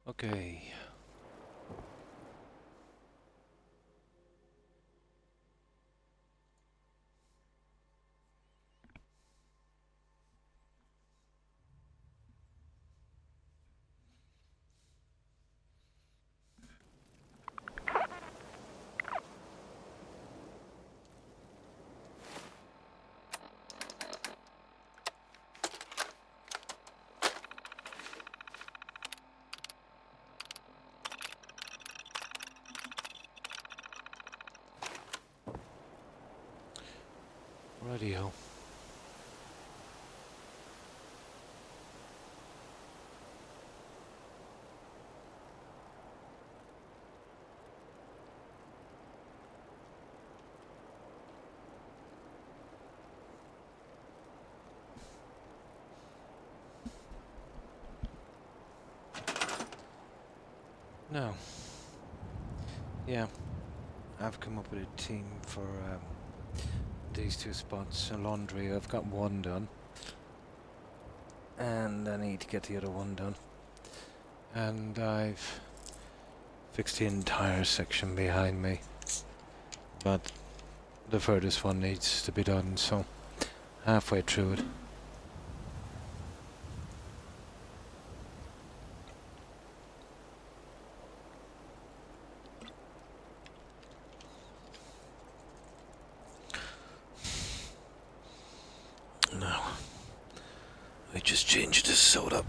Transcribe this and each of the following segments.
Okay. Radio. Now, yeah, I've come up with a team for these two spots. A laundry, I've got one done. And I need to get the other one done. And I've fixed the entire section behind me. But the furthest one needs to be done, so halfway through it. Now, I just changed the soda.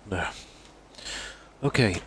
There. Okay.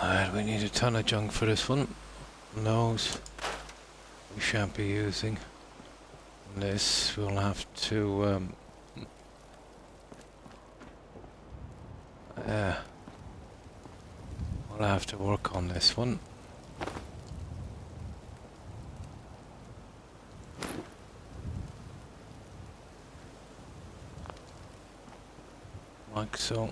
Alright, we need a ton of junk for this one. Those we shan't be using. This we'll have to we'll have to work on this one. Like so.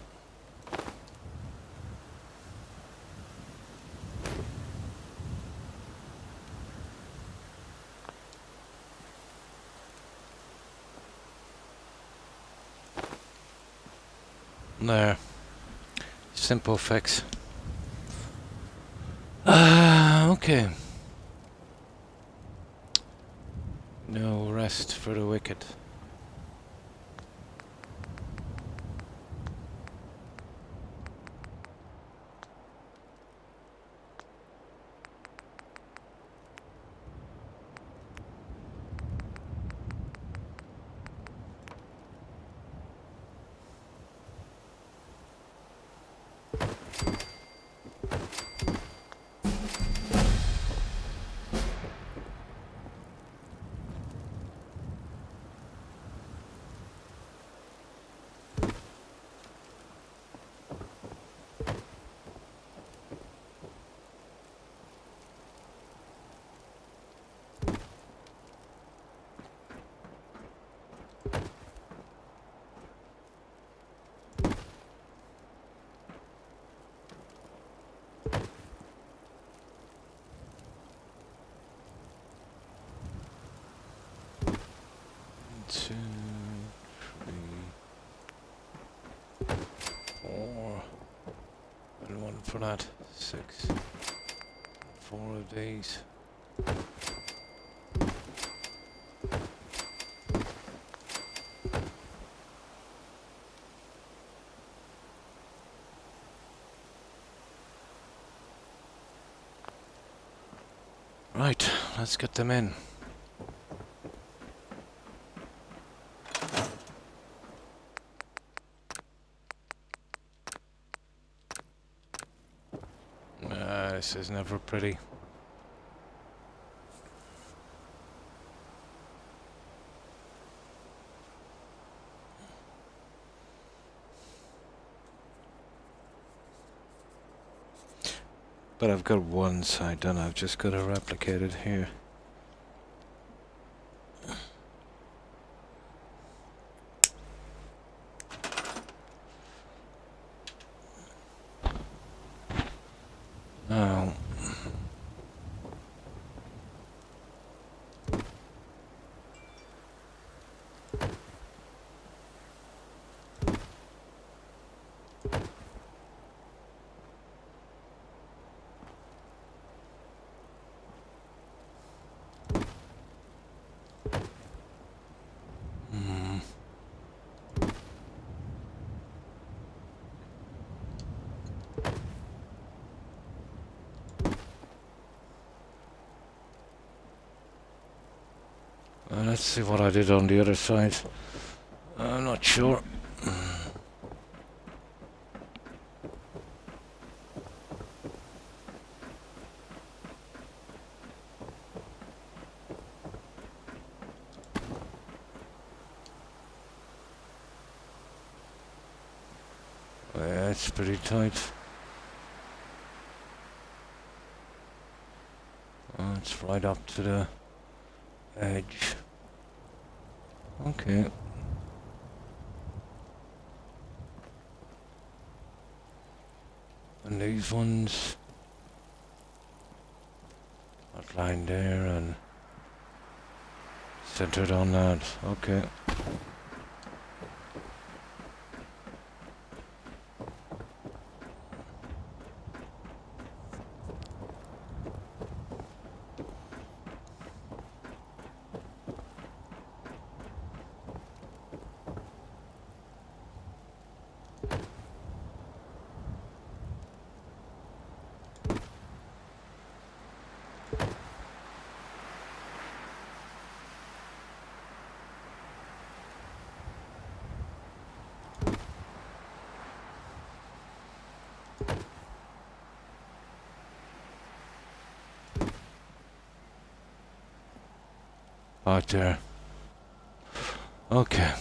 There. Simple fix. Okay. No rest for the wicked. Two, three, four, and one for that. 6. 4 of these. Right, let's get them in. This is never pretty. But I've got one side done, I've just got to replicate it here. Now, let's see what I did on the other side. I'm not sure. Yeah, it's pretty tight. Oh, it's right up to the edge. Okay. And these ones outlined there and centered on that. Okay. Out there. Okay.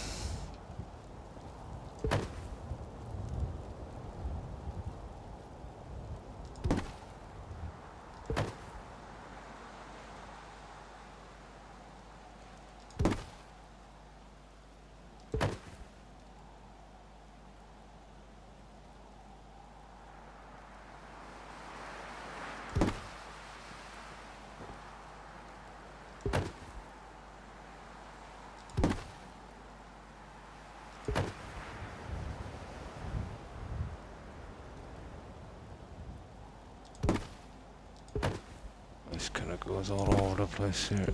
This kind of goes all over the place here.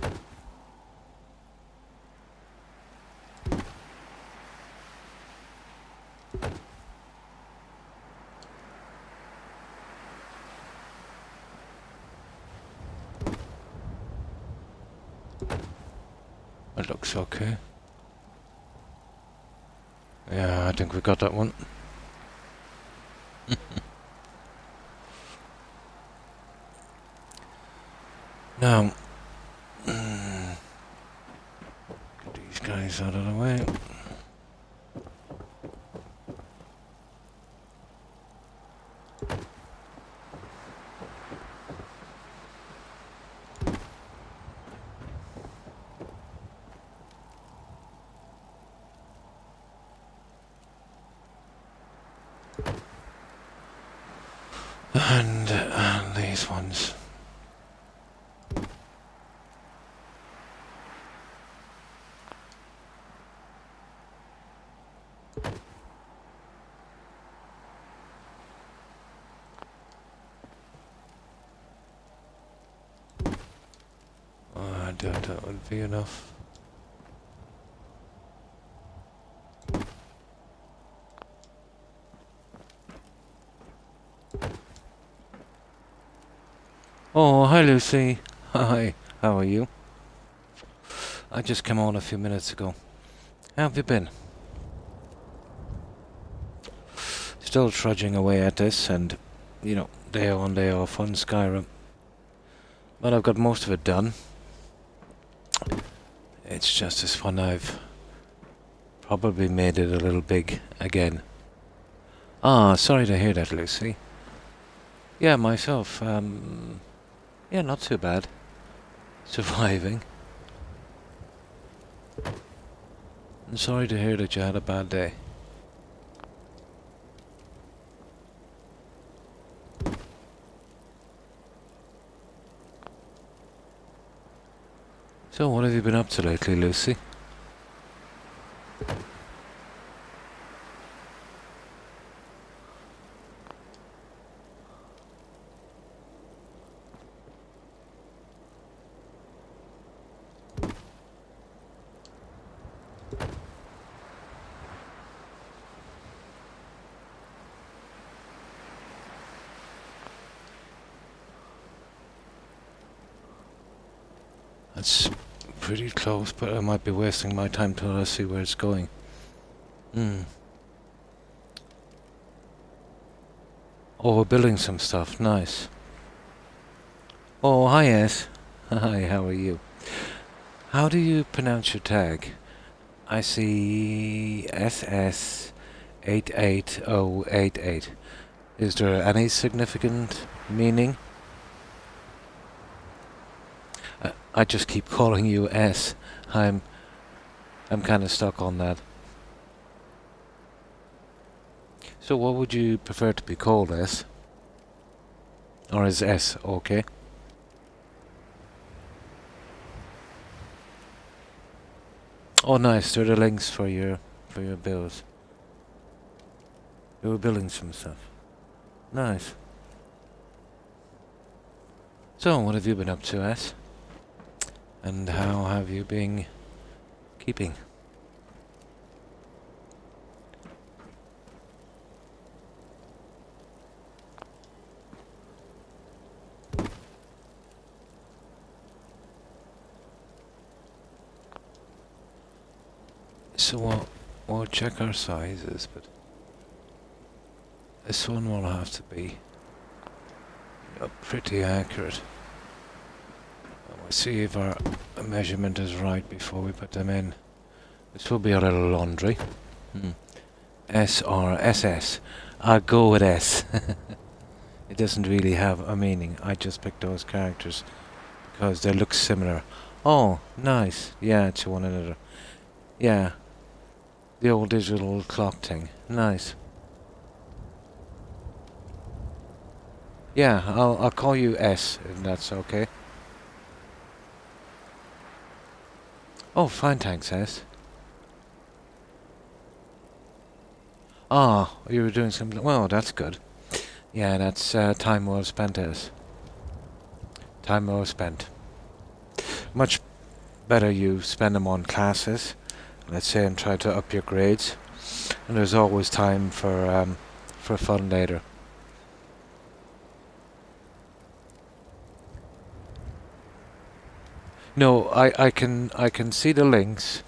That looks okay. Yeah, I think we got that one. Now, get these guys out of the way. And these ones. I doubt that would be enough. Oh, hi Lucy. Hi, how are you? I just came on a few minutes ago. How have you been? Still trudging away at this and, day on day off on Skyrim. But I've got most of it done. It's just this one I've probably made it a little big again. Ah, sorry to hear that, Lucy. Yeah, myself, yeah, not too bad. Surviving. I'm sorry to hear that you had a bad day. So, what have you been up to lately, Lucy? That's pretty close, but I might be wasting my time till I see where it's going. Oh, we're building some stuff. Nice. Oh, hi, S. Hi, how are you? How do you pronounce your tag? I see SS88088. Is there any significant meaning? I just keep calling you S. I'm kind of stuck on that. So what would you prefer to be called, S? Or is S okay? Oh, nice. There are the links for your builds. You were building some stuff. Nice. So, what have you been up to, S? And how have you been keeping? So we'll check our sizes, but this one will have to be pretty accurate. We'll see if our measurement is right before we put them in. This will be a little laundry. S or SS. I'll go with S. It doesn't really have a meaning. I just picked those characters because they look similar. Oh, nice. Yeah, to one another. Yeah. The old digital clock thing. Nice. Yeah, I'll call you S if that's okay. Oh, fine, thanks, S. Ah, you were doing something. Well, that's good. Yeah, that's time well spent, S. Time well spent. Much better you spend them on classes, let's say, and try to up your grades. And there's always time for fun later. No, I can see the links,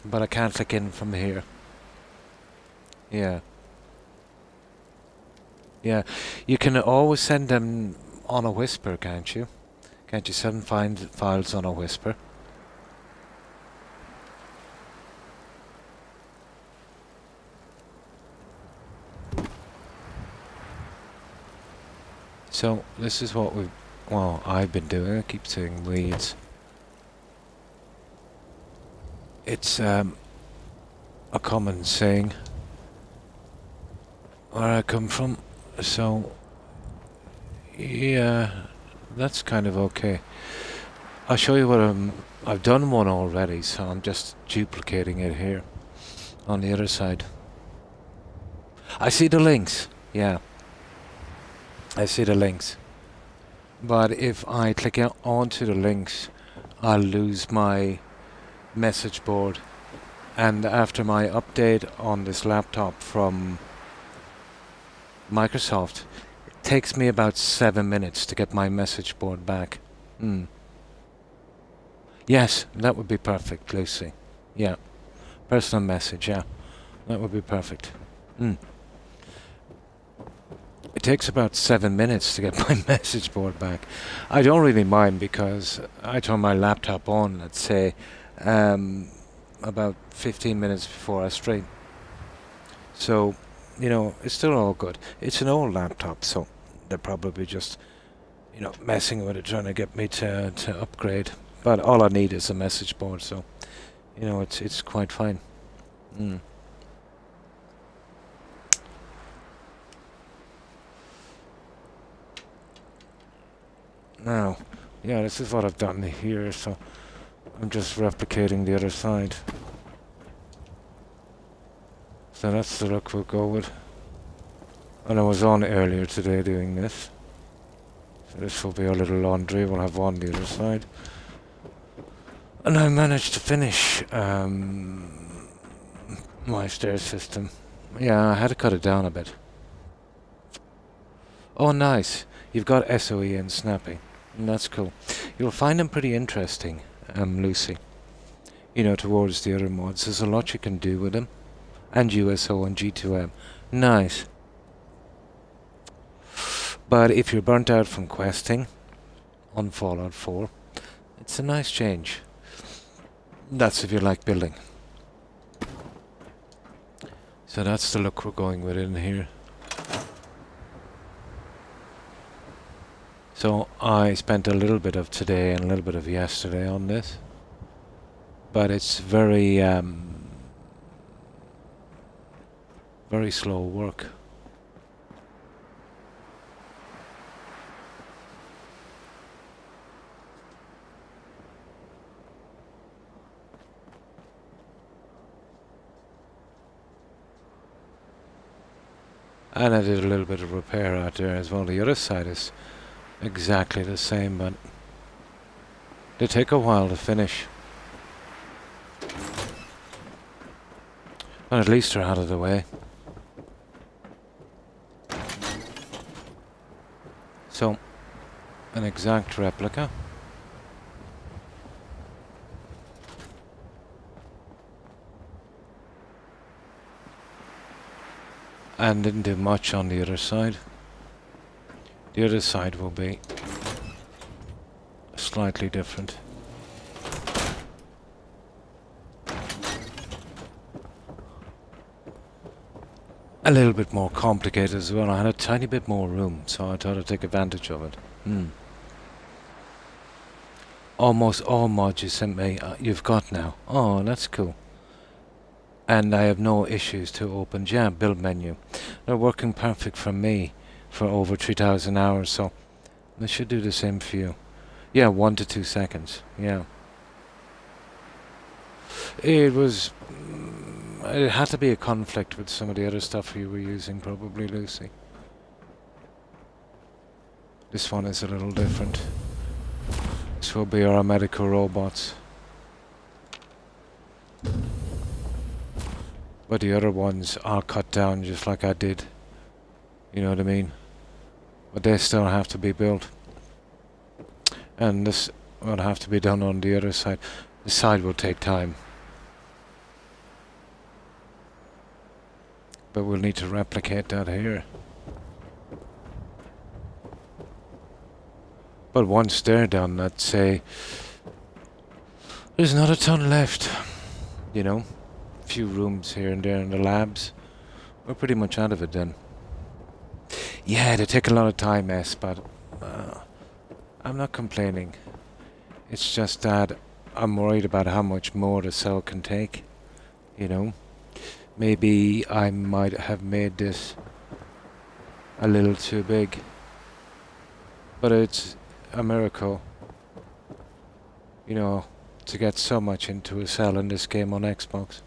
but I can't click in from here. Yeah. Yeah. You can always send them on a whisper, can't you? Can't you send files on a whisper? So this is what I've been doing. I keep saying weeds. It's a common saying where I come from, so yeah, that's kind of okay. I'll show you what I've done one already, so I'm just duplicating it here on the other side. I see the links, yeah. I see the links. But if I click onto the links, I'll lose my message board. And after my update on this laptop from Microsoft, it takes me about 7 minutes to get my message board back. Yes, that would be perfect, Lucy. Yeah, personal message, yeah. That would be perfect. It takes about 7 minutes to get my message board back. I don't really mind because I turn my laptop on, let's say, about 15 minutes before I stream. So, it's still all good. It's an old laptop, so they're probably just, messing with it, trying to get me to upgrade. But all I need is a message board, so, it's quite fine. Now, yeah, this is what I've done here, so I'm just replicating the other side. So that's the look we'll go with. And I was on earlier today doing this. So this will be a little laundry, we'll have one on the other side. And I managed to finish my stair system. Yeah, I had to cut it down a bit. Oh, nice. You've got SOE and snapping. That's cool. You'll find them pretty interesting, Lucy. Towards the other mods. There's a lot you can do with them. And USO and G2M. Nice. But if you're burnt out from questing on Fallout 4, it's a nice change. That's if you like building. So that's the look we're going with in here. So I spent a little bit of today and a little bit of yesterday on this. But it's very slow work. And I did a little bit of repair out there as well. The other side is exactly the same, but they take a while to finish. But at least they're out of the way. So, an exact replica. And didn't do much on the other side. The other side will be slightly different. A little bit more complicated as well. I had a tiny bit more room, so I thought I'd take advantage of it. Almost all mods you sent me, you've got now. Oh, that's cool. And I have no issues to open build menu. They're working perfect for me for over 3,000 hours, so they should do the same for you. Yeah, 1 to 2 seconds. Yeah. It was... it had to be a conflict with some of the other stuff you were using, probably, Lucy. This one is a little different. This will be our medical robots. But the other ones are cut down just like I did. You know what I mean? But they still have to be built. And this will have to be done on the other side. The side will take time. But we'll need to replicate that here. But once they're done, I'd say there's not a ton left. Few rooms here and there in the labs. We're pretty much out of it then. Yeah, they take a lot of time, but I'm not complaining. It's just that I'm worried about how much more the cell can take. Maybe I might have made this a little too big. But it's a miracle, to get so much into a cell in this game on Xbox.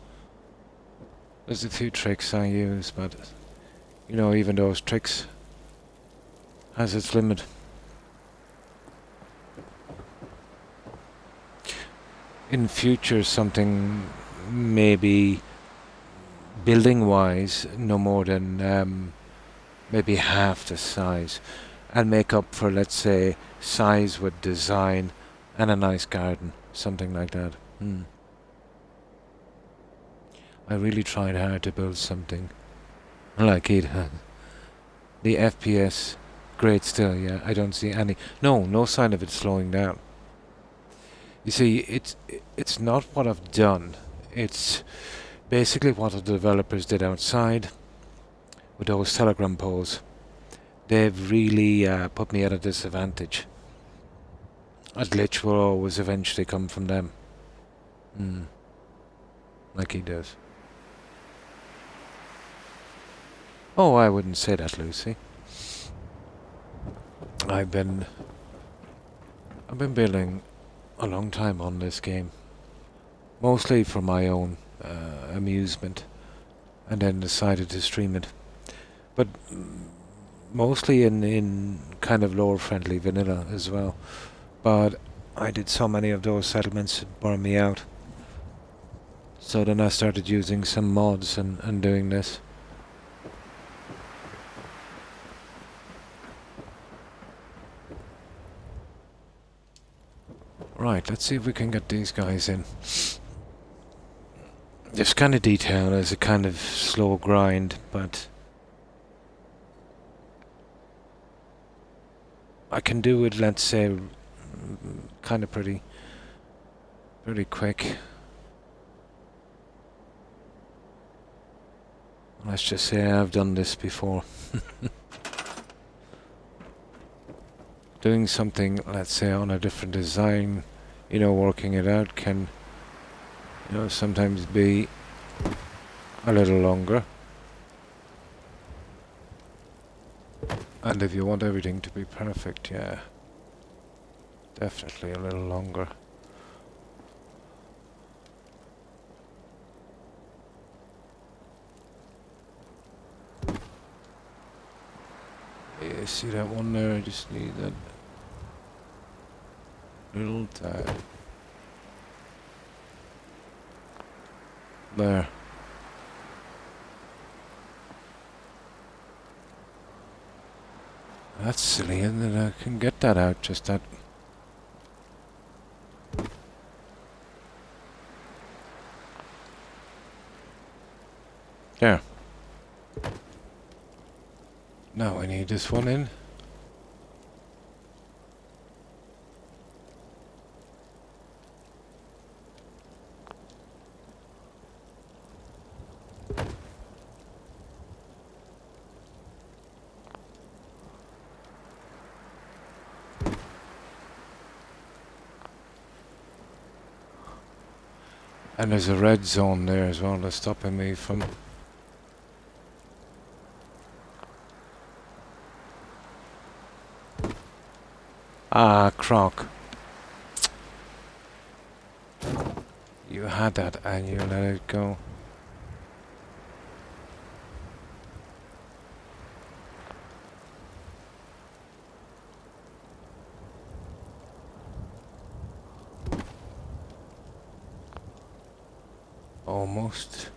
There's a few tricks I use, but, even those tricks has its limit. In future, something maybe building-wise, no more than maybe half the size, and make up for, let's say, size with design And a nice garden, something like that. I really tried hard to build something like it. The FPS, great still, yeah. I don't see any... No sign of it slowing down. You see, it's not what I've done. It's basically what the developers did outside with those telegram poles. They've really put me at a disadvantage. A glitch will always eventually come from them. Like he does. Oh, I wouldn't say that, Lucy. I've been building a long time on this game. Mostly for my own amusement. And then decided to stream it. But mostly in kind of lore friendly vanilla as well. But I did so many of those settlements it burned me out. So then I started using some mods and doing this. Right, let's see if we can get these guys in. This kind of detail is a kind of slow grind, but I can do it, let's say, kind of pretty quick. Let's just say I've done this before. Doing something, let's say, on a different design, working it out can, sometimes be a little longer. And if you want everything to be perfect, yeah, definitely a little longer. Yeah, see that one there? I just need that little tad. There. That's silly, isn't it? I can get that out, just that. There. Now I need this one in. And there's a red zone there as well that's stopping me from... Ah, croc. You had that and you let it go. Almost.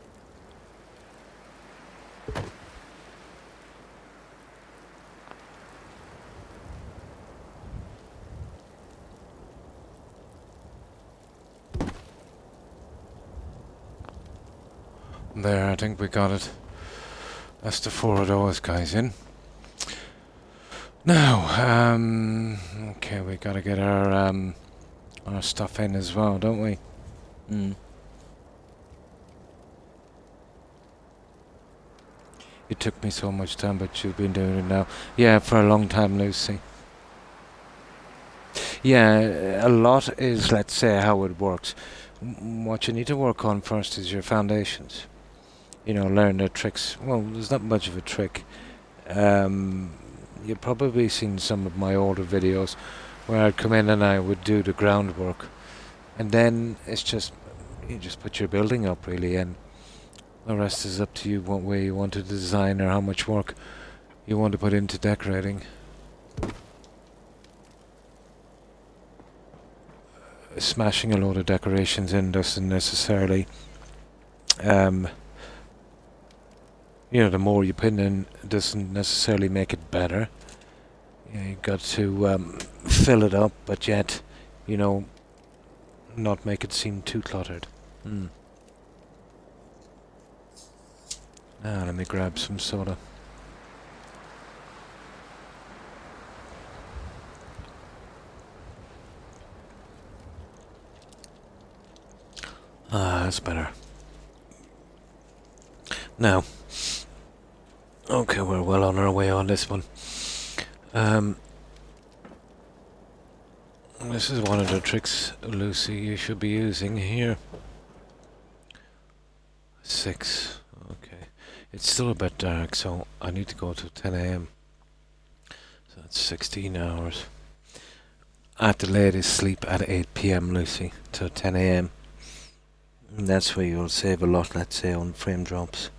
There, I think we got it. That's the 4 of those guys in. Now, okay, we gotta get our stuff in as well, don't we? It took me so much time, but you've been doing it now. Yeah, for a long time, Lucy. Yeah, a lot is, let's say, how it works. What you need to work on first is your foundations. Learn the tricks. Well, there's not much of a trick. You've probably seen some of my older videos where I'd come in and I would do the groundwork. And then it's just, you just put your building up, really, and the rest is up to you what way you want to design or how much work you want to put into decorating. Smashing a load of decorations in doesn't necessarily... the more you put in doesn't necessarily make it better. You've got to fill it up, but yet you know, not make it seem too cluttered. Let me grab some soda. That's better. Now, okay, we're well on our way on this one. This is one of the tricks, Lucy, you should be using here. 6. Okay. It's still a bit dark, so I need to go to 10 AM. So that's 16 hours. At the latest, sleep at 8 PM, Lucy, to 10 AM. And that's where you'll save a lot, let's say, on frame drops.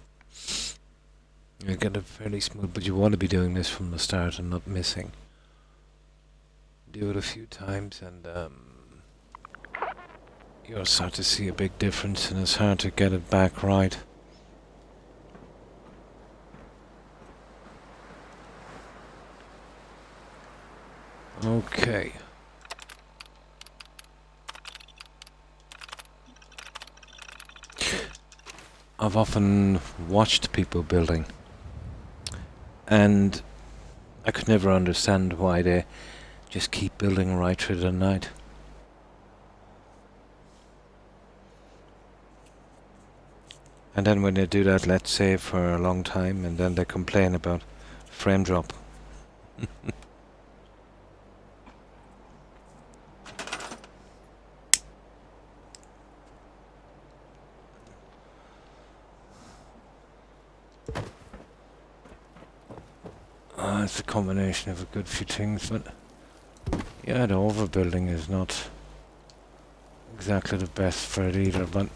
You'll get it fairly smooth, but you want to be doing this from the start and not missing. Do it a few times and you'll start to see a big difference, and it's hard to get it back right. Okay. I've often watched people building, and I could never understand why they just keep building right through the night. And then when they do that, let's say for a long time, and then they complain about frame drop. It's a combination of a good few things, but yeah, the overbuilding is not exactly the best for it either, but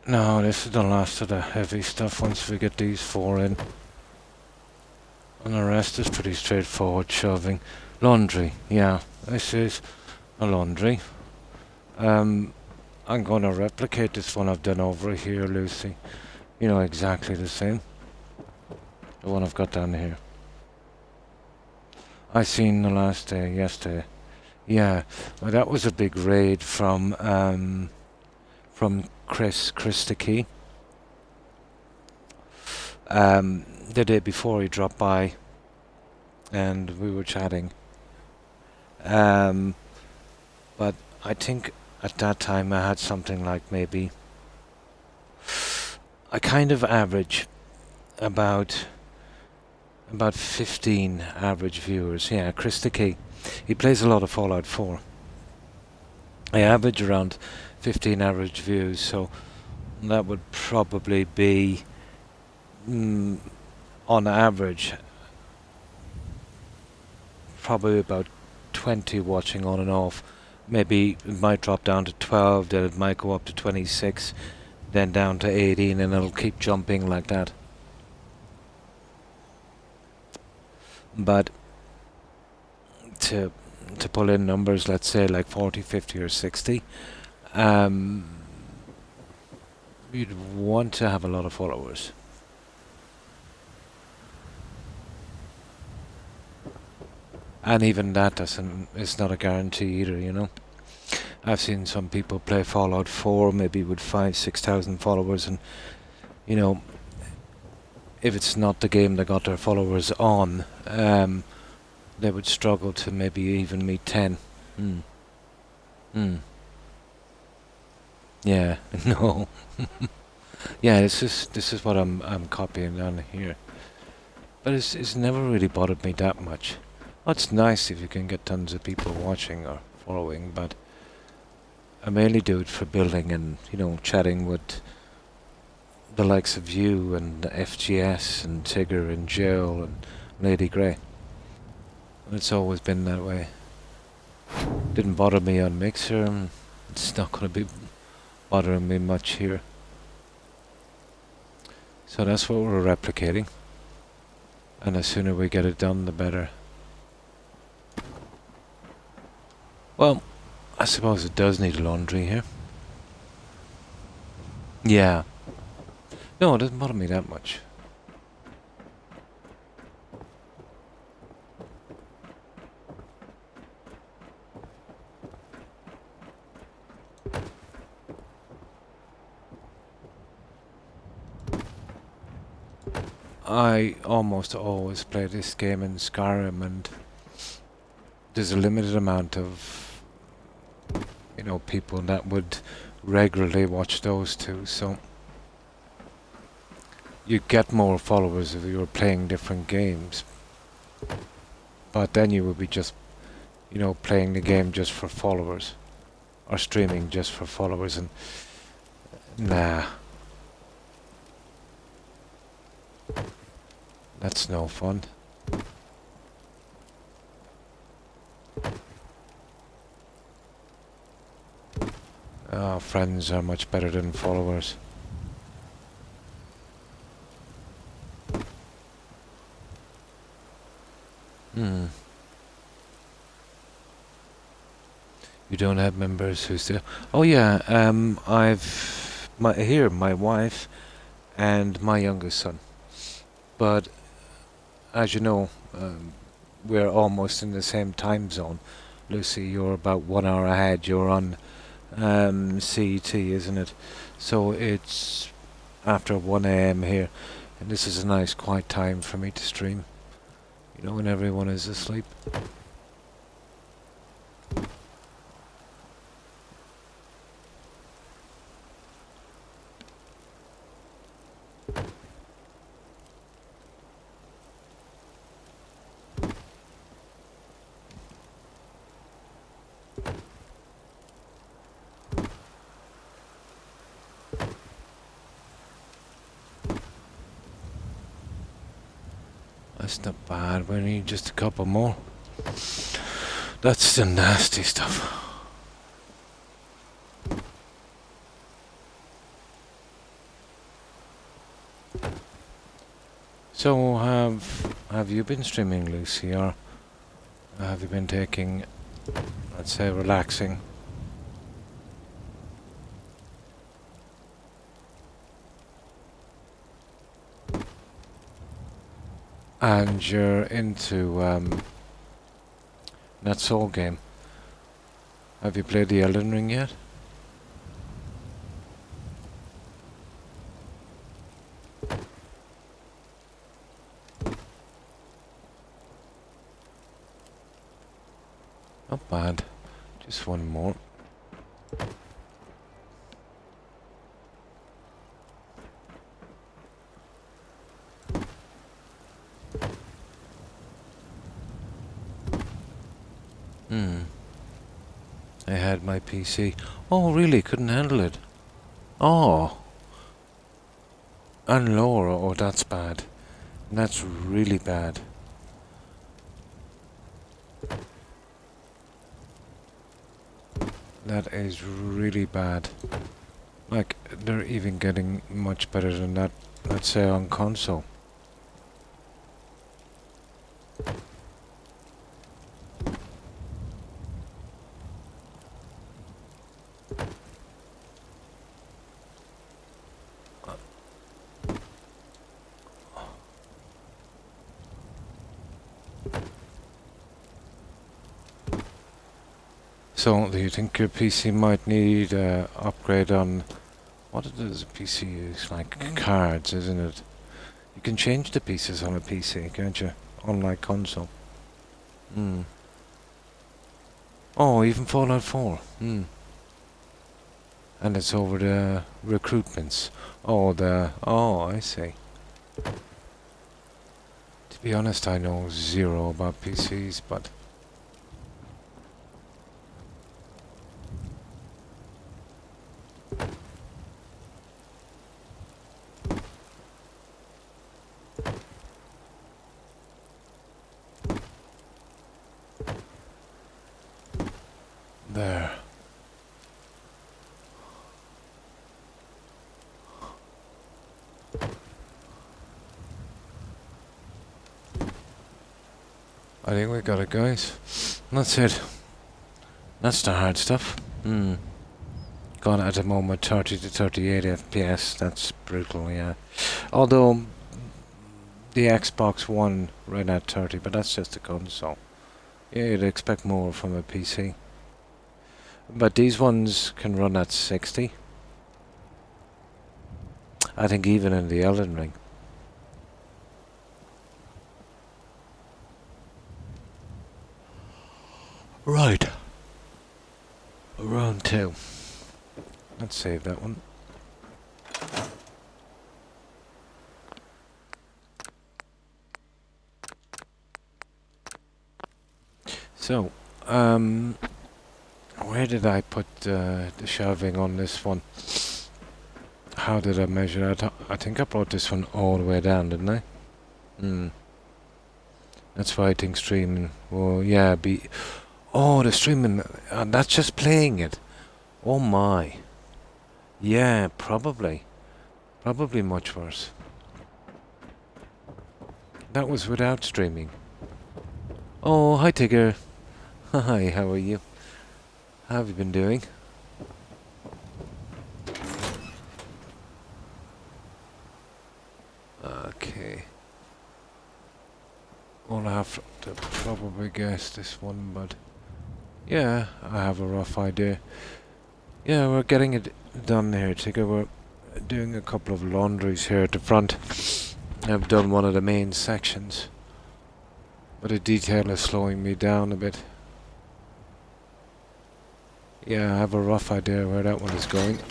no, this is the last of the heavy stuff once we get these 4 in. And the rest is pretty straightforward shoving. Laundry, yeah, this is a laundry. I'm going to replicate this one I've done over here, Lucy. You know, exactly the same. The one I've got down here. I seen the last day, yesterday. Yeah, well, that was a big raid from Chris the Key. The day before he dropped by and we were chatting. But I think at that time I had something like maybe I kind of average about 15 average viewers. Yeah, Chris the Key. He plays a lot of Fallout 4. I average around 15 average views, so that would probably be on average probably about 20 watching on and off. Maybe it might drop down to 12, then it might go up to 26, then down to 18, and it'll keep jumping like that. But to pull in numbers, let's say like 40, 50 or 60, you'd want to have a lot of followers. And even that it's not a guarantee either, you know. I've seen some people play Fallout 4 maybe with 5,000-6,000 followers, and you know, if it's not the game they got their followers on, they would struggle to maybe even meet 10. Yeah, no. Yeah, this is what I'm copying on here. But it's never really bothered me that much. Well, it's nice if you can get tons of people watching or following, but I mainly do it for building and, you know, chatting with the likes of you and FGS and Tigger and Jill and Lady Grey. It's always been that way. Didn't bother me on Mixer, and it's not going to be bothering me much here. So that's what we're replicating. And the sooner we get it done, the better. Well, I suppose it does need a laundry here. Yeah. No, it doesn't bother me that much. I almost always play this game in Skyrim, and there's a limited amount of, people that would regularly watch those two, so you get more followers if you were playing different games. But then you would be just, playing the game just for followers, or streaming just for followers, and nah. That's no fun. Friends are much better than followers. You don't have members who still... Oh yeah, my wife and my youngest son. But as you know, we're almost in the same time zone. Lucy, you're about 1 hour ahead. You're on CET, isn't it? So it's after 1 a.m. here, and this is a nice quiet time for me to stream. When everyone is asleep. That's not bad. We need just a couple more. That's the nasty stuff. So have you been streaming, Lucy, or have you been taking, let's say, relaxing? And you're into that Soul game. Have you played the Elden Ring yet? Not bad. Just one more. I had my PC. Oh, really? Couldn't handle it. Oh. And lower. Oh, that's bad. That's really bad. That is really bad. Like, they're even getting much better than that, let's say, on console. So, do you think your PC might need an upgrade on... What does a PC use? Like cards, isn't it? You can change the pieces on a PC, can't you? Unlike console. Oh, even Fallout 4. And it's over the recruitments. Oh, I see. To be honest, I know zero about PCs, but... There. I think we got it, guys. That's it. That's the hard stuff. Gone at the moment 30 to 38 FPS. That's brutal, yeah. Although the Xbox One ran at 30, but that's just a console. Yeah, you'd expect more from a PC. But these ones can run at 60. I think even in the Elden Ring. Right. Round 2. Let's save that one. So, where did I put the shelving on this one? How did I measure that? I think I brought this one all the way down, didn't I? That's why I think streaming will, yeah, be... Oh, the streaming, that's just playing it. Oh my. Yeah, probably. Probably much worse. That was without streaming. Oh, hi Tigger. Hi, how are you? How have you been doing? Okay. Well, I have to probably guess this one, but... Yeah, I have a rough idea. Yeah, we're getting it done here, Tigger. We're doing a couple of laundries here at the front. I've done one of the main sections. But the detail is slowing me down a bit. Yeah, I have a rough idea where that one is going. So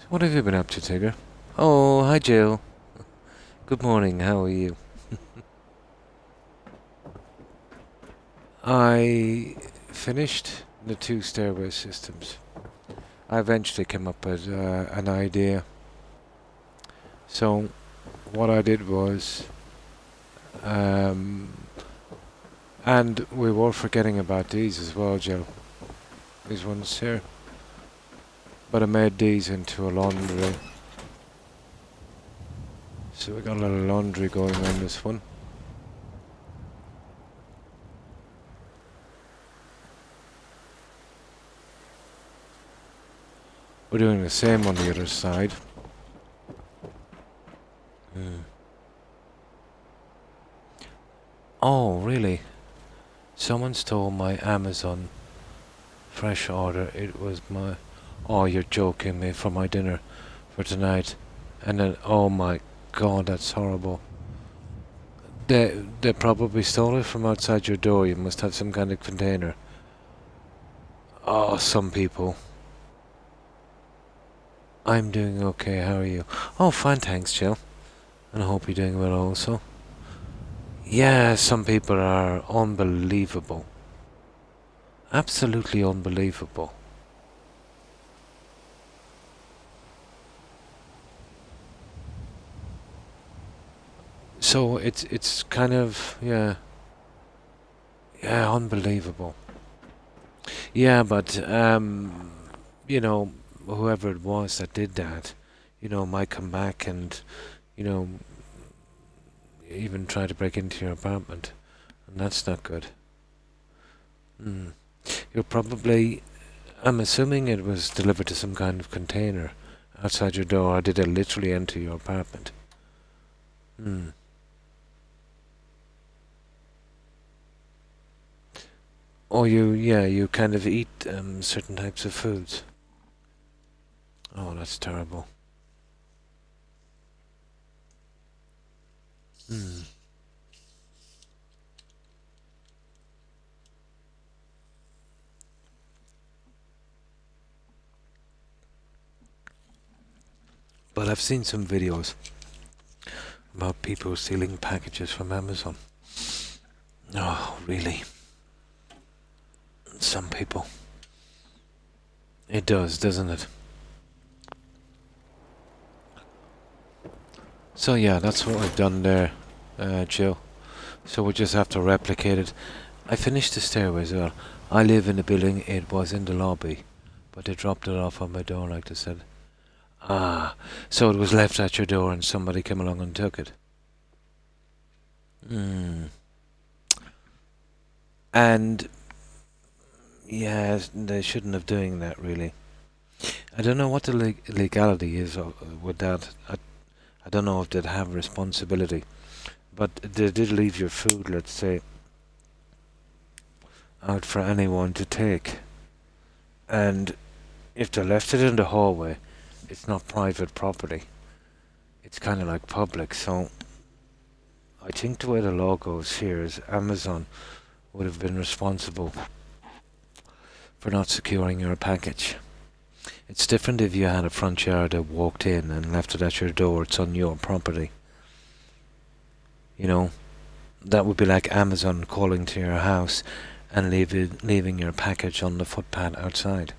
what have you been up to, Tigger? Oh, hi Jill. Good morning, how are you? I finished the 2 Stairway Systems. I eventually came up with an idea. So, what I did was... and we were forgetting about these as well, Jill. These ones here. But I made these into a laundry. So we got a little laundry going on this one. We're doing the same on the other side. Oh, really? Someone stole my Amazon fresh order. It was my... Oh, you're joking me, for my dinner for tonight. And then, oh my god, that's horrible. They probably stole it from outside your door. You must have some kind of container. Oh, some people. I'm doing okay, how are you? Oh, fine, thanks, Jill. And I hope you're doing well also. Yeah, some people are unbelievable. Absolutely unbelievable. So it's kind of, yeah, unbelievable. Yeah, but you know, whoever it was that did that, you know, might come back and, you know, even try to break into your apartment, and that's not good. You're probably, I'm assuming it was delivered to some kind of container outside your door, or did it literally enter your apartment? Or you kind of eat certain types of foods. Oh, that's terrible. But I've seen some videos about people stealing packages from Amazon. Oh, really? Some people. It does, doesn't it? So yeah, that's what I've done there, Jill. So we just have to replicate it. I finished the stairway as well. I live in a building, it was in the lobby, but they dropped it off on my door like they said. Ah, so it was left at your door and somebody came along and took it. And yeah, they shouldn't have doing that really. I don't know what the legality is with that. I don't know if they'd have responsibility, but they did leave your food, let's say, out for anyone to take. And if they left it in the hallway, it's not private property. It's kind of like public. So I think the way the law goes here is Amazon would have been responsible for not securing your package. It's different if you had a front yard that walked in and left it at your door. It's on your property. You know, that would be like Amazon calling to your house and leaving your package on the footpath outside.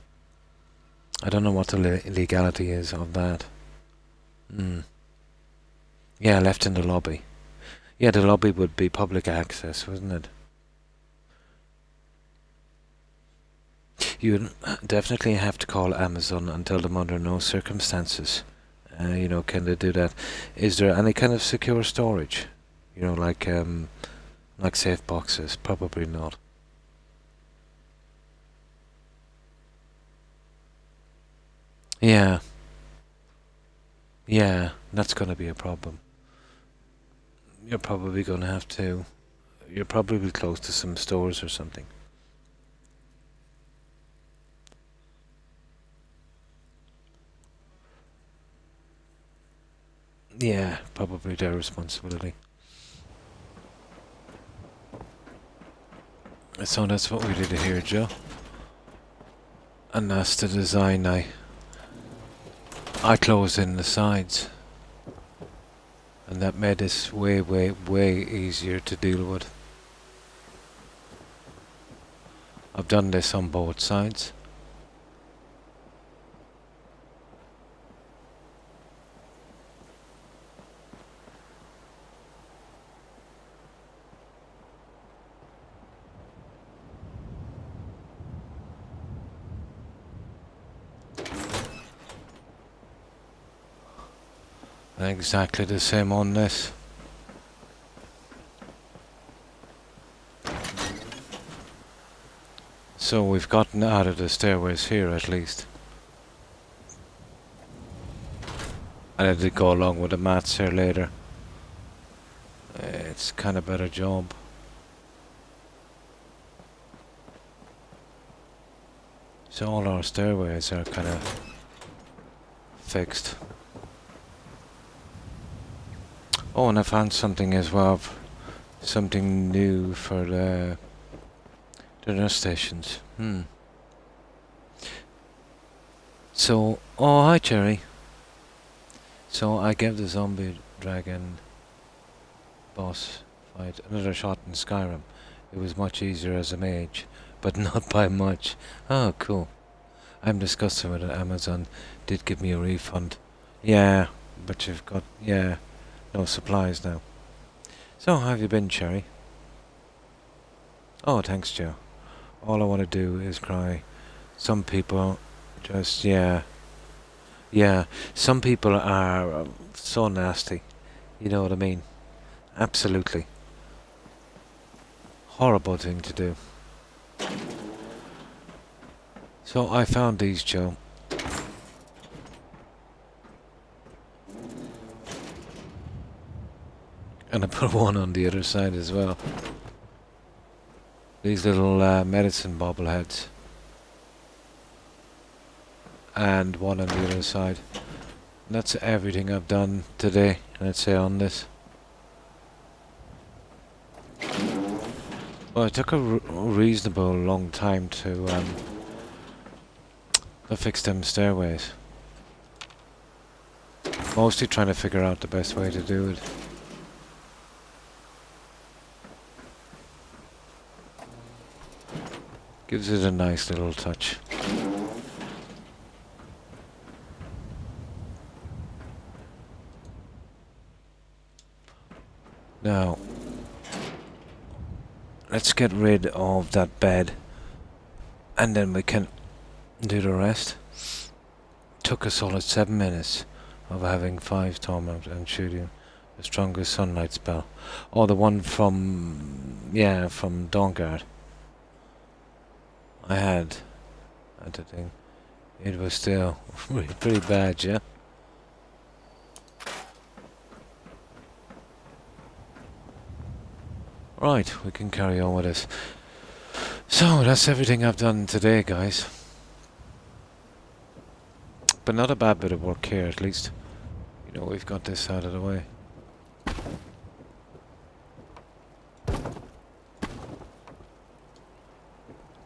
I don't know what the legality is of that. Yeah, left in the lobby. Yeah, the lobby would be public access, wouldn't it? You definitely have to call Amazon and tell them under no circumstances. Can they do that? Is there any kind of secure storage? Like safe boxes? Probably not. Yeah. Yeah, that's going to be a problem. You're probably going to have to... You're probably close to some stores or something. Yeah, probably their responsibility. So that's what we did here, Joe. And that's the design I closed in the sides. And that made this way, way, way easier to deal with. I've done this on both sides. Exactly the same on this. So we've gotten out of the stairways here at least. And I did go along with the mats here later. It's kind of better job. So all our stairways are kind of fixed. Oh, and I found something as well. Something new for the nurse stations. So, oh hi Cherry. So I gave the zombie dragon boss fight another shot in Skyrim. It was much easier as a mage, but not by much. Oh, cool. I'm disgusted with it. Amazon did give me a refund. Yeah, but you've got, no supplies now. So, how have you been, Cherry? Oh, thanks, Joe. All I want to do is cry. Some people just, yeah. Some people are so nasty. You know what I mean? Absolutely. Horrible thing to do. So I found these, Joe. And I put one on the other side as well. These little medicine bobbleheads. And one on the other side. And that's everything I've done today, let's say, on this. Well, it took a reasonable long time to fix them stairways. Mostly trying to figure out the best way to do it. Gives it a nice little touch. Now, let's get rid of that bed, and then we can do the rest. Took a solid 7 minutes of having 5 torment and shooting the strongest sunlight spell. Oh, the one from Dawnguard. I had the thing. It was still pretty bad, yeah. Right, we can carry on with this. So, that's everything I've done today, guys. But not a bad bit of work here, at least. You know, we've got this out of the way.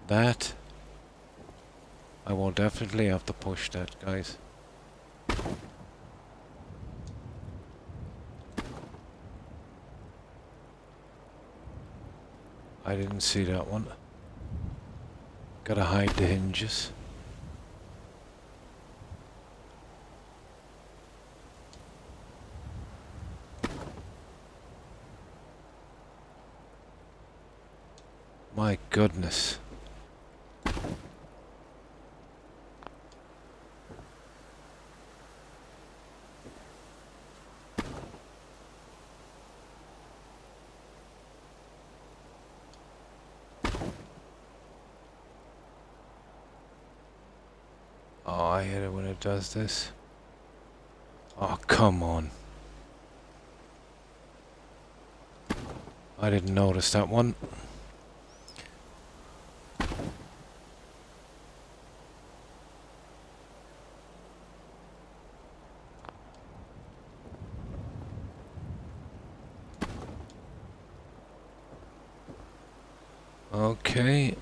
That... I will definitely have to push that, guys. I didn't see that one. Gotta hide the hinges. My goodness. Oh, I hate it when it does this. Oh, come on. I didn't notice that one. Okay.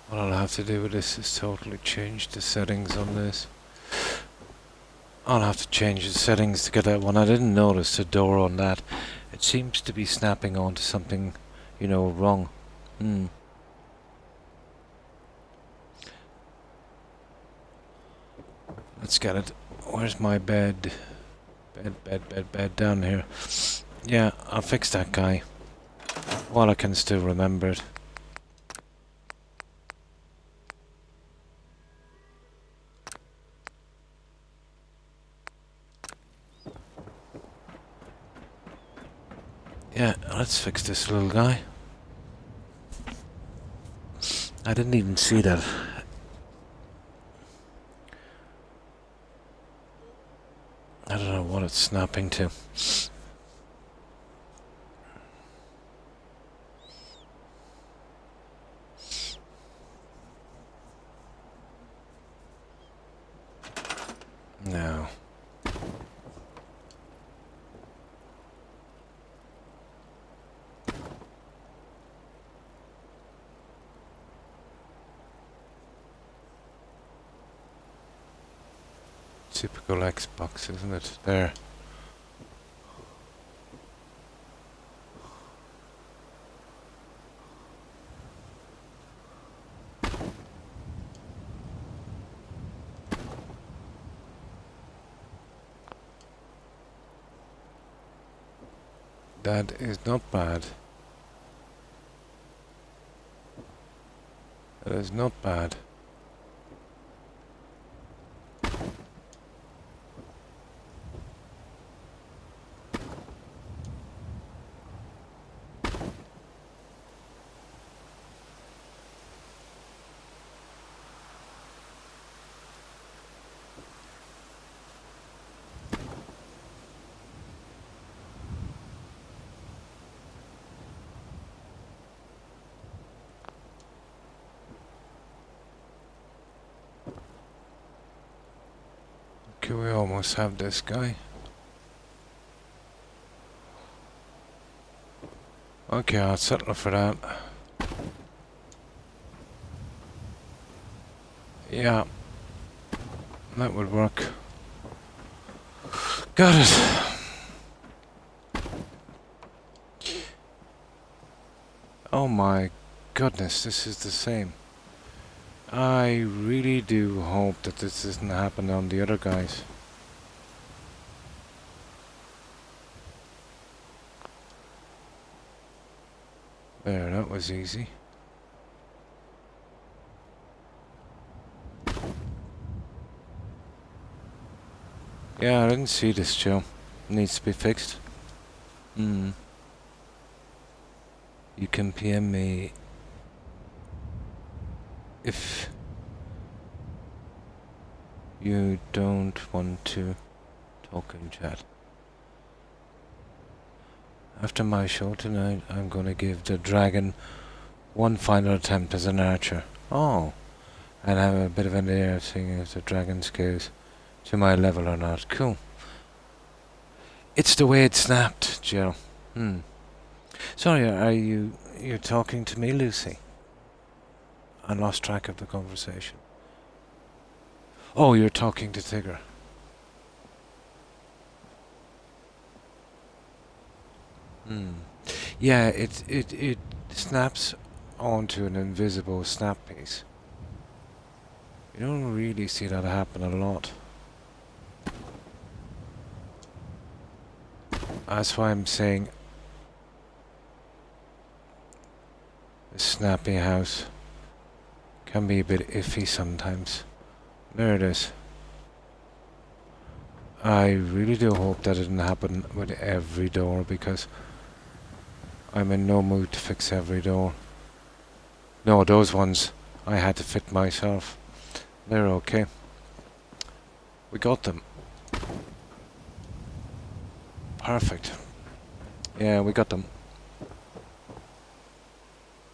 What I'll have to do with this is totally change the settings on this. I'll have to change the settings to get that one. I didn't notice the door on that. It seems to be snapping onto something, you know, wrong. Let's get it. Where's my bed? Bed down here. Yeah, I'll fix that guy. While I can still remember it. Yeah, let's fix this little guy. I didn't even see that. I don't know what it's snapping to. No. Typical Xbox, isn't it? There. That is not bad. That is not bad. Okay, we almost have this guy. Okay, I'll settle for that. Yeah, that would work. Got it. Oh my goodness, this is the same. I really do hope that this doesn't happen on the other guys. There, that was easy. Yeah, I didn't see this, Joe. Needs to be fixed. Hmm. You can PM me if you don't want to talk in chat. After my show tonight, I'm gonna give the dragon one final attempt as an archer. Oh, and have a bit of an idea of seeing if the dragon scales to my level or not. Cool. It's the way it snapped, Jill. Hmm. Sorry, you're talking to me, Lucy? I lost track of the conversation. Oh, you're talking to Tigger. Hmm. Yeah, it snaps onto an invisible snap piece. You don't really see that happen a lot. That's why I'm saying the snappy house can be a bit iffy sometimes. There it is. I really do hope that didn't happen with every door, because I'm in no mood to fix every door. No, those ones I had to fit myself. They're okay. We got them. Perfect. Yeah, we got them.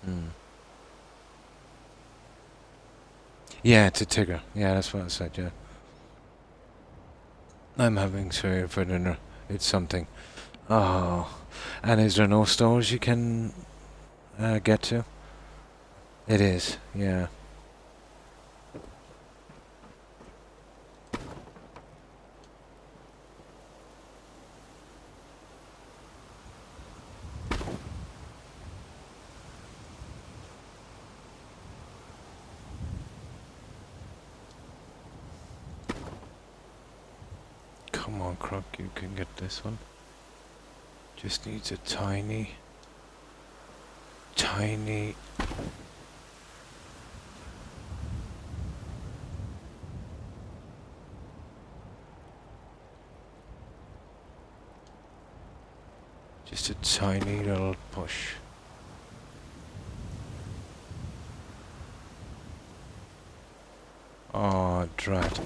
Hmm. Yeah, it's a Tigger. Yeah, that's what I said, yeah. I'm having cereal for dinner. It's something. Oh. And is there no stores you can get to? It is, yeah. Come on, Croc, you can get this one. Just needs a tiny... Just a tiny little push. Oh, drat.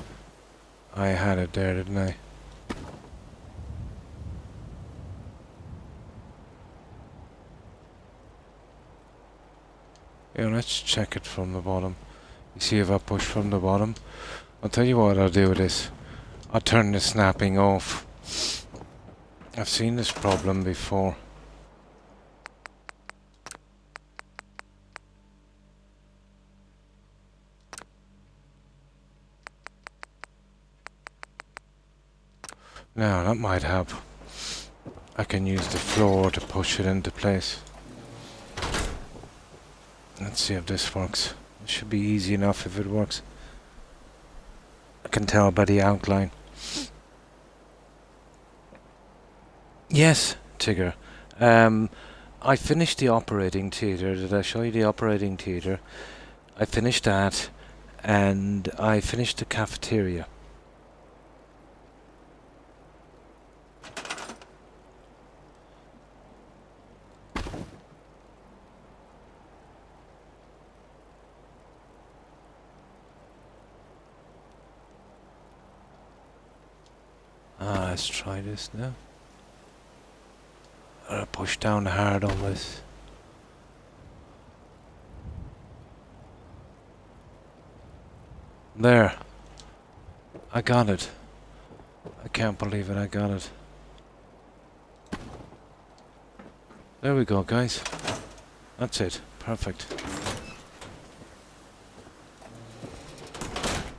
I had it there, didn't I? Yeah, let's check it from the bottom. You see if I push from the bottom? I'll tell you what I'll do with this. I'll turn the snapping off. I've seen this problem before. Now, that might help. I can use the floor to push it into place. Let's see if this works. It should be easy enough if it works. I can tell by the outline. Yes, Tigger. I finished the operating theatre. Did I show you the operating theatre? I finished that, and I finished the cafeteria. Let's try this now. I'll push down hard on this. There. I got it. I can't believe it, I got it. There we go, guys. That's it. Perfect.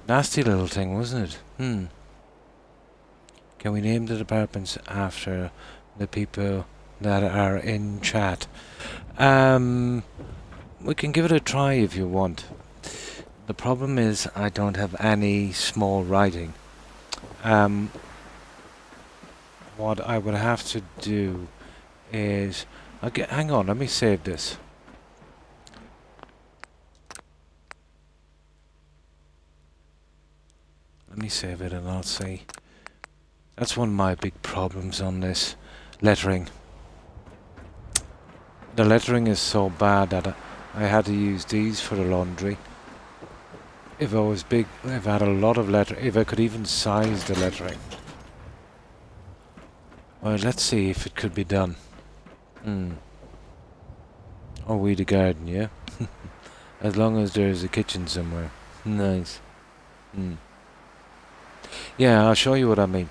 Nasty little thing, wasn't it? Hmm. Can we name the departments after the people that are in chat? We can give it a try if you want. The problem is I don't have any small writing. What I would have to do is... hang on, let me save this. Let me save it and I'll see. That's one of my big problems on this lettering. The lettering is so bad that I had to use these for the laundry. If I was big, if I had a lot of letter, if I could even size the lettering. Well, let's see if it could be done. Oh, weed a garden, yeah? As long as there's a kitchen somewhere. Nice. Yeah, I'll show you what I mean.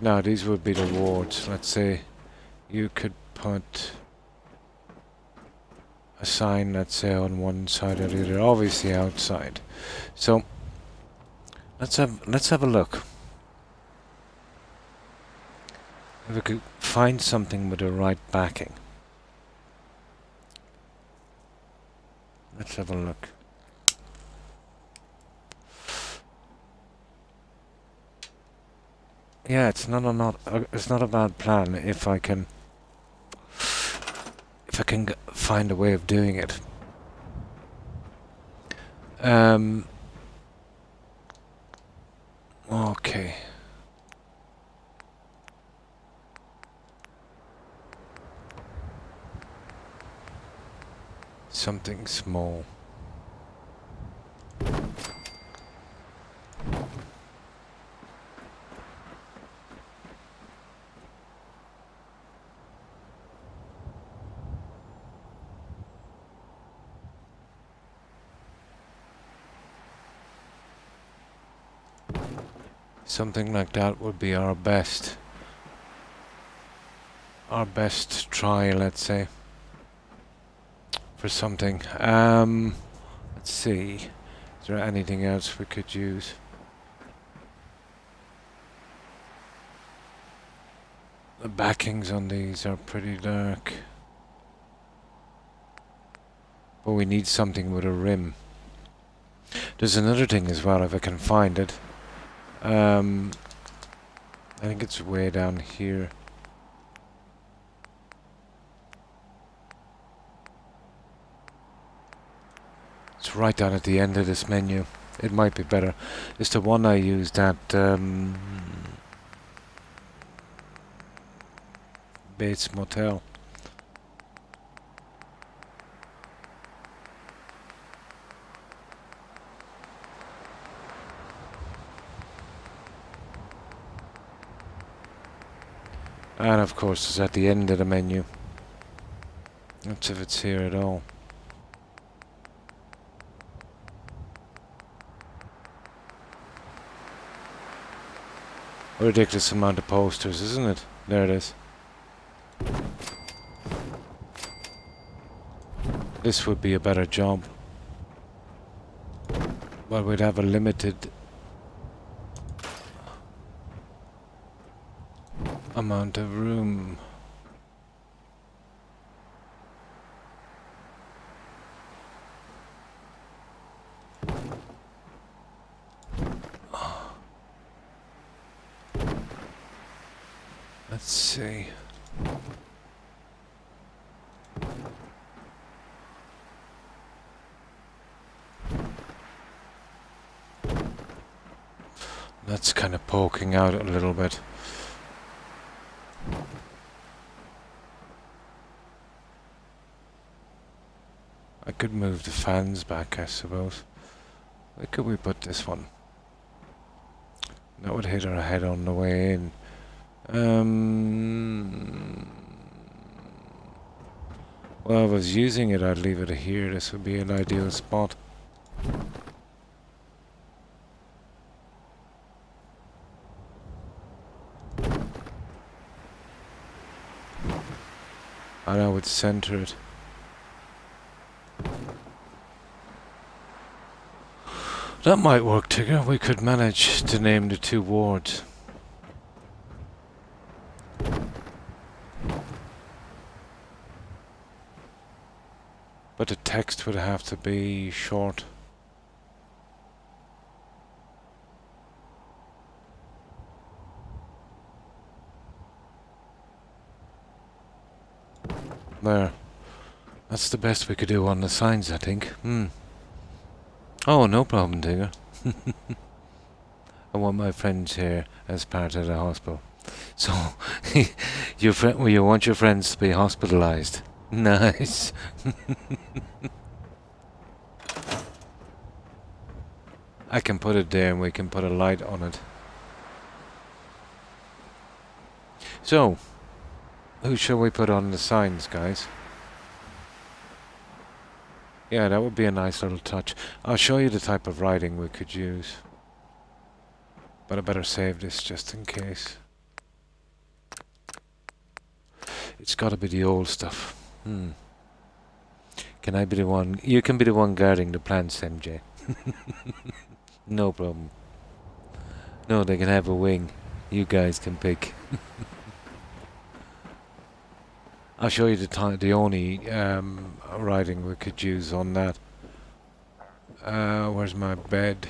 Now, these would be the wards. Let's say you could put a sign, let's say, on one side or the other, obviously outside. So let's have a look. If we could find something with the right backing. Let's have a look. Yeah, it's not a bad plan if I can find a way of doing it. Okay. Something small. Something like that would be our best try, let's say, for something. Let's see. Is there anything else we could use? The backings on these are pretty dark. But we need something with a rim. There's another thing as well, if I can find it. I think it's way down here. It's right down at the end of this menu. It might be better. It's the one I used at Bates Motel. And of course it's at the end of the menu. Let's see if it's here at all. A ridiculous amount of posters, isn't it? There it is. This would be a better job. But we'd have a limited amount of room. Let's see. That's kind of poking out a little bit. I could move the fans back, I suppose. Where could we put this one? That would hit our head on the way in. Well, if I was using it, I'd leave it here. This would be an ideal spot. And I would center it. That might work, Tigger. We could manage to name the two wards. But the text would have to be short. There. That's the best we could do on the signs, I think. Oh, no problem, Tigger. I want my friends here as part of the hospital. So, you want your friends to be hospitalized. Nice. I can put it there and we can put a light on it. So, who shall we put on the signs, guys? Yeah, that would be a nice little touch. I'll show you the type of writing we could use. But I better save this just in case. It's gotta be the old stuff. Can I be the one? You can be the one guarding the plants, MJ. No problem. No, they can have a wing. You guys can pick. I'll show you the only writing we could use on that. Where's my bed?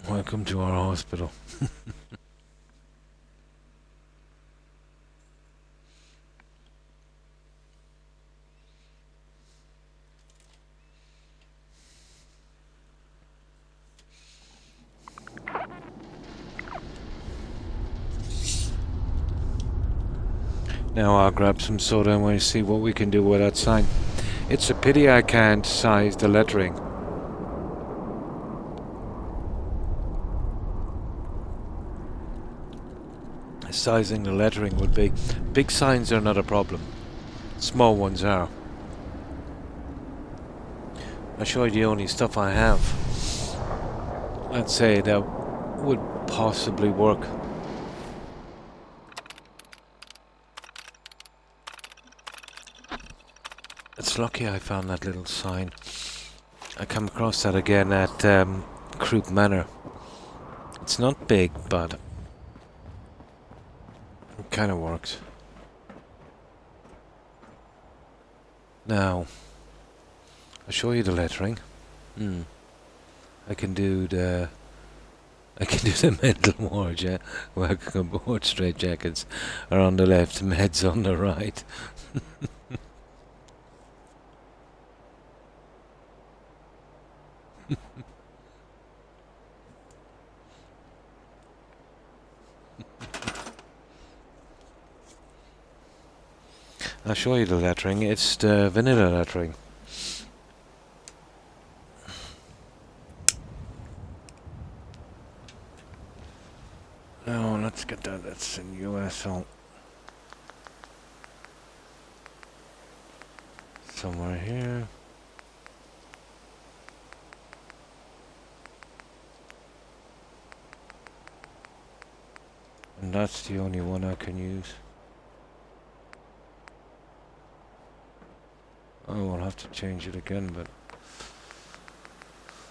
Welcome to our hospital. Now I'll grab some soda and we'll see what we can do with that sign. It's a pity I can't size the lettering. Sizing the lettering would be... Big signs are not a problem. Small ones are. I'll show you the only stuff I have. Let's say that would possibly work. It's lucky I found that little sign. I come across that again at Croup Manor. It's not big, but it kind of works. Now, I'll show you the lettering. I can do the mental ward, yeah. Welcome aboard, straight jackets are on the left, meds on the right. I'll show you the lettering. It's the vanilla lettering. Now let's get that. That's in USO. Somewhere here. And that's the only one I can use. I will have to change it again,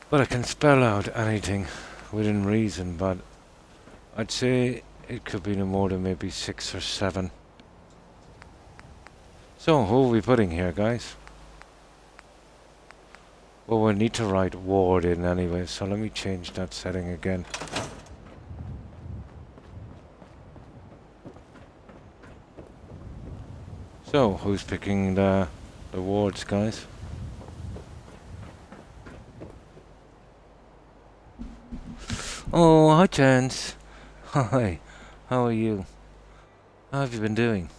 but I can spell out anything within reason, but I'd say it could be no more than maybe 6 or 7. So, who are we putting here, guys? Well, we'll need to write ward in anyway, so let me change that setting again. So, who's picking the wards, guys? Oh, hi, Chance. Hi. How are you? How have you been doing?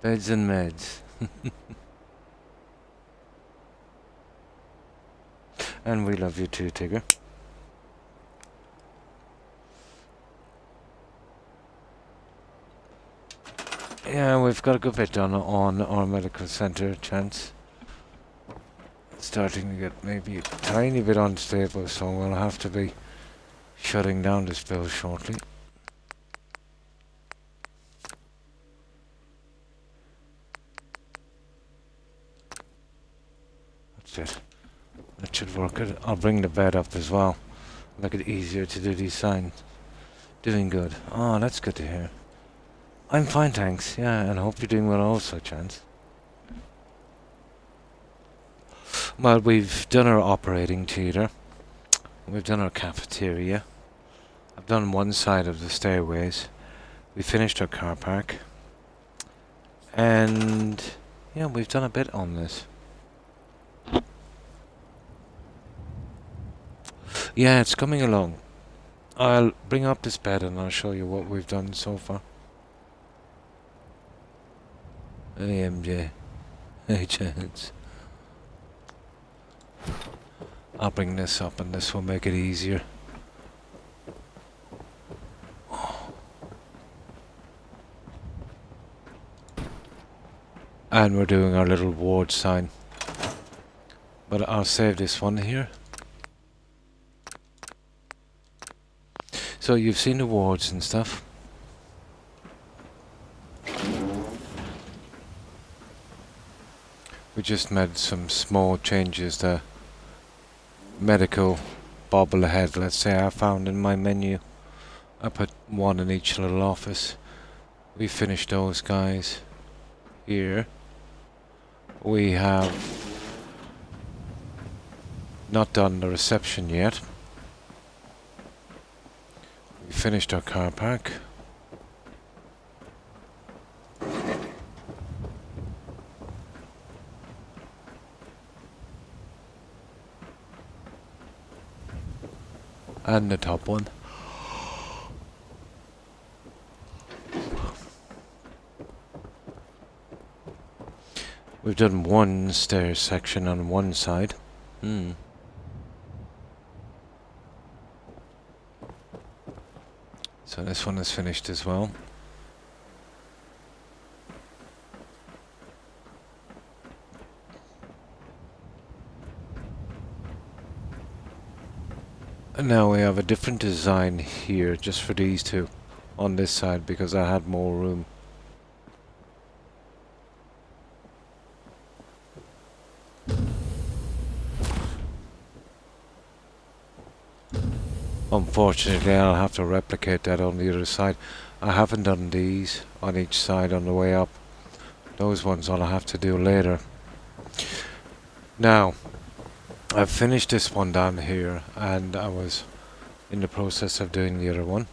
Beds and meds. And we love you too, Tigger. Yeah, we've got a good bit done on our medical center, Chance. It's starting to get maybe a tiny bit unstable, so we'll have to be shutting down this bill shortly. That's it. That should work. I'll bring the bed up as well. Make it easier to do these signs. Doing good. Oh, that's good to hear. I'm fine, thanks. Yeah, and I hope you're doing well also, Chance. Well, we've done our operating theatre. We've done our cafeteria. I've done one side of the stairways. We finished our car park. And yeah, we've done a bit on this. Yeah, it's coming along. I'll bring up this bed and I'll show you what we've done so far. AMJ. Hey, chance. I'll bring this up and this will make it easier. And we're doing our little ward sign. But I'll save this one here. So you've seen the wards and stuff. We just made some small changes. The medical bobblehead, let's say, I found in my menu. I put one in each little office. We finished those guys here. We have not done the reception yet. We finished our car park. And the top one. We've done one stairs section on one side. So this one is finished as well. And now we have a different design here just for these two on this side because I had more room. Unfortunately, I'll have to replicate that on the other side. I haven't done these on each side on the way up. Those ones I'll have to do later. Now, I've finished this one down here and I was in the process of doing the other one.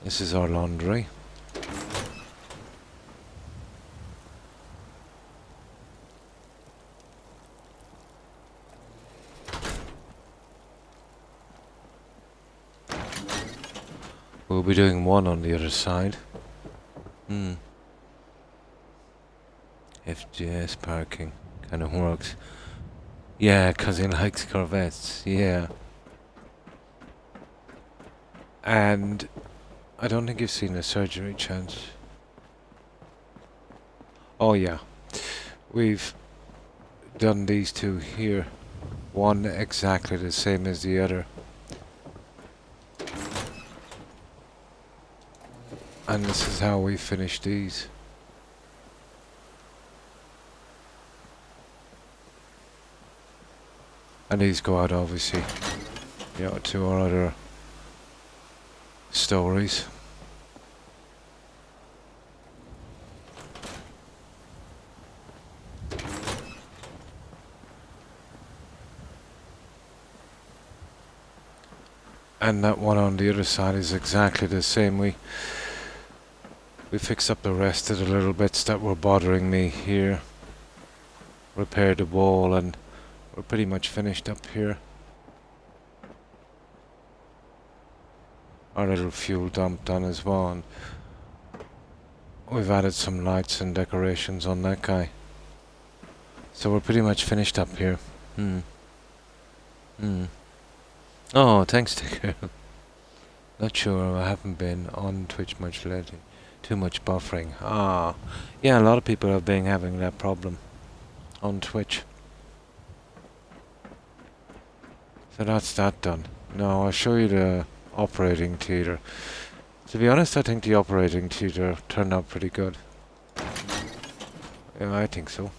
This is our laundry. We'll be doing one on the other side. FGS parking kind of works. Yeah, 'cause he likes Corvettes. Yeah. And I don't think you've seen the surgery, Chance. Oh yeah. We've done these two here. One exactly the same as the other. And this is how we finish these. And these go out obviously, you know, to our other stories. And that one on the other side is exactly the same. We fixed up the rest of the little bits that were bothering me here. Repaired the wall and we're pretty much finished up here. Our little fuel dump done as well, and we've added some lights and decorations on that guy. So we're pretty much finished up here. Oh, thanks, Dicker. Not sure, I haven't been on Twitch much lately. Too much buffering. Ah, yeah, a lot of people have been having that problem on Twitch. So that's that done. Now I'll show you the operating theatre. To be honest, I think the operating theatre turned out pretty good. Yeah, I think so.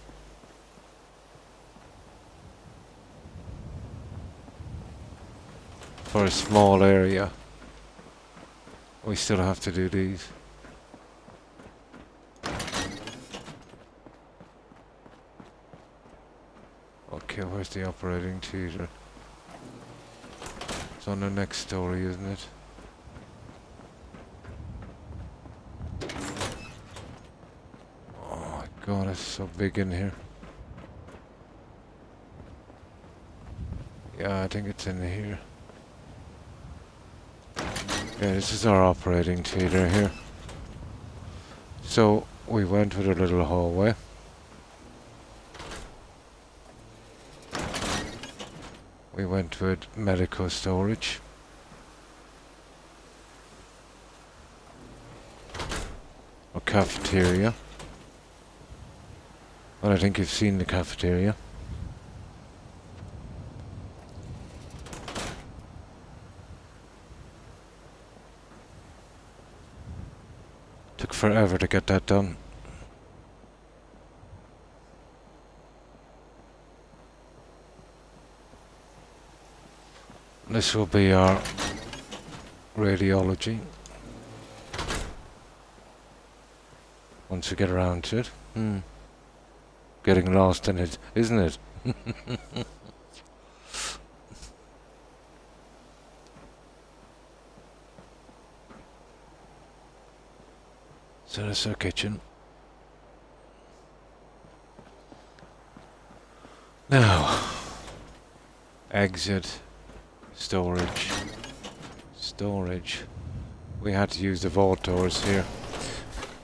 For a small area. We still have to do these. Okay, where's the operating theatre? It's on the next story, isn't it? Oh my god, it's so big in here. Yeah, I think it's in here. Yeah, this is our operating theatre here. So, we went with a little hallway. We went with medical storage. Or cafeteria. Well, I think you've seen the cafeteria. Took forever to get that done. This will be our radiology. Once we get around to it. Getting lost in it, isn't it? So that's our kitchen. Now, exit, storage, storage. We had to use the vault doors here.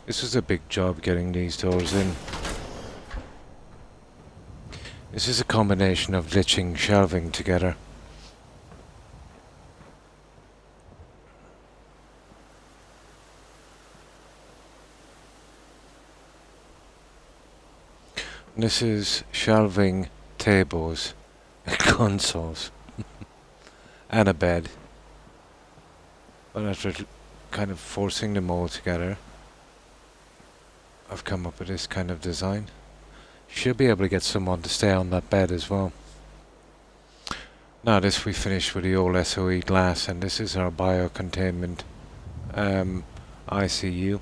This was a big job getting these doors in. This is a combination of glitching shelving together. This is shelving, tables, consoles, and a bed. But after kind of forcing them all together, I've come up with this kind of design. Should be able to get someone to stay on that bed as well. Now this we finished with the old SOE glass, and this is our biocontainment ICU.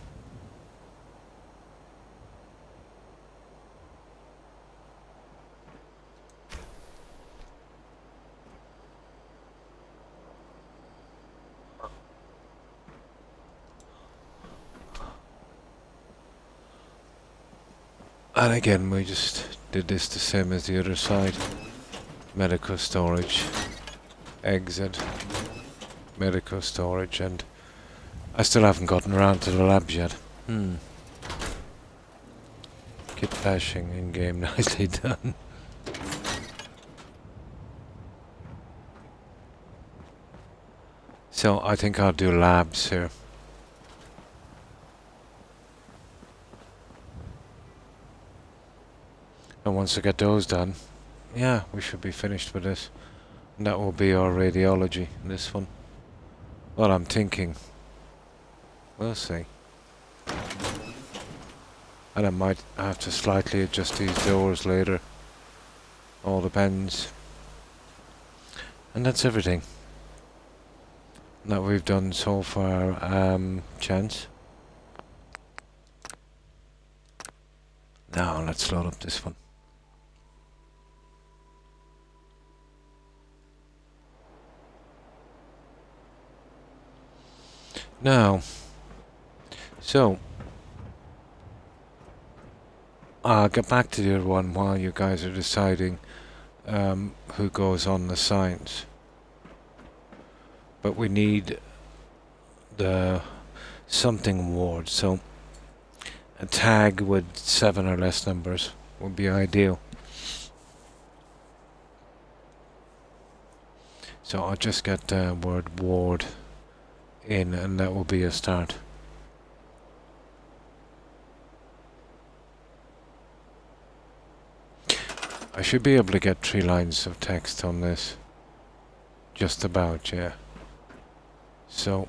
And again, we just did this the same as the other side. Medical storage, exit, medical storage, and I still haven't gotten around to the labs yet. Kit bashing in game, nicely done. So I think I'll do labs here. And once I get those done, yeah, we should be finished with this. And that will be our radiology, this one. Well, I'm thinking. We'll see. And I might have to slightly adjust these doors later. All depends. And that's everything that we've done so far. Chance. Now let's load up this one. Now, so I'll get back to the other one while you guys are deciding who goes on the science. But we need the something award, so a tag with 7 or less numbers would be ideal. So I'll just get the word ward in, and that will be a start. I should be able to get 3 lines of text on this. Just about, yeah. So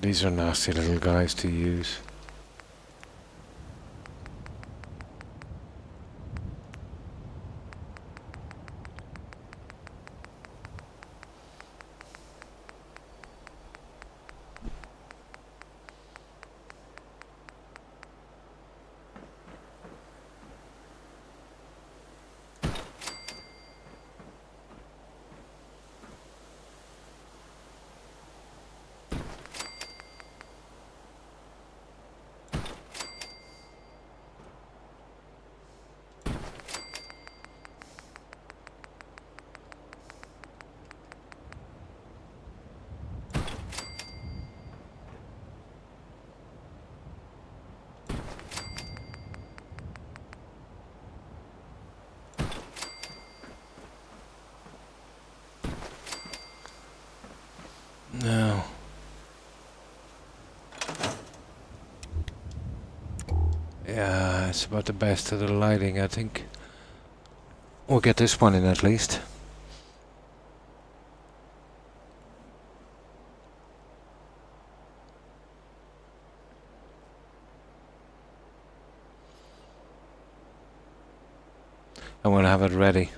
these are nasty little guys to use. Yeah, it's about the best of the lighting, I think. We'll get this one in at least. I want to have it ready.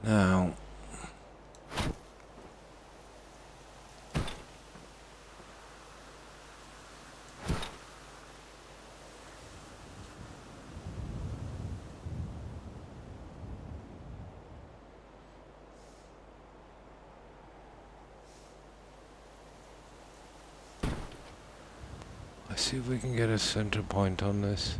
Now, let's see if we can get a center point on this.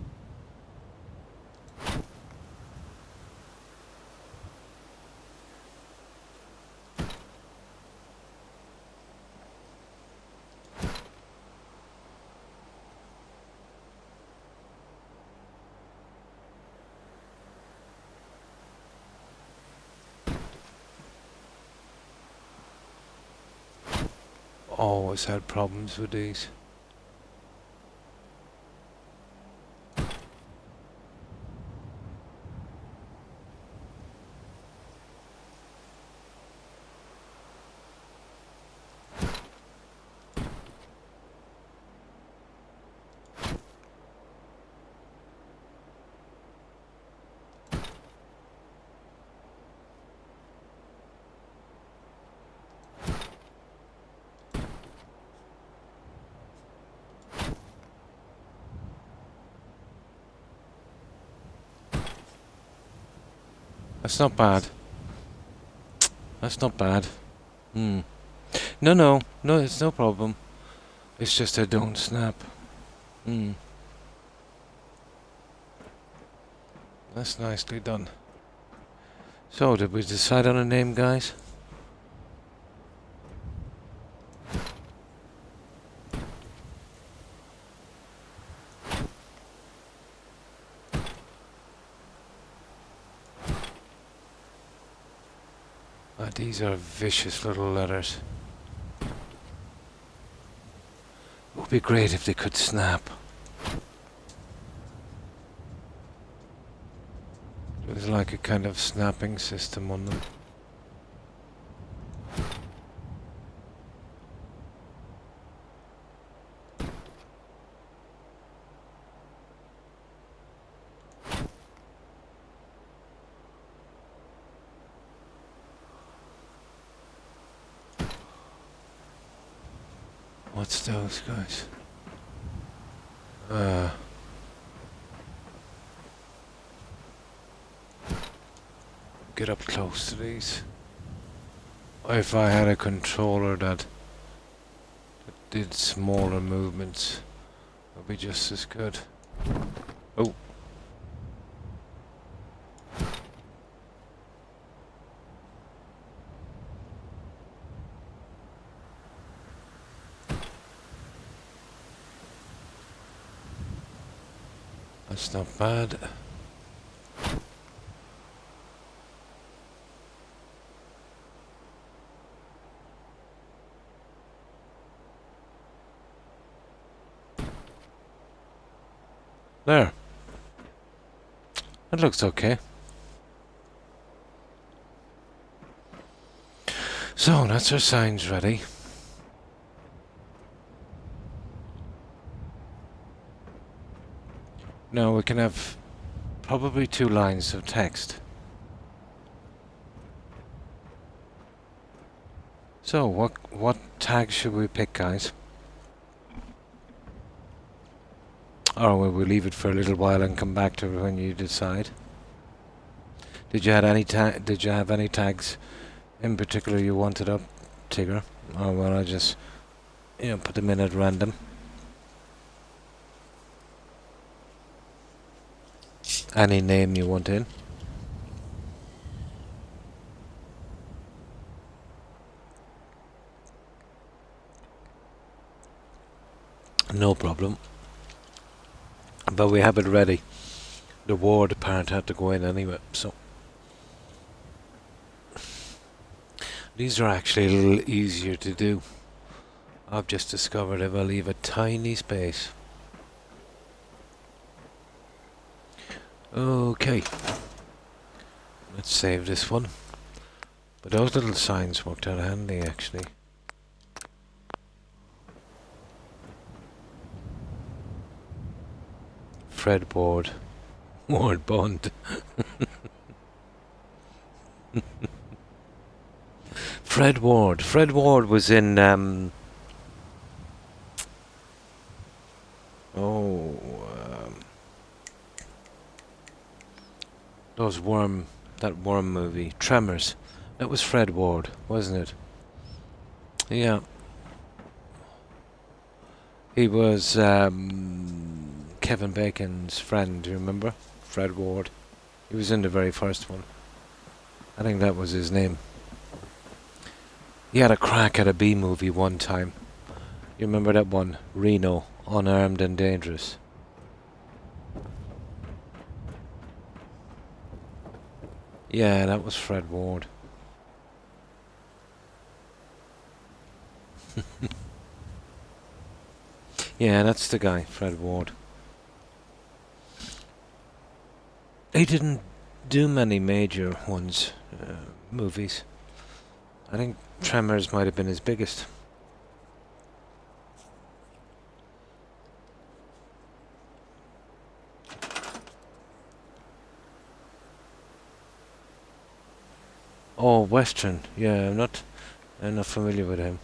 Always had problems with these. That's not bad. That's not bad. Hmm. No, it's no problem. It's just I don't snap. Hmm. That's nicely done. So, did we decide on a name, guys? These are vicious little letters. It would be great if they could snap. There's like a kind of snapping system on them. What's those guys? Get up close to these. If I had a controller that did smaller movements, it would be just as good. Oh. That's not bad. There. That looks okay. So, that's our signs ready. Now we can have probably 2 lines of text. So, what tag should we pick, guys? Or will we leave it for a little while and come back to it when you decide? Did you have any tags in particular you wanted up, Tigger? Or will I just, put them in at random? Any name you want in? No problem. But we have it ready. The ward part had to go in anyway, so. These are actually a little easier to do. I've just discovered if I leave a tiny space. Okay. Let's save this one. But those little signs worked out handy, actually. Fred Ward. Ward Bond. Fred Ward. Fred Ward was in, that worm movie, Tremors. That was Fred Ward, wasn't it? Yeah. He was Kevin Bacon's friend, do you remember? Fred Ward. He was in the very first one. I think that was his name. He had a crack at a B movie one time. You remember that one? Reno, Unarmed and Dangerous. Yeah, that was Fred Ward. Yeah, that's the guy, Fred Ward. He didn't do many major ones, movies. I think Tremors might have been his biggest. Oh, Western. Yeah, I'm not familiar with him.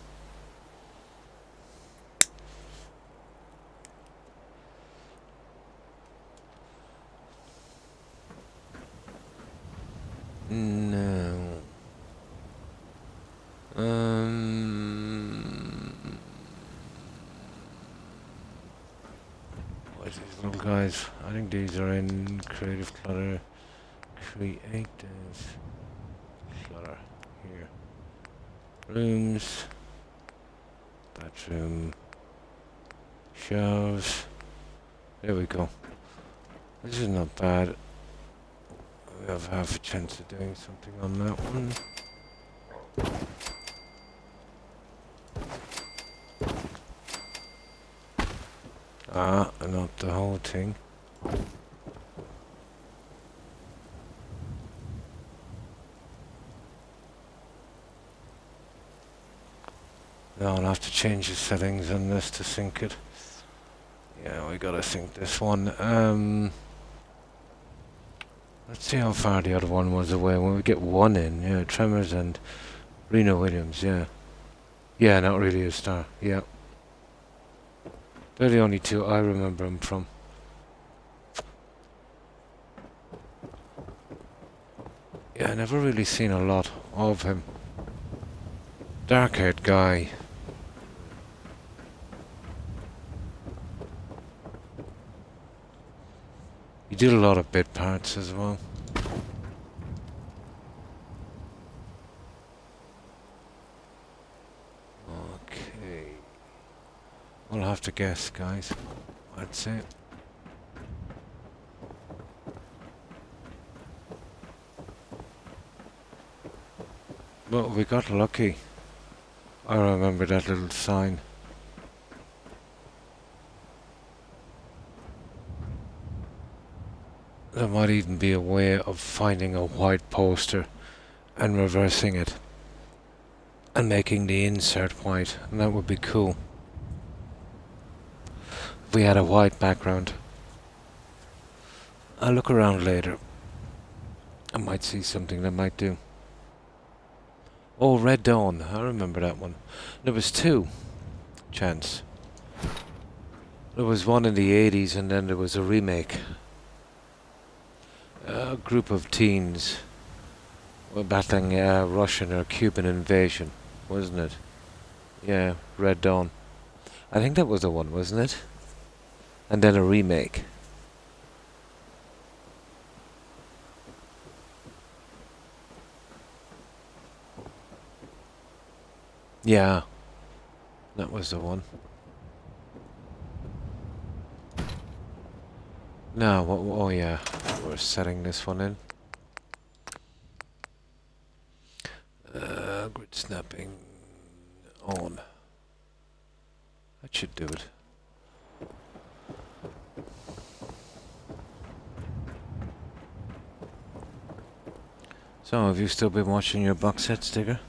No. What is these little guys? I think these are in Creative Clutter. Creative Clutter. Here. Rooms. Bathroom. Shelves. There we go. This is not bad. We have half a chance of doing something on that one. Ah, not the whole thing. Now I'll have to change the settings on this to sync it. Yeah, we gotta sync this one. Let's see how far the other one was away. When we get one in, yeah, Tremors and Reno Williams, yeah. Yeah, not really a star, yeah. They're the only two I remember him from. Yeah, I never really seen a lot of him. Dark-haired guy. He did a lot of bit parts as well. Okay. We'll have to guess, guys. I'd say. Well, we got lucky. I remember that little sign. There might even be a way of finding a white poster and reversing it and making the insert white, and that would be cool. If we had a white background. I'll look around later. I might see something that might do. Oh, Red Dawn. I remember that one. There was two. Chance. There was one in the 80s and then there was a remake. A group of teens were battling a Russian or Cuban invasion, wasn't it? Yeah, Red Dawn. I think that was the one, wasn't it? And then a remake. Yeah, that was the one. No, oh yeah, we're setting this one in. Grid snapping on. That should do it. So, have you still been watching your box set, Sticker?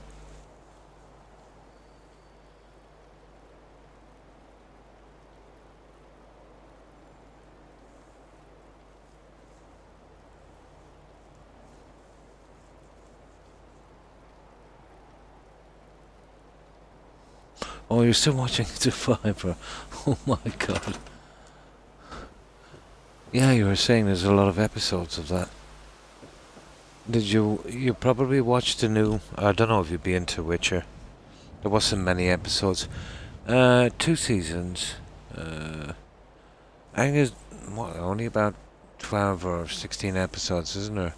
Oh, you're still watching Survivor. Oh my god. Yeah, you were saying there's a lot of episodes of that. Did you probably watched the new, I don't know if you'd be into Witcher. There wasn't many episodes. 2 seasons. I think there's only about 12 or 16 episodes, isn't there?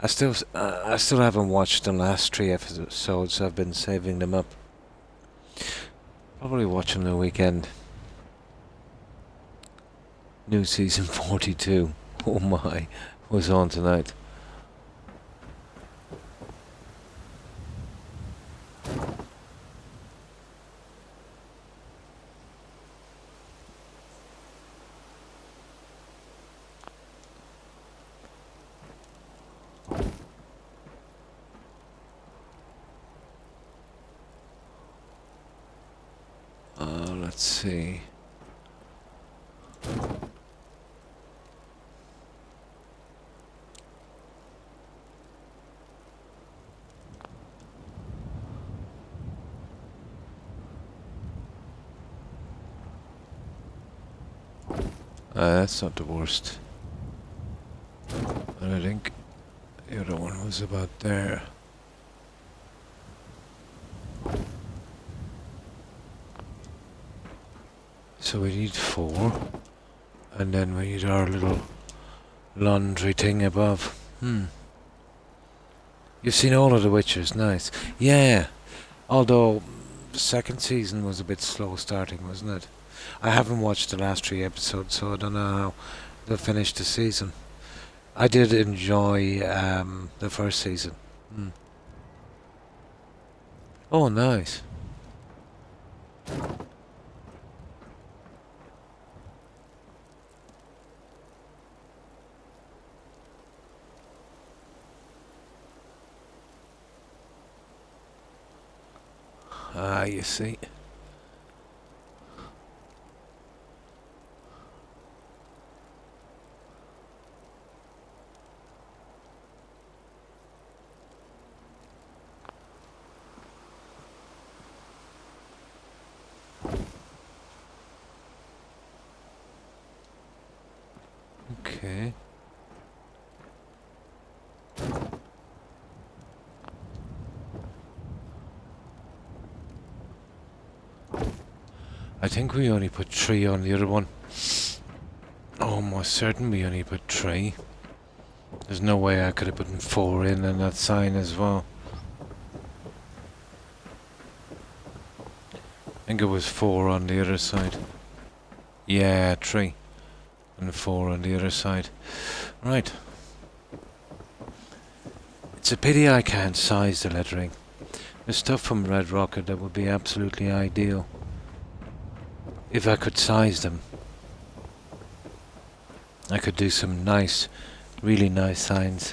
I still haven't watched the last 3 episodes. I've been saving them up. Probably watch them the weekend. New season 42. Oh my, was on tonight. Let's see. That's not the worst. And I think the other one was about there. So we need 4. And then we need our little laundry thing above. You've seen all of the Witchers, nice. Yeah. Although the second season was a bit slow starting, wasn't it? I haven't watched the last 3 episodes, so I don't know how they'll finish the season. I did enjoy the first season. Oh, nice. Ah, you see. Okay. I think we only put 3 on the other one. Almost certain we only put 3. There's no way I could have put 4 in and that sign as well. I think it was 4 on the other side. Yeah, 3. And 4 on the other side. Right. It's a pity I can't size the lettering. There's stuff from Red Rocket that would be absolutely ideal. If I could size them. I could do some nice, really nice signs.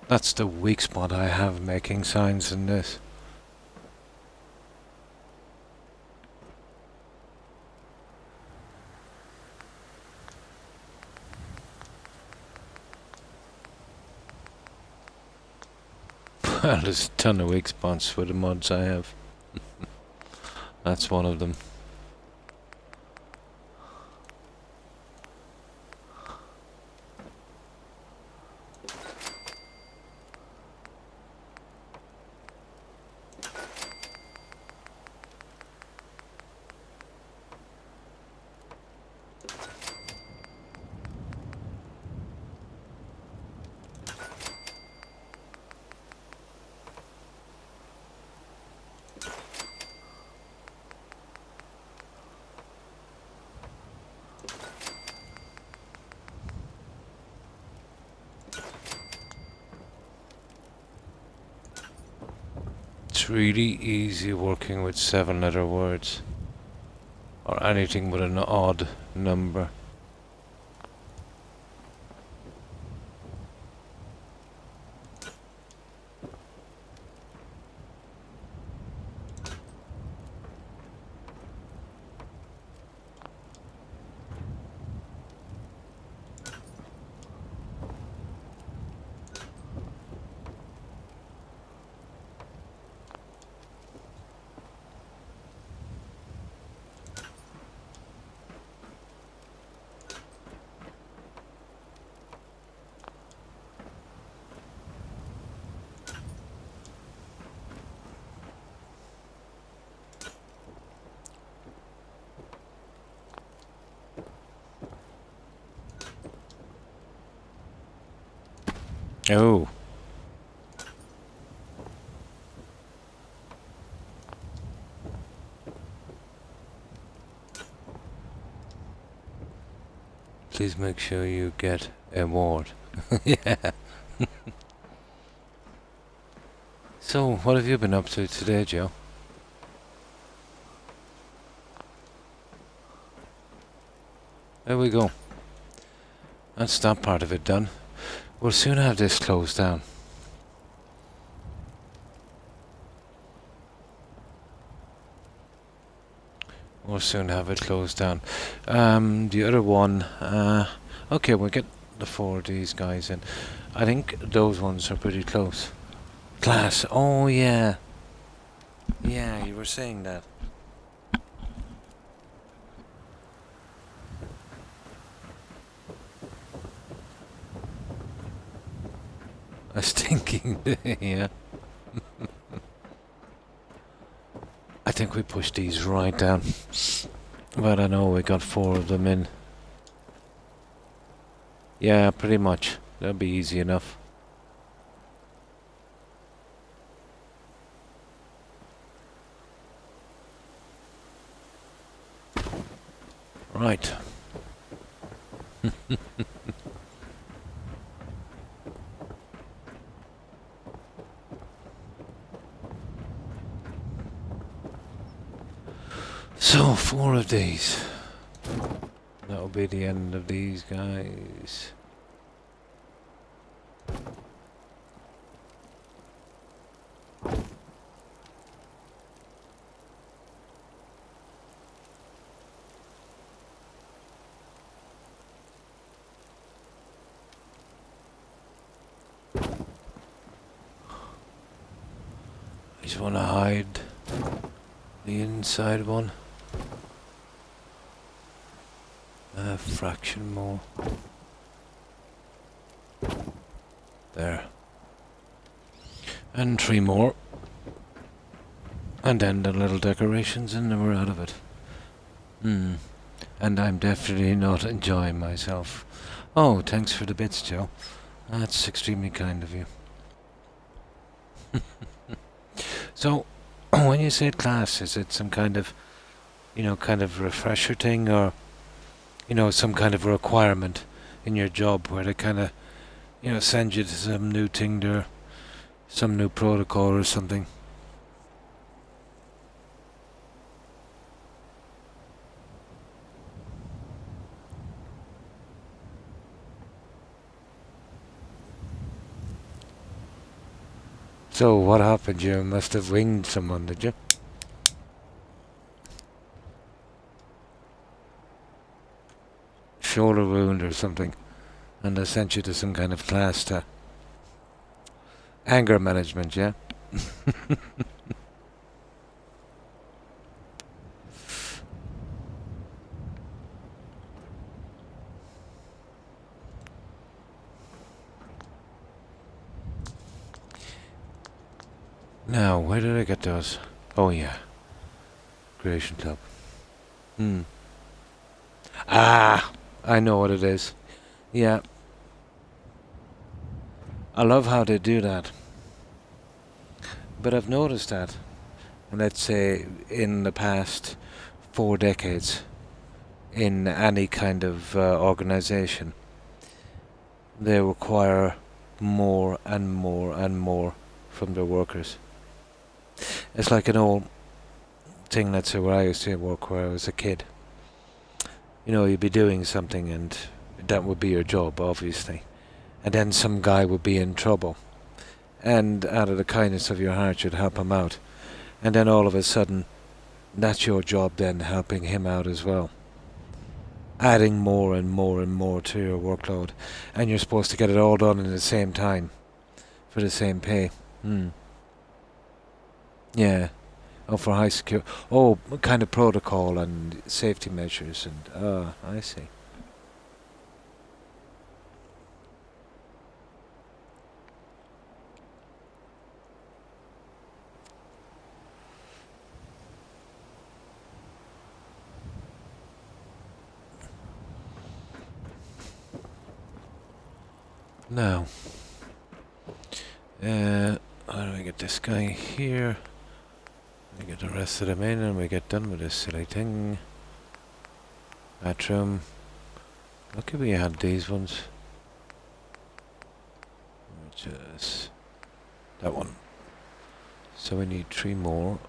That's the weak spot I have making signs in this. Well, there's a ton of weak spots for the mods I have. That's one of them. It's really easy working with 7-letter words. Or anything with an odd number. Oh. Please make sure you get a award. Yeah. So, what have you been up to today, Joe? There we go. That's that part of it done. We'll soon have this closed down. We'll soon have it closed down. The other one, okay, we'll get the 4 of these guys in. I think those ones are pretty close. Class, oh yeah. Yeah, you were saying that. A stinking day, yeah. I think we pushed these right down. But I know we got 4 of them in. Yeah, pretty much. That'll be easy enough. Right. So, 4 of these. That'll be the end of these guys. I just want to hide the inside one. A fraction more. There. And 3 more. And then the little decorations and then we're out of it. And I'm definitely not enjoying myself. Oh, thanks for the bits, Joe. That's extremely kind of you. So, when you say class, is it some kind of, kind of refresher thing, or, some kind of requirement in your job where they kind of, send you to some new thing or some new protocol or something? So, what happened? You must have winged someone, did you? Shoulder wound or something, and they sent you to some kind of class to anger management, yeah? Now, where did I get those? Oh yeah, Creation Club. Ah, I know what it is. Yeah. I love how they do that. But I've noticed that, let's say, in the past 4 decades, in any kind of organization, they require more and more and more from their workers. It's like an old thing, let's say, where I used to work where I was a kid. You know, you'd be doing something and that would be your job, obviously. And then some guy would be in trouble. And out of the kindness of your heart, you'd help him out. And then all of a sudden, that's your job then, helping him out as well. Adding more and more and more to your workload. And you're supposed to get it all done in the same time. For the same pay. Yeah. Oh, for high security. Oh, kind of protocol and safety measures and... I see. Now, how do I get this guy here? We get the rest of them in and we get done with this silly thing. Bathroom. Lucky we had these ones. Which is that one. So we need 3 more.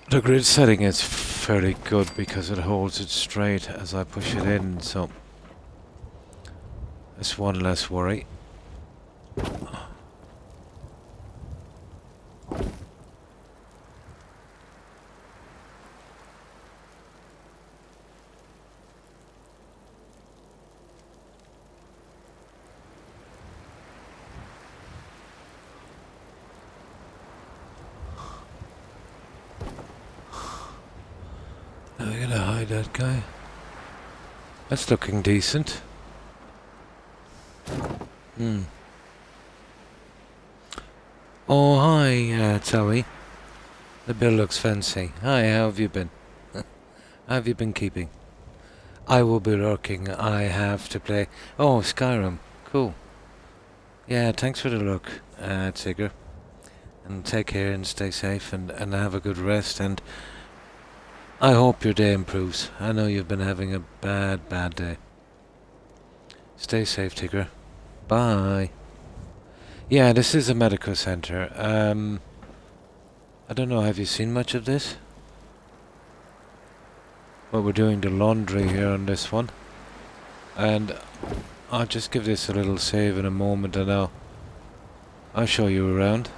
The grid setting is fairly good because it holds it straight as I push it in, so that's one less worry. Now we're gonna hide that guy. That's looking decent. Oh, hi, Zoe. The bill looks fancy. Hi, how have you been? How have you been keeping? I will be lurking. I have to play... Oh, Skyrim. Cool. Yeah, thanks for the look, Tigger. And take care and stay safe and have a good rest. And I hope your day improves. I know you've been having a bad day. Stay safe, Tigger. Bye. Yeah, this is a medical center. I don't know, have you seen much of this? Well, we're doing the laundry here on this one. And I'll just give this a little save in a moment and I'll show you around.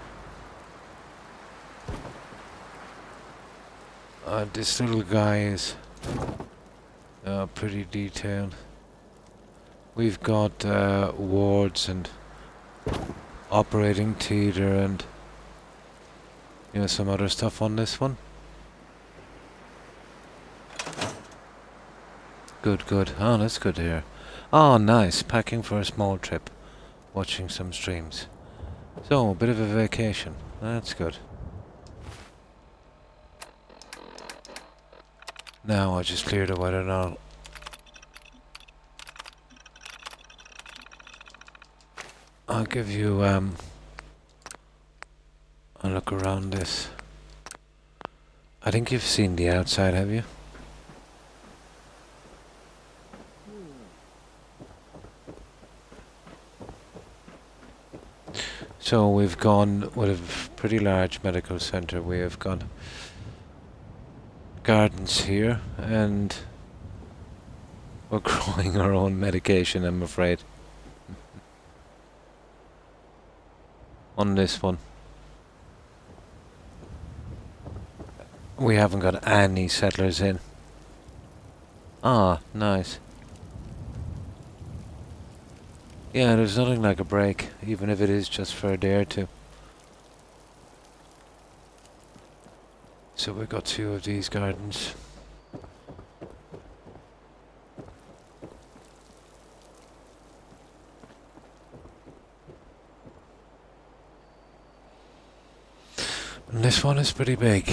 This little guy is pretty detailed. We've got wards and operating theater and some other stuff on this one. Good. Oh, that's good to hear. Oh, nice. Packing for a small trip. Watching some streams. So, a bit of a vacation. That's good. Now I just cleared the weather now. I'll give you a look around this. I think you've seen the outside, have you? So we've gone with a pretty large medical center. We have got gardens here and we're growing our own medication, I'm afraid. On this one. We haven't got any settlers in. Ah, nice. Yeah, there's nothing like a break, even if it is just for a day or two. So we've got 2 of these gardens. And this one is pretty big.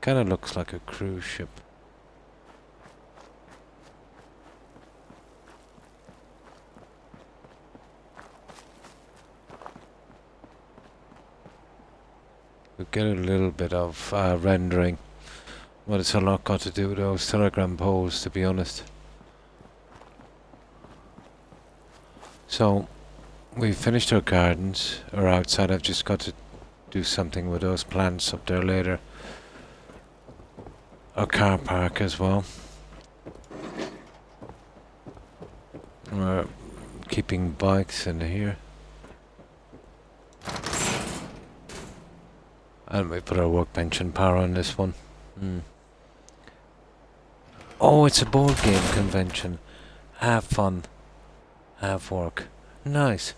Kind of looks like a cruise ship. We get a little bit of rendering, but it's a lot got to do with those telegram poles, to be honest. So, we've finished our gardens, or outside. I've just got to do something with those plants up there later. Our car park as well. We're keeping bikes in here. And we put our workbench and power on this one. Oh, it's a board game convention. Have fun. Have work. Nice.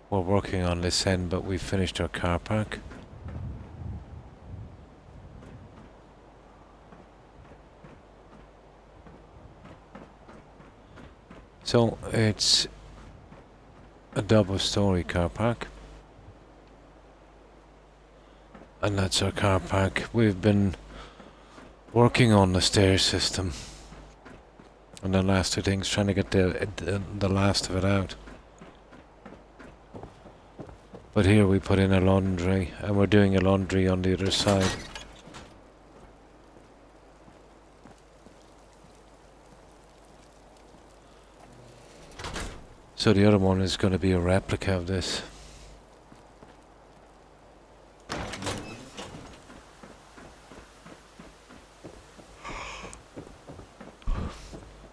We're working on this end, but we've finished our car park. So it's a double-story car park, and that's our car park. We've been working on the stair system, and the last two things, trying to get the last of it out. But here we put in a laundry, and we're doing a laundry on the other side. So the other one is going to be a replica of this.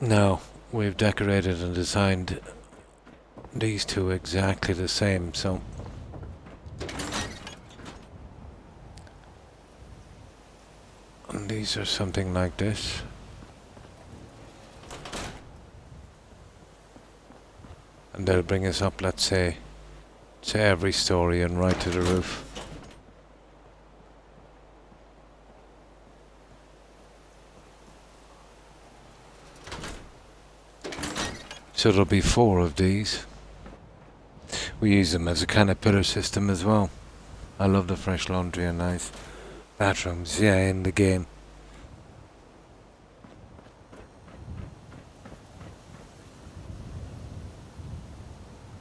Now, we've decorated and designed these two exactly the same, so and these are something like this. And they'll bring us up, let's say, to every story and right to the roof. So there'll be 4 of these. We use them as a kind of pillar system as well. I love the fresh laundry and nice bathrooms, yeah, in the game.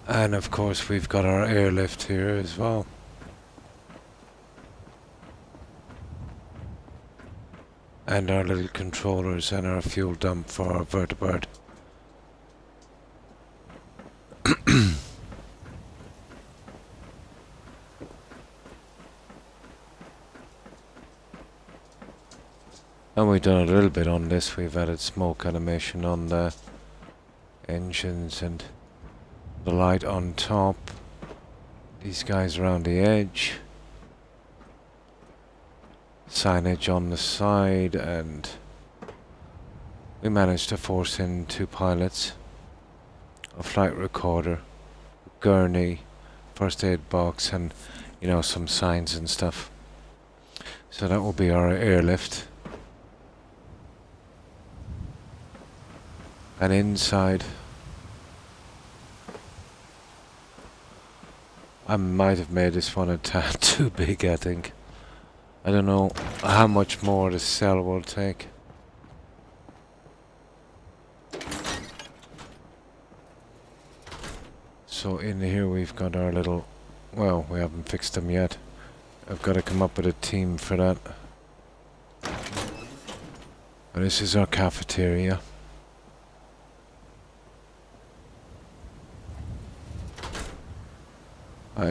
And of course we've got our airlift here as well. And our little controllers and our fuel dump for our vertibird. And we've done a little bit on this. We've added smoke animation on the engines and the light on top. These guys around the edge. Signage on the side, and we managed to force in 2 pilots, a flight recorder, gurney, first aid box, and you know, some signs and stuff. So that will be our airlift. And inside, I might have made this one a tad too big, I think. I don't know how much more the cell will take. So in here we've got our little, well, we haven't fixed them yet. I've got to come up with a team for that. And this is our cafeteria.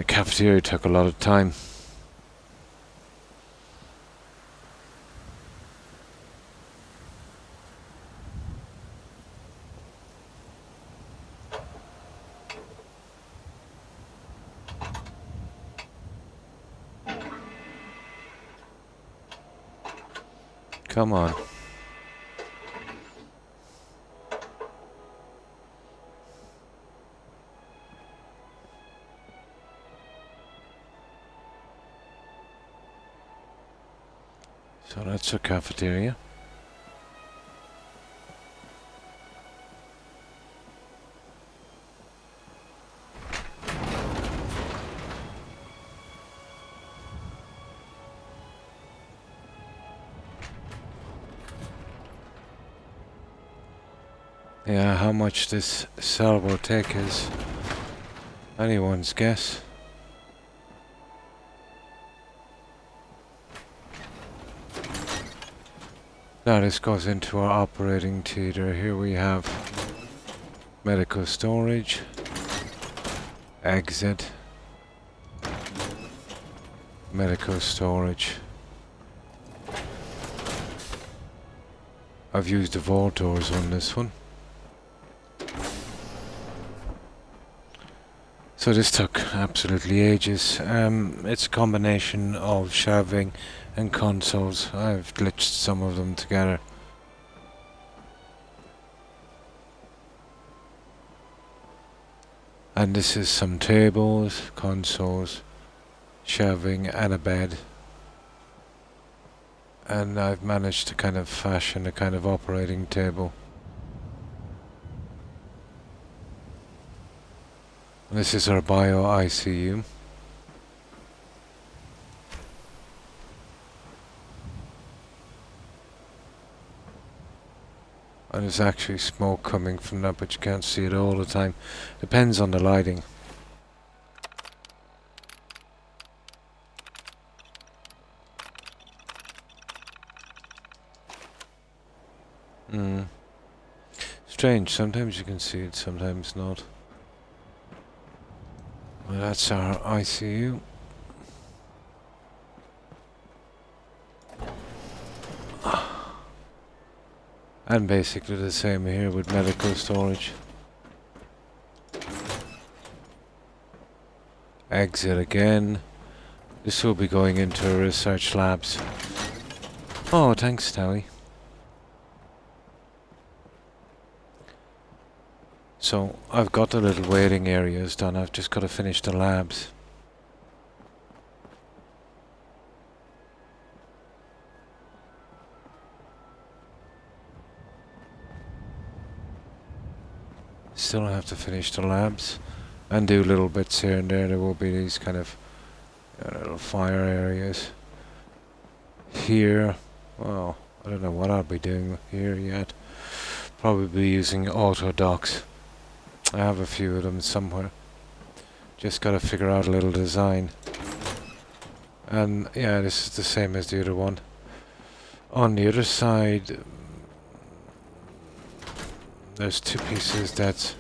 Cafeteria took a lot of time. Come on. So that's a cafeteria. Yeah, how much this cell will take is anyone's guess. Now this goes into our operating theatre. Here we have medical storage, exit, medical storage. I've used the vault doors on this one. So this took absolutely ages. It's a combination of shelving and consoles. I've glitched some of them together. And this is some tables, consoles, shelving and a bed. And I've managed to kind of fashion a kind of operating table. And this is our bio ICU. And there's actually smoke coming from that, but you can't see it all the time. Depends on the lighting. Strange, sometimes you can see it, sometimes not. Well, that's our ICU. And basically the same here with medical storage. Exit again. This will be going into research labs. Oh, thanks, Tally. So, I've got the little waiting areas done. I've just got to finish the labs. Still have to finish the labs and do little bits here and there. There will be these kind of little fire areas. Here, well, I don't know what I'll be doing here yet. Probably be using auto docks. I have a few of them somewhere. Just gotta figure out a little design. And yeah, this is the same as the other one. On the other side, there's two pieces that's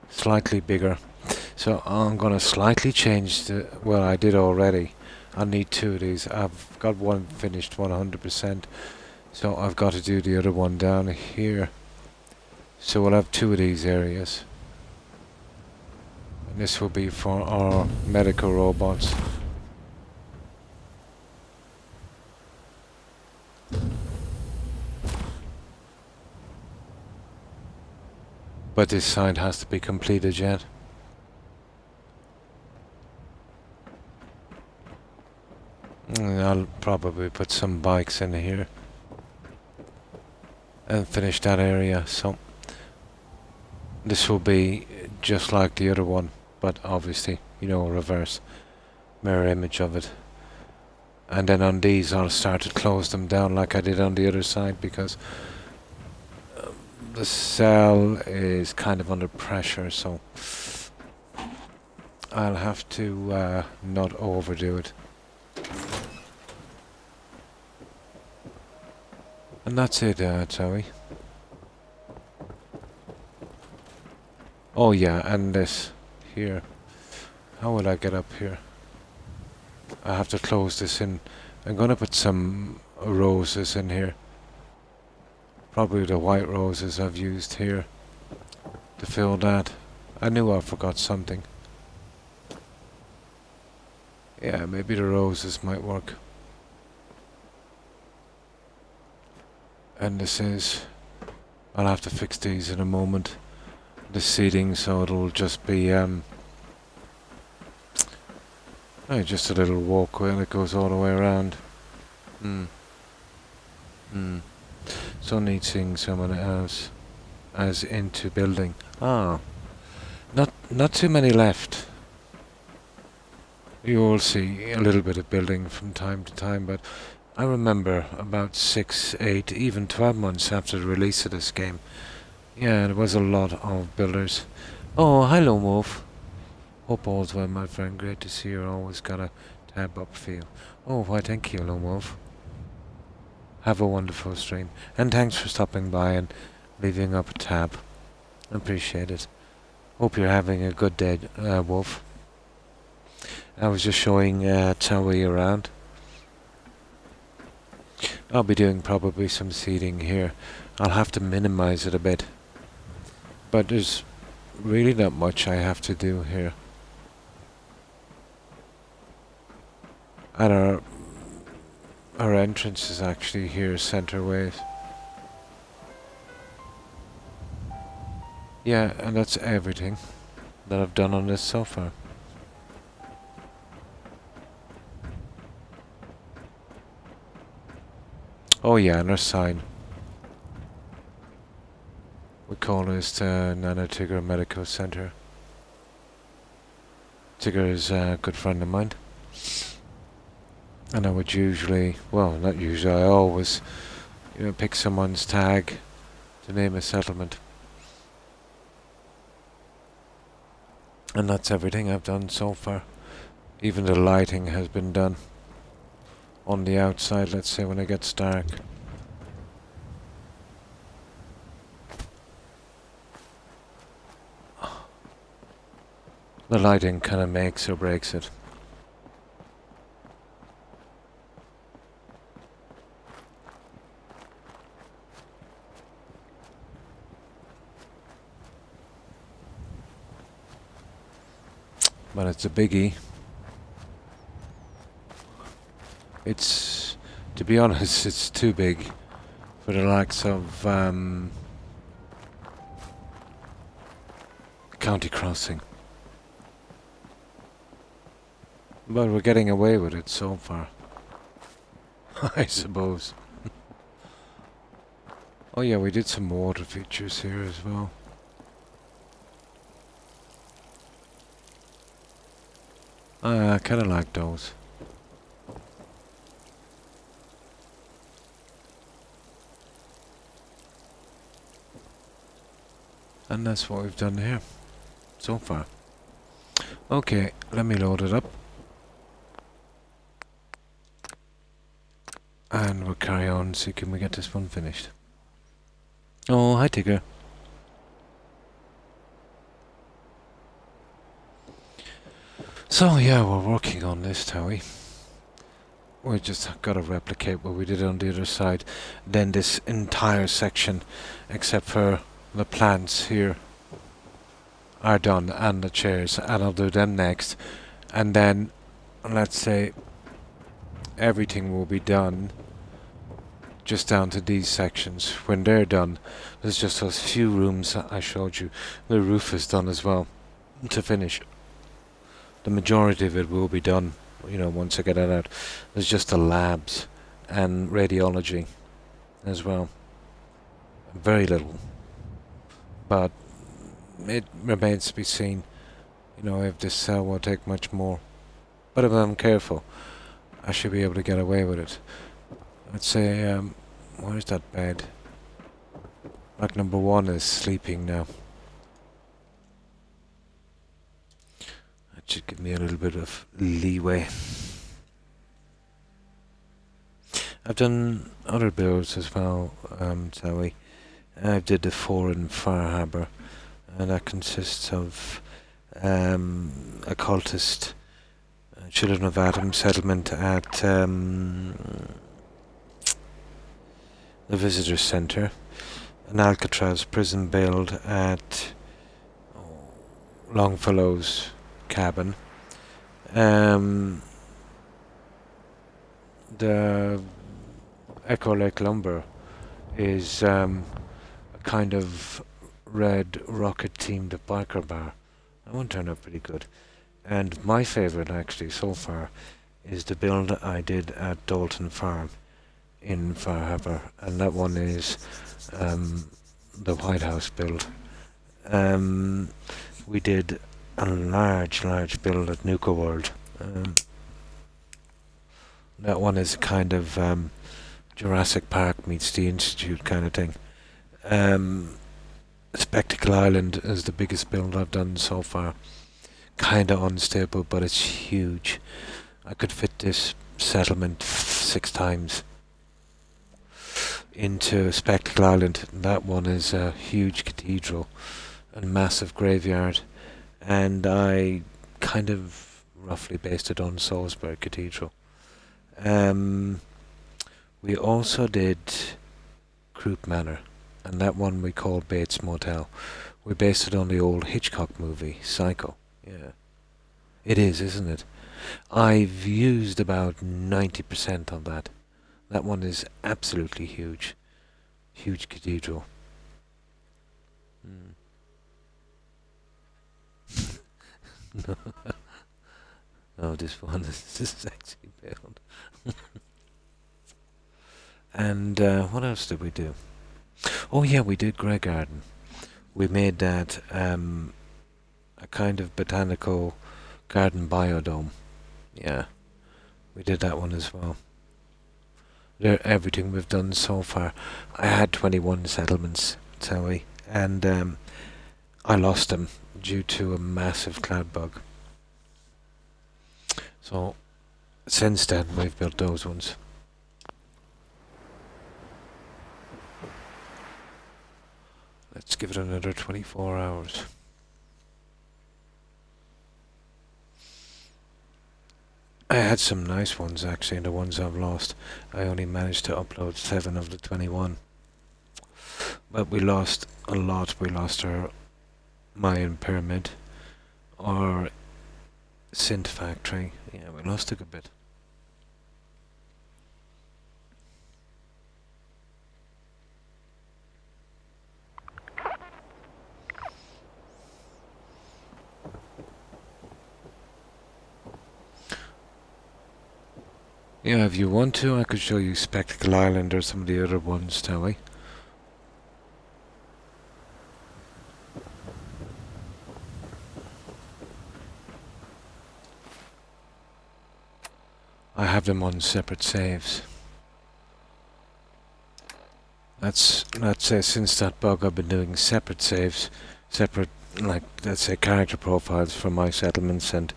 slightly bigger. So I'm gonna slightly change the, well, I did already. I need two of these. I've got one finished 100%. So I've got to do the other one down here. So we'll have two of these areas. And this will be for our medical robots. But this side has to be completed yet. And I'll probably put some bikes in here. And finish that area. So this will be just like the other one. But obviously, you know, reverse mirror image of it. And then on these I'll start to close them down like I did on the other side, because the cell is kind of under pressure, so I'll have to not overdo it. And that's it, Zoe. Oh yeah, and this here. How will I get up here? I have to close this in. I'm gonna put some roses in here. Probably the white roses I've used here to fill that. I knew I forgot something. Yeah, maybe the roses might work. And this is, I'll have to fix these in a moment. The seating, so it'll just be just a little walkway that goes all the way around. So need seeing someone else as into building. Ah, not too many left. You all see a little bit of building from time to time, but I remember about 6, 8, even 12 months after the release of this game, Yeah, there was a lot of builders. Oh, hi Lone Wolf. Hope all's well, my friend. Great to see you. Always got a tab up for you. Oh, why thank you, Lone Wolf. Have a wonderful stream. And thanks for stopping by and leaving up a tab. Appreciate it. Hope you're having a good day, Wolf. I was just showing Tawi around. I'll be doing probably some seeding here. I'll have to minimize it a bit. But there's really not much I have to do here. And our entrance is actually here, center wave. Yeah, and that's everything that I've done on this so far. Oh yeah, and our sign. We call this the Nana Tigger Medical Center. Tigger is a good friend of mine. And I would usually, well, not usually, I always, pick someone's tag to name a settlement. And that's everything I've done so far. Even the lighting has been done on the outside, let's say, when it gets dark. The lighting kind of makes or breaks it. But it's a biggie. It's, to be honest, it's too big for the likes of County Crossing. But we're getting away with it so far. I suppose. Oh yeah, we did some water features here as well. I kind of like those. And that's what we've done here so far. Okay, let me load it up. And we'll carry on, see can we get this one finished. Oh, hi Tigger. So yeah, we're working on this, Towie. We just got to replicate what we did on the other side. Then this entire section, except for the plants here, are done, and the chairs, and I'll do them next. And then, let's say, everything will be done just down to these sections. When they're done, there's just those few rooms that I showed you. The roof is done as well to finish. The majority of it will be done, once I get it out. There's just the labs and radiology as well. Very little. But it remains to be seen, if this cell will take much more. But if I'm careful, I should be able to get away with it. Let's say, where's that bed? Like number 1 is sleeping now. That should give me a little bit of leeway. I've done other builds as well, Zoe. I did the 4 in Far Harbour, and that consists of occultist Children of Adam settlement at the Visitor Centre, an Alcatraz prison build at Longfellow's cabin, the Echo Lake Lumber is a kind of red rocket themed biker bar. That one turned out pretty good. And my favourite actually so far is the build I did at Dalton Farm in Far Harbour, and that one is the White House build. We did a large build at Nuka World. That one is kind of Jurassic Park meets the Institute kind of thing. Spectacle Island is the biggest build I've done so far. Kinda unstable, but it's huge. I could fit this settlement 6 times into Spectacle Island. That one is a huge cathedral and massive graveyard, and I kind of roughly based it on Salisbury Cathedral. We also did Croup Manor, and that one we called Bates Motel. We based it on the old Hitchcock movie, Psycho. Yeah. It is, isn't it? I've used about 90% of that. That one is absolutely huge. Huge cathedral. No. Oh, this one this is actually built. And what else did we do? Oh yeah, we did Grey Garden. We made that a kind of botanical garden biodome. Yeah, we did that one as well. Everything we've done so far. I had 21 settlements, tell we, and I lost them due to a massive cloud bug. So since then we've built those ones. Let's give it another 24 hours. I had some nice ones actually, the ones I've lost. I only managed to upload 7 of the 21. But we lost a lot. We lost our Mayan pyramid, our synth factory. Yeah, we lost a good bit. Yeah, if you want to, I could show you Spectacle Island or some of the other ones, shall we? I have them on separate saves. That's since that bug I've been doing separate saves, separate, like, let's say, character profiles for my settlements and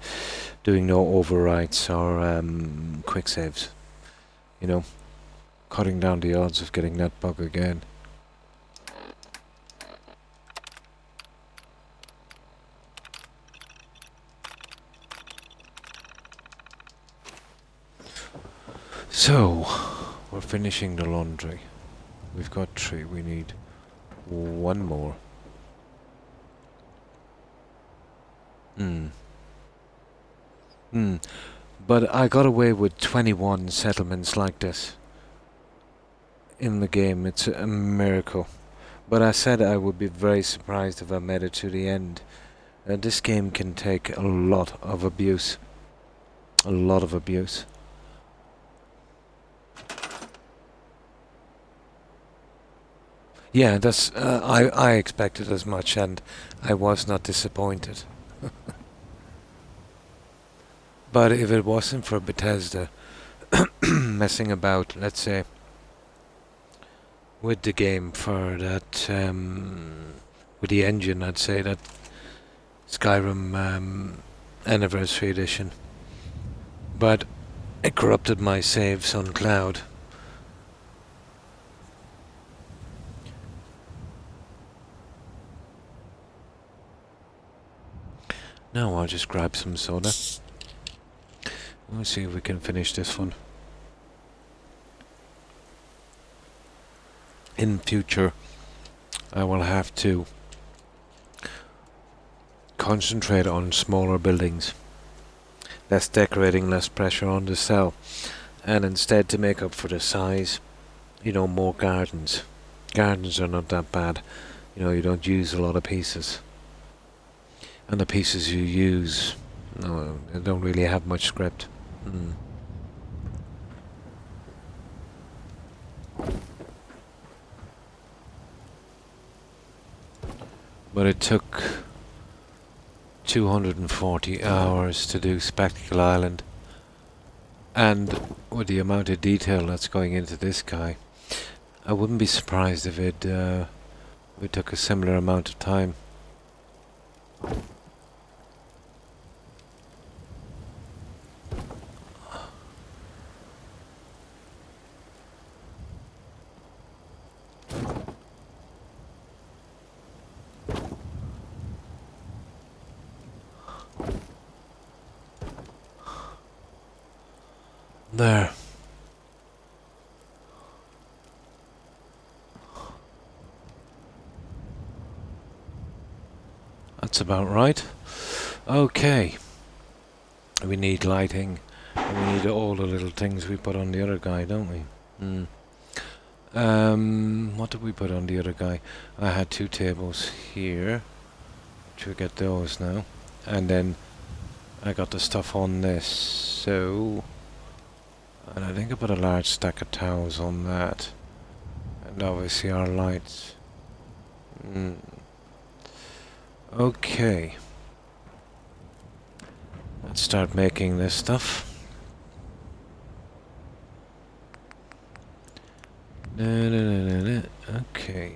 doing no overwrites or quick saves. You know, cutting down the odds of getting that bug again. So, we're finishing the laundry. We've got 3, we need 1 more. But I got away with 21 settlements like this in the game. It's a miracle. But I said I would be very surprised if I made it to the end. This game can take a lot of abuse. A lot of abuse. Yeah, that's I expected as much, and I was not disappointed. But if it wasn't for Bethesda messing about, let's say, with the game for that, with the engine, I'd say that Skyrim Anniversary Edition. But it corrupted my saves on cloud. Now I'll just grab some soda. Let's see if we can finish this one. In future, I will have to concentrate on smaller buildings. Less decorating, less pressure on the cell. And instead, to make up for the size, you know, more gardens. Gardens are not that bad. You know, you don't use a lot of pieces. And the pieces you use, no, they don't really have much script. But it took 240 hours to do Spectacle Island. And with the amount of detail that's going into this guy, I wouldn't be surprised if it We took a similar amount of time. There. That's about right. Okay. We need lighting. And we need all the little things we put on the other guy, don't we? What did we put on the other guy? I had 2 tables here. Should get those now. And then I got the stuff on this. So... And I think I put a large stack of towels on that. And obviously our lights. Okay. Let's start making this stuff. Okay.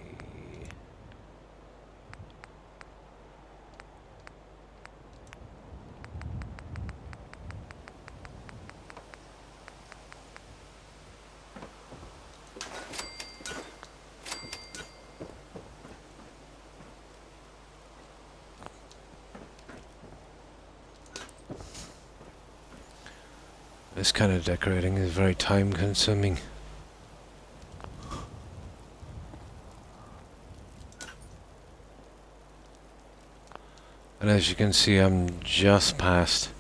This kind of decorating is very time consuming. And as you can see, I'm just past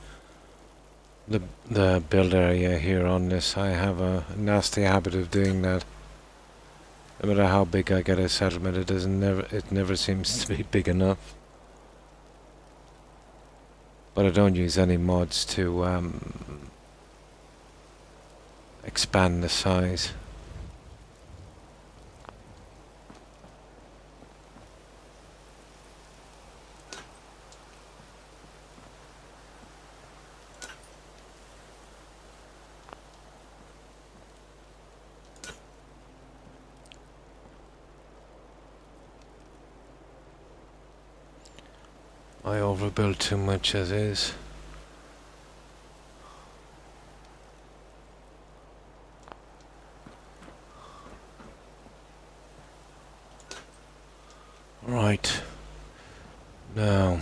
the build area here on this. I have a nasty habit of doing that. No matter how big I get a settlement, it never seems to be big enough. But I don't use any mods to expand the size. I overbuild too much as is. Right. Now.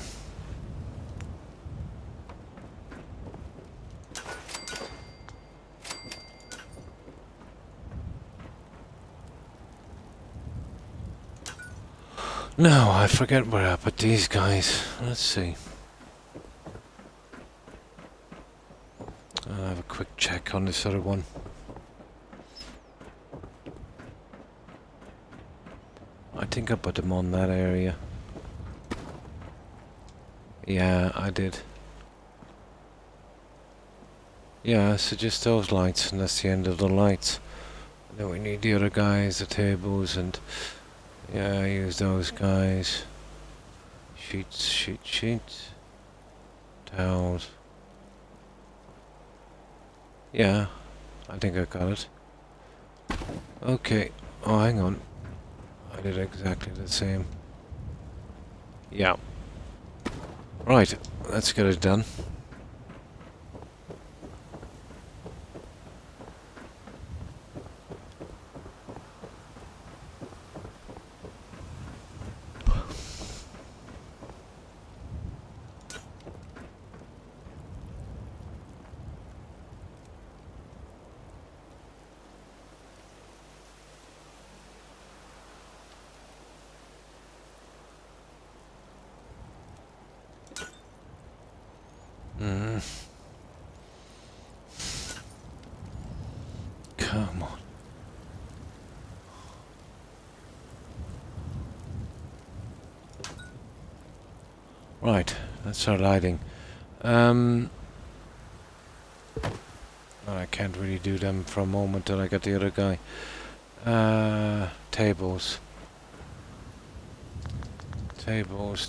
No, I forget where I put these guys. Let's see. I'll have a quick check on this other one. I think I put them on that area. Yeah, I did. Yeah, so just those lights, and that's the end of the lights. And then we need the other guys, the tables, and... yeah, I use those guys. Sheets. Towels. Yeah, I think I got it. Okay. Oh, hang on. I did exactly the same. Yeah. Right, let's get it done. Come on. Right, that's our lighting. I can't really do them for a moment till I get the other guy. Tables. Tables.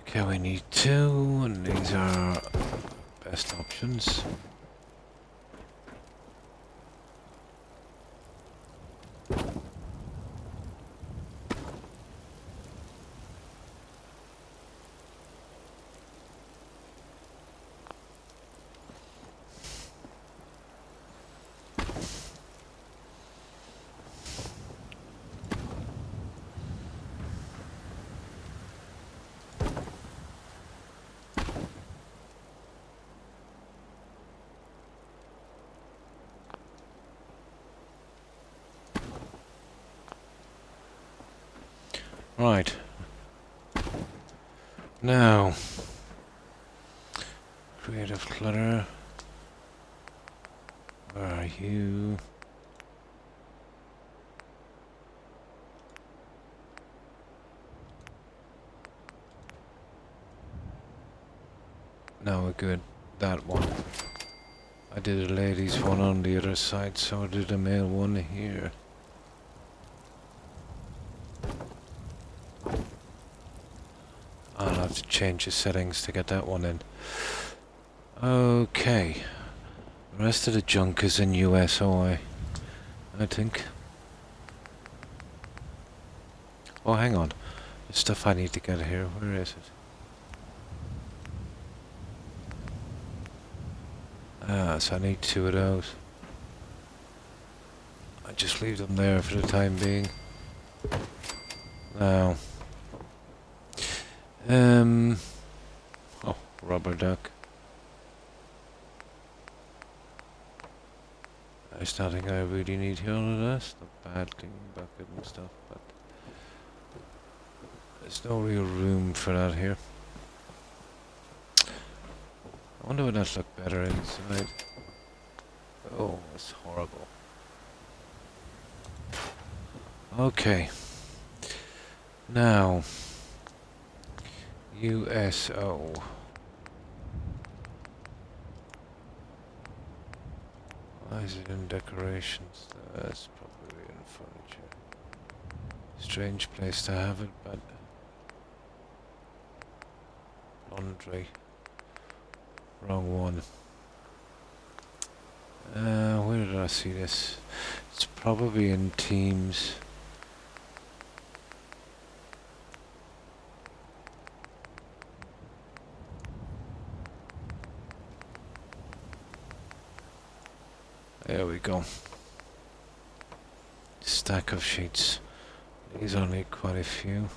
Okay, we need 2, and these are best options. Right. Now, creative clutter. Where are you? Now we're good. That one. I did a ladies one on the other side, so I did a male one here. I'll have to change the settings to get that one in. Okay. The rest of the junk is in USO, I think. Oh, hang on. There's stuff I need to get here. Where is it? Ah, so I need 2 of those. I just leave them there for the time being. Now. Oh, rubber duck. There's nothing I really need here on this. The bad cleaning bucket and stuff, but there's no real room for that here. I wonder would that look better inside. Oh, it's horrible. Okay. Now, USO. Why is it in decorations? That's probably in furniture. Strange place to have it, but laundry. Wrong one. Where did I see this? It's probably in Teams. There we go. Stack of sheets. These only quite a few.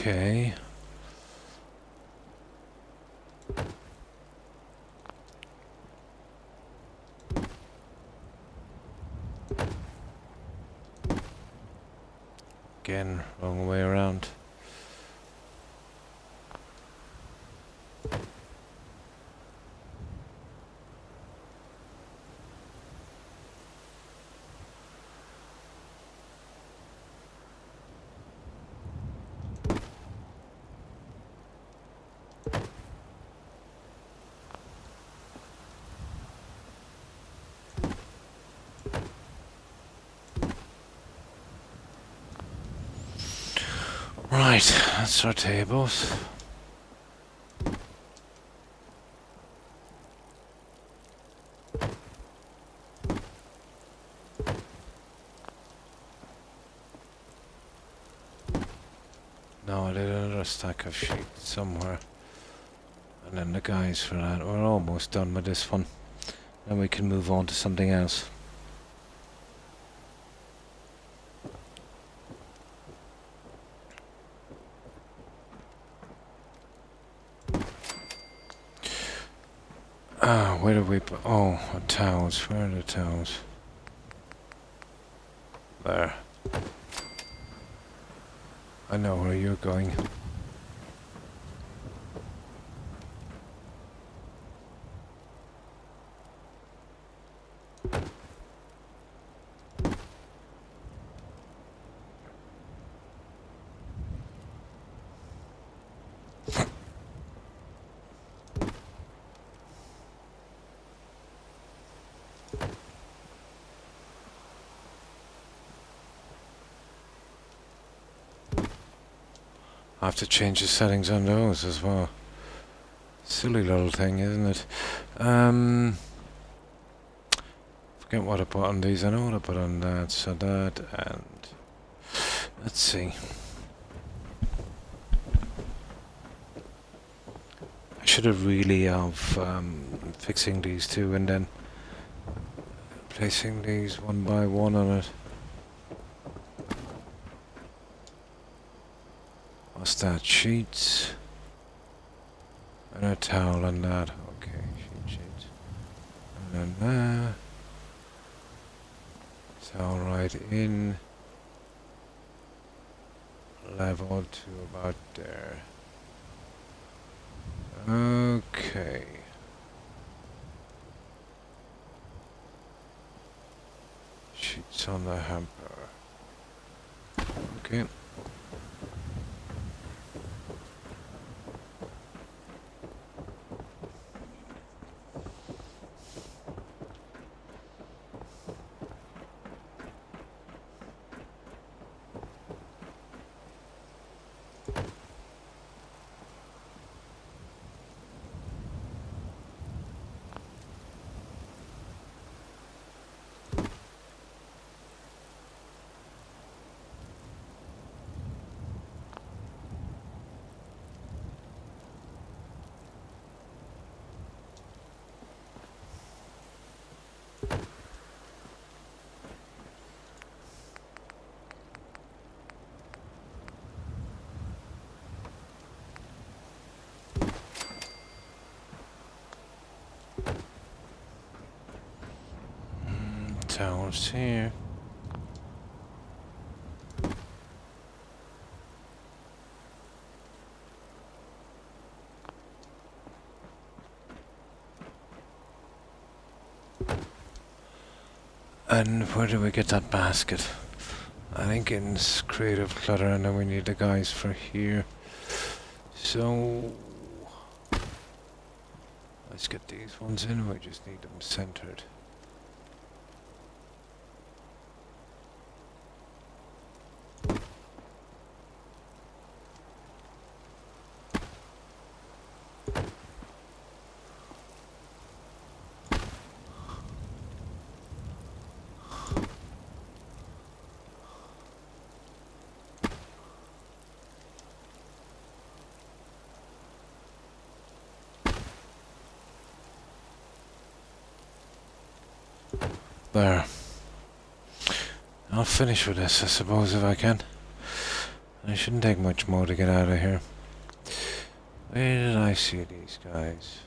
Okay. Again, wrong way around. Right, that's our tables. No, I did another stack of sheets somewhere. And then the guys for that. We're almost done with this one. Then we can move on to something else. Where do we put... Oh, towels. Where are the towels? There. I know where you're going. I have to change the settings on those as well. Silly little thing, isn't it? Forget what I put on these. I know what I put on that. So that and let's see. I should have really of fixing these two and then placing these one by one on it. What's that? Sheets and a towel on that. Okay, sheets. And then there. Towel right in. Level to about there. Okay. Sheets on the hamper. Okay. Towels here. And where do we get that basket? I think in creative clutter, and then we need the guys for here. So let's get these ones in. We just need them centered. There. I'll finish with this, I suppose, if I can. It shouldn't take much more to get out of here. Where did I see these guys?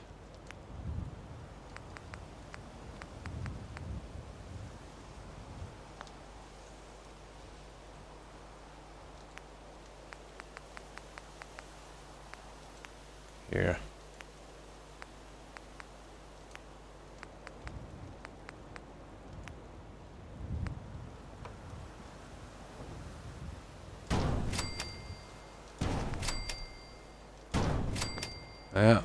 Here. Yeah.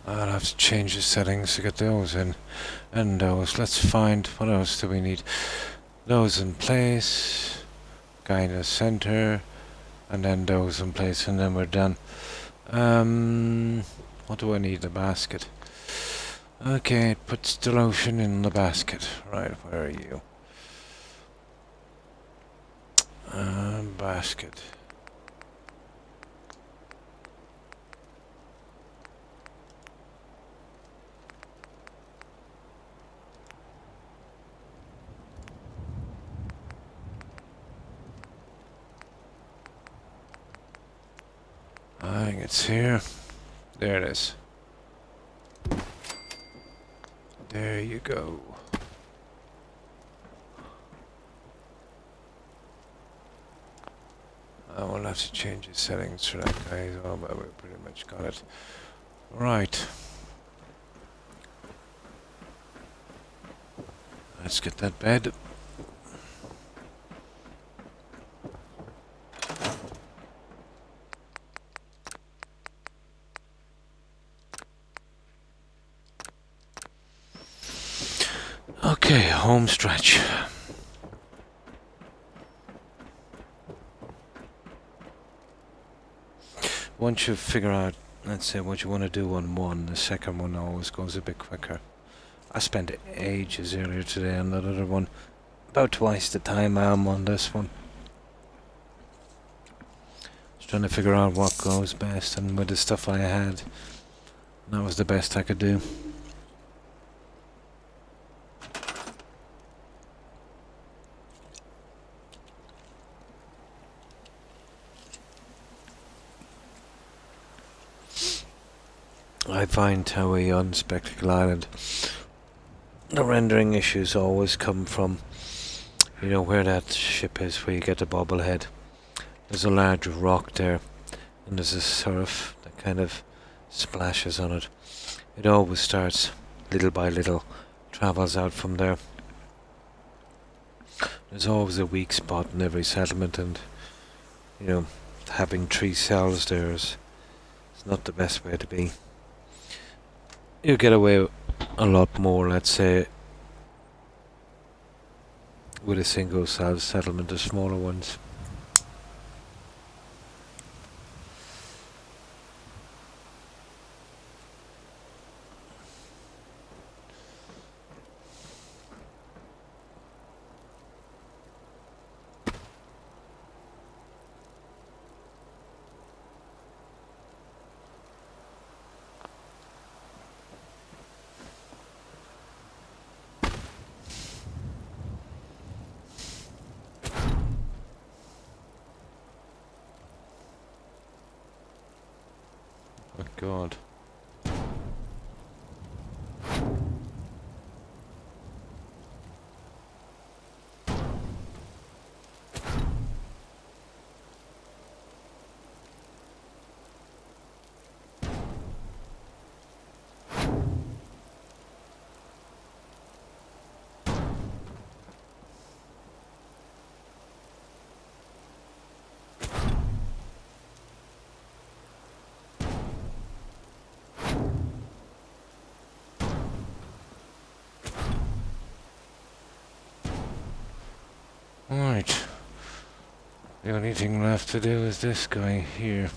I'll have to change the settings to get those in. And those. Let's find, what else do we need? Those in place. Guy in the center. And then those in place, and then we're done. What do I need? The basket. Okay, it puts the lotion in the basket. Right, where are you? Basket. I think it's here. There it is. There you go. I will have to change the settings for that guy as well, but we pretty much got it. Right. Let's get that bed. Okay, home stretch. Once you figure out, let's say, what you want to do on one, the second one always goes a bit quicker. I spent ages earlier today on that other one. About twice the time I am on this one. Just trying to figure out what goes best, and with the stuff I had, that was the best I could do. I find Towie on Spectacle Island, the rendering issues always come from, you know, where that ship is, where you get the bobblehead. There's a large rock there, and there's a surf that kind of splashes on it. It always starts little by little, travels out from there. There's always a weak spot in every settlement, and, you know, having 3 cells there is not the best way to be. You get away a lot more, let's say, with a single cell settlement, the smaller ones. Oh God. Right. The only thing left to do is this guy here.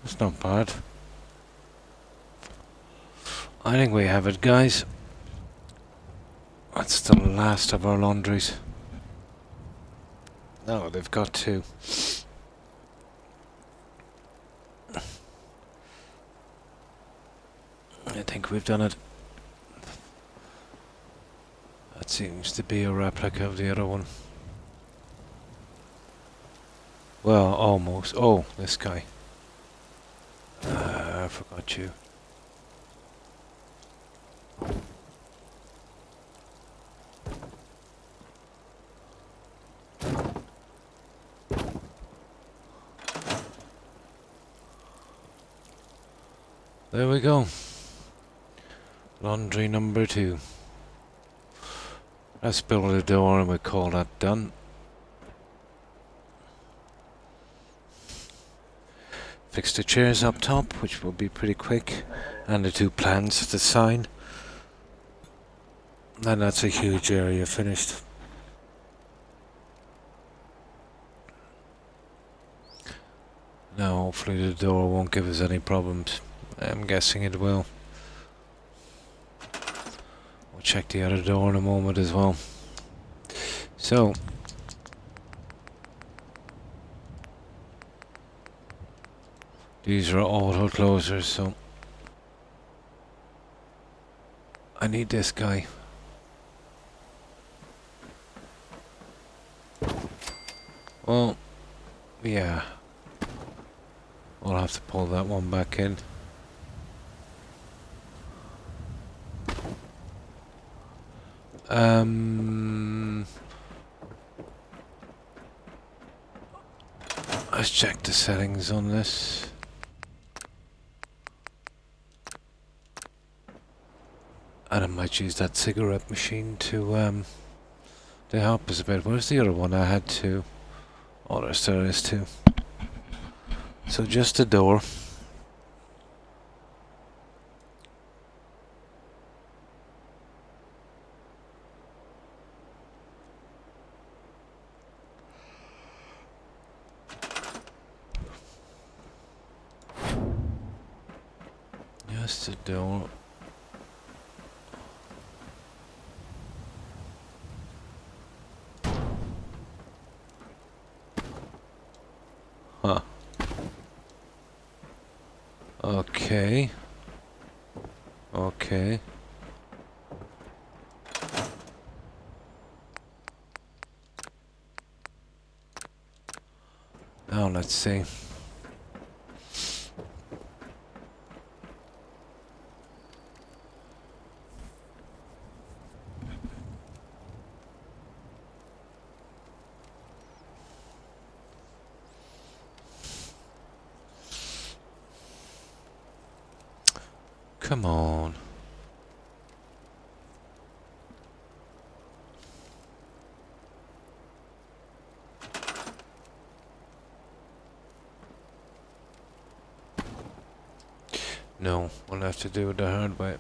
That's not bad. I think we have it, guys. That's the last of our laundries. No, they've got 2. I think we've done it. That seems to be a replica of the other one. Well, almost. Oh, this guy. I forgot you. There we go. Laundry number 2. Let's build a door and we call that done. Fix the chairs up top, which will be pretty quick, and the 2 plants to sign. And that's a huge area finished. Now hopefully the door won't give us any problems. I'm guessing it will. We'll check the other door in a moment as well. So, these are auto closers, so I need this guy. Well, yeah. We'll have to pull that one back in. Let's check the settings on this. And I might use that cigarette machine to help us a bit. Where's the other one I had to? Oh, there is two. So just the door. Just the door. Huh. Okay. Okay. Now let's see. Come on. No, we'll have to do it the hard way.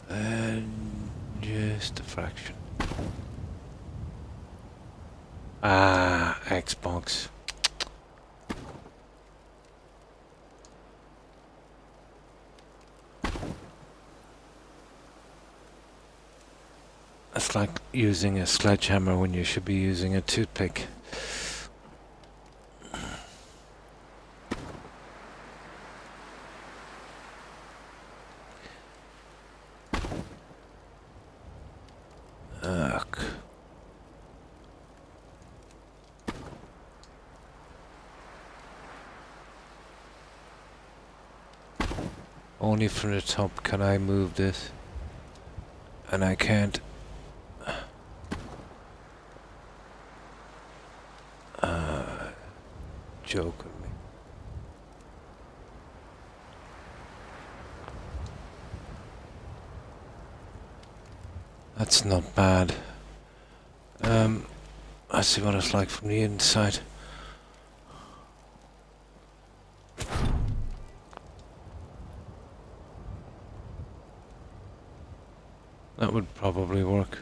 And just a fraction. Ah, Xbox. It's like using a sledgehammer when you should be using a toothpick. Ugh. Only from the top can I move this. And I can't. Joke with me. That's not bad. Let's see what it's like from the inside. That would probably work.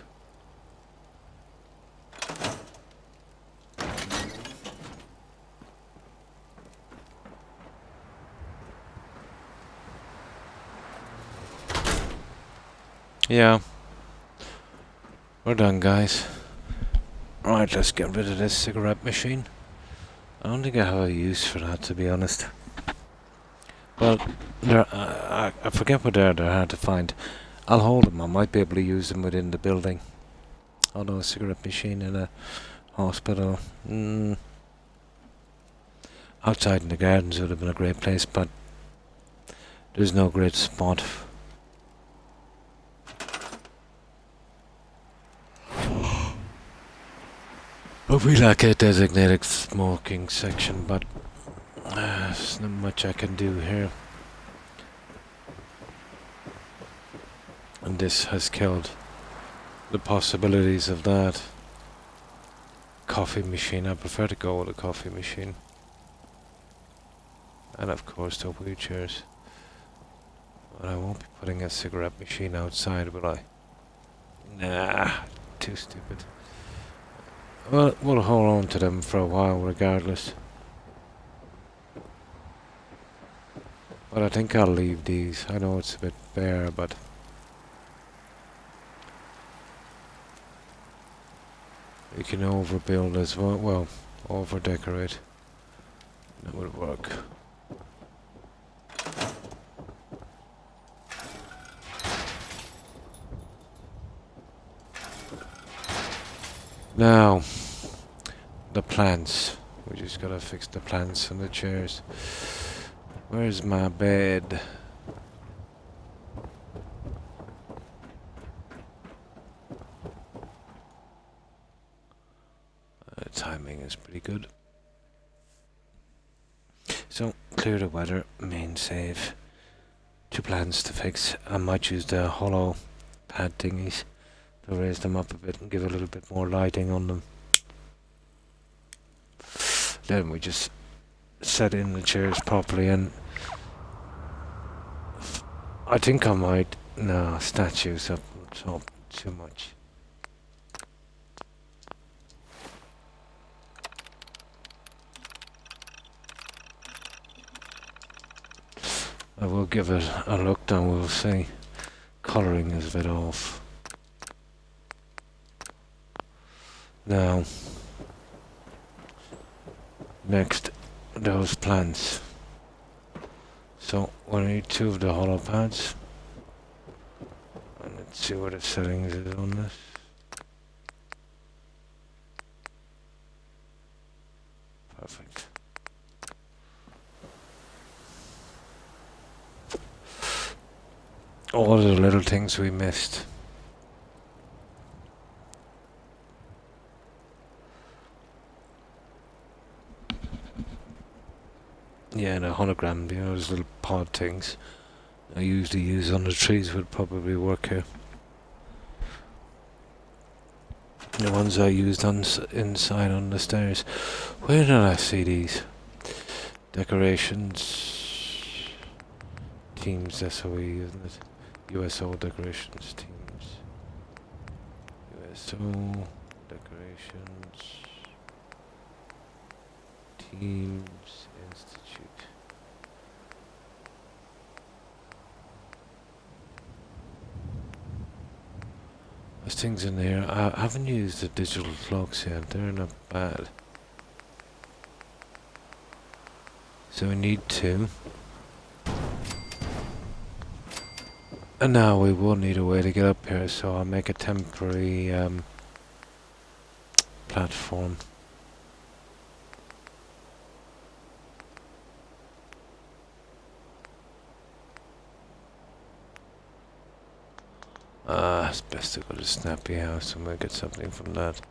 Yeah. We're done, guys. Right, let's get rid of this cigarette machine. I don't think I have a use for that, to be honest. Well, I forget what they're hard to find. I'll hold them. I might be able to use them within the building. Although a cigarette machine in a hospital. Outside in the gardens would have been a great place, but there's no great spot. But we lack a designated smoking section, but there's not much I can do here. And this has killed the possibilities of that. Coffee machine. I prefer to go with a coffee machine. And of course the wheelchairs. But I won't be putting a cigarette machine outside, will I? Nah, too stupid. Well, we'll hold on to them for a while regardless. But I think I'll leave these. I know it's a bit bare, but we can overbuild as well. Well, over-decorate. That would work. Now, the plants. We just gotta fix the plants and the chairs. Where's my bed? Timing is pretty good. So, clear the weather, main save. 2 plants to fix. I might use the hollow pad thingies to raise them up a bit and give a little bit more lighting on them. Then we just set in the chairs properly, and I think I might... No, statues up top too much. I will give it a look then, we'll see. Colouring is a bit off. Now, next, those plants. So, we need 2 of the hollow pads. And let's see what the settings is on this. Perfect. All the little things we missed. Yeah, the hologram, you know, those little pod things I usually use on the trees would probably work here. The ones I used on inside on the stairs. Where did I see these? Decorations. Teams SOE, isn't it? USO decorations teams. USO decorations. Teams Institute. There's things in here. I haven't used the digital clocks yet. They're not bad. So we need 2. And now we will need a way to get up here, so I'll make a temporary platform. It's best to go to Snappy House and we'll get something from that.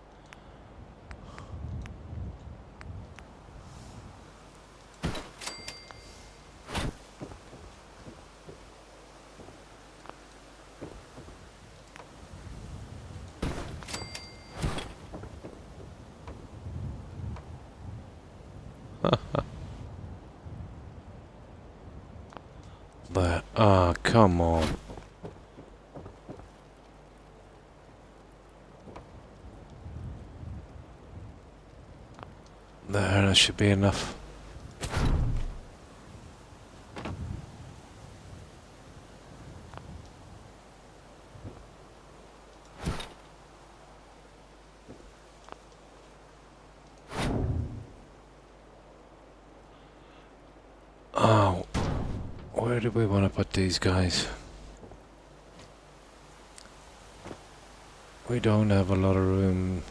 But, come on. There, that should be enough. Oh, where do we want to put these guys? We don't have a lot of room.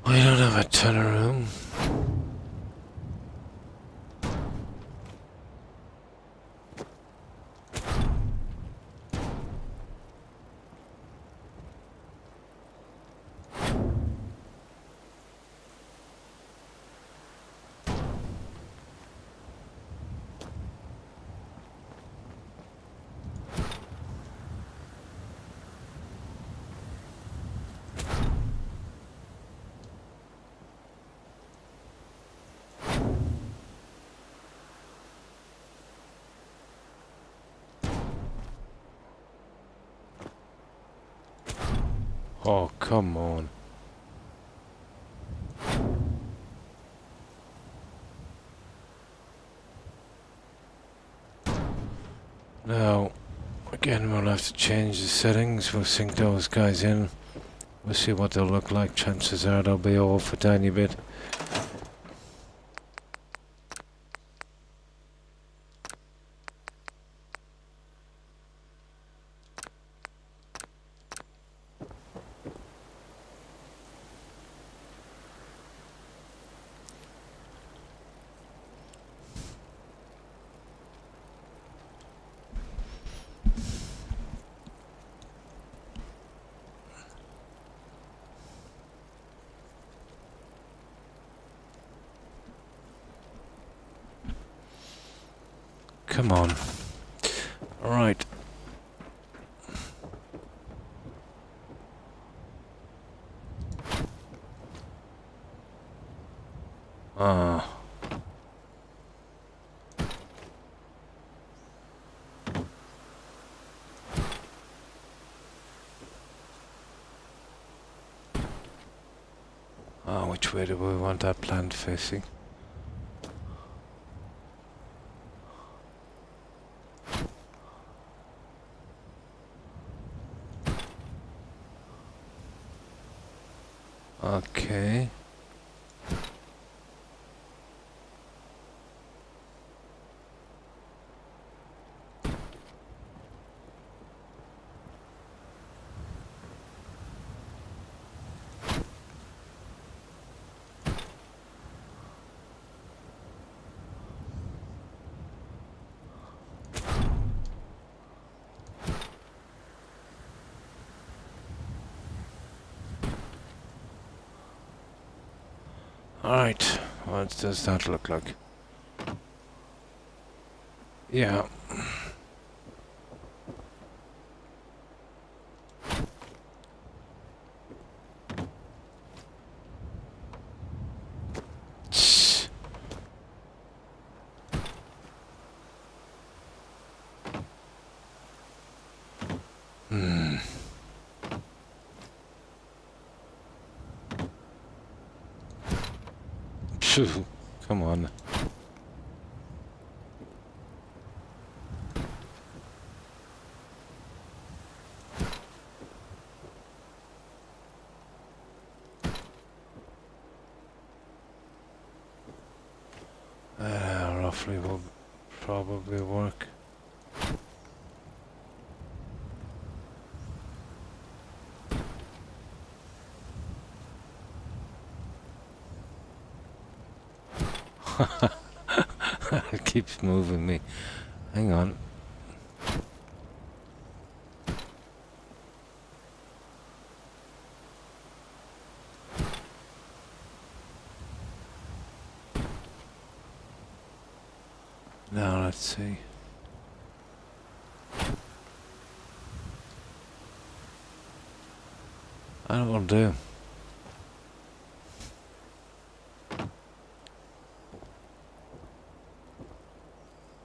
We don't have a ton of room. Oh, come on. Now, again, we'll have to change the settings. We'll sync those guys in. We'll see what they'll look like. Chances are they'll be off a tiny bit. Come on. Alright. Ah. Which way do we want that plant facing? Okay. Alright, what does that look like? Yeah. Phew, come on. Roughly will probably work. It keeps moving me. Hang on. Now let's see. That will do.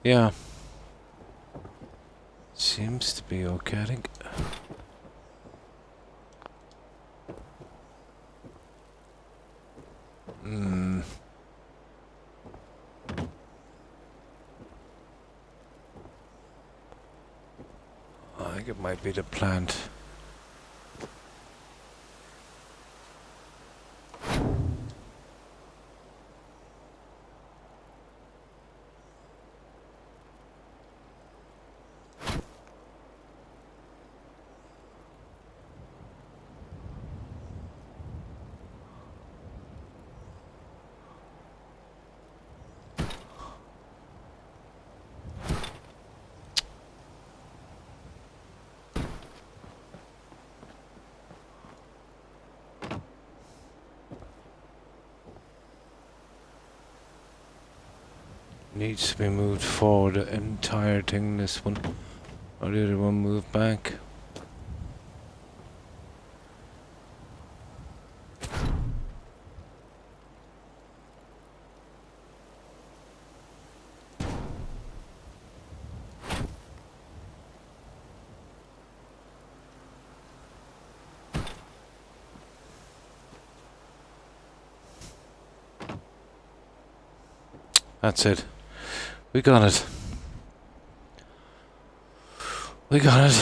Yeah. Seems to be okay, I think. I think it might be the plant. needs to be moved forward, the entire thing, this one. Or the other one move back. That's it. We got it. We got it.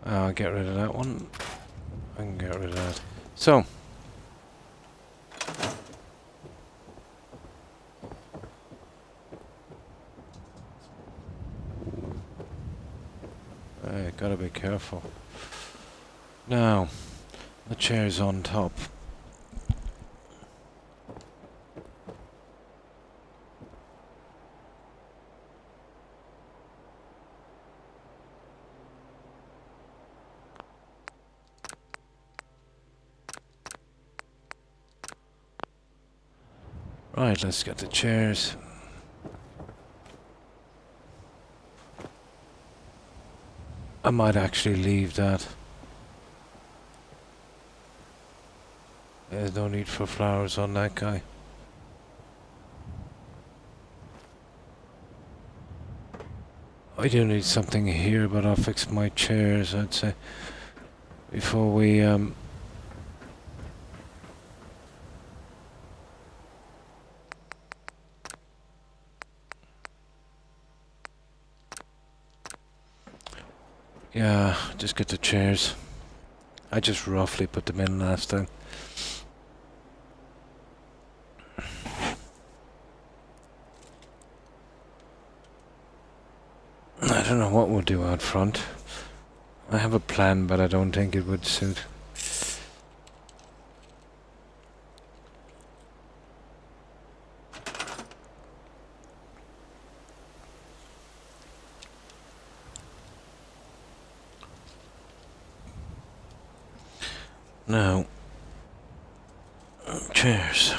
I'll get rid of that one. I can get rid of that. So. Gotta be careful. Now, the chair's on top. Right, let's get the chairs. I might actually leave that. There's no need for flowers on that guy. I do need something here, but I'll fix my chairs, I'd say, before we yeah, just get the chairs. I just roughly put them in last time. I don't know what we'll do out front. I have a plan, but I don't think it would suit. Now, chairs.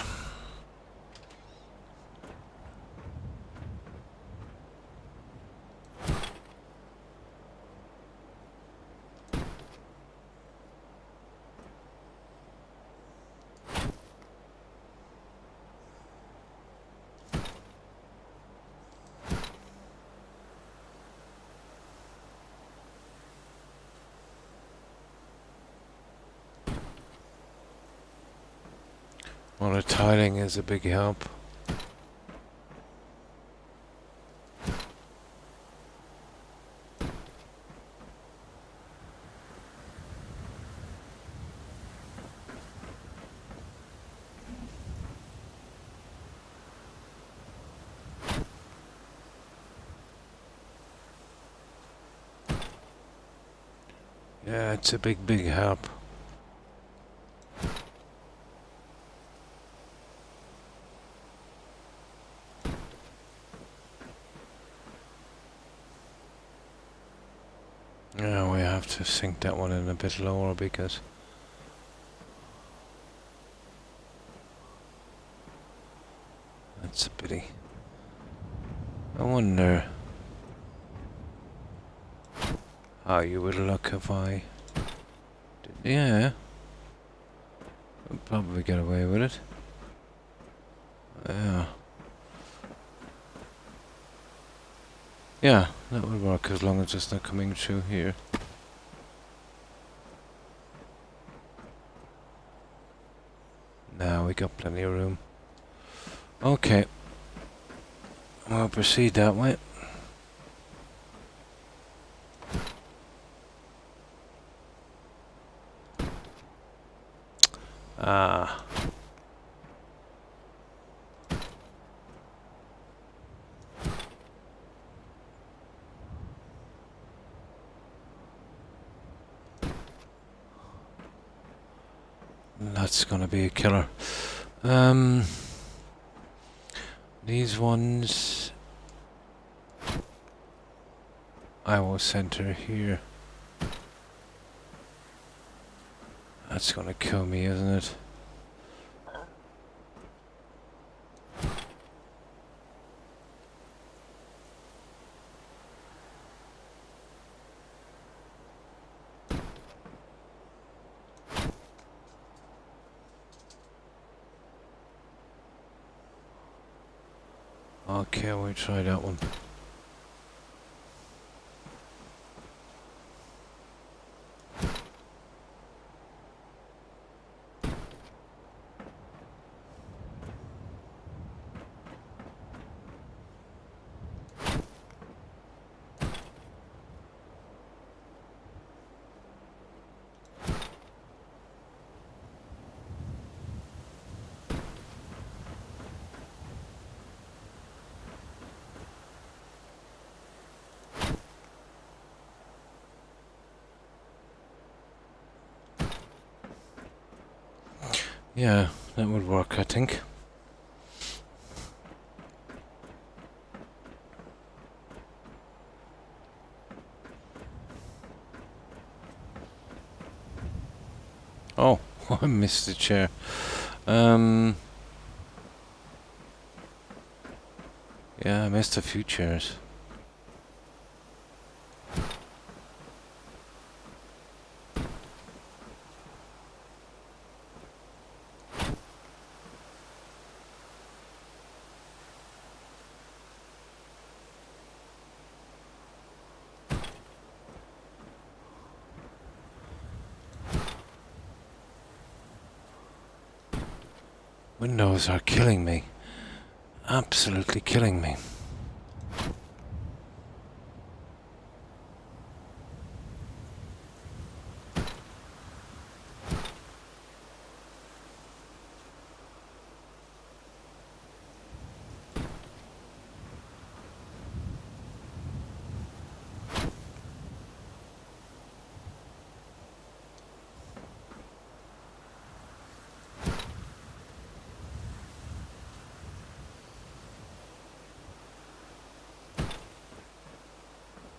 Well, the tiling is a big help. Yeah, it's a big help. Yeah, we have to sink that one in a bit lower because that's a pity. I wonder how you would look if I did. Yeah, I'd probably get away with it. Yeah. Yeah, that would work as long as it's not coming through here. Now we got plenty of room. Okay. We'll proceed that way. Ah. That's gonna be a killer. These ones I will center here. That's gonna kill me, isn't it? Okay, we'll try that one. Yeah, that would work, I think. Oh, I missed the chair. Yeah, I missed a few chairs. Windows are killing me. Absolutely killing me.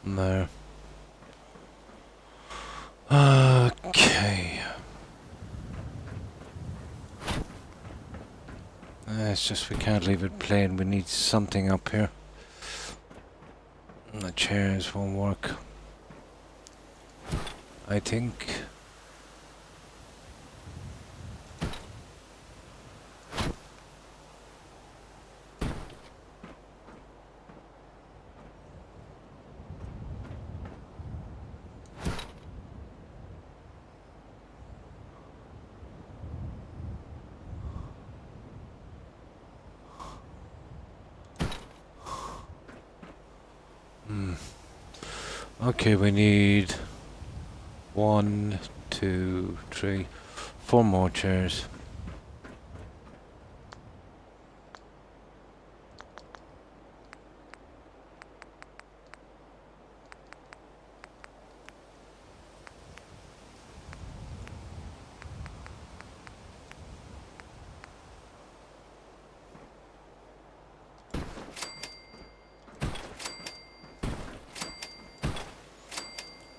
There. Okay. It's just we can't leave it plain. We need something up here. And the chairs won't work. I think. Okay, we need 1, 2, 3, 4 more chairs.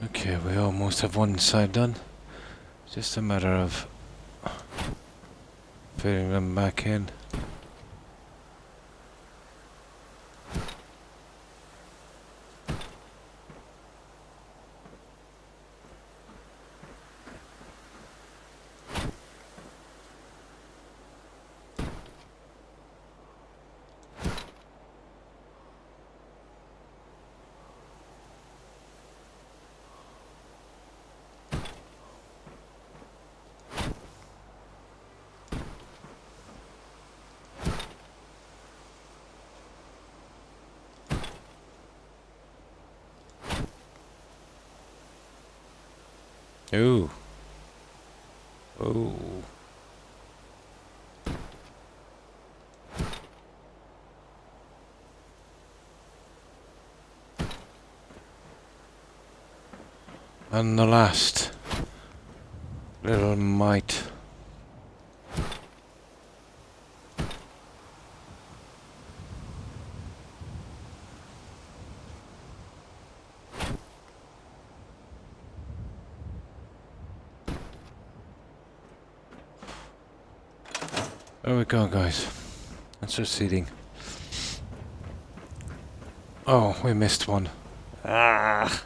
Okay, we almost have one side done. Just a matter of fitting them back in. Ooh. Ooh. And the last little mite. There we go, guys. That's our seating. Oh, we missed one. Ah!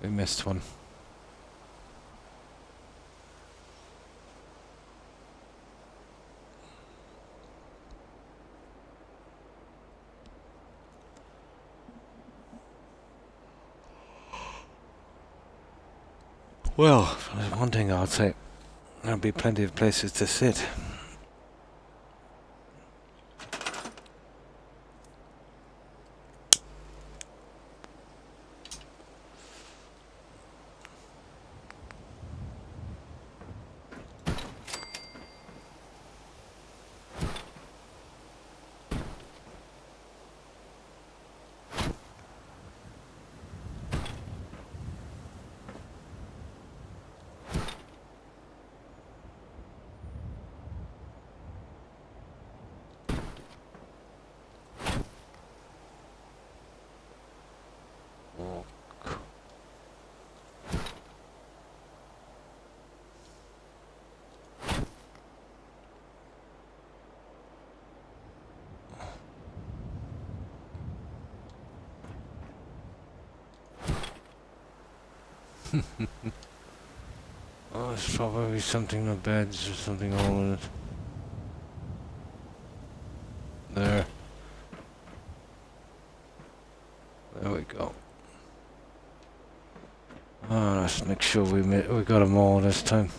We missed one. Well, there's one thing I'll say. There'll be plenty of places to sit. Oh, there's probably something on beds or something wrong with it. There. There we go. Oh, let's make sure we got them all this time.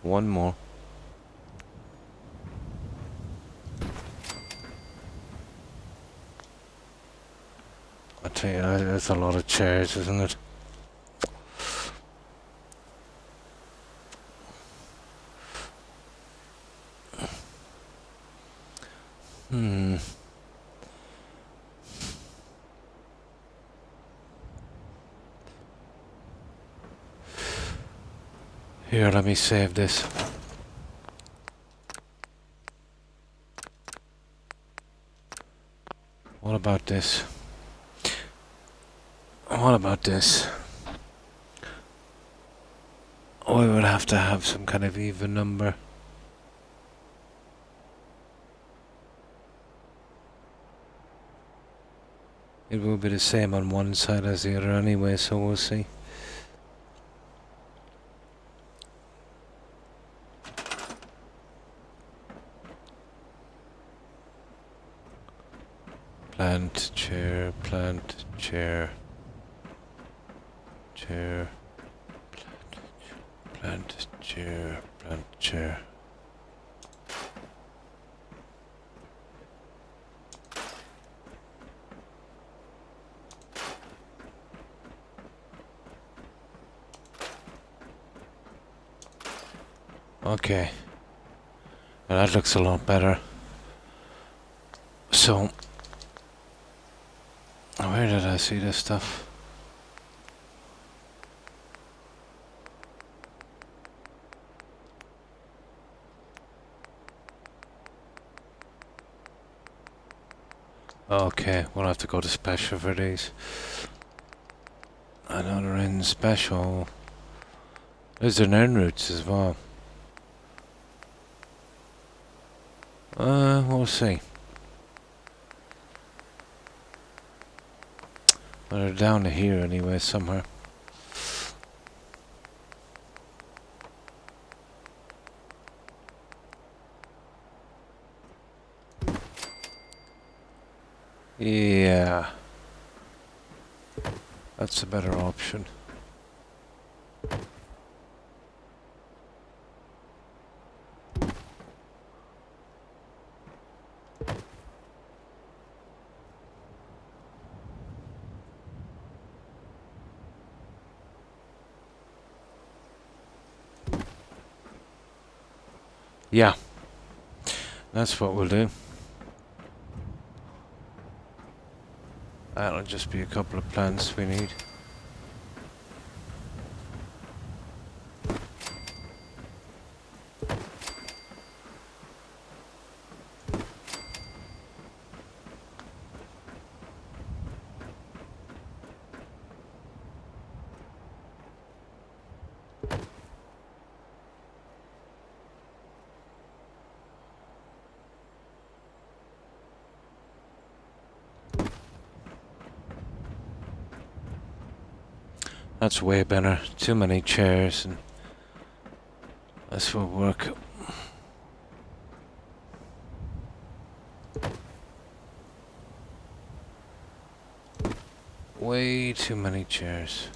One more. I tell you, that's a lot of chairs, isn't it? Here, let me save this. What about this? What about this? We would have to have some kind of even number. It will be the same on one side as the other anyway, so we'll see. Plant, chair, chair, plant, chair, plant, chair. Okay. Well, that looks a lot better. So, where did I see this stuff? Okay, we'll have to go to special for these. Another in special. There's an end routes as well. We'll see. Well, they're down to here anyway, somewhere. Yeah. That's a better option. Yeah. That's what we'll do. That'll just be a couple of plants we need. That's way better. Too many chairs and This will work. Way too many chairs.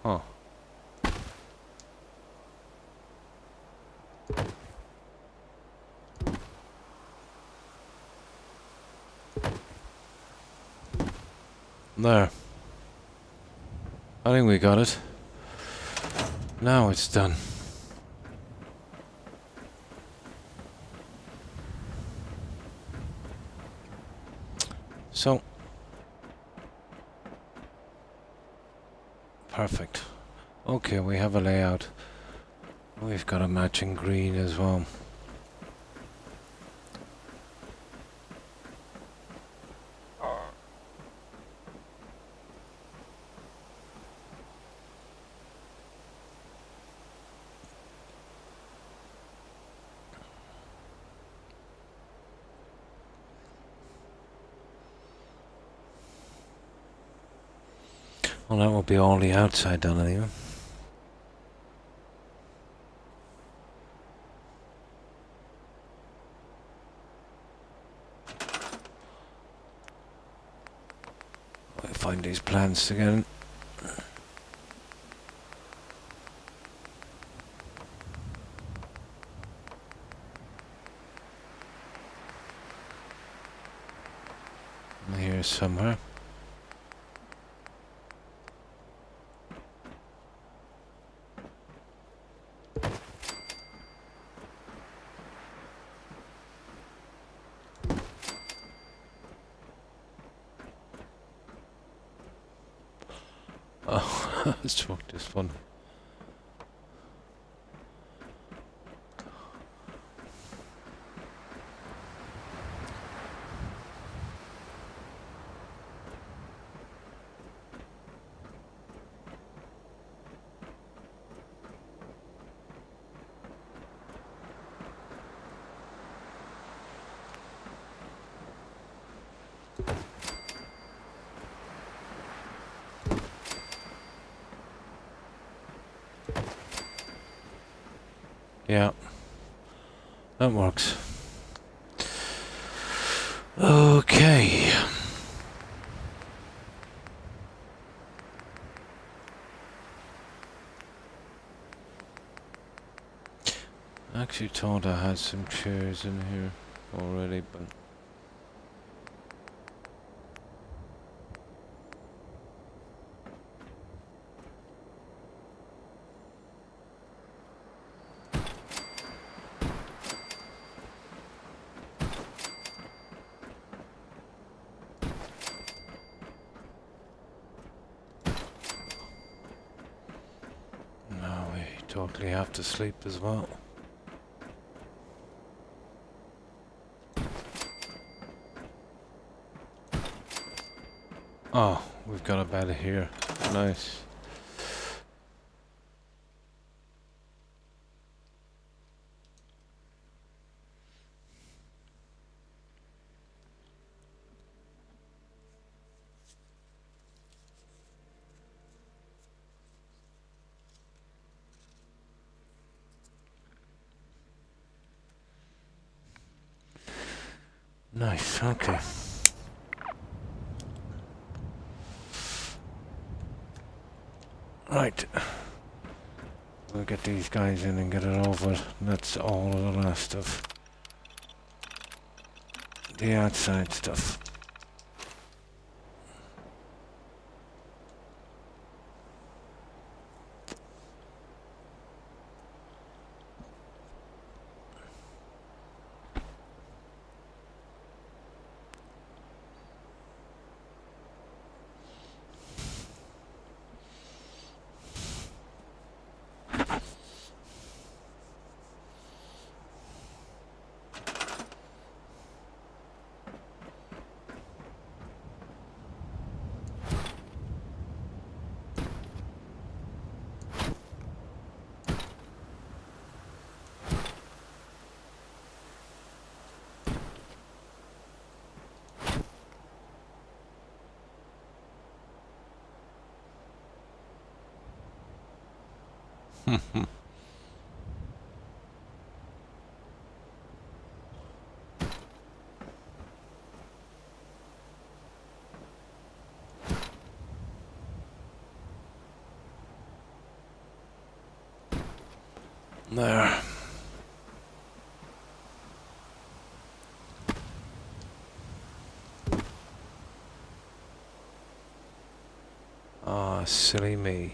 Huh. There. I think we got it. Now it's done. So. Perfect. Okay, we have a layout. We've got a matching green as well. Well, that will be all the outside done anyway. I find these plants again. Here somewhere. Oh, let's try this one. Yeah, that works. Okay. I actually thought I had some chairs in here already, but... No, we totally have to sleep as well. Oh, we've got a bed here. Nice. Nice, okay. Right. We'll get these guys in and get it over. That's all of the last stuff. The outside stuff. There. Ah, silly me.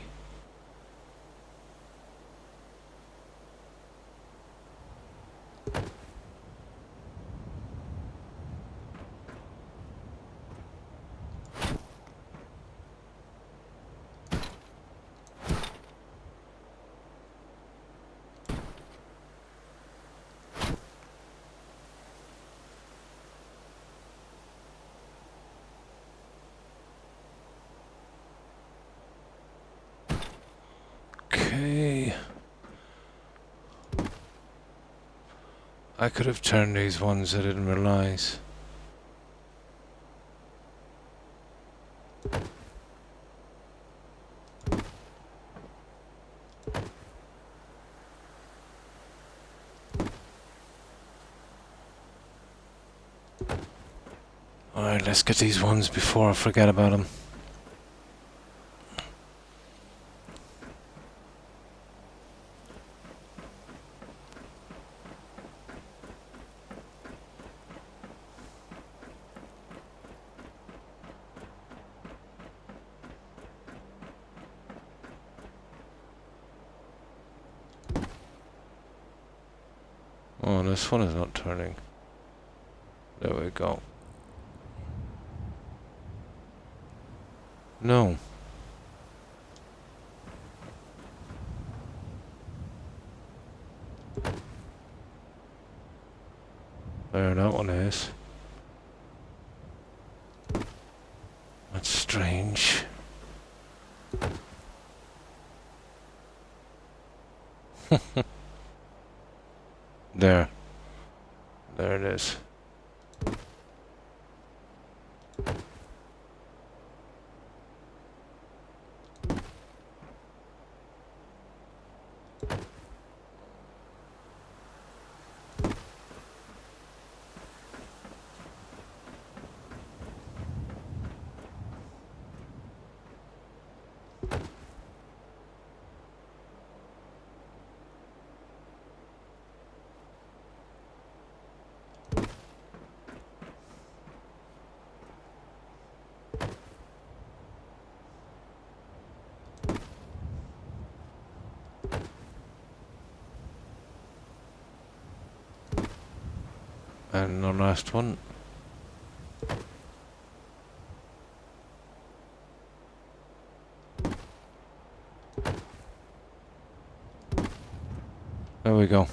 Okay. I could have turned these ones, I didn't realize. Alright, let's get these ones before I forget about them. Oh, this one is not turning. There we go. No. There, that one is. That's strange. There. There it is. And the last one. There we go.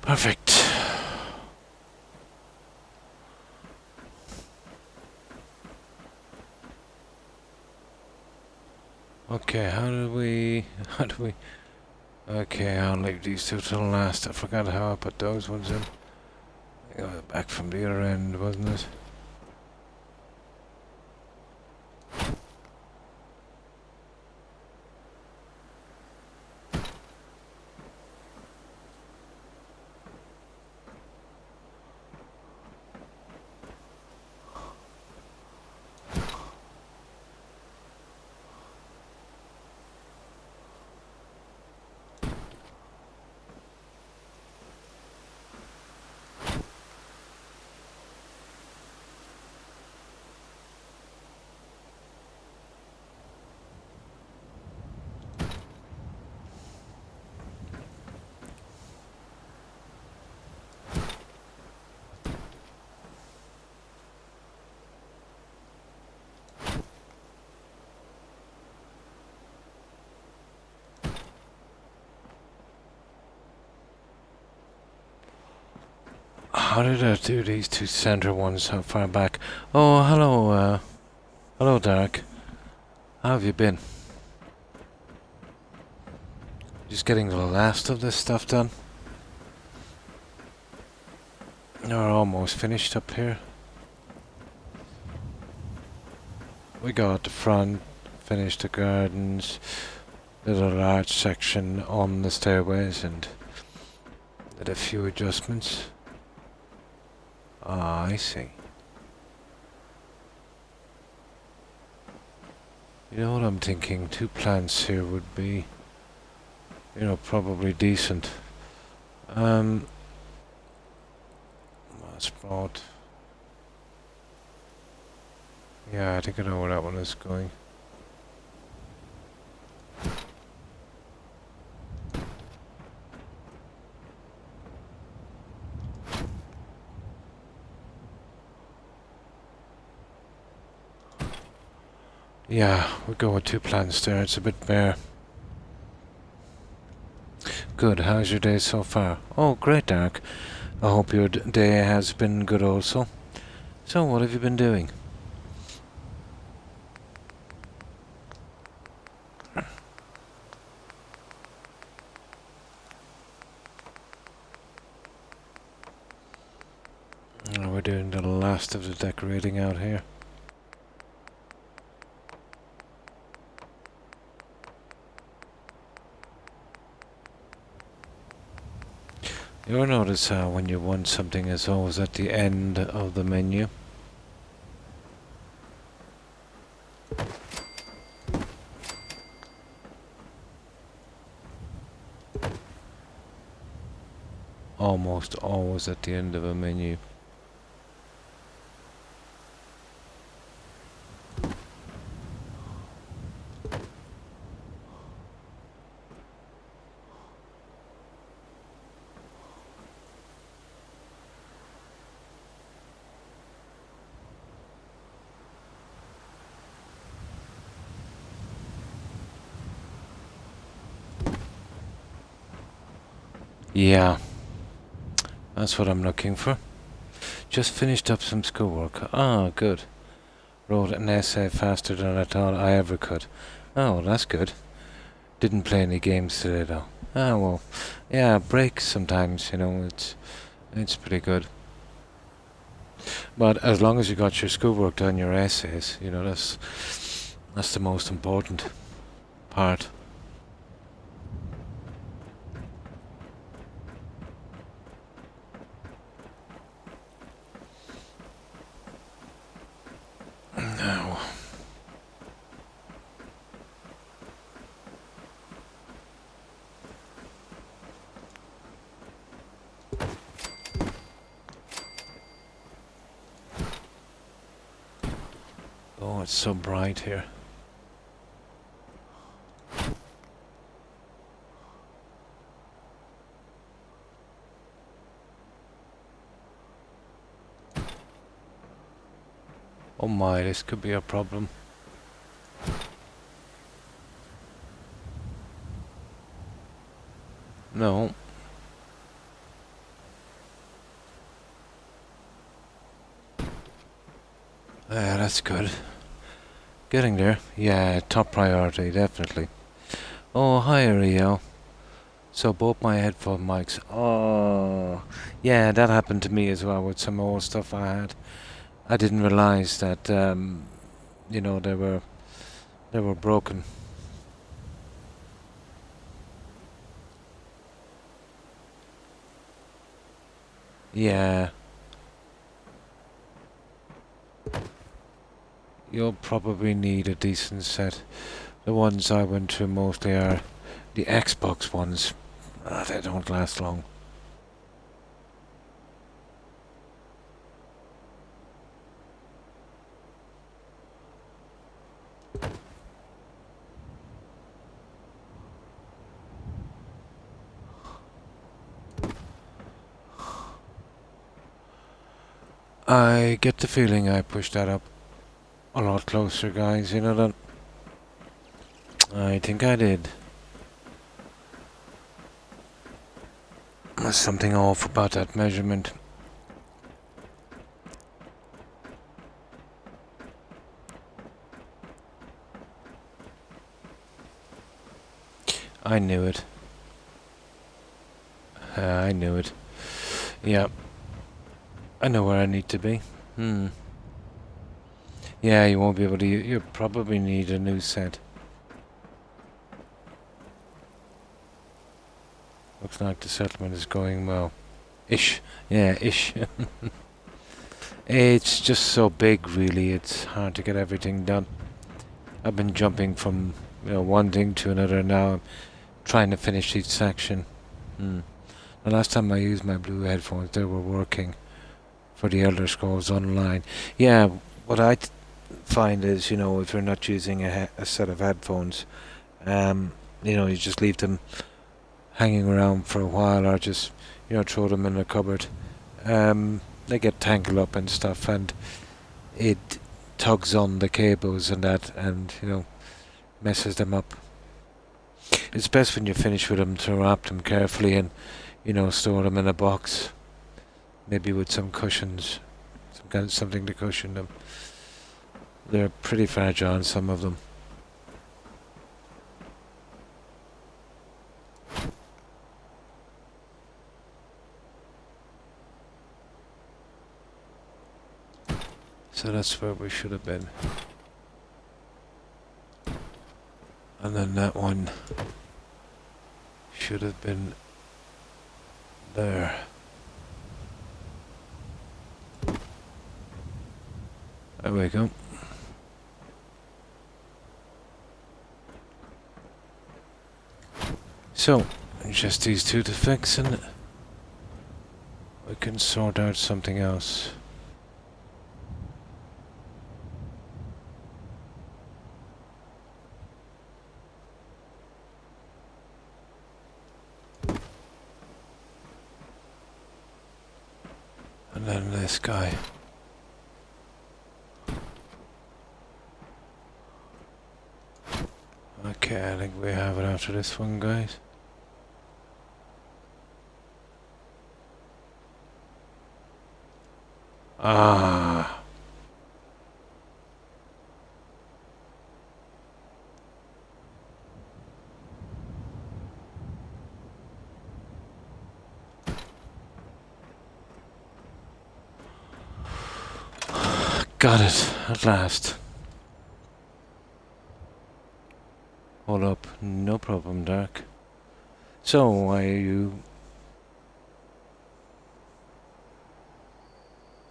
Perfect. Okay, how do we... Okay, I'll leave these two till last. I forgot how I put those ones in. I got it back from the other end, wasn't it? How did I do these two center ones so far back? Oh, hello, hello, Derek. How have you been? Just getting the last of this stuff done. We're almost finished up here. We got the front, finished the gardens, did a large section on the stairways and did a few adjustments. Ah, I see. You know what I'm thinking? 2 plants here would be, you know, probably decent. That's broad. Yeah, I think I know where that one is going. Yeah, we'll go with 2 plants there. It's a bit bare. Good. How's your day so far? Oh, great, Derek. I hope your day has been good also. So, what have you been doing? We're doing the last of the decorating out here. You'll notice how when you want something it's always at the end of the menu. Almost always at the end of a menu. Yeah, that's what I'm looking for. Just finished up some schoolwork. Ah, good. Wrote an essay faster than I thought I ever could. Oh, that's good. Didn't play any games today though. Ah, well, yeah, breaks sometimes, you know, it's pretty good. But as long as you got your schoolwork done, your essays, you know, that's the most important part. Now, oh, it's so bright here. Oh my, this could be a problem. No. Yeah, that's good. Getting there. Yeah, top priority, definitely. Oh, hi, Rio. So both my headphone mics. Oh, yeah, that happened to me as well with some old stuff I had. I didn't realize that, you know, they were broken. Yeah. You'll probably need a decent set. The ones I went through mostly are the Xbox ones. They don't last long. I get the feeling I pushed that up a lot closer, guys, you know that? I think I did. There's something off about that measurement. I knew it. I knew it. Yeah. I know where I need to be. Yeah, you won't be able to... You probably need a new set. Looks like the settlement is going well. Ish. Yeah, ish. It's just so big, really. It's hard to get everything done. I've been jumping from, one thing to another now. I'm trying to finish each section. The last time I used my blue headphones, they were working for the Elder Scrolls Online. Yeah, what I find is, if you're not using a set of headphones, you just leave them hanging around for a while, or just, throw them in a cupboard. They get tangled up and stuff, and it tugs on the cables and that, and, messes them up. It's best when you finish with them to wrap them carefully and, store them in a box. Maybe with some cushions, something to cushion them. They're pretty fragile, some of them. So that's where we should have been. And then that one should have been there. There we go. So, just these two to fix, and we can sort out something else. And then this guy. Okay, I think we have it after this one, guys. Ah. Got it, at last. Hold up, no problem, Dark. So, are you...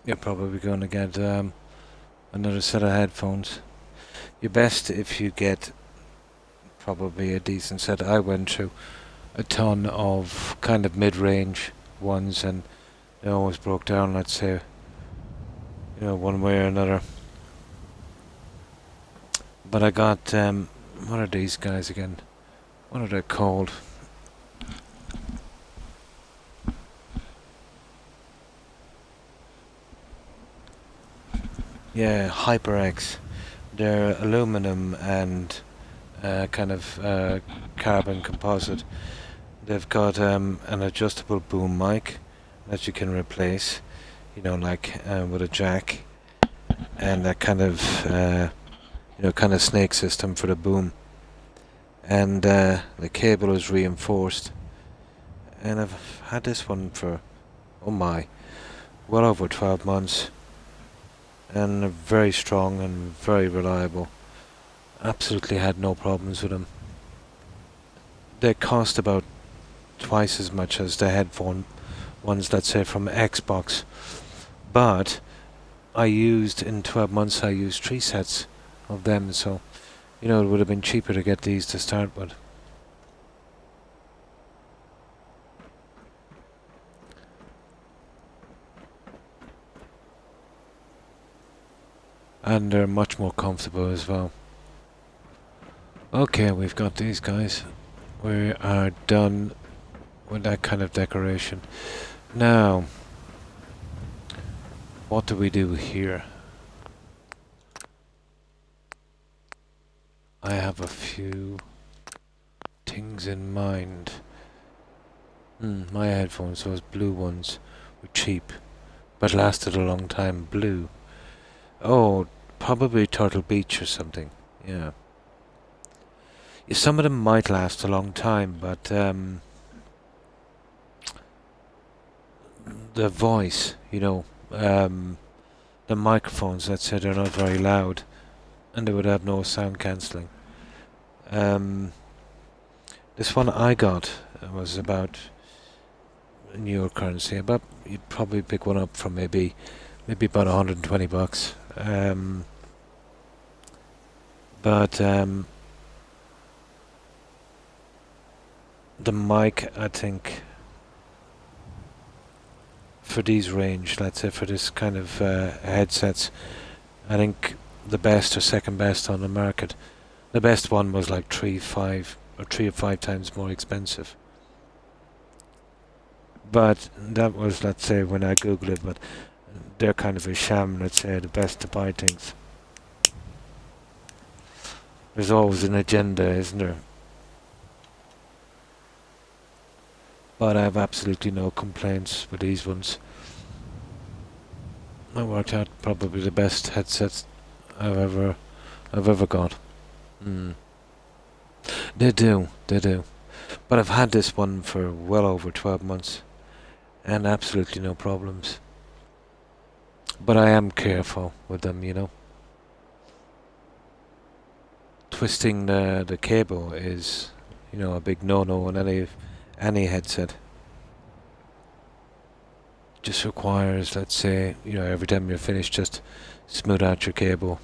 You're probably going to get another set of headphones. You're best if you get probably a decent set. I went through a ton of kind of mid-range ones, and they always broke down, let's say, one way or another. But I got, what are these guys again? What are they called? Yeah, HyperX. They're aluminum and kind of carbon composite. They've got an adjustable boom mic that you can replace, like with a jack, and that kind of kind of snake system for the boom. And the cable is reinforced. And I've had this one for, oh my, well over 12 months. And they're very strong and very reliable. Absolutely had no problems with them. They cost about twice as much as the headphone ones, let's say, from Xbox. But in 12 months I used 3 sets of them, so it would have been cheaper to get these to start with. And they're much more comfortable as well. Okay, we've got these guys. We are done with that kind of decoration. Now, what do we do here? I have a few things in mind. My headphones, those blue ones, were cheap, but lasted a long time. Blue. Oh, probably Turtle Beach or something. Yeah. Some of them might last a long time, but the voice, the microphones, let's say, they're not very loud, and they would have no sound cancelling. This one I got was about newer currency. About you'd probably pick one up for maybe about $120. But the mic, I think, for these range, let's say for this kind of headsets, I think the best or second best on the market. The best one was like 3 or 5 times more expensive. But that was, let's say, when I googled it, but they're kind of a sham, let's say, the best to buy things. There's always an agenda, isn't there? But I have absolutely no complaints with these ones. I worked out probably the best headsets I've ever got. They do. But I've had this one for well over 12 months. And absolutely no problems. But I am careful with them, Twisting the cable is, a big no-no on any headset. Just requires, let's say, every time you're finished, just smooth out your cable.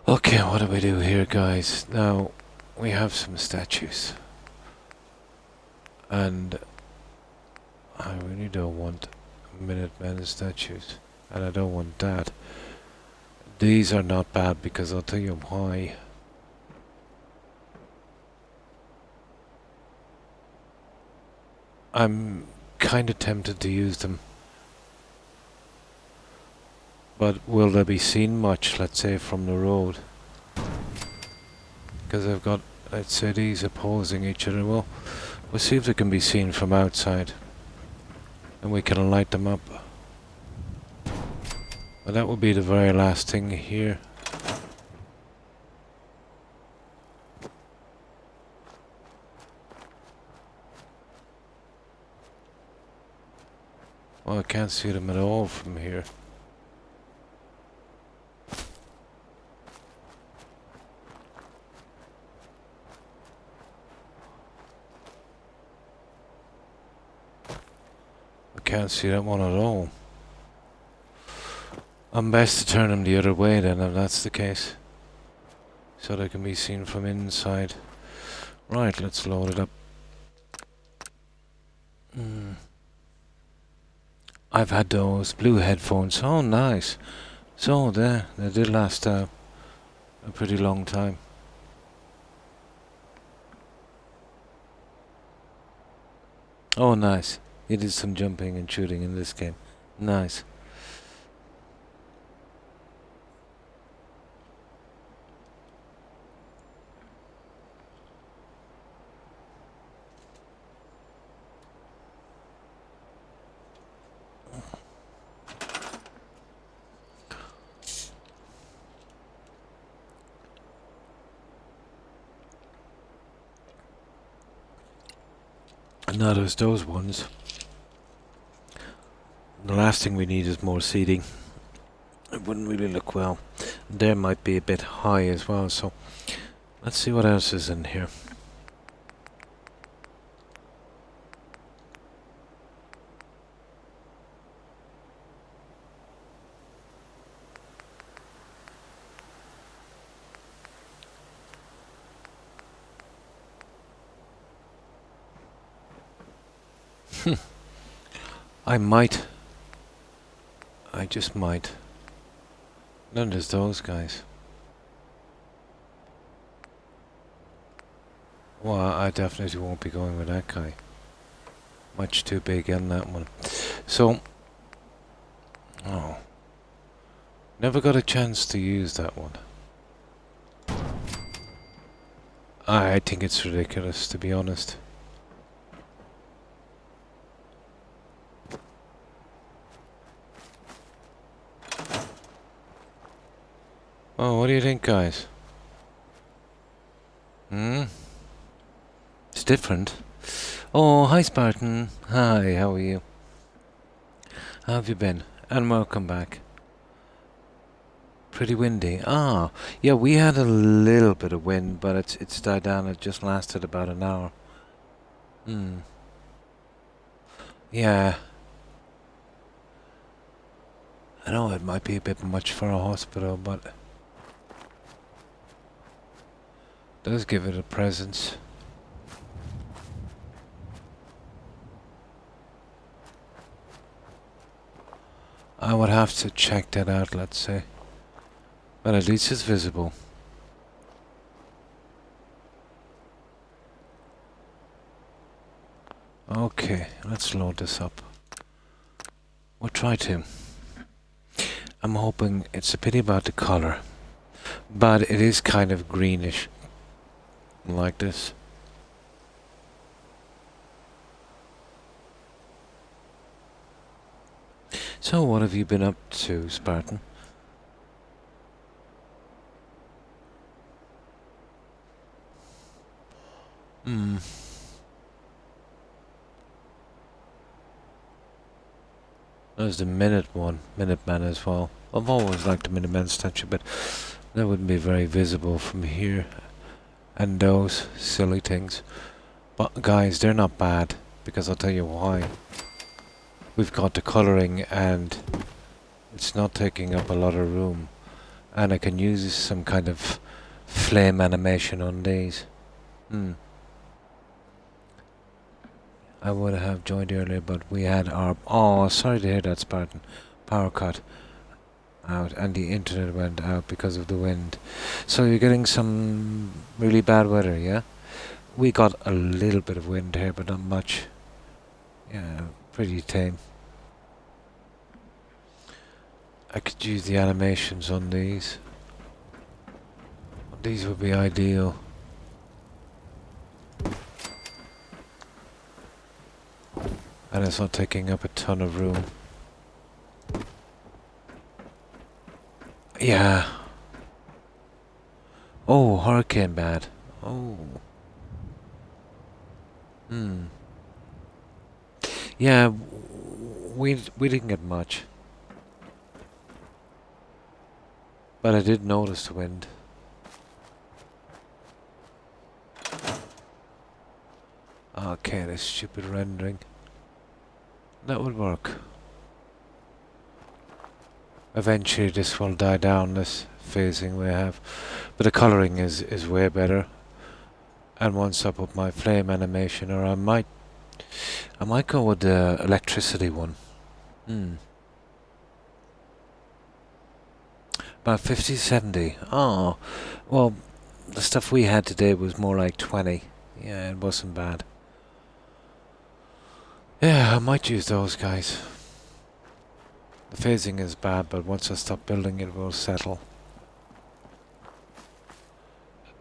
Okay, what do we do here, guys? Now, we have some statues. And I really don't want Minutemen statues. And I don't want that. These are not bad because I'll tell you why. I'm kind of tempted to use them. But will they be seen much, let's say, from the road? Because I've got, let's say, these opposing each other. Well, we'll see if they can be seen from outside. And we can light them up. Well, that will be the very last thing here. Well, I can't see them at all from here. I can't see that one at all. I'm best to turn them the other way then, if that's the case. So they can be seen from inside. Right, let's load it up. I've had those blue headphones. Oh, nice. So they did last a pretty long time. Oh, nice. You did some jumping and shooting in this game. Nice. Now there's those ones. The last thing we need is more seating. It wouldn't really look well. There might be a bit high as well, so let's see what else is in here. I just might. Then there's those guys. Well, I definitely won't be going with that guy. Much too big on that one. So, never got a chance to use that one. I think it's ridiculous, to be honest. Oh, what do you think, guys? Hmm? It's different. Oh, hi, Spartan. Hi, how are you? How have you been? And welcome back. Pretty windy. Ah, yeah, we had a little bit of wind, but it's died down. It just lasted about an hour. Hmm. Yeah. I know it might be a bit much for a hospital, but it does give it a presence. I would have to check that out, let's say. But at least it's visible. Okay, let's load this up. We'll try to. I'm hoping it's a pity about the color, but it is kind of greenish, like this. So what have you been up to, Spartan? Hmm. There's the Minuteman as well. I've always liked the Minuteman statue, but that wouldn't be very visible from here. And those silly things. But guys, they're not bad, because I'll tell you why. We've got the colouring and it's not taking up a lot of room. And I can use some kind of flame animation on these. I would have joined earlier, but we had our... Oh, sorry to hear that, Spartan. Power cut out and the internet went out because of the wind. So you're getting some really bad weather, yeah? We got a little bit of wind here, but not much. Yeah, pretty tame. I could use the animations on these. These would be ideal. And it's not taking up a ton of room. Yeah. Oh, hurricane bad. Oh. Yeah, we didn't get much. But I did notice the wind. Okay, this stupid rendering. That would work. Eventually this will die down, this phasing we have. But the colouring is way better. And once I put my flame animation, or I might go with the electricity one. About 50, 70. Oh, well, the stuff we had today was more like 20. Yeah, it wasn't bad. Yeah, I might use those guys. The phasing is bad, but once I stop building it will settle.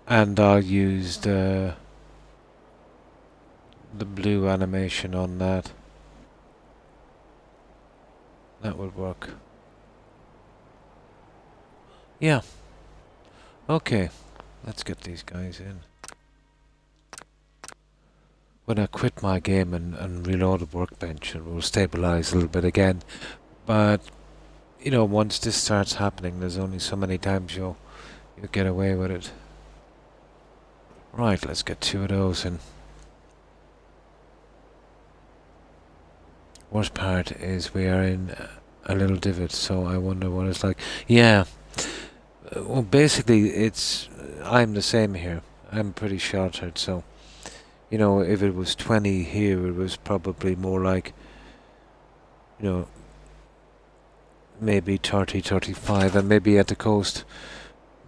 And I'll use the blue animation on that. That would work. Yeah. Okay, let's get these guys in. When I quit my game and reload the workbench, it will stabilize a little bit again. But, you know, once this starts happening, there's only so many times you'll get away with it. Right, let's get 2 of those in. Worst part is we are in a little divot, so I wonder what it's like. Yeah. Well, basically, I'm the same here. I'm pretty sheltered, so... You know, if it was 20 here, it was probably more like... You know... Maybe 30, 35, and maybe at the coast...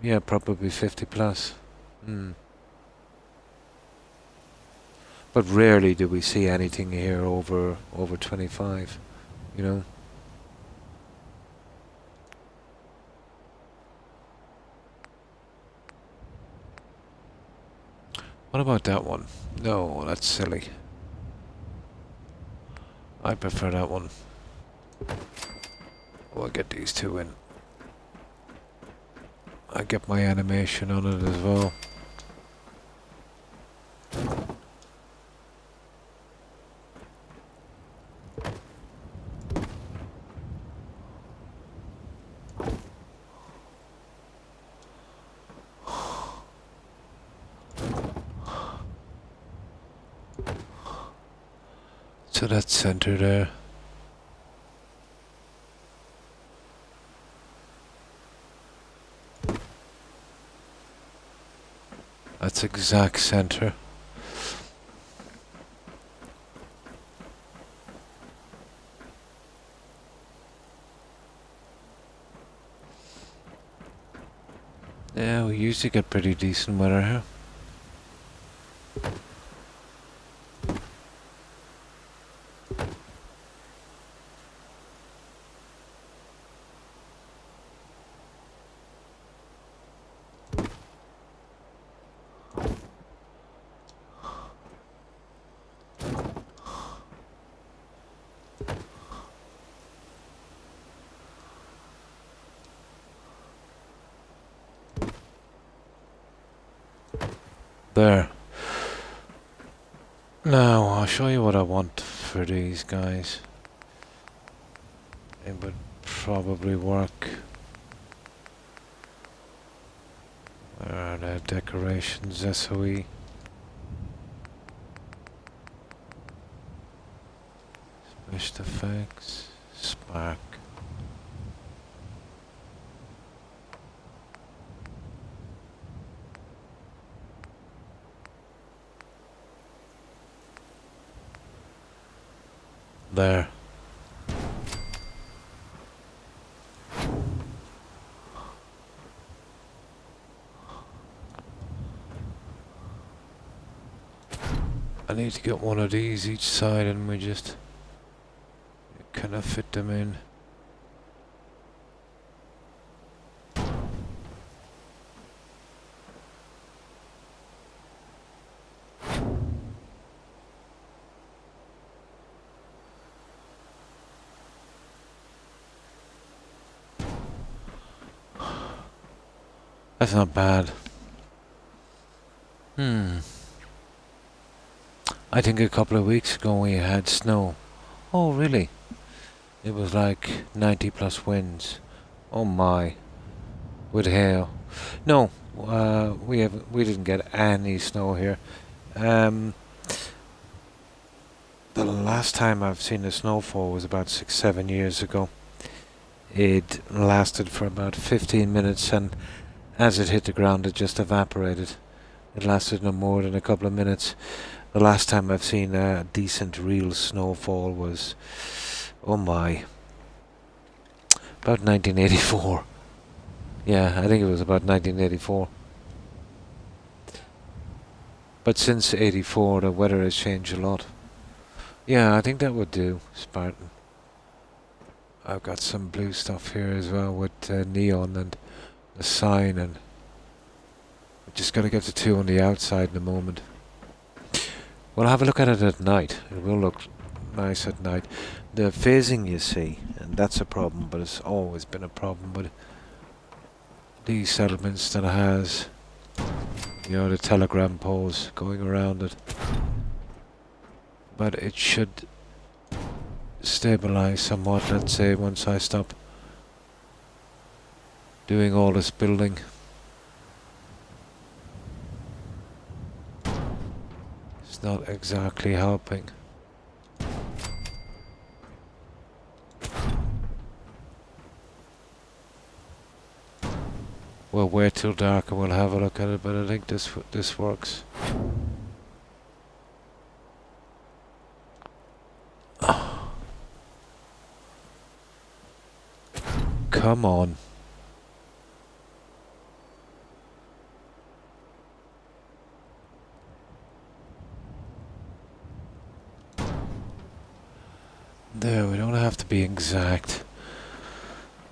Yeah, probably 50 plus. But rarely do we see anything here over 25, you know? What about that one? No, that's silly. I prefer that one. We'll get these 2 in. I get my animation on it as well. So that's center there. That's exact center. Yeah, we usually get pretty decent weather here. There. Now, I'll show you what I want for these guys. It would probably work. Where are the decorations? SOE. Special effects. Spark. There. I need to get one of these each side and we just kind of fit them in. That's not bad. I think a couple of weeks ago we had snow. Oh, really? It was like 90 plus winds. Oh my. With hail. No, we didn't get any snow here. The last time I've seen a snowfall was about 6-7 years ago. It lasted for about 15 minutes and as it hit the ground it just evaporated. It lasted no more than a couple of minutes. The last time I've seen a decent real snowfall was, oh my, about 1984. Yeah, I think it was about 1984. But since 84 the weather has changed a lot. Yeah, I think that would do, Spartan. I've got some blue stuff here as well with neon and the sign, and I just gotta get the two on the outside in a moment. We'll have a look at it at night. It will look nice at night. The phasing, you see, and that's a problem, but it's always been a problem with these settlements that has, you know, the telegram poles going around it. But it should stabilize somewhat, let's say, once I stop doing all this building. It's not exactly helping. We'll wait till dark and we'll have a look at it, but I think this works. Come on. There, we don't have to be exact.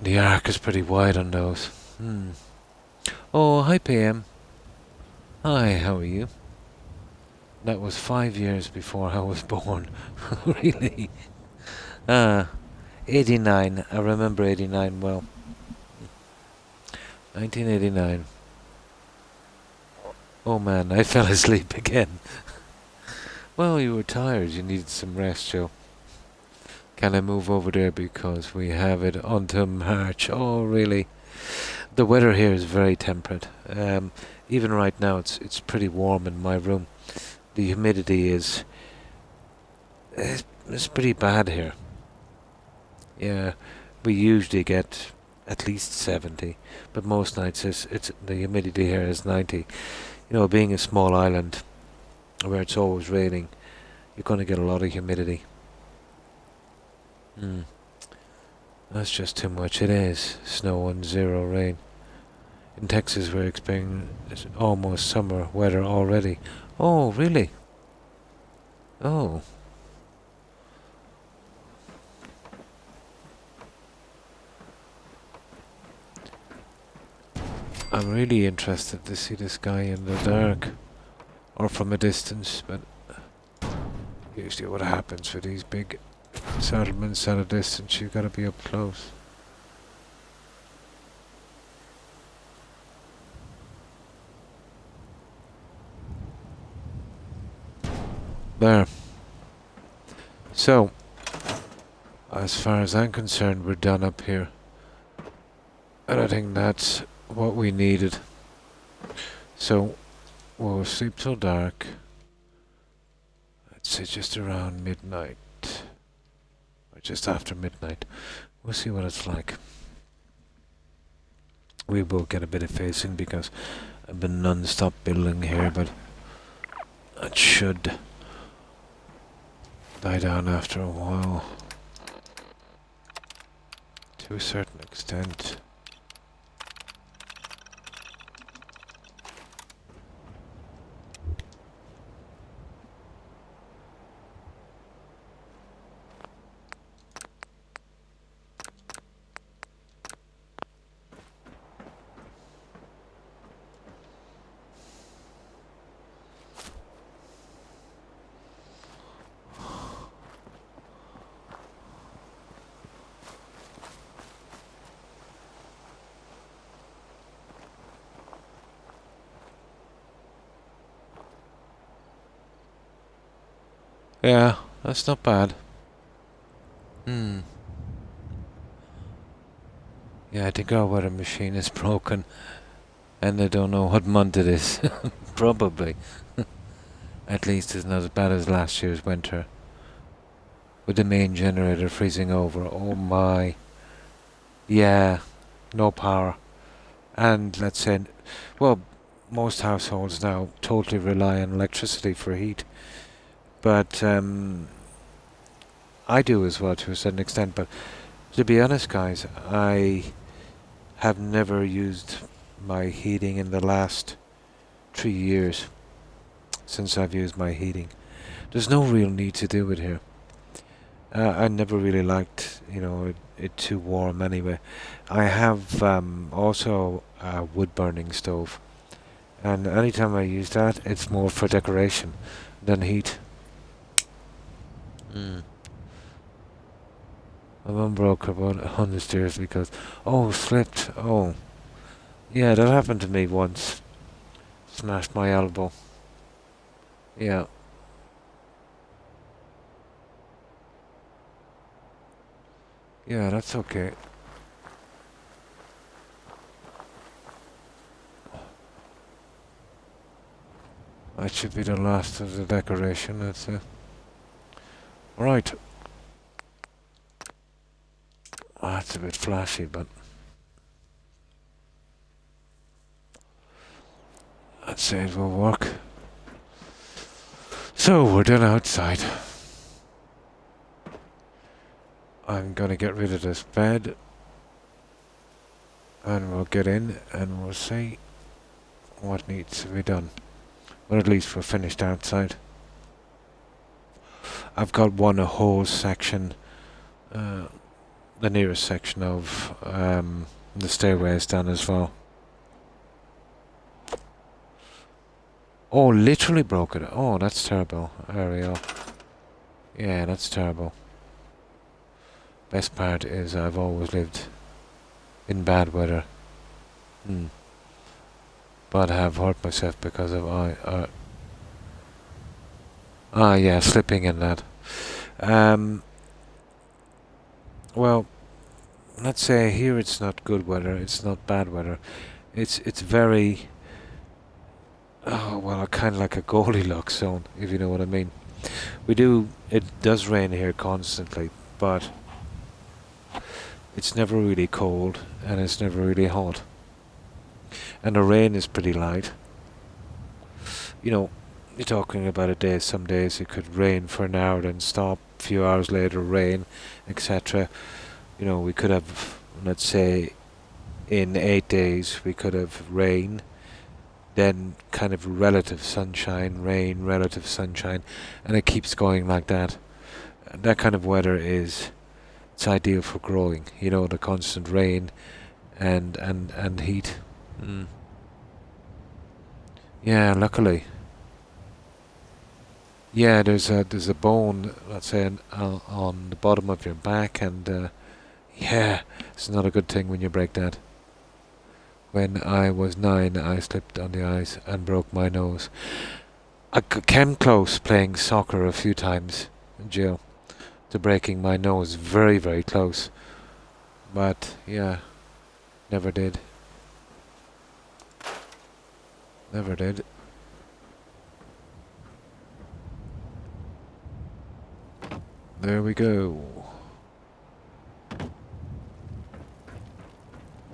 The arc is pretty wide on those. Oh, hi PM. Hi, how are you? That was 5 years before I was born. Really? 89. I remember 89 well. 1989. Oh man, I fell asleep again. Well, you were tired. You needed some rest, Joe. Can I move over there because we have it until March? Oh, really? The weather here is very temperate. Even right now, it's pretty warm in my room. The humidity is it's pretty bad here. Yeah, we usually get at least 70, but most nights it's the humidity here is 90. You know, being a small island where it's always raining, you're going to get a lot of humidity. That's just too much. It is snow and zero rain. In Texas, we're experiencing almost summer weather already. Oh, really? Oh. I'm really interested to see this guy in the dark. Or from a distance, but usually what happens with these big settlements at a distance, you gotta be up close. There. So, as far as I'm concerned, we're done up here. And I think that's what we needed. So, we'll sleep till dark. I'd say just around midnight. Or just after midnight. We'll see what it's like. We will get a bit of facing because I've been non-stop building here, but it should die down after a while. To a certain extent. Yeah, that's not bad. Yeah, I think our weather machine is broken and I don't know what month it is. Probably. At least it's not as bad as last year's winter. With the main generator freezing over. Oh my. Yeah, no power. And let's say, well, most households now totally rely on electricity for heat. But I do as well to a certain extent. But to be honest, guys, I have never used my heating in the last 3 years since I've used my heating. There's no real need to do it here. I never really liked, it too warm anyway. I have also a wood burning stove, and anytime I use that, it's more for decoration than heat. My mum broke about 100 stairs because, slipped. Oh, yeah, that happened to me once. Smashed my elbow. Yeah. Yeah, that's okay. That should be the last of the decoration, that's it. Right. Oh, that's a bit flashy, but I'd say it will work. So, we're done outside. I'm gonna get rid of this bed. And we'll get in and we'll see what needs to be done. Or at least we're finished outside. I've got a whole section, the nearest section of the stairways done as well. Oh, literally broke it. Oh, that's terrible, Ariel. Yeah, that's terrible. Best part is I've always lived in bad weather. Hmm. But I have hurt myself because of yeah, slipping in that. Um, well, let's say here it's not good weather, it's not bad weather. It's very, oh well, kind of like a Goldilocks zone, if you know what I mean. It does rain here constantly, but it's never really cold and it's never really hot. And the rain is pretty light. You know, you're talking about a day, some days it could rain for an hour, then stop, a few hours later rain, etc. You know, we could have, let's say, in 8 days we could have rain, then kind of relative sunshine, rain, relative sunshine, and it keeps going like that. That kind of weather it's ideal for growing, you know, the constant rain and heat. Mm. Yeah, luckily. Yeah, there's a bone, let's say, on the bottom of your back, and yeah, it's not a good thing when you break that. When I was 9, I slipped on the ice and broke my nose. I came close playing soccer a few times, Jill, to breaking my nose. Very, very close. But yeah, never did. Never did. There we go.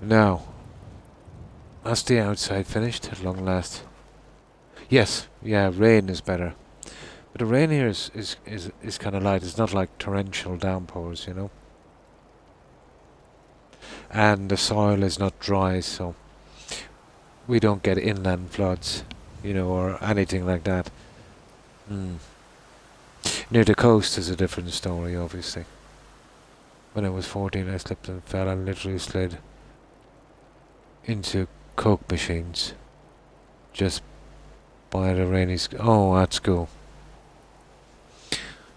Now, that's the outside finished at long last. Yes, yeah, rain is better. But the rain here is kind of light. It's not like torrential downpours, you know. And the soil is not dry, so we don't get inland floods, you know, or anything like that. Mm. Near the coast is a different story, obviously. When I was 14, I slipped and fell and literally slid into Coke machines just by the rainy. Oh, at school.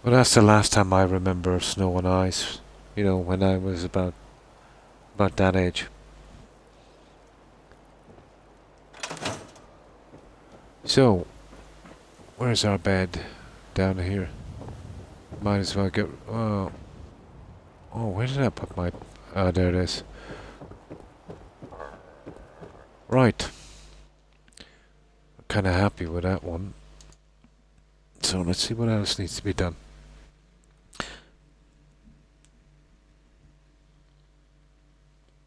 Well, that's the last time I remember snow and ice. You know, when I was about that age. So, where's our bed? Down here. Might as well get. Oh, where did I put my? Ah, there it is. Right. Kind of happy with that one. So let's see what else needs to be done.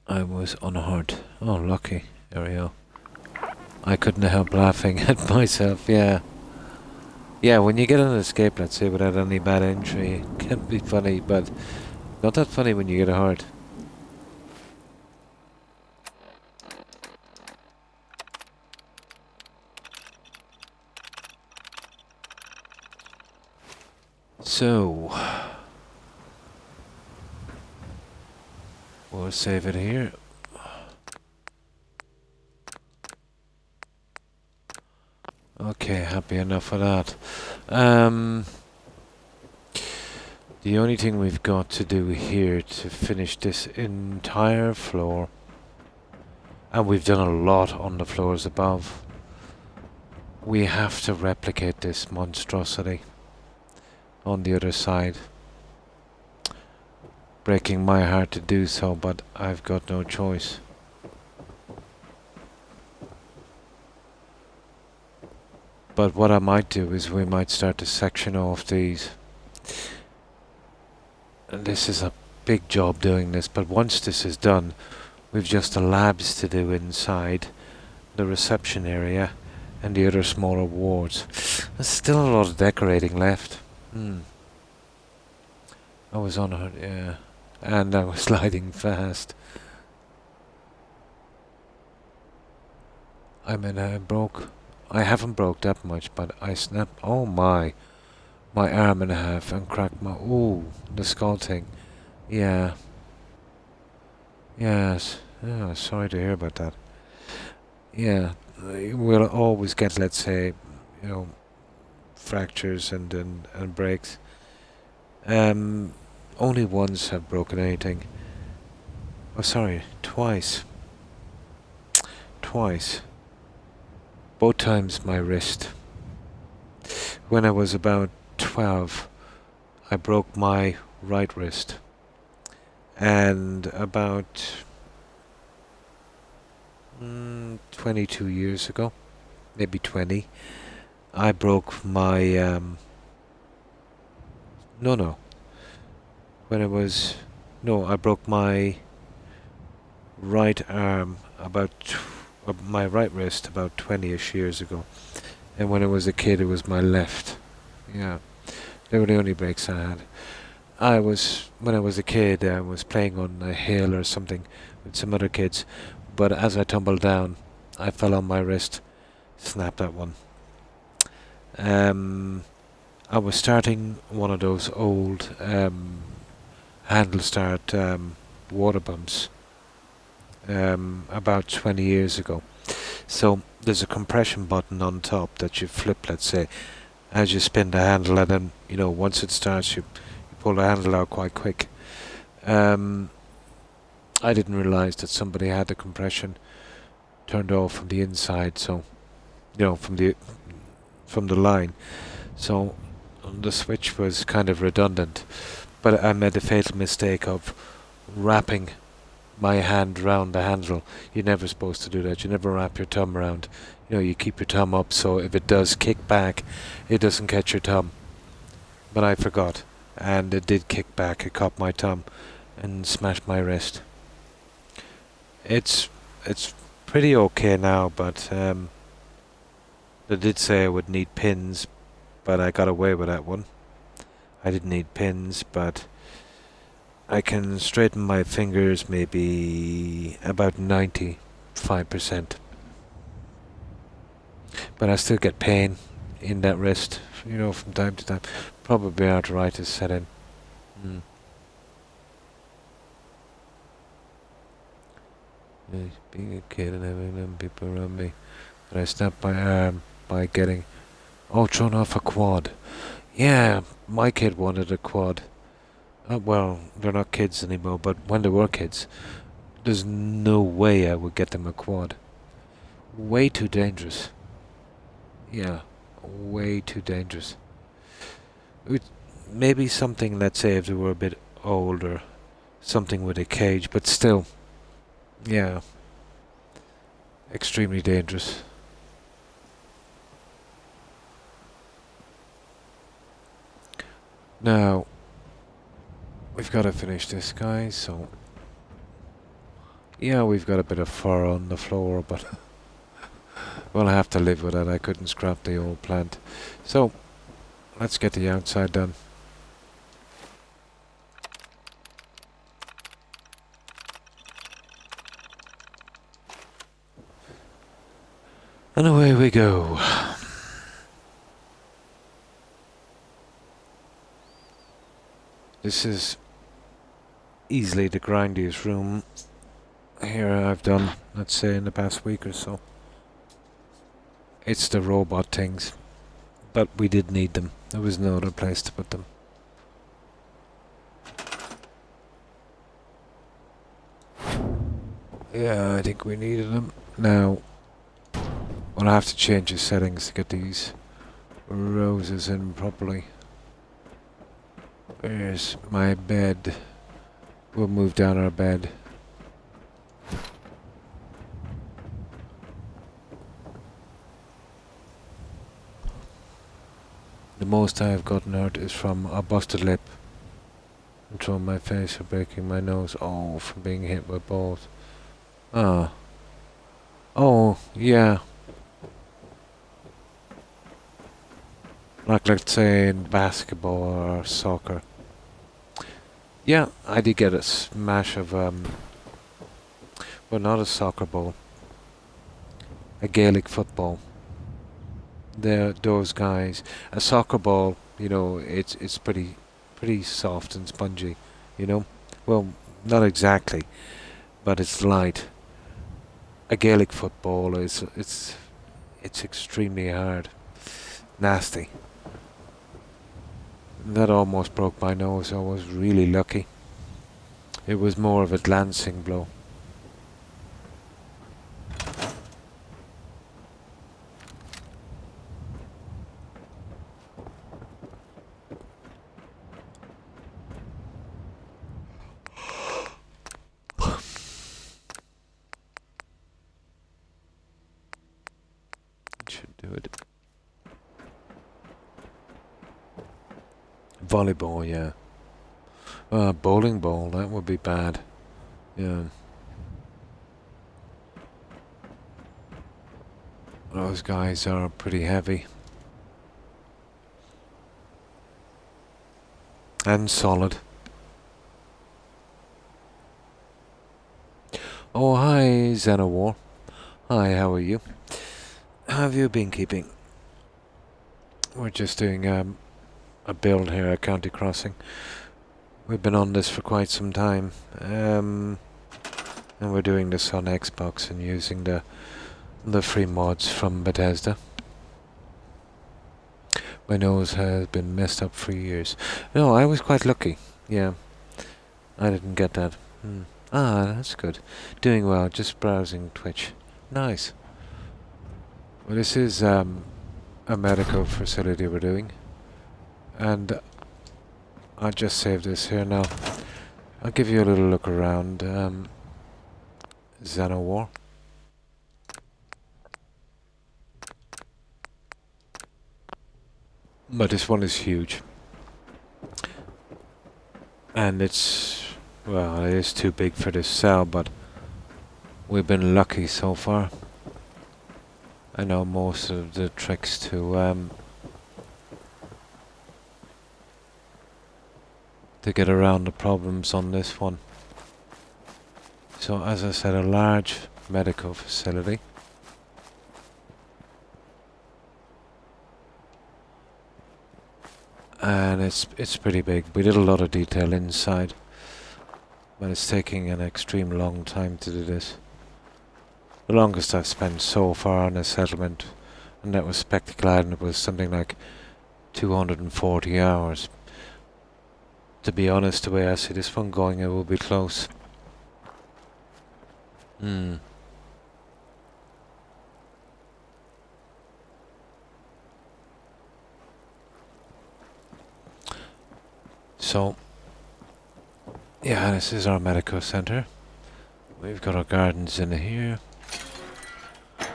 I was unhurt. Oh, lucky. There we go. I couldn't help laughing at myself, yeah. Yeah, when you get an escape, let's say, without any bad injury, it can be funny, but not that funny when you get hurt. So, we'll save it here. Okay, happy enough with that. The only thing we've got to do here to finish this entire floor, and we've done a lot on the floors above, we have to replicate this monstrosity on the other side. Breaking my heart to do so, but I've got no choice. But what I might do is we might start to section off these. And this is a big job doing this, but once this is done, we've just the labs to do inside, the reception area, and the other smaller wards. There's still a lot of decorating left. I was on it, yeah. And I was sliding fast. I mean, I haven't broke that much, but I snapped, oh my arm in half and cracked my, ooh, the skull thing. Yeah. Yes. Yeah, sorry to hear about that. Yeah. We'll always get, let's say, you know, fractures and breaks. Only once have broken anything. Oh, sorry, twice. twice. Both times my wrist. When I was about 12, I broke my right wrist. And about 22 years ago, maybe 20, I broke my, when I was, I broke my right arm my right wrist about 20-ish years ago. And when I was a kid, it was my left. Yeah, they were the only breaks I had. When I was a kid, I was playing on a hill or something with some other kids, but as I tumbled down, I fell on my wrist, snapped that one. I was starting one of those old handle start water pumps about 20 years ago. So there's a compression button on top that you flip, let's say, as you spin the handle, and then, once it starts, you pull the handle out quite quick. I didn't realize that somebody had the compression turned off from the inside, so, from the line. So the switch was kind of redundant, but I made the fatal mistake of wrapping my hand around the handle. You're never supposed to do that. You never wrap your thumb around. You keep your thumb up, so if it does kick back, it doesn't catch your thumb. But I forgot, and it did kick back. It caught my thumb and smashed my wrist. It's pretty okay now, but they did say I would need pins, but I got away with that one. I didn't need pins, but I can straighten my fingers maybe about 95%. But I still get pain in that wrist, from time to time. Probably arthritis set in. Being a kid and having them people around me. But I snapped my arm by getting thrown off a quad. Yeah, my kid wanted a quad. Well, they're not kids anymore, but when they were kids, there's no way I would get them a quad. Way too dangerous. Yeah, way too dangerous. Maybe something, let's say, if they were a bit older, something with a cage, but still, yeah, extremely dangerous. Now, we've got to finish this, guys, so yeah, we've got a bit of fur on the floor, but we'll have to live with it. I couldn't scrap the old plant. So, let's get the outside done. And away we go. This is easily the grindiest room here I've done, let's say, in the past week or so. It's the robot things, but we did need them. There was no other place to put them. Yeah, I think we needed them. Now, we'll have to change the settings to get these roses in properly. There's my bed. We'll move down our bed. The most I have gotten hurt is from a busted lip, and from my face or breaking my nose. Oh, from being hit with balls. Ah. Oh, yeah. Like, let's say, in basketball or soccer. Yeah, I did get a smash of, well, not a soccer ball. A Gaelic football. Those guys. A soccer ball, it's pretty soft and spongy, Well, not exactly, but it's light. A Gaelic football it's extremely hard. Nasty. That almost broke my nose. I was really lucky. It was more of a glancing blow. should do it. Volleyball, yeah. Bowling ball, that would be bad. Yeah. Those guys are pretty heavy. And solid. Oh, hi, Xenowar. Hi, how are you? How have you been keeping? We're just doing a build here at County Crossing. We've been on this for quite some time. And we're doing this on Xbox and using the free mods from Bethesda. My nose has been messed up for years. No, I was quite lucky. Yeah. I didn't get that. Ah, that's good. Doing well, just browsing Twitch. Nice. Well, this is a medical facility we're doing. And I'll just save this here now. I'll give you a little look around Xenowar. But this one is huge. And it's, well, it is too big for this cell, but we've been lucky so far. I know most of the tricks to get around the problems on this one. So as I said, a large medical facility. And it's pretty big. We did a lot of detail inside, but it's taking an extreme long time to do this. The longest I've spent so far on a settlement, and that was Spectacle Island, was something like 240 hours. To be honest, the way I see this one going, it will be close. So, yeah, this is our medical center. We've got our gardens in here.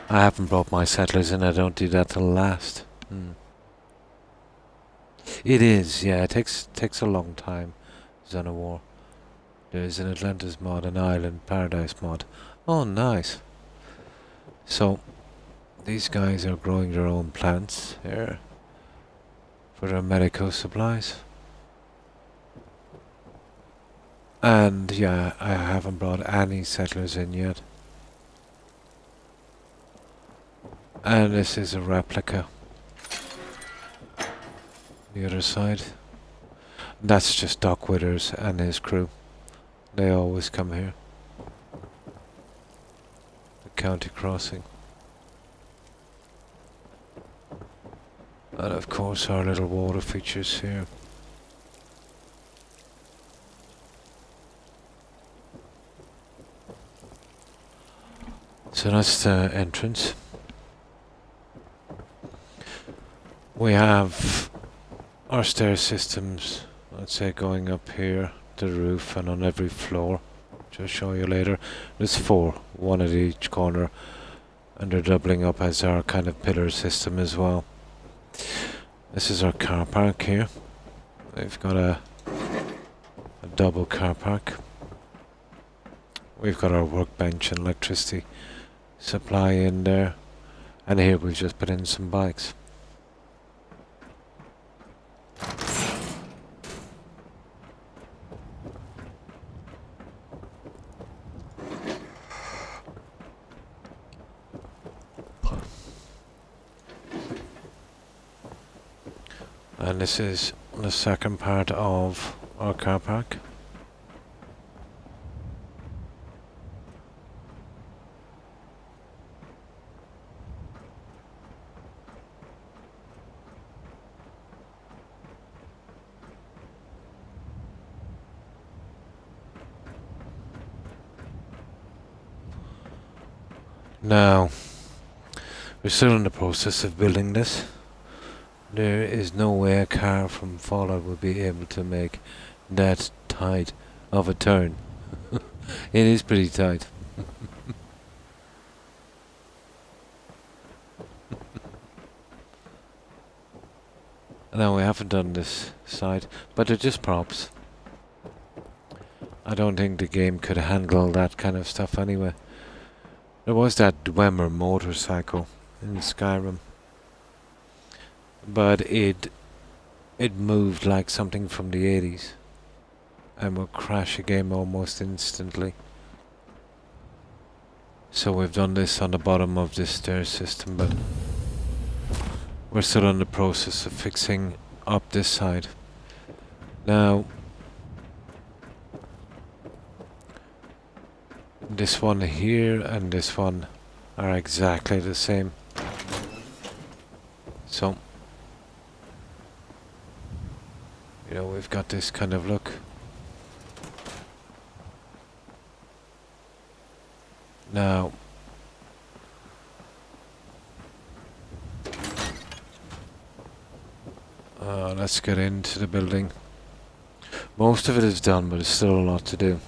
I haven't brought my settlers in, I don't do that till last. It is, yeah, it takes a long time, Xenowar. There's an Atlantis mod, an Island Paradise mod. Oh, nice. So, these guys are growing their own plants here for their medical supplies. And yeah, I haven't brought any settlers in yet. And this is a replica. The other side. That's just Doc Withers and his crew. They always come here. The County Crossing. And of course our little water features here. So that's the entrance. We have our stair systems, let's say, going up here, the roof, and on every floor, which I'll show you later. There's 4, one at each corner, and they're doubling up as our kind of pillar system as well. This is our car park here. We've got a double car park. We've got our workbench and electricity supply in there, and here we've just put in some bikes. And this is the second part of our car park. Now, we're still in the process of building this. There is no way a car from Fallout will be able to make that tight of a turn. It is pretty tight. No, we haven't done this side, but they're just props. I don't think the game could handle that kind of stuff anyway. There was that Dwemer motorcycle in Skyrim, but it moved like something from the 80s and would crash a game almost instantly. So we've done this on the bottom of this stair system, but we're still in the process of fixing up this side. Now, this one here and this one are exactly the same. So, you know, we've got this kind of look. Now, let's get into the building. Most of it is done, but there's still a lot to do.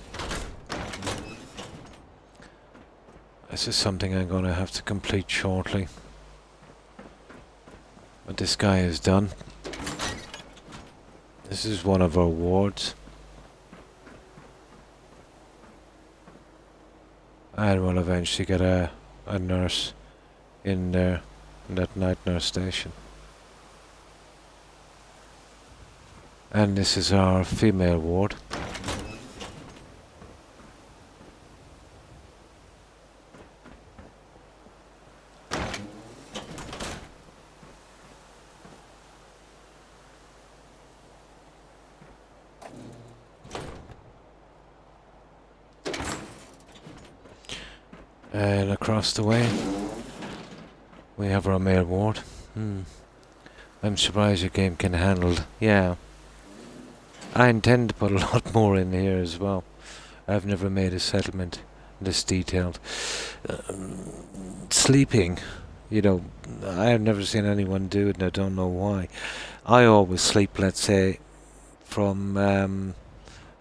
This is something I'm going to have to complete shortly. But this guy is done. This is one of our wards. And we'll eventually get a nurse in there, in that night nurse station. And this is our female ward. And across the way, we have our male ward. I'm surprised your game can handle. Yeah. I intend to put a lot more in here as well. I've never made a settlement this detailed. Sleeping, you know, I have never seen anyone do it and I don't know why. I always sleep, let's say, from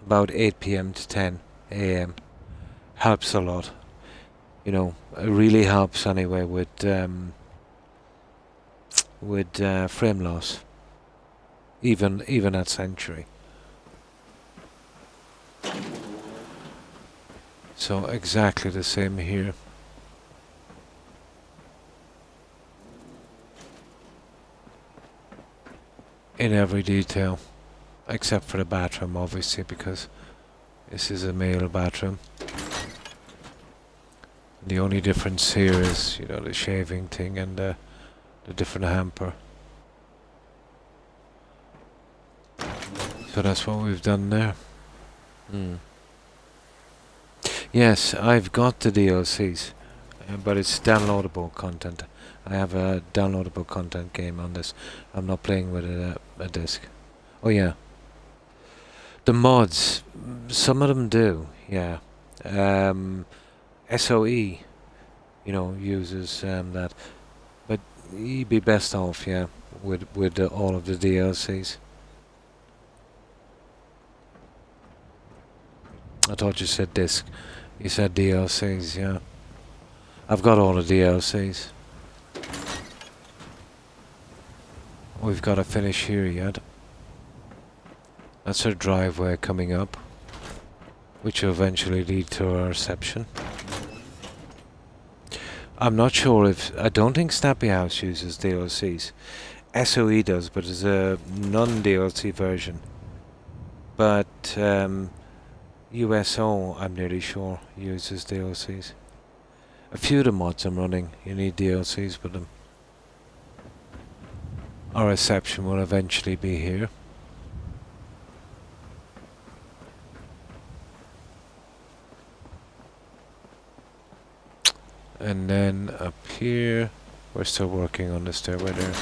about 8 PM to 10 AM. Helps a lot. You know, it really helps anyway with frame loss. Even at Sanctuary. So exactly the same here. In every detail, except for the bathroom, obviously, because this is a male bathroom. The only difference here is, you know, the shaving thing and the different hamper. So that's what we've done there. Yes, I've got the DLCs, but it's downloadable content. I have a downloadable content game on this. I'm not playing with a disc. Oh yeah. The mods, some of them do, yeah. SOE, you know, uses that, but you'd be best off, yeah, with all of the DLCs. I thought you said disc. You said DLCs, yeah. I've got all the DLCs. We've got to finish here yet. That's our driveway coming up, which will eventually lead to our reception. I'm not sure if... I don't think Snappy House uses DLCs. SOE does, but it's a non-DLC version. But USO, I'm nearly sure, uses DLCs. A few of the mods I'm running, you need DLCs with them. Our reception will eventually be here. And then up here, we're still working on the stairway there.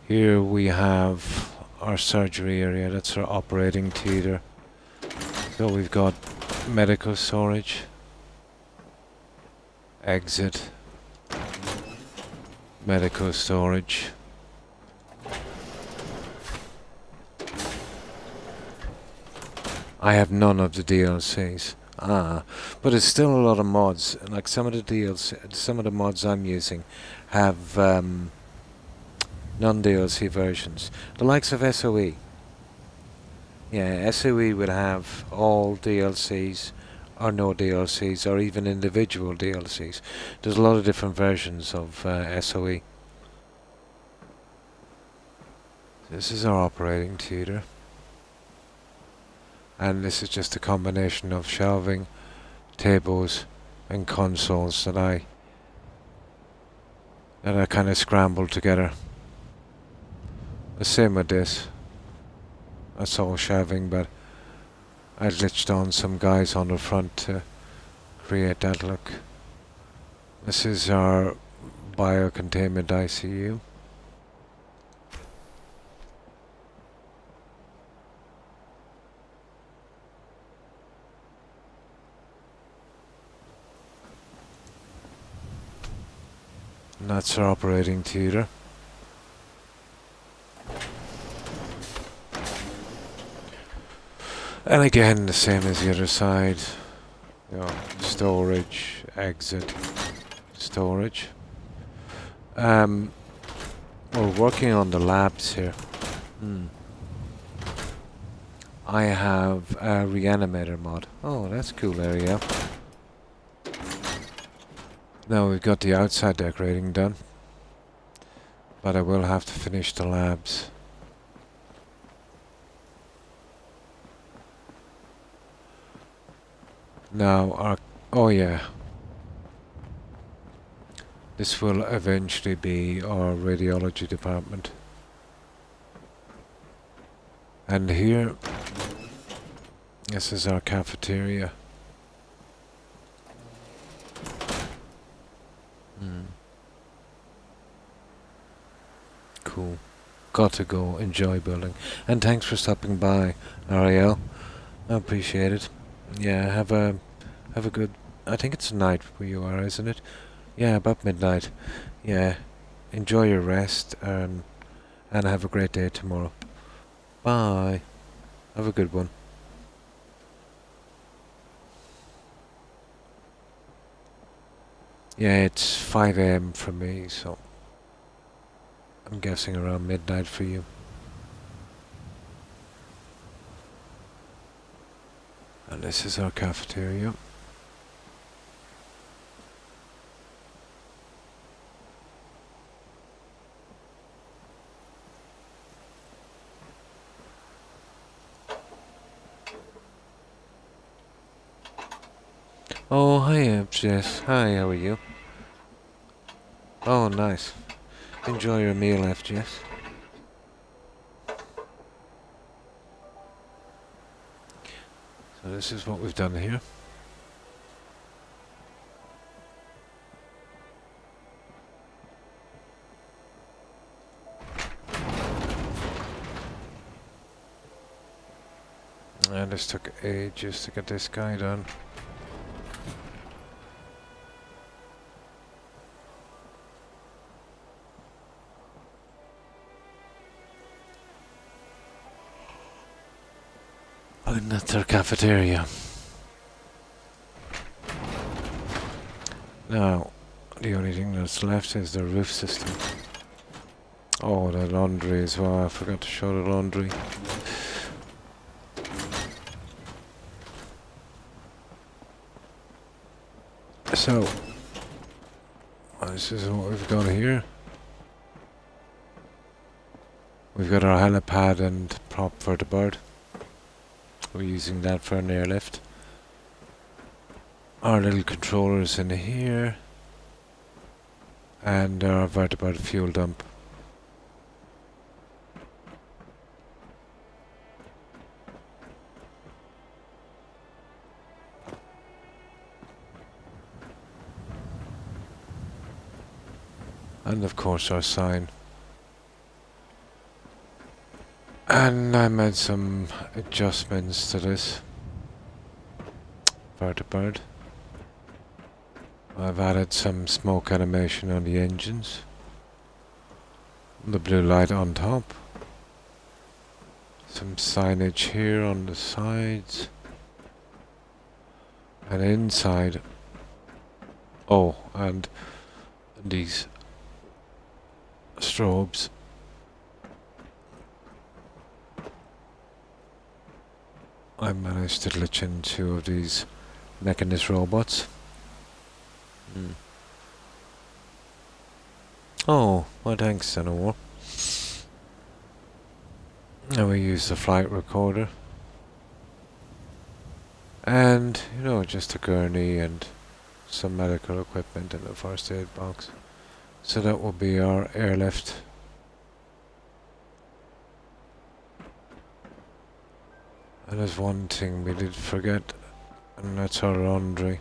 Here we have our surgery area, that's our operating theatre. So we've got medical storage, exit, medical storage. I have none of the DLCs. But it's still a lot of mods. Like some of the mods I'm using have non-DLC versions. The likes of SOE. Yeah, SOE would have all DLCs or no DLCs or even individual DLCs. There's a lot of different versions of SOE. This is our operating theatre. And this is just a combination of shelving, tables and consoles that I kind of scrambled together. The same with this. That's all shelving, but I glitched on some guys on the front to create that look. This is our biocontainment ICU. And that's our operating theatre. And again, the same as the other side. You know, storage, exit, storage. We're working on the labs here. I have a reanimator mod. Oh, that's a cool area. Now we've got the outside decorating done, but I will have to finish the labs. Now, oh yeah, this will eventually be our radiology department. And here, this is our cafeteria. Cool. Got to go enjoy building. And thanks for stopping by, Ariel. I appreciate it. Yeah, have a good. I think it's night where you are, isn't it? Yeah, about midnight. Yeah, enjoy your rest and have a great day tomorrow. Bye. Have a good one. Yeah, it's 5 AM for me, so I'm guessing around midnight for you. And this is our cafeteria. Oh, hi, Jess. Hi, how are you? Oh, nice. Enjoy your meal, FGS. So this is what we've done here. And this took ages to get this guy done. And that's our cafeteria. Now, the only thing that's left is the roof system. Oh, the laundry as well. I forgot to show the laundry. So, this is what we've got here. We've got our helipad and prop for the bird. We're using that for an airlift. Our little controllers in here. And our vertibird fuel dump. And of course our sign. And I made some adjustments to this vertibird. I've added some smoke animation on the engines. The blue light on top. Some signage here on the sides. And inside. Oh, and these strobes I managed to glitch in 2 of these mechanist robots. Oh, well thanks anymore. And we use the flight recorder. And, you know, just a gurney and some medical equipment in the first aid box. So that will be our airlift. And there's one thing we did forget, and that's our laundry.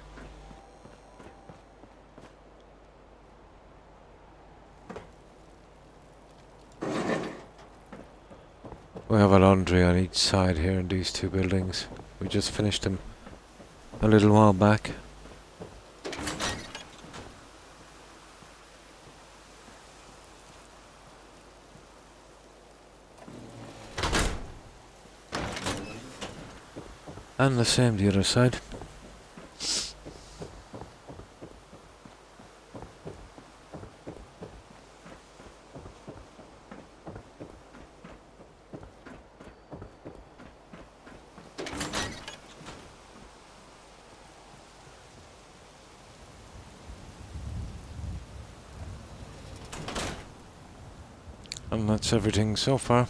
We have a laundry on each side here in these 2 buildings. We just finished them a little while back. And the same the other side. And that's everything so far.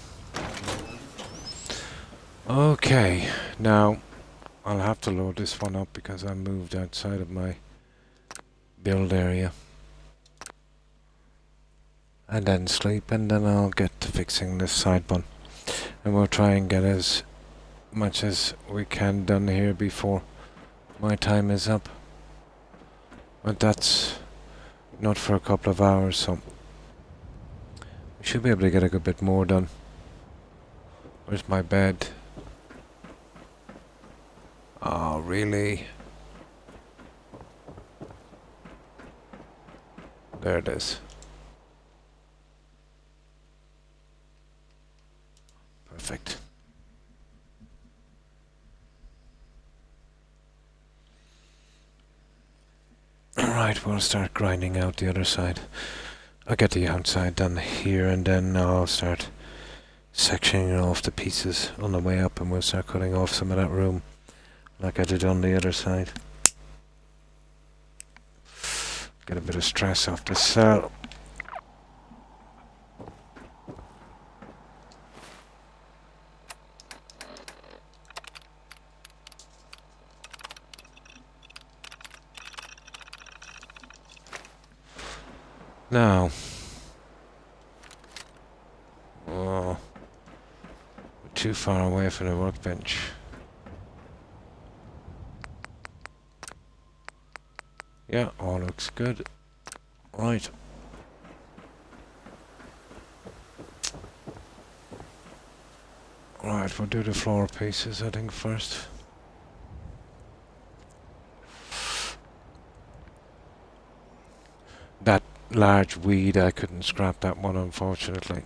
Okay, now I'll have to load this one up because I moved outside of my build area. And then sleep, and then I'll get to fixing this side one. And we'll try and get as much as we can done here before my time is up. But that's not for a couple of hours, so we should be able to get a good bit more done. Where's my bed? Oh, really? There it is. Perfect. Alright, we'll start grinding out the other side. I'll get the outside done here, and then I'll start sectioning off the pieces on the way up, and we'll start cutting off some of that room like I did on the other side. Get a bit of stress off the cell. Now, we're too far away from the workbench. Yeah, all looks good. Right. Right, we'll do the floor pieces, I think, first. That large weed, I couldn't scrap that one, unfortunately.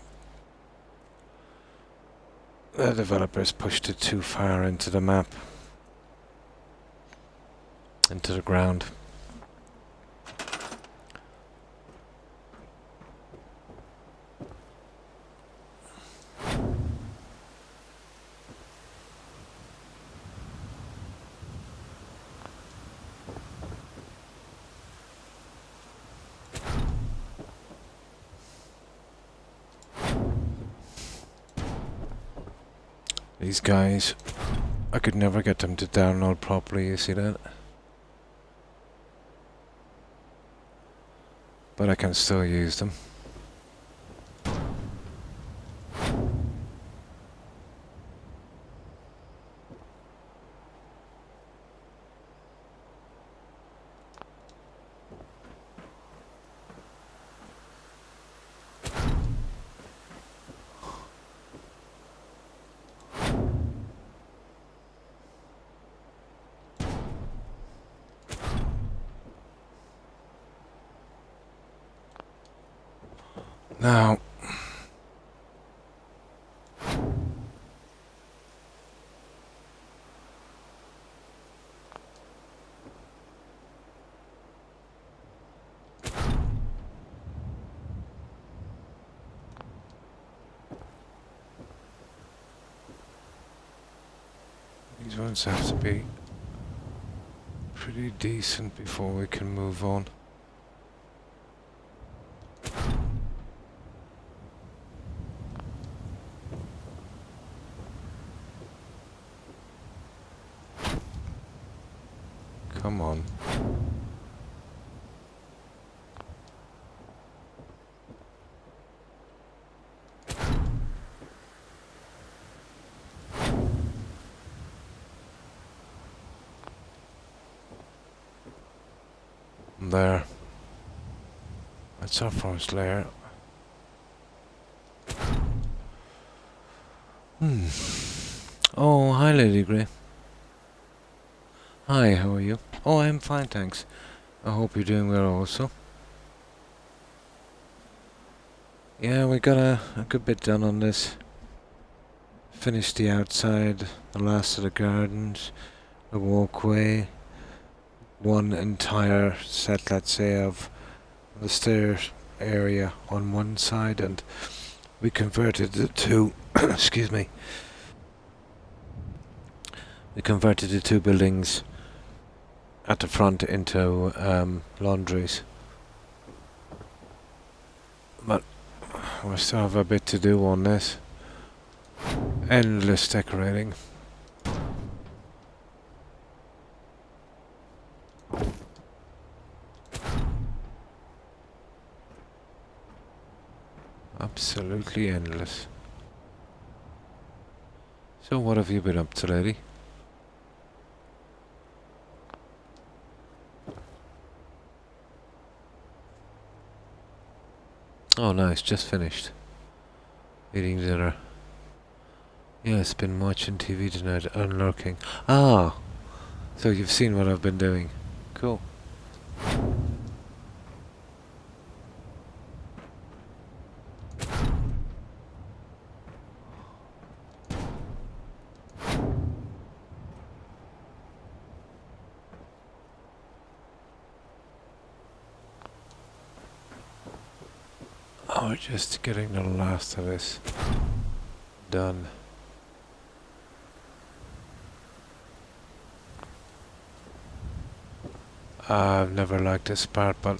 The developers pushed it too far into the map. Into the ground. These guys, I could never get them to download properly, you see that? But I can still use them. Now, these These ones have to be pretty decent before we can move on. Come on. There. That's our first layer. Oh, hi, Lady Grey. Hi, how are you? Oh, I'm fine, thanks. I hope you're doing well also. Yeah, we got a good bit done on this. Finished the outside, the last of the gardens, the walkway, one entire set, let's say, of the stair area on one side, and we converted the two excuse me, we converted the two buildings at the front into laundries. But we still have a bit to do on this. Endless decorating. Absolutely endless. So what have you been up to, lady? Oh nice, just finished eating dinner. Yeah, it's been watching TV tonight and lurking. Ah, so you've seen what I've been doing. Cool. Oh, we're just getting the last of this done. I've never liked this part, but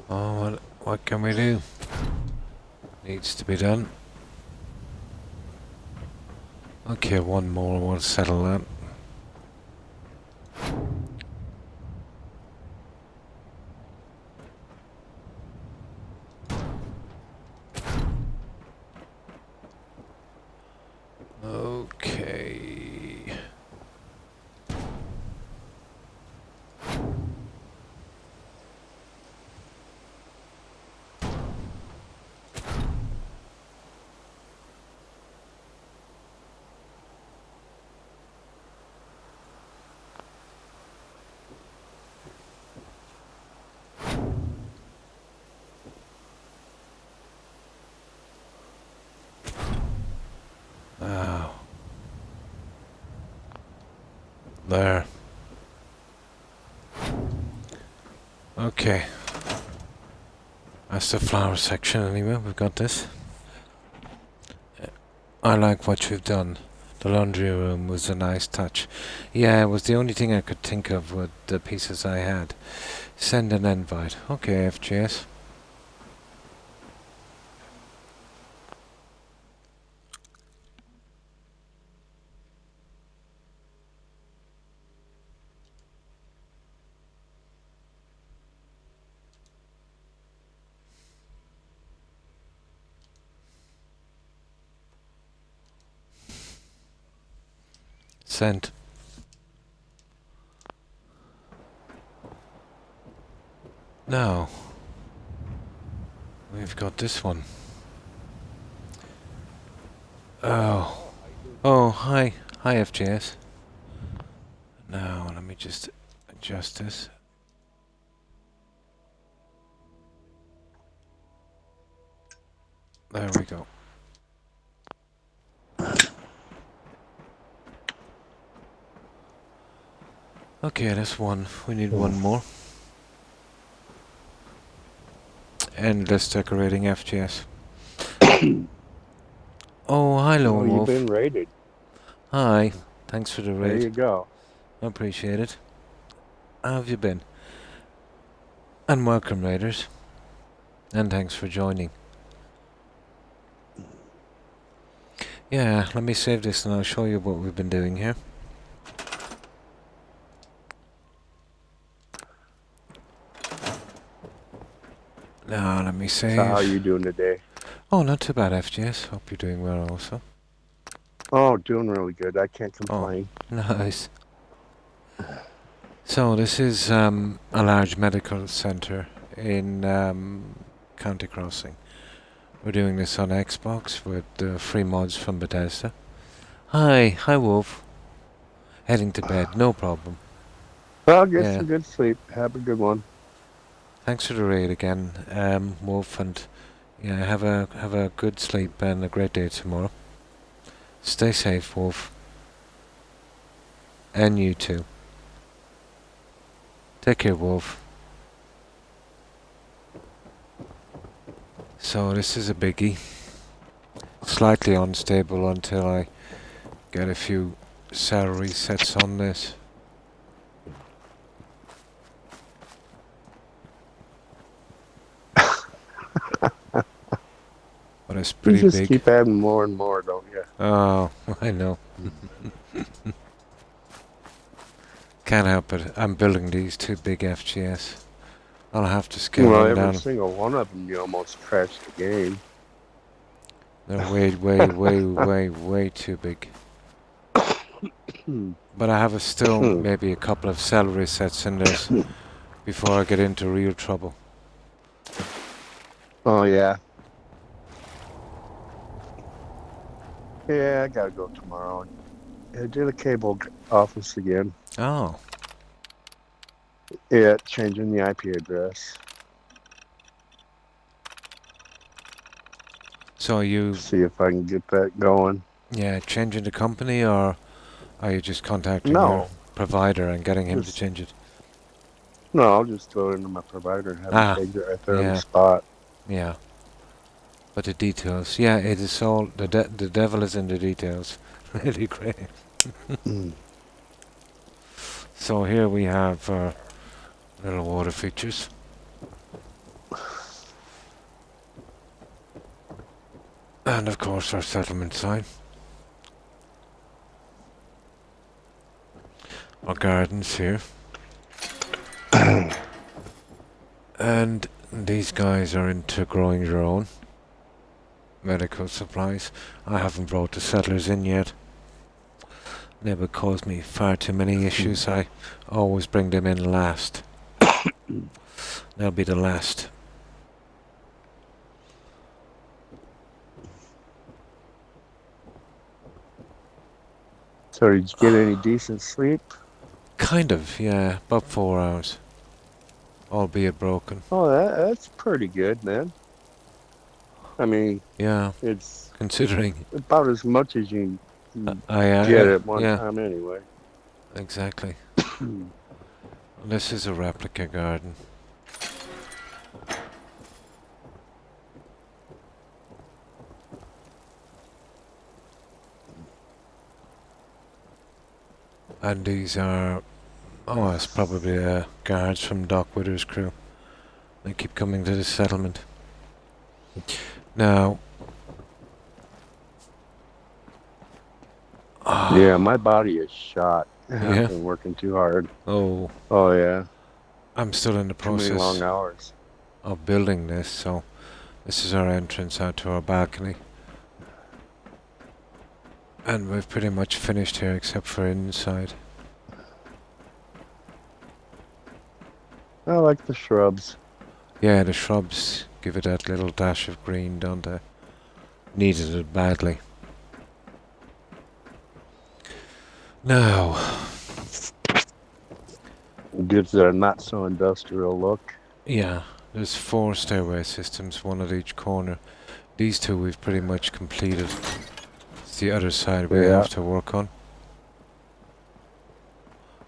oh, what can we do? Needs to be done. Okay, one more, we'll settle that. Okay. Wow. There. Okay. That's the flower section anyway, we've got this. I like what you've done. The laundry room was a nice touch. Yeah, it was the only thing I could think of with the pieces I had. Send an invite. Okay, FGS. Sent. Now, we've got this one. Oh. Oh, hi. Hi, FGS. Now, let me just adjust this. There we go. Okay, that's one. We need one more. Endless decorating, FGS. Oh, hi, Lone Oh, you've Wolf. been raided. Hi. Thanks for the There raid. you go. I appreciate it. How have you been? And welcome, raiders. And thanks for joining. Yeah, let me save this and I'll show you what we've been doing here. Now, let me So how save. you doing today? Oh, not too bad, FGS. Hope you're doing well also. Oh, doing really good. I can't Oh, complain. nice. So, this is a large medical centre in County Crossing. We're doing this on Xbox with free mods from Bethesda. Hi, Wolf. Heading to bed, no problem. Well, get Yeah, some good sleep. Have a good one. thanks for the raid again, Wolf, and yeah, have a good sleep and a great day tomorrow. Stay safe, Wolf, and you too. Take care, Wolf. So this is a biggie. Slightly unstable until I get a few salary sets on this. But it's You pretty just big. keep adding more and more, don't you? Oh, I know. Can't help it. I'm building these too big FGS. I'll have to scale Well, them every down. single one of them, you almost crashed the game. They're way too big. But I have still maybe a couple of salary sets in this before I get into real trouble. Oh, yeah. Yeah, I gotta go tomorrow. I did a cable office again. Oh, Yeah, changing the IP address. so you, See if I can get that going. yeah, changing the company, or are you just contacting your No, provider and getting him to just change it? no. I'll just throw it into my provider and have them Ah, change it right there on the yeah, spot. yeah. But the details, yeah, it is all the devil is in the details. Really great. So here we have little water features, and of course our settlement sign, our gardens here, and these guys are into growing their own medical supplies. I haven't brought the settlers in yet. They would cause me far too many issues. I always bring them in last. They'll be the last. So did you get any decent sleep? Kind of, yeah, about 4 hours, albeit broken. Oh, that's pretty good, man. I mean, Yeah, it's considering about as much as you can get I at one yeah, time anyway. exactly. This is a replica garden. And these are, oh, it's probably guards from Doc Wither's crew. They keep coming to the settlement. Now, Yeah, my body is shot. I've yeah, been working too hard. oh, Oh yeah, I'm still in the too many long process hours. of building this, so this is our entrance out to our balcony. And we've pretty much finished here except for inside. I like the shrubs. Yeah, the shrubs give it that little dash of green, don't they? Needed it badly. Now, Gives it a not so industrial look. yeah, there's 4 stairway systems, one at each corner. These 2 we've pretty much completed. It's the other side we Yeah. have to work on.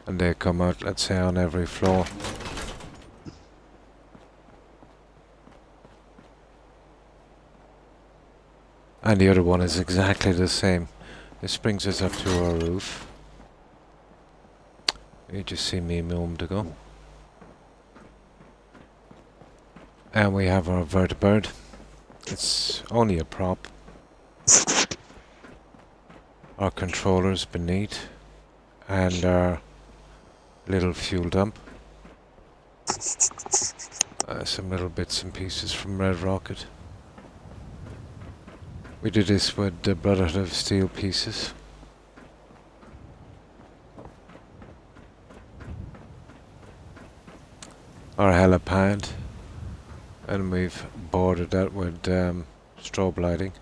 And they come out, let's say, on every floor. And the other one is exactly the same. This brings us up to our roof. You just see me a moment ago. And we have our vertibird. It's only a prop. Our controllers beneath. And our little fuel dump. Some little bits and pieces from Red Rocket. We did this with the Brotherhood of Steel pieces. Our helipad. And we've bordered that with strobe lighting.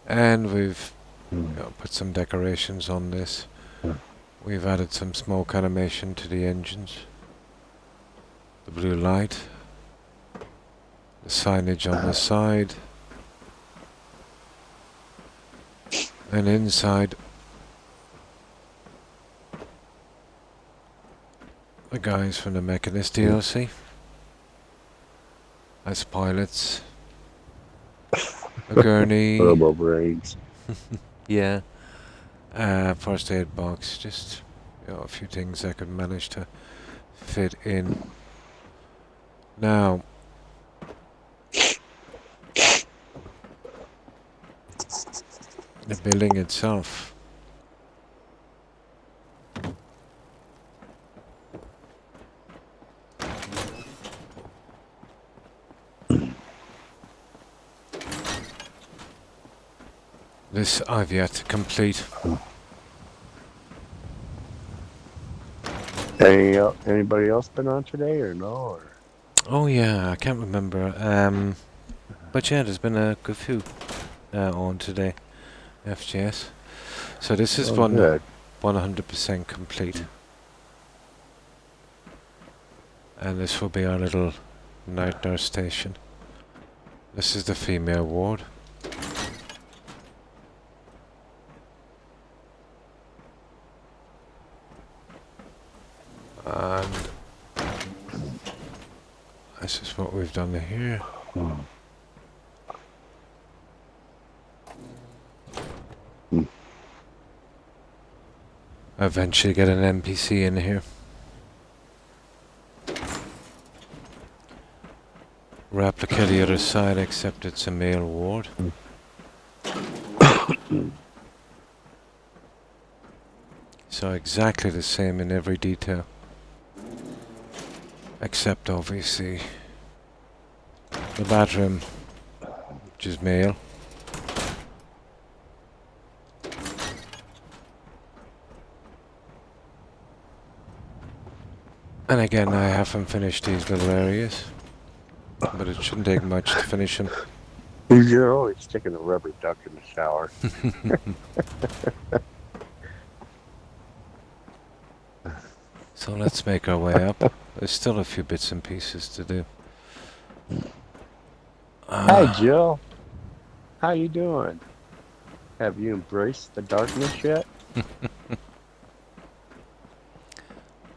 And we've put some decorations on this. We've added some smoke animation to the engines. The blue light. The signage on the side. And inside, the guys from the Mechanist DLC as pilots. A gurney. Turbo brains. Yeah. First aid box, just a few things I could manage to fit in. Now, the building itself. This I've yet to complete. Anybody else been on today or no? Or? Oh yeah, I can't remember. But yeah, there's been a good few on today. FGS. So this is 100% complete. And this will be our little night nurse station. This is the female ward. And this is what we've done here. Eventually get an NPC in here. Replicate the other side, except it's a male ward. So exactly the same in every detail. Except obviously the bathroom, which is male. And again, I haven't finished these little areas, but it shouldn't take much to finish them. You're always sticking a rubber duck in the shower. So let's make our way up. There's still a few bits and pieces to do. Hi, Jill. How you doing? Have you embraced the darkness yet?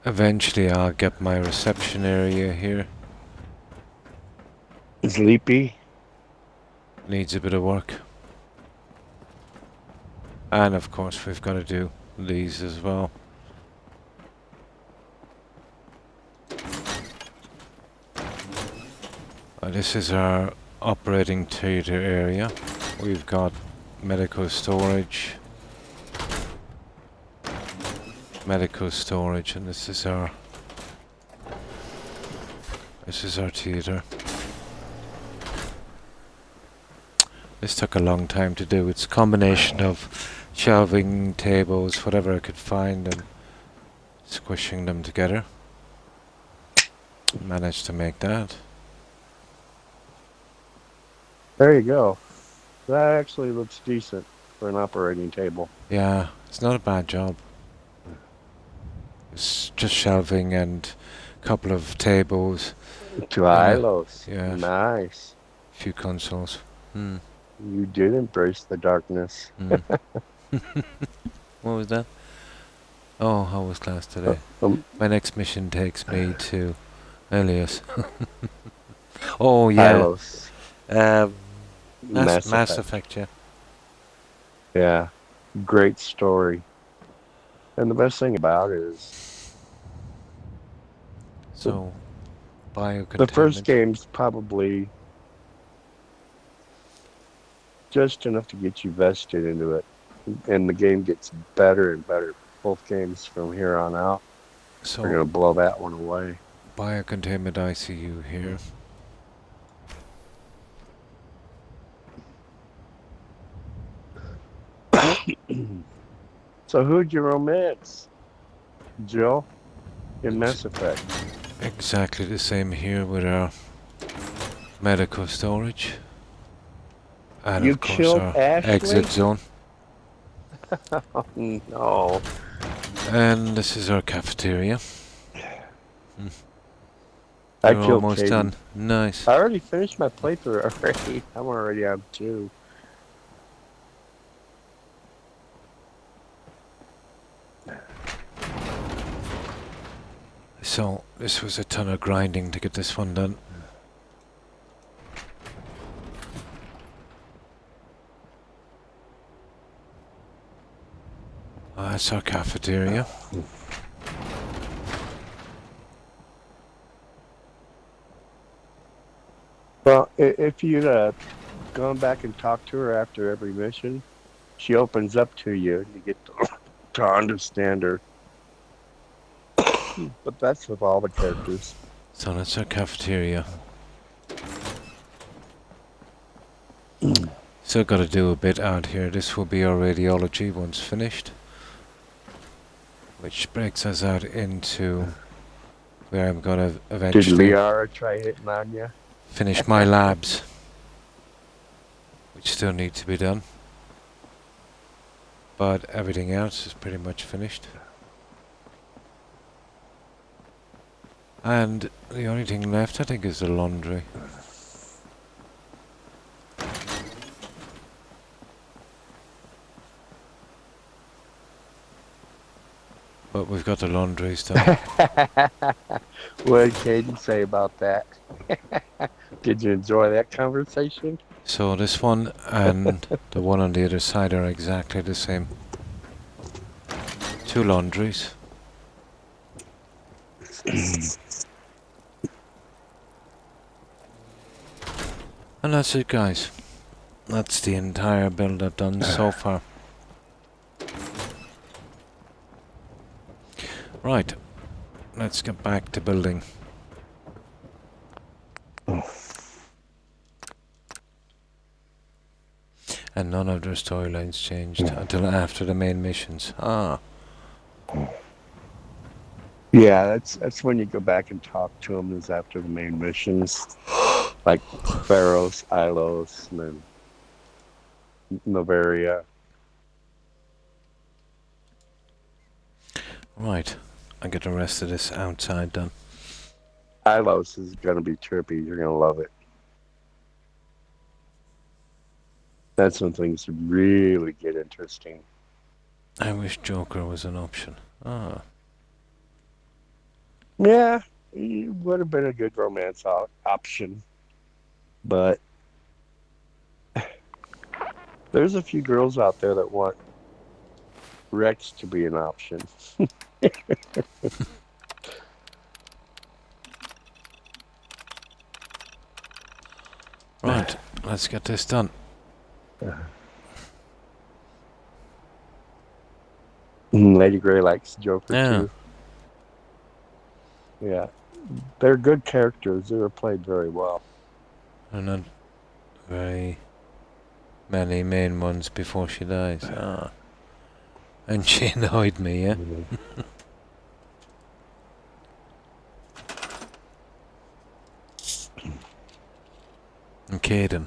Eventually I'll get my reception area here. Sleepy? Needs a bit of work. And of course we've got to do these as well. This is our operating theatre area. We've got medical storage, and this is our theatre. This took a long time to do. It's a combination of shelving, tables, whatever I could find, and squishing them together. Managed to make that. There you go. That actually looks decent for an operating table. Yeah, it's not a bad job. It's just shelving and a couple of tables. Two silos. Yeah. Nice. A few consoles. You did embrace the darkness. What was that? Oh, how was class today? My next mission takes me to Elias. Oh yeah. Silos. Mass Effect, yeah. Yeah, great story. And the best thing about it is the, So, the first biocontainment. game's probably just enough to get you vested into it. And the game gets better and better. Both games from here on out are So, going to blow that one away. biocontainment ICU here. So who'd you romance, Jill, in Ex- Mass Effect? exactly the same here with our medical storage. And You of course killed our exit Ashley? zone. Oh, no. And this is our cafeteria. Hmm. I You're killed almost Caden. done. Nice. I already finished my playthrough already. I'm already on 2. So, this was a ton of grinding to get this one done. That's our cafeteria. Well, if you'd gone back and talked to her after every mission, she opens up to you and you get to understand her. But that's with all the characters. So that's our cafeteria. Still got to do a bit out here. This will be our radiology once finished. Which breaks us out into where I'm going to Did eventually Liara try hitting on you? finish my labs. Which still need to be done. But everything else is pretty much finished. And the only thing left, I think, is the laundry. But we've got the laundries done. What did Caden say about that? Did you enjoy that conversation? So this one and the one on the other side are exactly the same. 2 laundries. And that's it, guys. That's the entire build I've done so far. Right, let's get back to building. And none of their storylines changed until after the main missions. Ah. Yeah, that's when you go back and talk to them is after the main missions. Like Pharos, Ilos, and then Novaria. Right, I get the rest of this outside done. Ilos is going to be trippy. You're going to love it. That's when things really get interesting. I wish Joker was an option. Ah. Yeah, it would have been a good romance option. But there's a few girls out there that want Rex to be an option. Right, let's get this done. Lady Grey likes Joker Yeah. too. Yeah, they're good characters. They were played very well. There are not very many main ones before she dies. Ah. And she annoyed me, yeah? And Caden.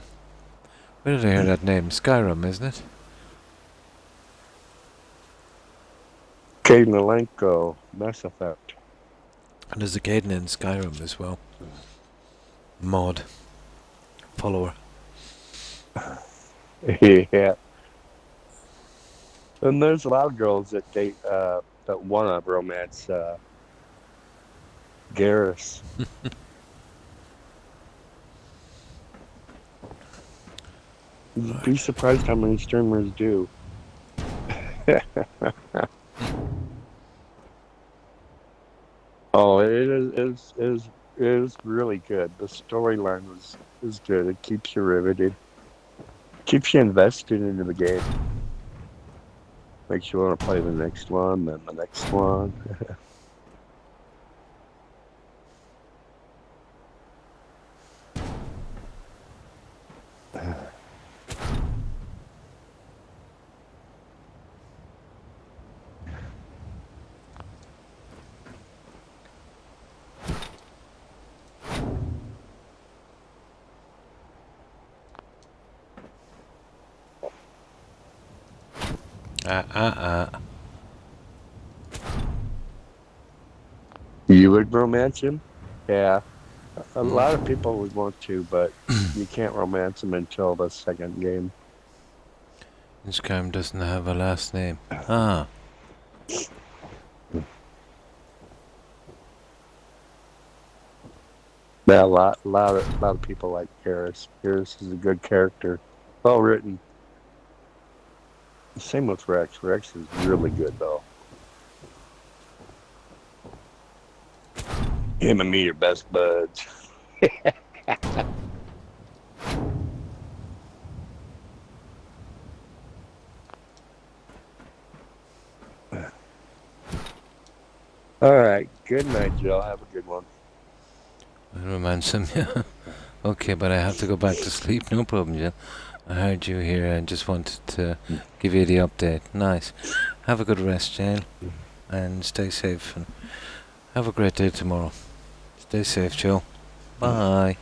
Where did I hear that name? Skyrim, isn't it? Caden Alenko, Mass Effect. And there's a Caden in Skyrim as well. Mod. Follower. Yeah. And there's a lot of girls that date that want to romance Garrus. You'd be surprised how many streamers do. Oh, it is really good. The storyline is good. It keeps you riveted, keeps you invested into the game. Makes you want to play the next one, then the next one. You would romance him? Yeah, a lot of people would want to, but you can't romance him until the second game. This game doesn't have a last name. Ah. Yeah, a lot of people like Harris. Harris is a good character, well written. Same with Rex. Rex is really good though. Him and me are best buds. All right. Good night, Joe. Have a good one. Romance him, yeah. Okay, but I have to go back to sleep. No problem, Jill. I heard you here and just wanted to give you the update. Nice. Have a good rest, Jane, and stay safe. And have a great day tomorrow. Stay safe, Jill. Bye.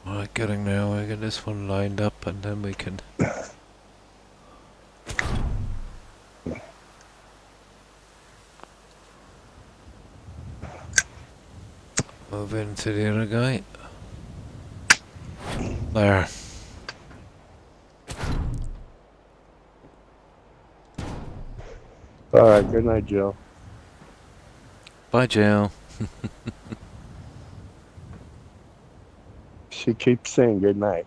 Alright, getting there. We get this one lined up and then we can move into the other guy. There. All right. Good night, Joe. Bye, Jill. She keeps saying good night.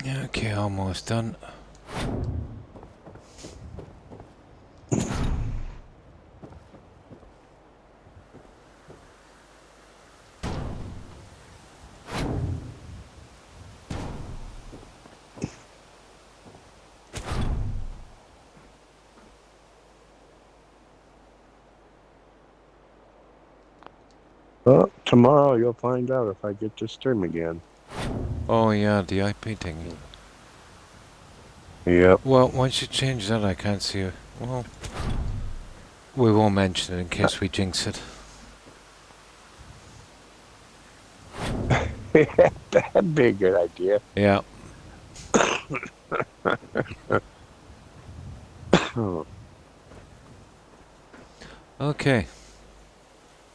Yeah, okay, almost done. Well, tomorrow you'll find out if I get to stream again. Oh yeah, the IP thing. Yep. Well, once you change that, I can't see it. Well, we won't mention it in case we jinx it. That'd be a good idea. Yeah. Okay.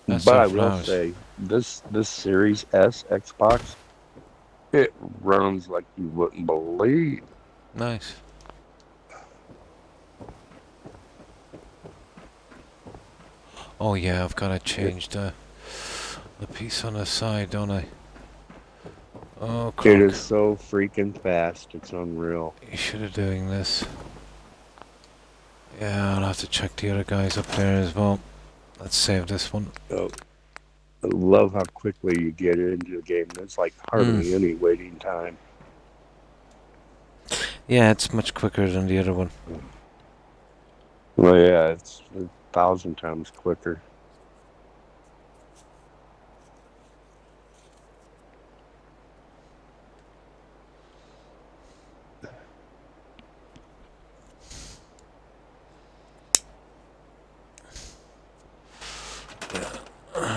That's But our I will flowers. say, this Series S Xbox, it runs like you wouldn't believe. Nice. Oh yeah, I've got to change the piece on the side, don't I? Oh, It crook. is so freaking fast. It's unreal. You should have doing this. Yeah, I'll have to check the other guys up there as well. Let's save this one. Oh, I love how quickly you get into the game. There's like hardly any waiting time. Yeah, it's much quicker than the other one. Well, yeah, it's 1,000 times quicker.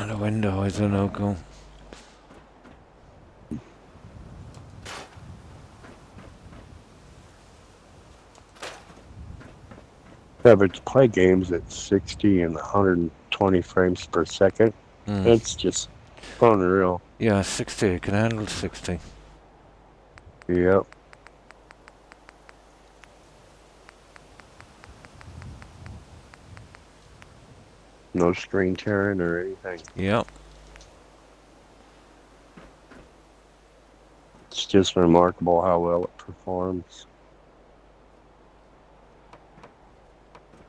The window is a no-go. Yeah, but to play games at 60 and 120 frames per second, it's just unreal. Yeah, 60. I can handle 60. Yep. No screen tearing or anything. Yep. It's just remarkable how well it performs.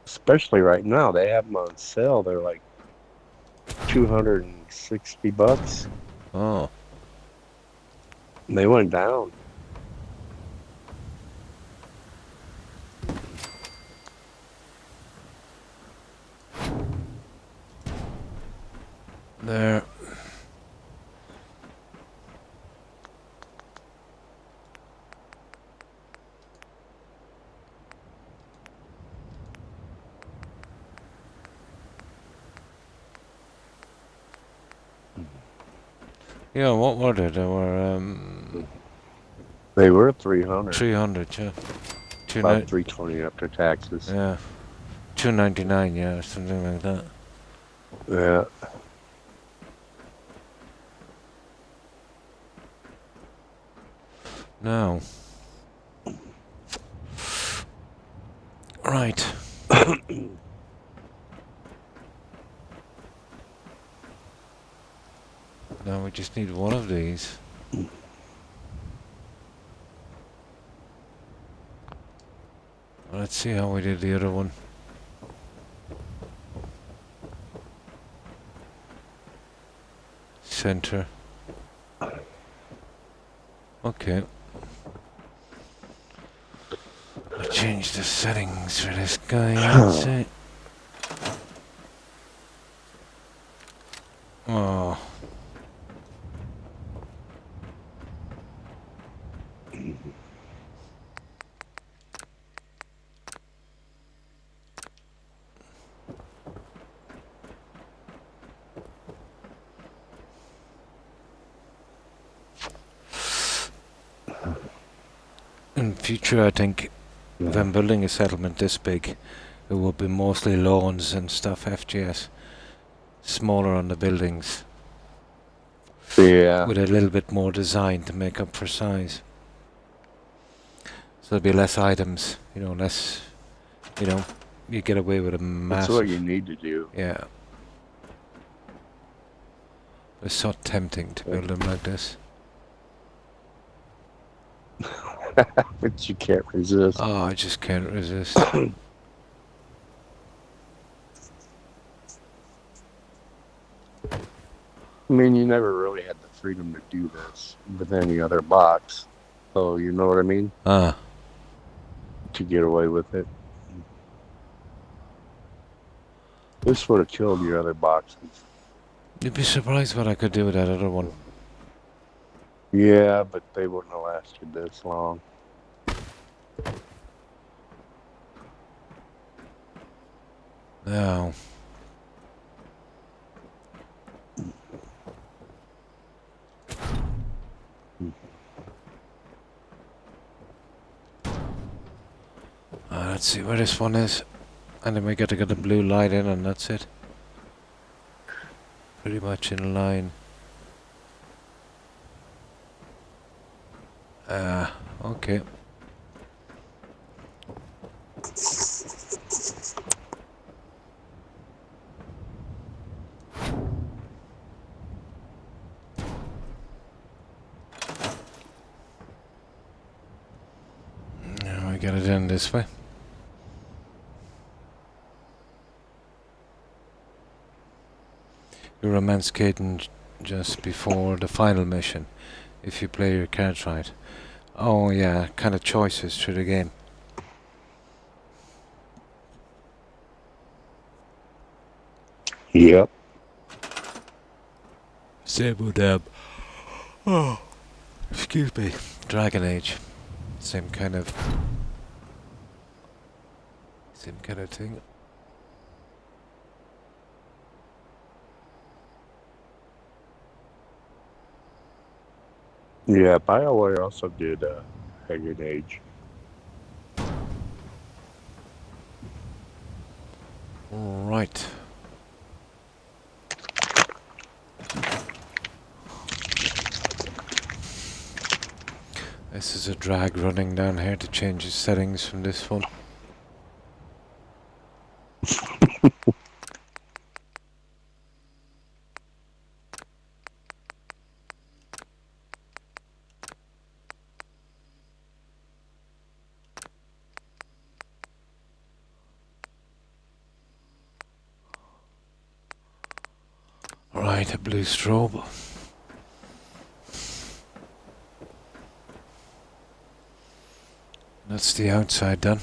Especially right now, they have them on sale. They're like $260. Oh. They went down. There. Yeah, what were they? They were 300. 300, yeah. About 320 after taxes. Yeah. 299, yeah, or something like that. Yeah. No. Right. Now we just need one of these. Let's see how we did the other one. Center. Okay. I changed the settings for this guy. Let's see. Oh. In future, I think if I'm building a settlement this big, it will be mostly lawns and stuff, FGS. Smaller on the buildings. Yeah. With a little bit more design to make up for size. So there'll be less items, less, you get away with a massive... That's what you need to do. Yeah. It's so tempting to build them like this. But you can't resist. Oh, I just can't resist. I mean, you never really had the freedom to do this with any other box. So, you know what I mean? Ah. To get away with it. This would have killed your other boxes. You'd be surprised what I could do with that other one. Yeah, but they wouldn't have lasted this long. No. Let's see where this one is. And then we got to get the blue light in and that's it. Pretty much in line. Okay. Now we get it in this way. You're romanticating just before the final mission, if you play your cards right. Oh yeah, kind of choices through the game. Yep. Same Deb. Oh, excuse me. Dragon Age. Same kind of thing. Yeah, BioWare also did Dragon Age. Right. This is a drag running down here to change the settings from this one. Right, a blue strobe. That's the outside done.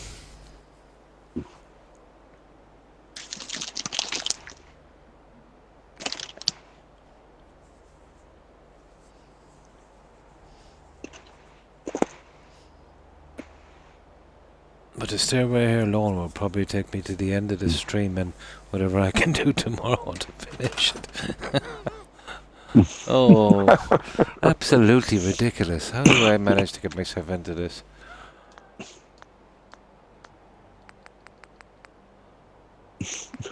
But the stairway here alone will probably take me to the end of the stream and whatever I can do tomorrow to finish it. Oh, absolutely ridiculous. How do I manage to get myself into this?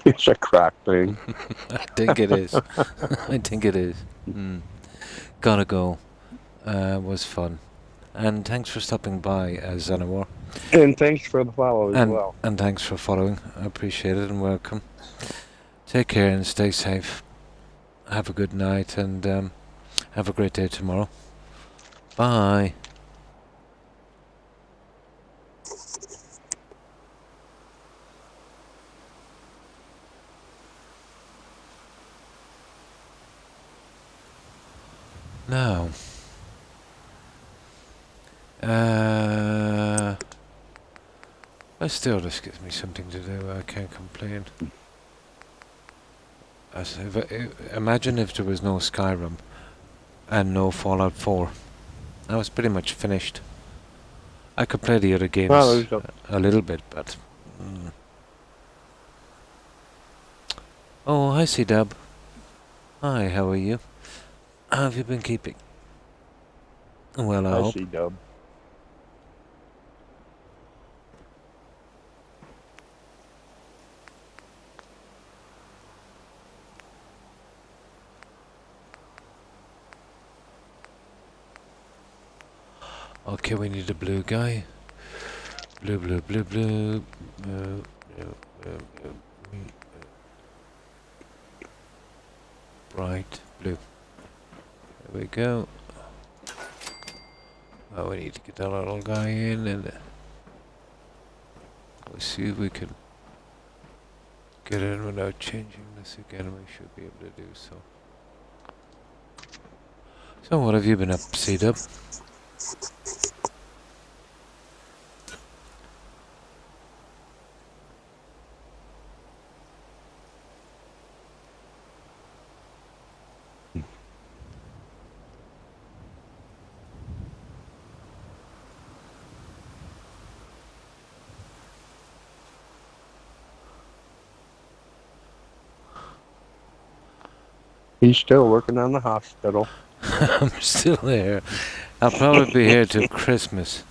It's a crack thing. I think it is. I think it is. Gotta go. Was fun. And thanks for stopping by, Zanawar. And thanks for the follow as well. And thanks for following. I appreciate it and welcome. Take care and stay safe. Have a good night and have a great day tomorrow. Bye. Now, but still, this gives me something to do. I can't complain. Imagine if there was no Skyrim and no Fallout 4. I was pretty much finished. I could play the other games a little bit, but... Oh, hi, C-Dub. Hi, how are you? How have you been keeping? Well, I hope. Hi, C-Dub. Okay, we need a blue guy. Blue, blue, blue, blue. Bright blue. There we go. Oh, we need to get that little guy in and we'll see if we can get in without changing this again. We should be able to do so. So what have you been up, C-Dub? He's still working on the hospital. I'm still there. I'll probably be here till Christmas.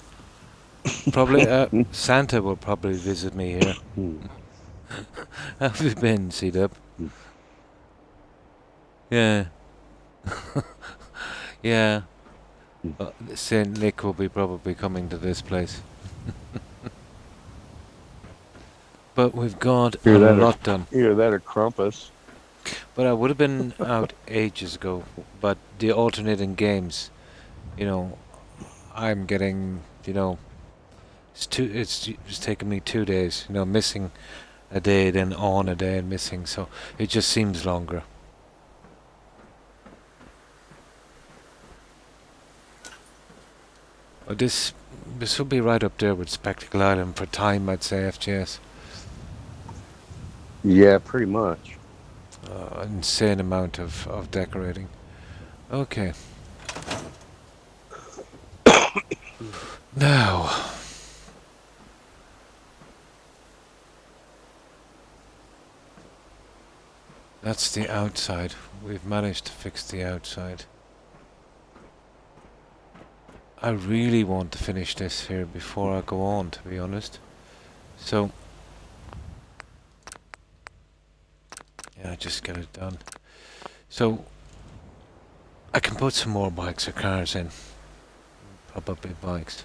Probably, Santa will probably visit me here. How have you been, C-Dub? Yeah. Yeah. Saint Nick will be probably coming to this place. But we've got a lot done. Either that or Krampus. But I would have been out ages ago. But the alternating games, you know, I'm getting, you know, it's taking me 2 days, you know, missing a day, then on a day and missing, so it just seems longer. This will be right up there with Spectacle Island for time, I'd say, FGS. Yeah, pretty much. Insane amount of decorating. Okay. Now, that's the outside. We've managed to fix the outside. I really want to finish this here before I go on, to be honest. So, yeah, just get it done. So, I can put some more bikes or cars in. Probably bikes.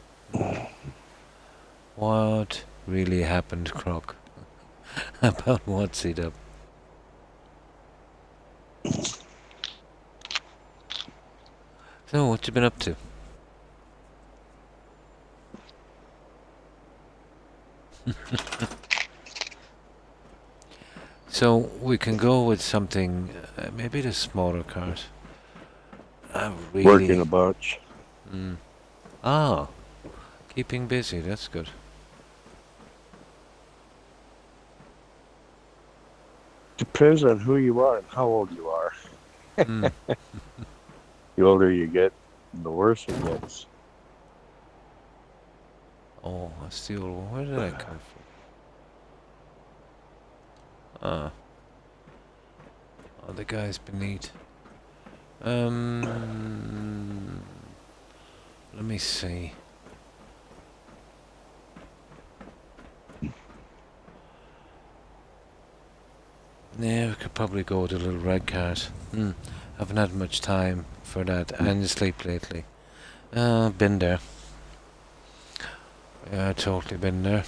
What really happened, Croc? About what, C-Dub? So, what you been up to? So, we can go with something, maybe the smaller cars. Working a bunch. Ah, keeping busy, that's good. Depends on who you are and how old you are. Mm. The older you get, the worse it gets. Oh, a steel one. Where did I come from? Ah. Oh, the guy's beneath. Let me see. Yeah, we could probably go with the little red cars. Haven't had much time for that and sleep lately. Been there. Yeah, totally been there.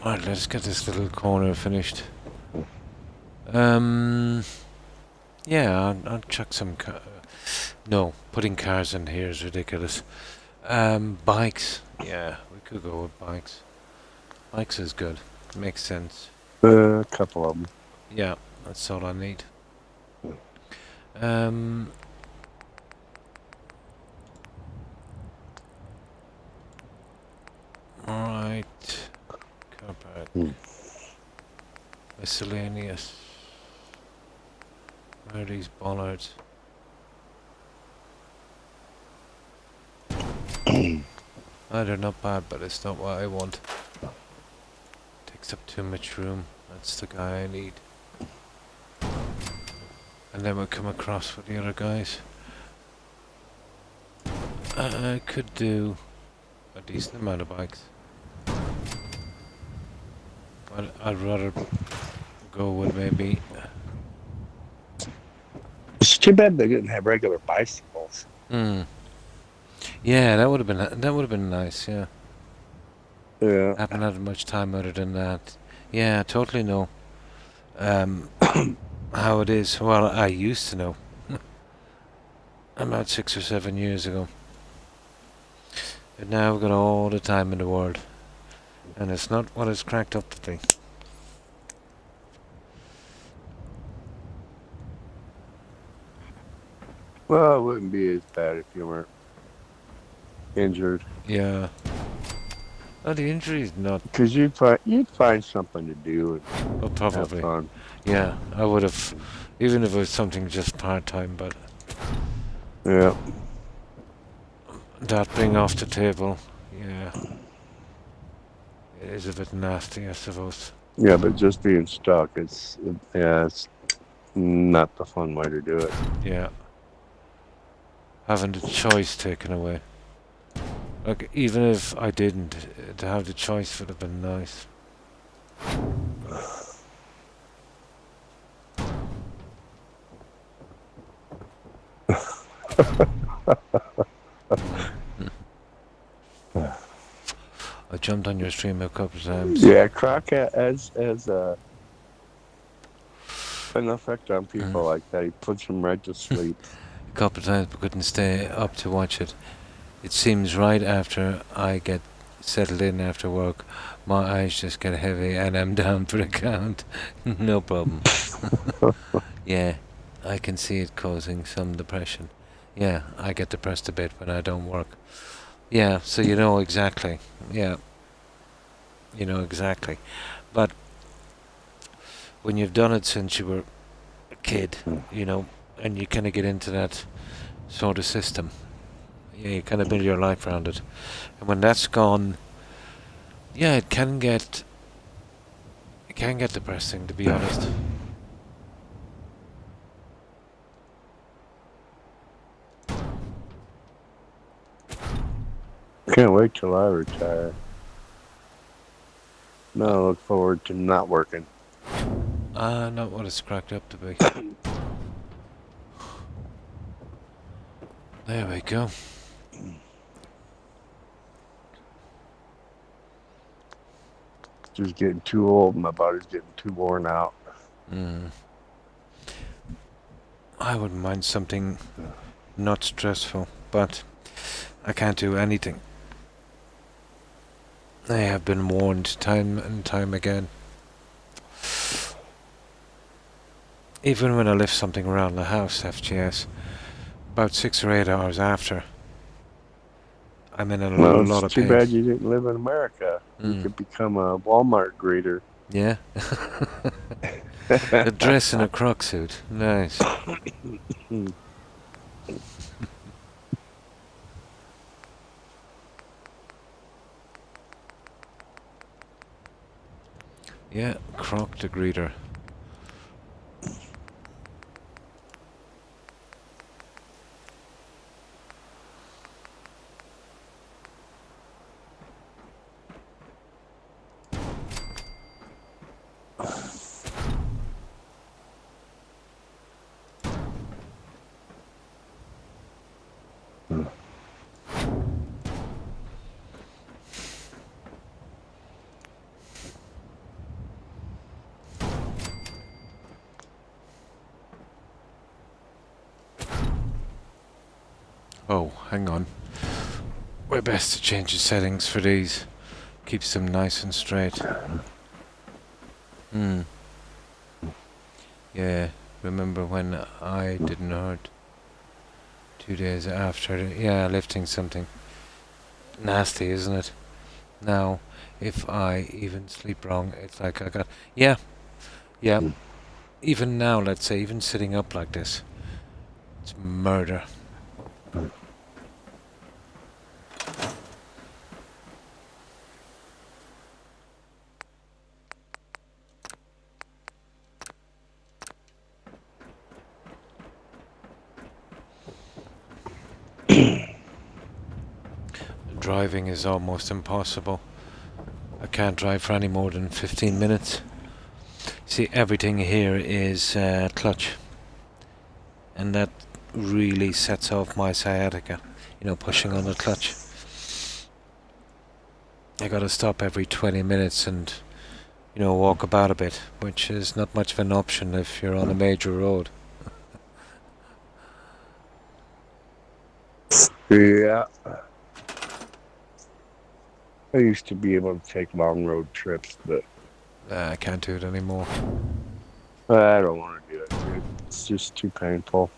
Alright, let's get this little corner finished. Yeah, I'll chuck some no, putting cars in here is ridiculous. Bikes. Yeah, we could go with bikes. Bikes is good. Makes sense. A couple of them. Yeah, that's all I need. Alright. Carpet. Miscellaneous. Where are these bollards? They're not bad, but it's not what I want. Takes up too much room. That's the guy I need. And then we'll come across with the other guys. I could do a decent amount of bikes. But I'd rather go with maybe... It's too bad they didn't have regular bicycles. Yeah, that would have been nice, yeah. Yeah. Haven't had much time other than that. Yeah, totally know how it is. Well, I used to know. About 6 or 7 years ago. But now we've got all the time in the world. And it's not what it's cracked up to be. Well, it wouldn't be as bad if you weren't injured. Yeah. Oh, the injury's not... Because you'd find something to do and Oh, probably. have fun. Yeah, I would have... Even if it was something just part-time, but... Yeah. That being off the table, yeah. It is a bit nasty, I suppose. Yeah, but just being stuck, it's not the fun way to do it. Yeah. Having the choice taken away. Like, even if I didn't, to have the choice would have been nice. I jumped on your stream a couple of times. Yeah, Croc has an effect on people like that. He puts them right to sleep. A couple of times, but couldn't stay up to watch it. It seems right after I get settled in after work, my eyes just get heavy and I'm down for the count. No problem. Yeah, I can see it causing some depression. Yeah, I get depressed a bit when I don't work. Yeah, so you know exactly. Yeah, you know exactly. But when you've done it since you were a kid, you know, and you kind of get into that sort of system, yeah, you kind of build your life around it. And when that's gone, yeah, it can get depressing, to be honest. Can't wait till I retire. No, I look forward to not working. Not what it's cracked up to be. There we go. Just getting too old. My body's getting too worn out. I wouldn't mind something not stressful, but I can't do anything. I have been warned time and time again. Even when I lift something around the house, FGS, about 6 or 8 hours after, I'm in a Well, lot it's of too pain. bad you didn't live in America. You could become a Walmart greeter. Yeah? A dress in a croc suit. Nice. Yeah, croc the greeter. Oh, hang on. We're best to change the settings for these. Keeps them nice and straight. Yeah, remember when I didn't hurt? 2 days after, yeah, lifting something. Nasty, isn't it? Now, if I even sleep wrong, it's like I got... Yeah, yeah. Even now, let's say, even sitting up like this, it's murder. Driving is almost impossible. I can't drive for any more than 15 minutes. See, everything here is clutch. And that really sets off my sciatica. You know, pushing on the clutch. I gotta stop every 20 minutes and, you know, walk about a bit, which is not much of an option if you're on a major road. Yeah. I used to be able to take long road trips, but I can't do it anymore. I don't want to do it, dude. It's just too painful.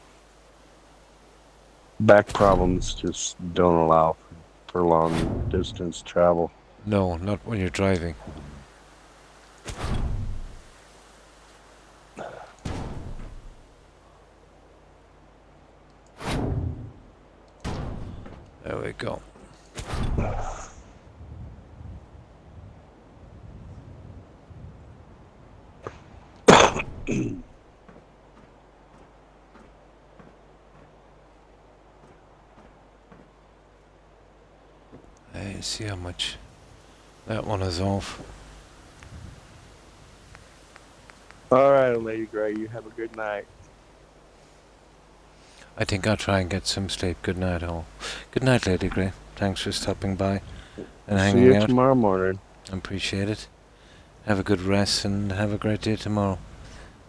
Back problems just don't allow for long distance travel. No, not when you're driving. There we go. Hey, see how much that one is off. All right, Lady Gray, you have a good night. I think I'll try and get some sleep. Good night, all. Good night, Lady Grey. Thanks for stopping by and See hanging you out. tomorrow morning. I appreciate it. Have a good rest and have a great day tomorrow.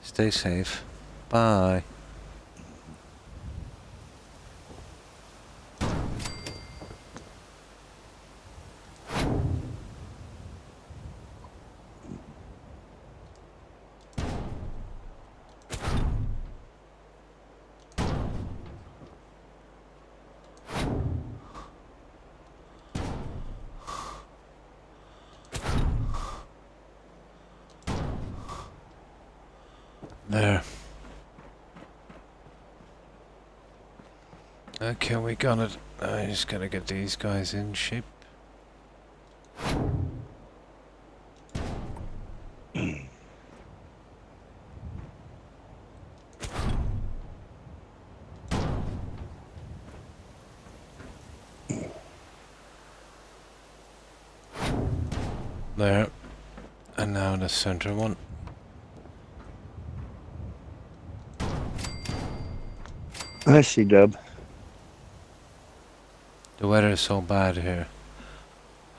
Stay safe. Bye. There. Okay, we got it. I just gotta get these guys in shape. There. And now the center one. I see, Dub. The weather is so bad here.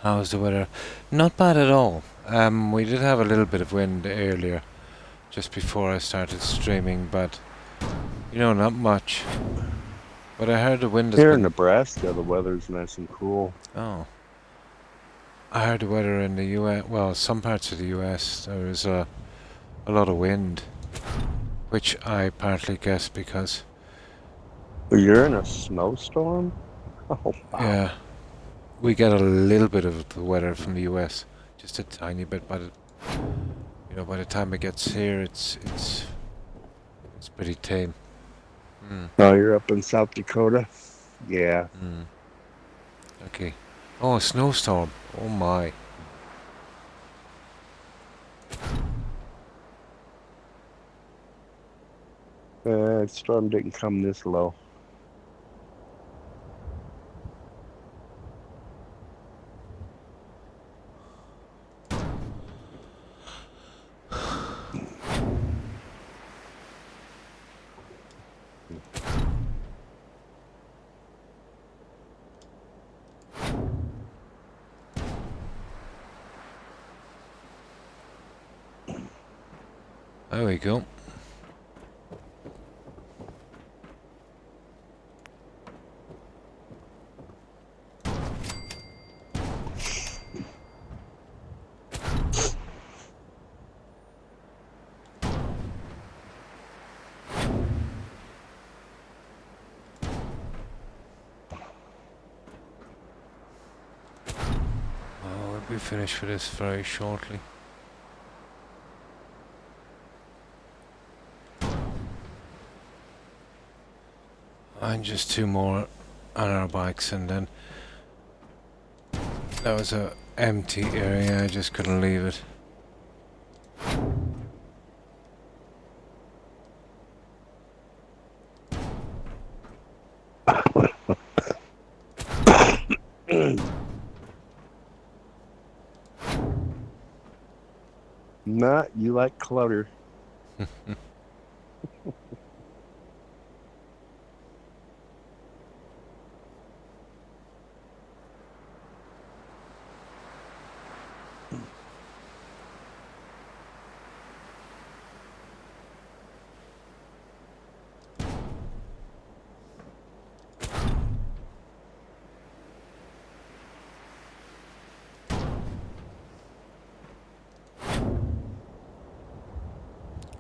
How's the weather? Not bad at all. We did have a little bit of wind earlier, just before I started streaming, but you know, not much. But I heard the wind has Here in been. Nebraska, the weather's nice and cool. Oh. I heard the weather in the US. Well, some parts of the US there was a lot of wind, which I partly guess because You're in a snowstorm? Oh, wow. yeah, we get a little bit of the weather from the US, just a tiny bit. But by the time it gets here, it's pretty tame. Oh, you're up in South Dakota? Yeah. Okay. Oh, a snowstorm. Oh my. Storm didn't come this low. There we go. We'll be finished for this very shortly. And just two more on our bikes, and then that was a empty area. I just couldn't leave it. Not you like clutter.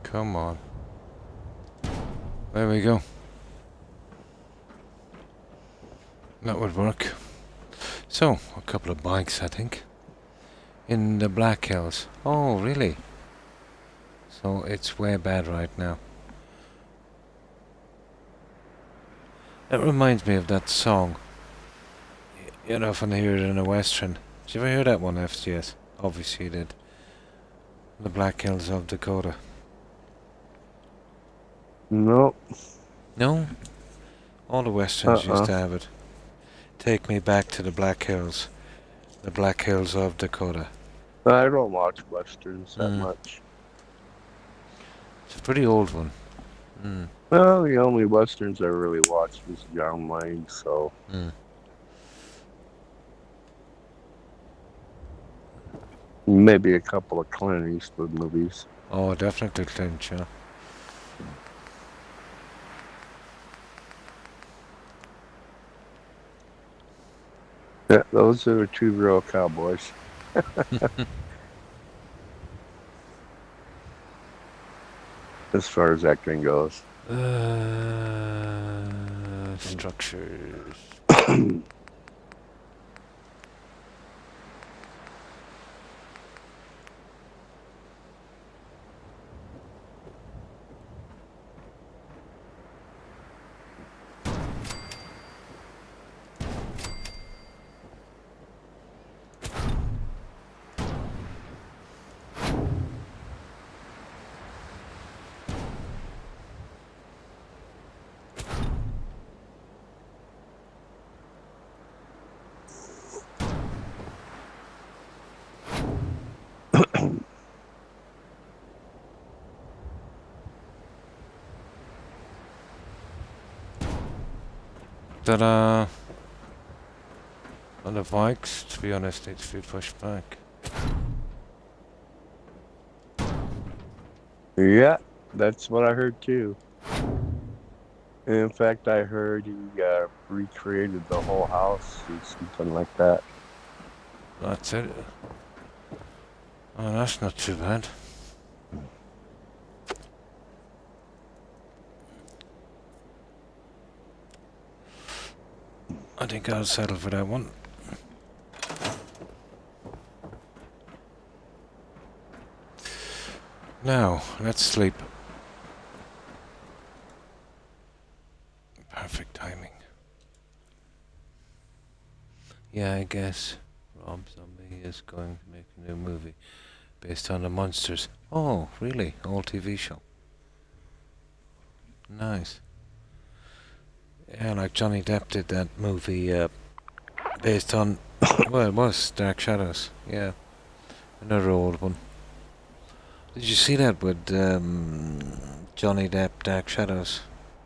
Come on. There we go. That would work. So, a couple of bikes, I think. In the Black Hills. Oh, really? So, it's way bad right now. That reminds me of that song. You'd often hear it in a Western. Did you ever hear that one, FGS? Obviously you did. The Black Hills of Dakota. No. No? All the Westerns used to have it. Take me back to the Black Hills. The Black Hills of Dakota. I don't watch Westerns that much. It's a pretty old one. Well, the only Westerns I really watched was John Wayne, so... Maybe a couple of Clint Eastwood movies. Oh, definitely Clint, yeah. Yeah, those are the two real cowboys. As far as acting goes. Structures. Ta-da! On the bikes, to be honest, needs to be pushed back. Yeah, that's what I heard too. In fact, I heard he recreated the whole house or something like that. That's it. Oh, that's not too bad. I think I'll settle for that one. Now, let's sleep. Perfect timing. Yeah, I guess Rob Zombie is going to make a new movie based on the monsters. Oh, really? Old TV show. Nice. Yeah, like Johnny Depp did that movie based on, well, it was Dark Shadows. Yeah, another old one. Did you see that with Johnny Depp, Dark Shadows?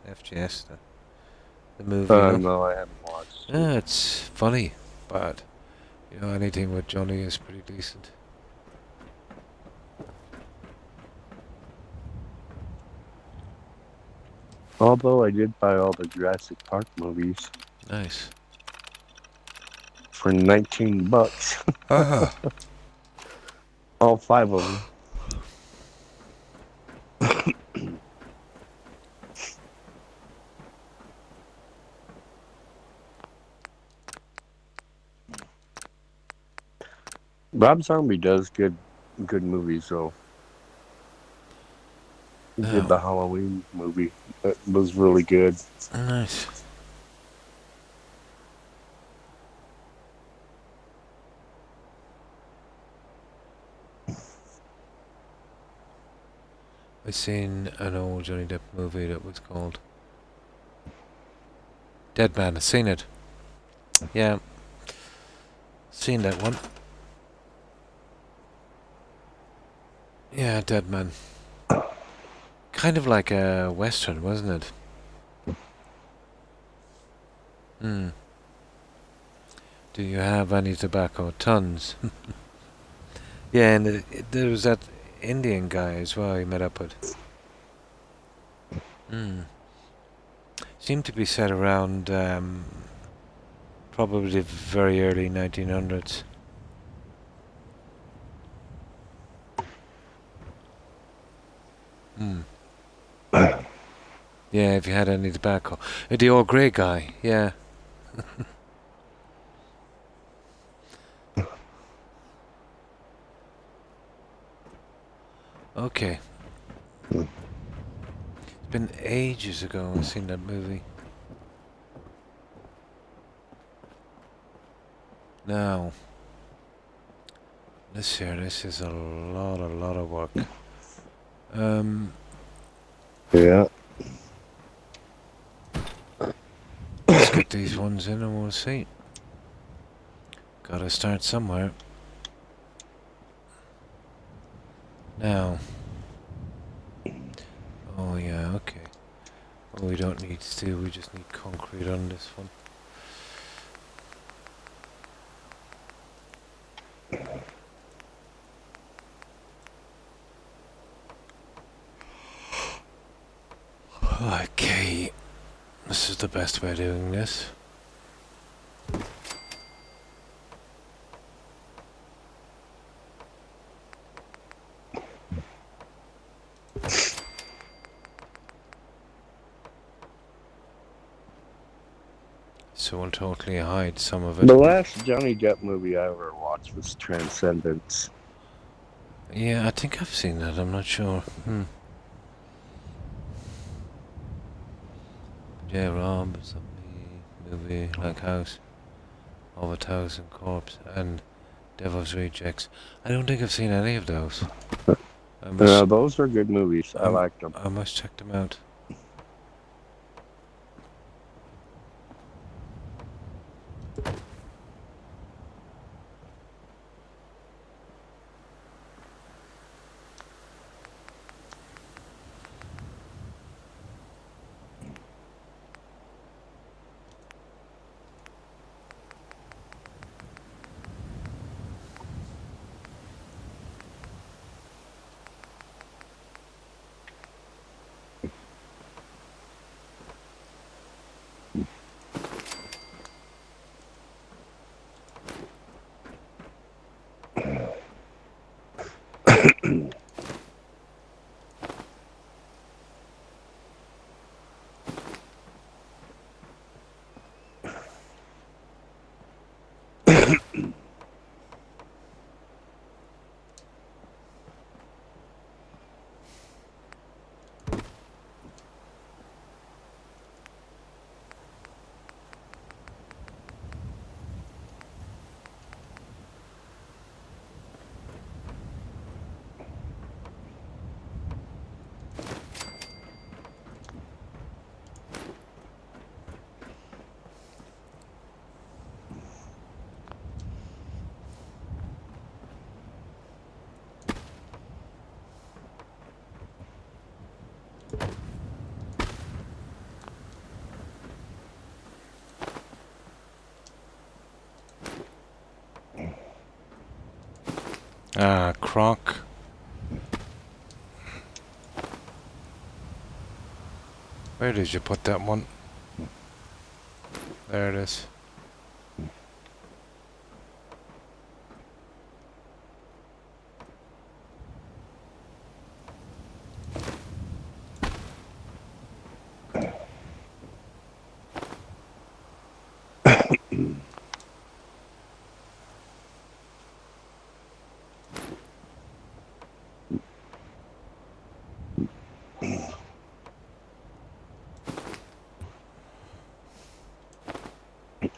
FGS, the movie, you know? No, I haven't watched it. Yeah, it's funny, but, you know, anything with Johnny is pretty decent. Although I did buy all the Jurassic Park movies Nice. for $19. Ah. All 5 of them. Rob Zombie does good movies though. He did the Halloween movie. That was really good. Nice. I seen an old Johnny Depp movie that was called Dead Man. I seen it. Yeah. Seen that one. Yeah, Dead Man. Kind of like a western, wasn't it? Hmm. Do you have any tobacco? Tons. Yeah, and there was that Indian guy as well he met up with. Hmm. Seemed to be set around probably the very early 1900s. Hmm. Yeah, if you had any tobacco. The old grey guy, yeah. Okay. It's been ages ago I've seen that movie. Now, this is a lot of work. Yeah. Let's get these ones in and we'll see. Gotta start somewhere. Now. Oh yeah, okay. Oh, we don't need steel, we just need concrete on this one. Okay. This is the best way of doing this. So we'll totally hide some of it. The last Johnny Depp movie I ever watched was Transcendence. Yeah, I think I've seen that, I'm not sure. Yeah, Rob, Zombie, movie, like House of a Thousand Corpse, and Devil's Rejects. I don't think I've seen any of those. Those are good movies. I liked them. I must check them out. Ah, croc. Where did you put that one? There it is.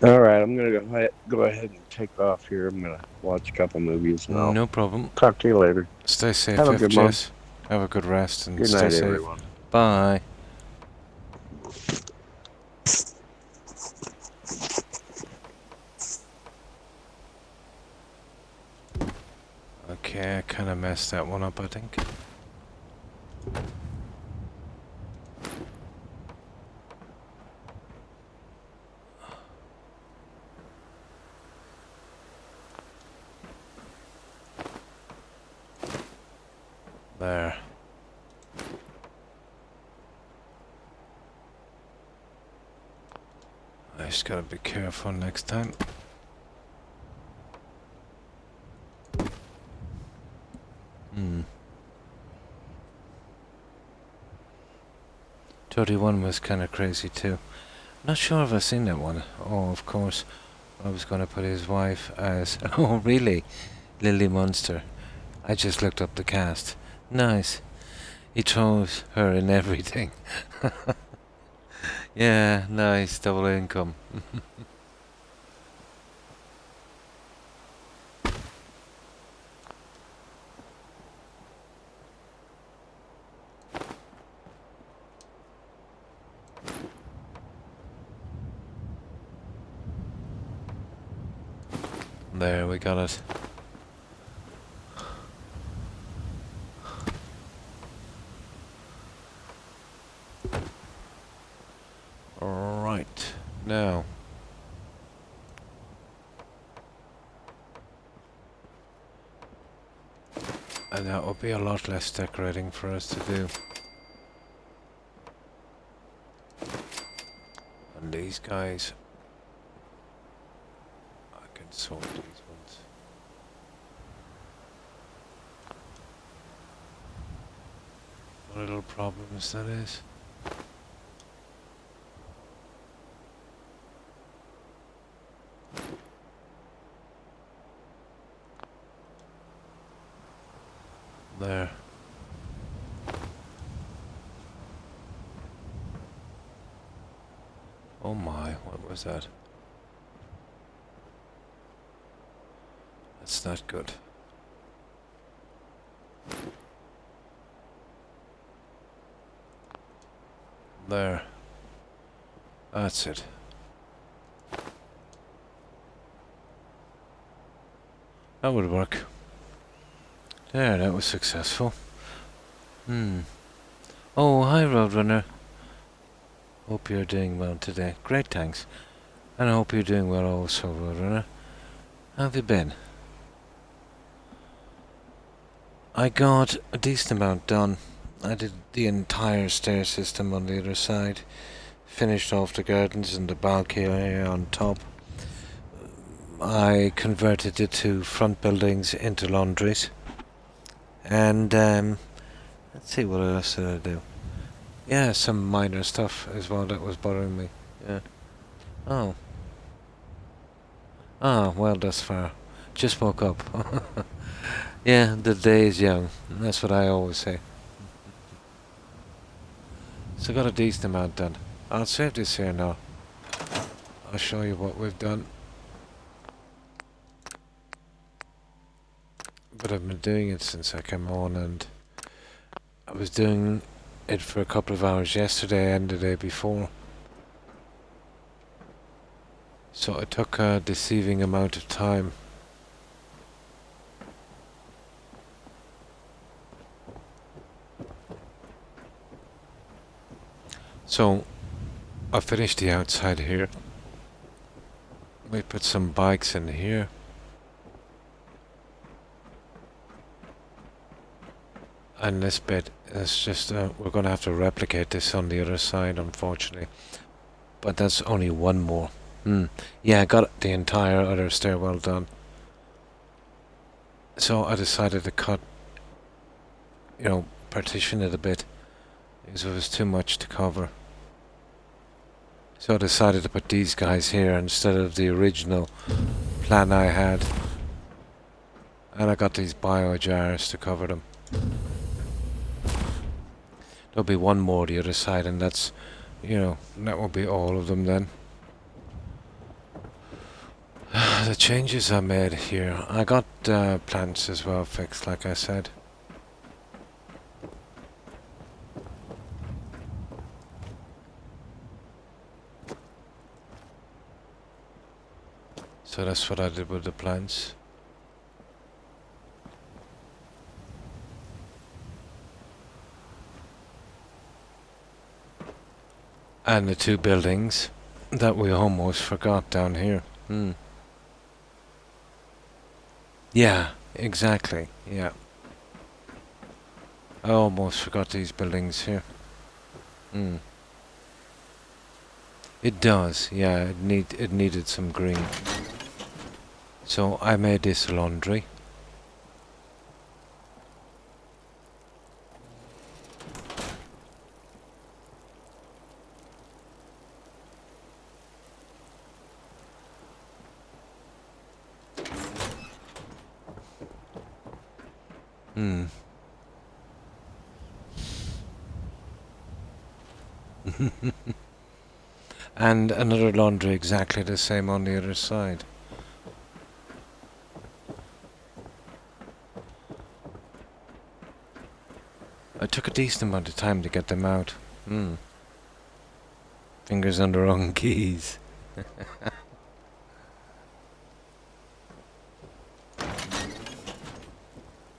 All right, I'm gonna go ahead and take off here. I'm gonna watch a couple movies and I'll No problem. talk to you later. Stay safe, Have a F. good one. Jess. Have a good rest and Good stay night, safe. everyone. Bye. Okay, I kind of messed that one up, I think. There. I just gotta be careful next time. Hmm. 31 was kind of crazy too. Not sure if I've seen that one. Oh, of course. I was gonna put his wife as... Oh, really? Lily Munster. I just looked up the cast. Nice. He throws her in everything. Yeah, nice. Double income. There, we got it. Right, now. And that will be a lot less decorating for us to do. And these guys, I can sort these ones. What little problems that is. There. Oh my, what was that? That's not good. There. That's it. That would work. There, that was successful. Oh, hi Roadrunner. Hope you're doing well today. Great, thanks. And I hope you're doing well also, Roadrunner. How have you been? I got a decent amount done. I did the entire stair system on the other side. Finished off the gardens and the balcony area on top. I converted the two front buildings into laundries. And, let's see, what else did I do? Yeah, some minor stuff as well that was bothering me. Yeah. Oh. Ah, well, that's fair. Just woke up. Yeah, the day is young. That's what I always say. So got a decent amount done. I'll save this here now. I'll show you what we've done. But I've been doing it since I came on, and I was doing it for a couple of hours yesterday and the day before. So it took a deceiving amount of time. So I finished the outside here. We put some bikes in here. And this bit is just, we're going to have to replicate this on the other side, unfortunately. But that's only one more. Yeah, I got the entire other stairwell done. So I decided to cut, partition it a bit, because it was too much to cover. So I decided to put these guys here instead of the original plan I had. And I got these bio jars to cover them. There'll be one more the other side, and that's, that will be all of them then. The changes I made here, I got plants as well fixed, like I said. So that's what I did with the plants. And the two buildings that we almost forgot down here. Yeah, exactly, yeah. I almost forgot these buildings here. It does, yeah, it needed some green. So I made this laundry. And another laundry exactly the same on the other side. I took a decent amount of time to get them out. Fingers on the wrong keys.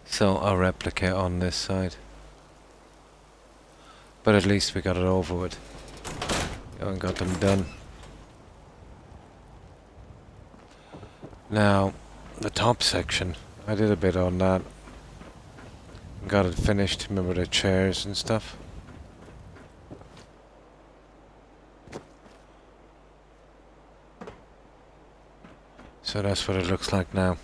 So I'll replicate on this side. But at least we got it over with. And got them done. Now, the top section, I did a bit on that. Got it finished, remember the chairs and stuff? So that's what it looks like now.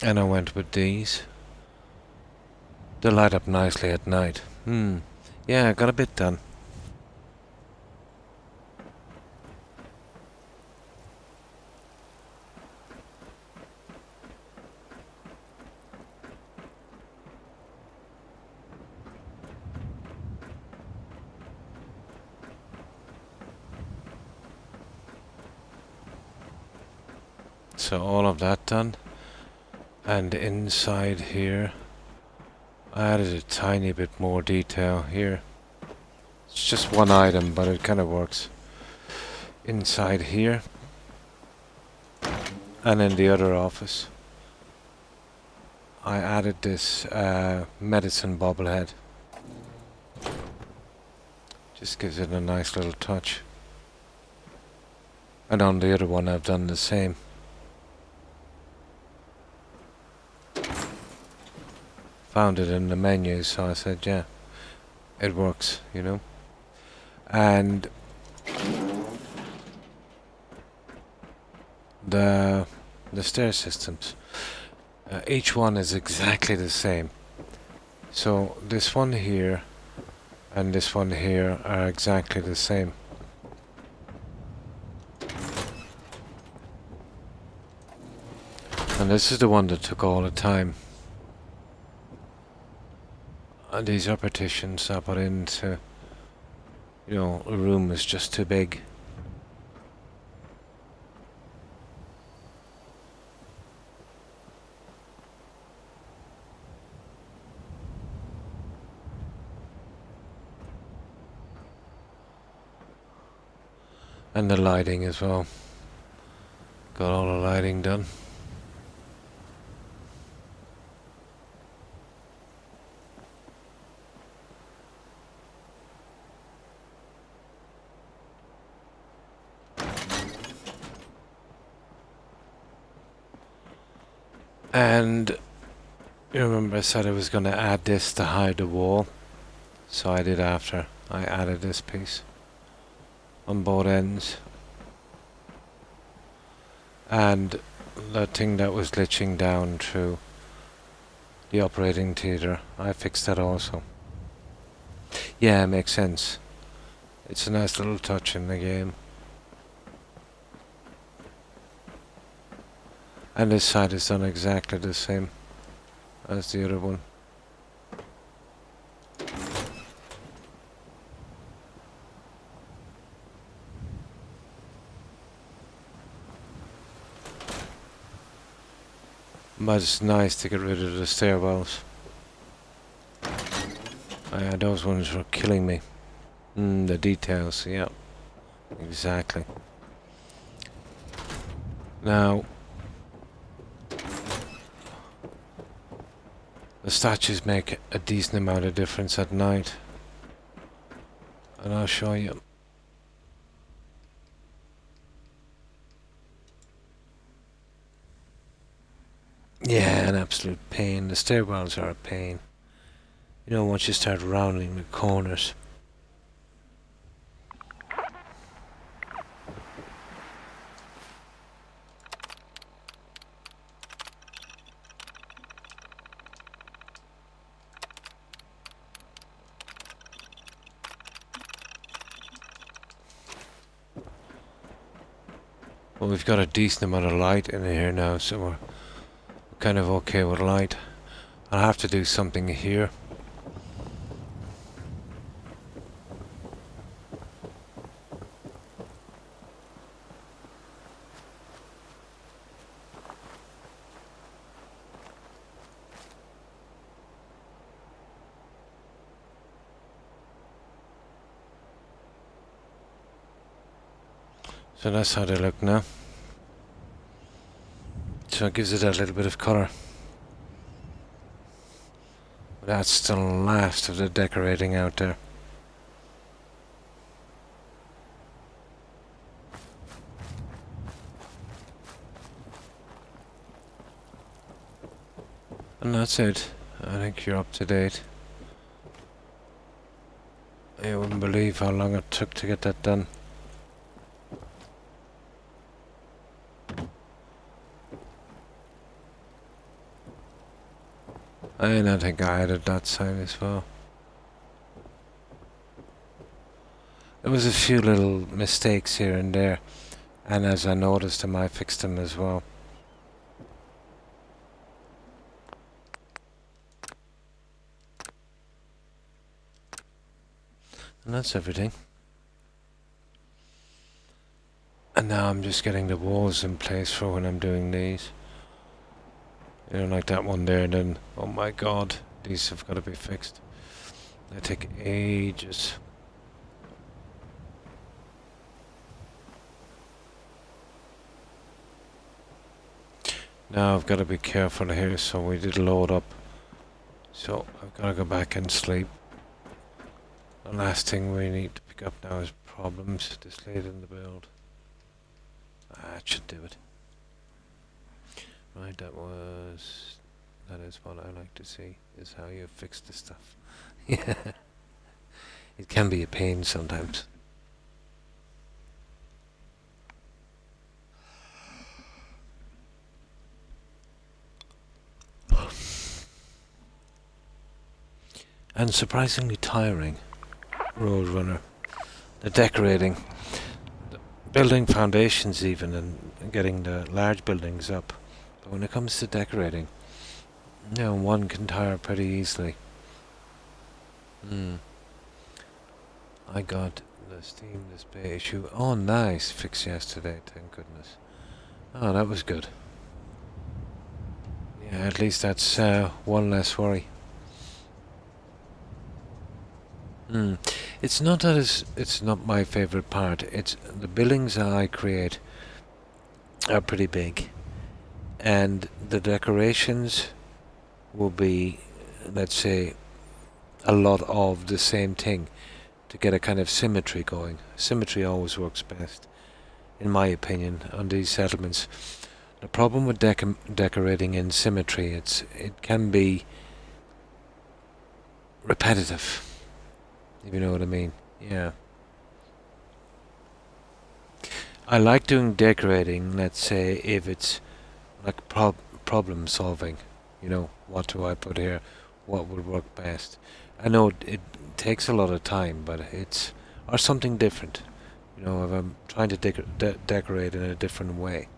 And I went with these. They light up nicely at night. Yeah, I got a bit done. So all of that done. And inside here, I added a tiny bit more detail here. It's just one item, but it kind of works. Inside here, and in the other office, I added this medicine bobblehead. Just gives it a nice little touch. And on the other one I've done the same. Found it in the menu, so I said, yeah, it works, And the stair systems, each one is exactly the same. So this one here and this one here are exactly the same. And this is the one that took all the time. And these are partitions I put into, the room is just too big. And the lighting as well. Got all the lighting done. And you remember I said I was going to add this to hide the wall, so I did after I added this piece on both ends. And the thing that was glitching down through the operating theatre, I fixed that also. Yeah, it makes sense. It's a nice little touch in the game. And this side is done exactly the same as the other one. But it's nice to get rid of the stairwells. Yeah, those ones were killing me. The details, yeah. Exactly. Now, the statues make a decent amount of difference at night. And I'll show you. Yeah, an absolute pain. The stairwells are a pain. You know, once you start rounding the corners. Well, we've got a decent amount of light in here now, so we're kind of okay with light. I'll have to do something here. So that's how they look now. So it gives it a little bit of colour. But that's still the last of the decorating out there. And that's it. I think you're up to date. You wouldn't believe how long it took to get that done. And I think I added that side as well. There was a few little mistakes here and there, and as I noticed them, I fixed them as well. And that's everything. And now I'm just getting the walls in place for when I'm doing these. You know, like that one there, and then, oh my god, these have got to be fixed. They take ages. Now I've got to be careful here, so we did load up. So I've got to go back and sleep. The last thing we need to pick up now is problems this late in the build. That should do it. Right, that is what I like to see, is how you fix the stuff. Yeah. It can be a pain sometimes. And surprisingly tiring, Roadrunner. The decorating, the building foundations even, and getting the large buildings up. But when it comes to decorating, you know, one can tire pretty easily. I got the Steam display issue. Oh, nice. Fixed yesterday, thank goodness. Oh, that was good. Yeah, at least that's one less worry. It's not that it's not my favorite part. It's the buildings that I create are pretty big, and the decorations will be, let's say, a lot of the same thing to get a kind of symmetry going. Symmetry always works best, in my opinion, on these settlements. The problem with decorating in symmetry, it can be repetitive, if you know what I mean. Yeah. I like doing decorating, let's say, if it's like problem solving. You know, what do I put here? What would work best? I know it takes a lot of time, but it's or something different. You know, if I'm trying to decorate in a different way.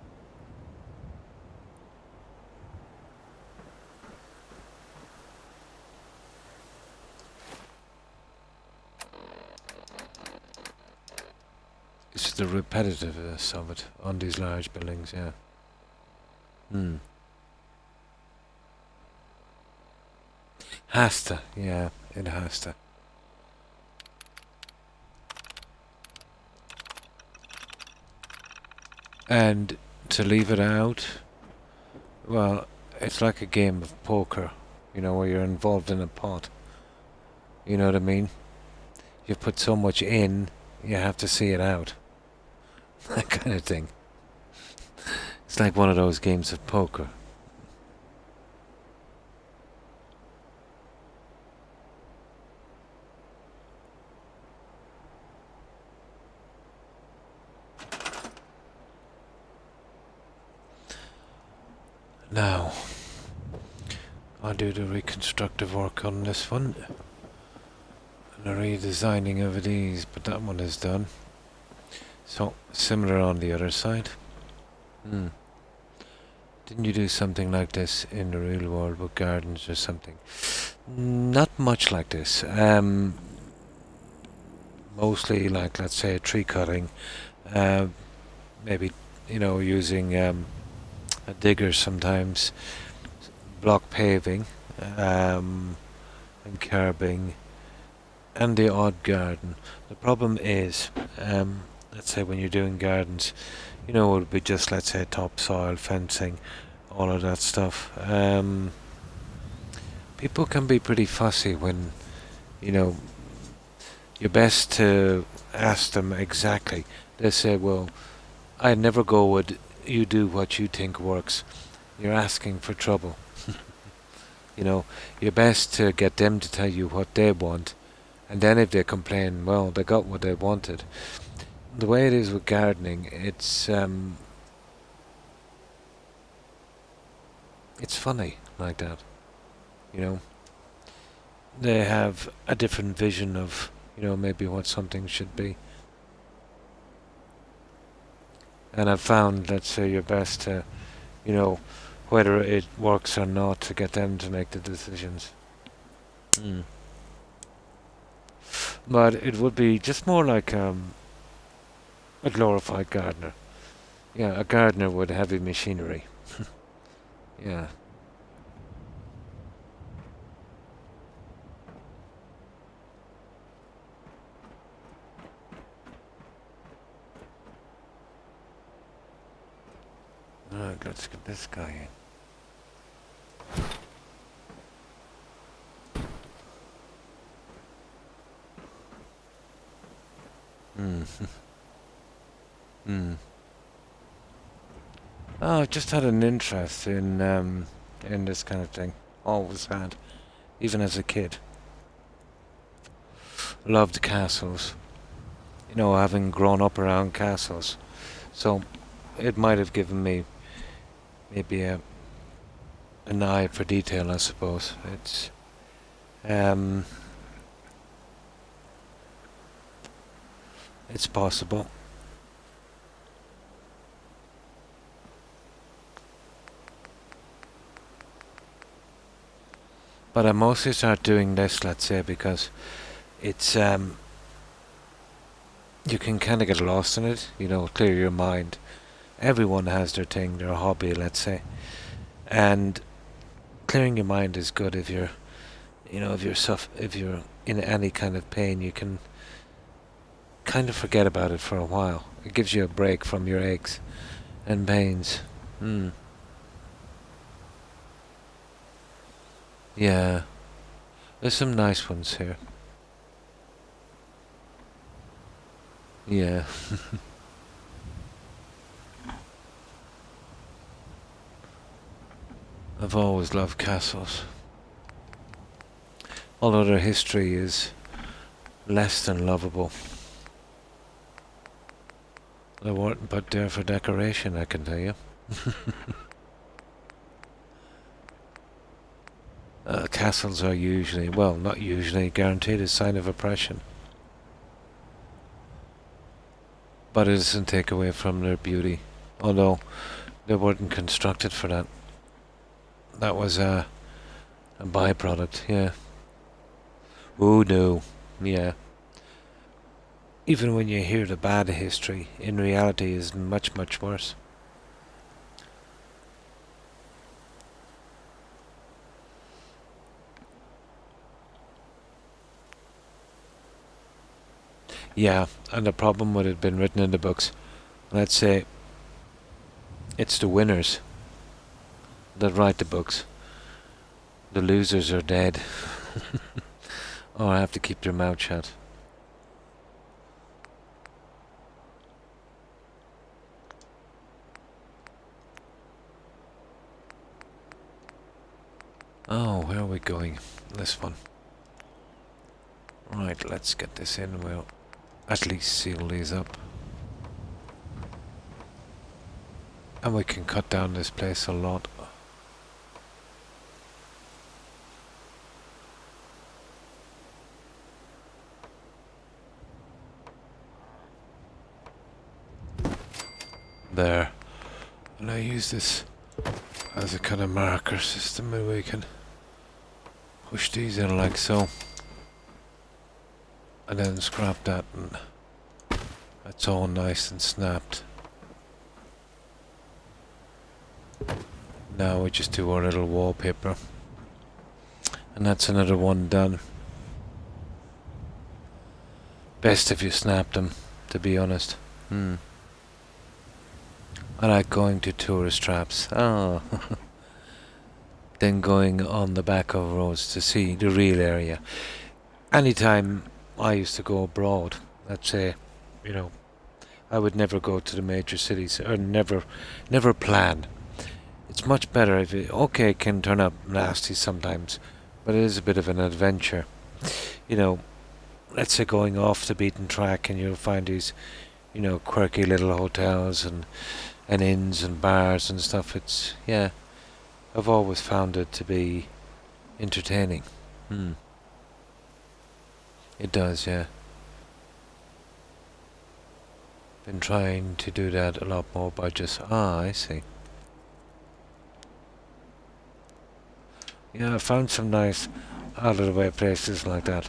It's the repetitiveness of it on these large buildings, yeah. Hmm. Has to, yeah, it has to. And to leave it out, well, it's like a game of poker, you know, where you're involved in a pot. You know what I mean? You put so much in, you have to see it out. That kind of thing. It's like one of those games of poker. Now, I'll do the reconstructive work on this one. And the redesigning of these, but that one is done. So, similar on the other side. Hmm. Didn't you do something like this in the real world with gardens or something? Not much like this. Mostly like, let's say, tree cutting. Maybe, you know, using a digger sometimes. Block paving. And curbing. And the odd garden. The problem is, let's say when you're doing gardens, you know, it would be just, let's say, topsoil, fencing, all of that stuff. People can be pretty fussy when, you know, you're best to ask them exactly. They say, well, I never go with you do what you think works. You're asking for trouble. You know, you're best to get them to tell you what they want, and then if they complain, well, they got what they wanted. The way it is with gardening, it's funny like that. You know, they have a different vision of, you know, maybe what something should be. And I've found, let's say, you're best to, you know, whether it works or not, to get them to make the decisions. Mm. But it would be just more like a glorified gardener. Yeah, a gardener with heavy machinery. Yeah. Alright, let's get this guy in. Hmm. Oh, I've just had an interest in this kind of thing. Always had, even as a kid. Loved castles. You know, having grown up around castles, so it might have given me maybe an eye for detail, I suppose. Um, it's possible. But I mostly start doing this, let's say, because it's you can kind of get lost in it, you know, clear your mind. Everyone has their thing, their hobby, let's say, and clearing your mind is good if you're, you know, if you're in any kind of pain, you can kind of forget about it for a while. It gives you a break from your aches and pains. Hmm. Yeah, there's some nice ones here. Yeah. I've always loved castles. Although their history is less than lovable. They weren't but there for decoration, I can tell you. Castles are usually, well, not usually, guaranteed a sign of oppression. But it doesn't take away from their beauty. Although, they weren't constructed for that. That was a byproduct, yeah. Oh no, yeah. Even when you hear the bad history, in reality is much, much worse. Yeah, and the problem with it being written in the books, let's say it's the winners that write the books. The losers are dead. Or have to keep their mouth shut. Oh, where are we going? This one. Right, let's get this in. We'll at least seal these up. And we can cut down this place a lot. There. And I use this as a kind of marker system, and we can push these in like so. And then scrap that, and that's all nice and snapped. Now we just do our little wallpaper. And that's another one done. Best if you snap them, to be honest. I like going to tourist traps. Oh. Then going on the back of roads to see the real area. Anytime I used to go abroad, let's say, you know, I would never go to the major cities, or never plan. It's much better if it, okay, it can turn up nasty sometimes, but it is a bit of an adventure. You know, let's say going off the beaten track and you'll find these, you know, quirky little hotels and inns and bars and stuff. It's, yeah, I've always found it to be entertaining. It does, yeah. Been trying to do that a lot more by just, I see. Yeah, I found some nice out of the way places like that.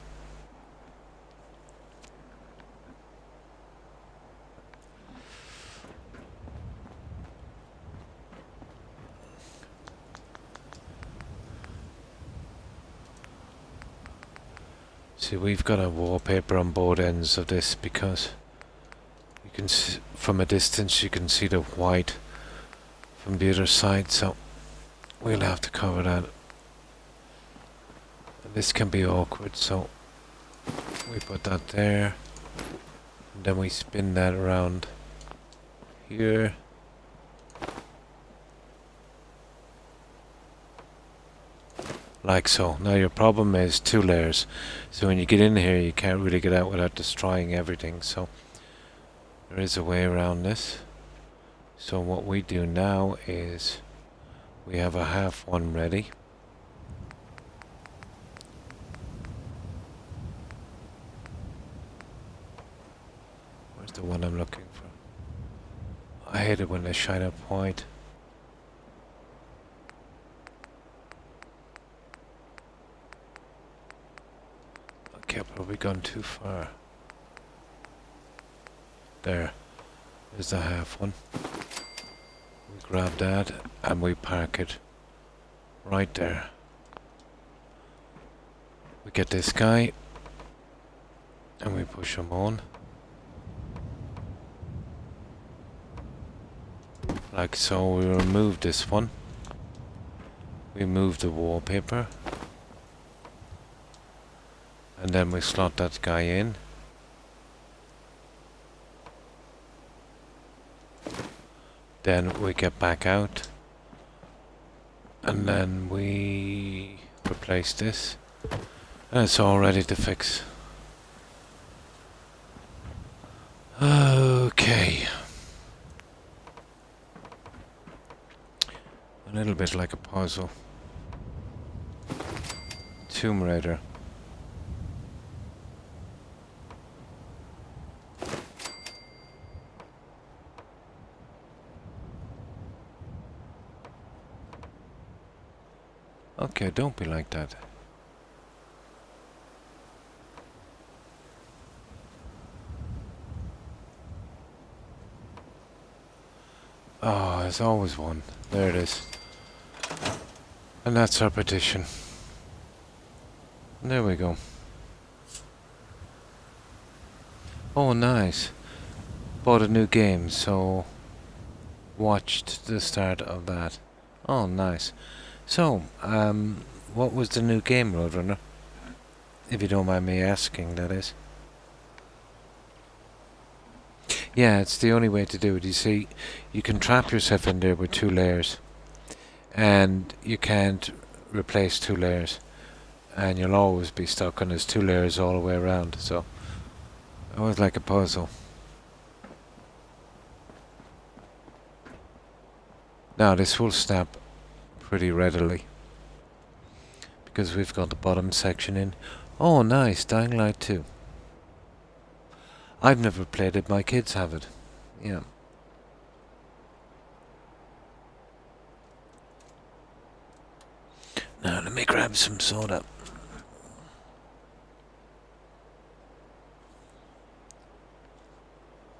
See, we've got a wallpaper on both ends of this because you can see, from a distance you can see the white from the other side, so we'll have to cover that. And this can be awkward, so we put that there, and then we spin that around here. Like so. Now your problem is 2 layers, so when you get in here you can't really get out without destroying everything, so there is a way around this. So what we do now is we have a half one ready. Where's the one I'm looking for? I hate it when they shine up white. Okay, I've probably gone too far. There's the half one. We grab that and we park it right there. We get this guy and we push him on. Like so. We remove this one. We move the wallpaper. And then we slot that guy in. Then we get back out And then we replace this. And it's all ready to fix. Okay. A little bit like a puzzle. Tomb Raider. Okay, don't be like that. Oh, there's always one. There it is. And that's our petition. There we go. Oh, nice. Bought a new game, so watched the start of that. Oh, nice. So, what was the new game, Roadrunner? If you don't mind me asking, that is. Yeah, it's the only way to do it. You see, you can trap yourself in there with 2 layers. And you can't replace 2 layers. And you'll always be stuck on there's 2 layers all the way around. So, it was like a puzzle. Now, this will snap pretty readily. Because we've got the bottom section in. Oh, nice. Dying Light 2. I've never played it. My kids have it. Yeah. Now, let me grab some soda.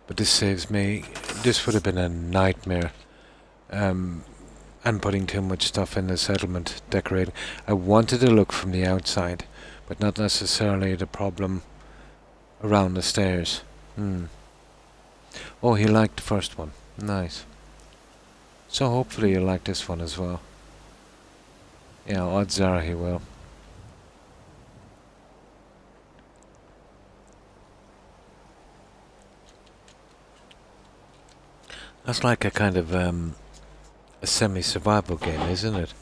But this saves me. This would have been a nightmare. And putting too much stuff in the settlement decorating. I wanted to look from the outside, but not necessarily the problem around the stairs. Oh, he liked the first one. Nice. So hopefully you'll like this one as well. Yeah, odds are he will. That's like a kind of a semi-survival game, isn't it?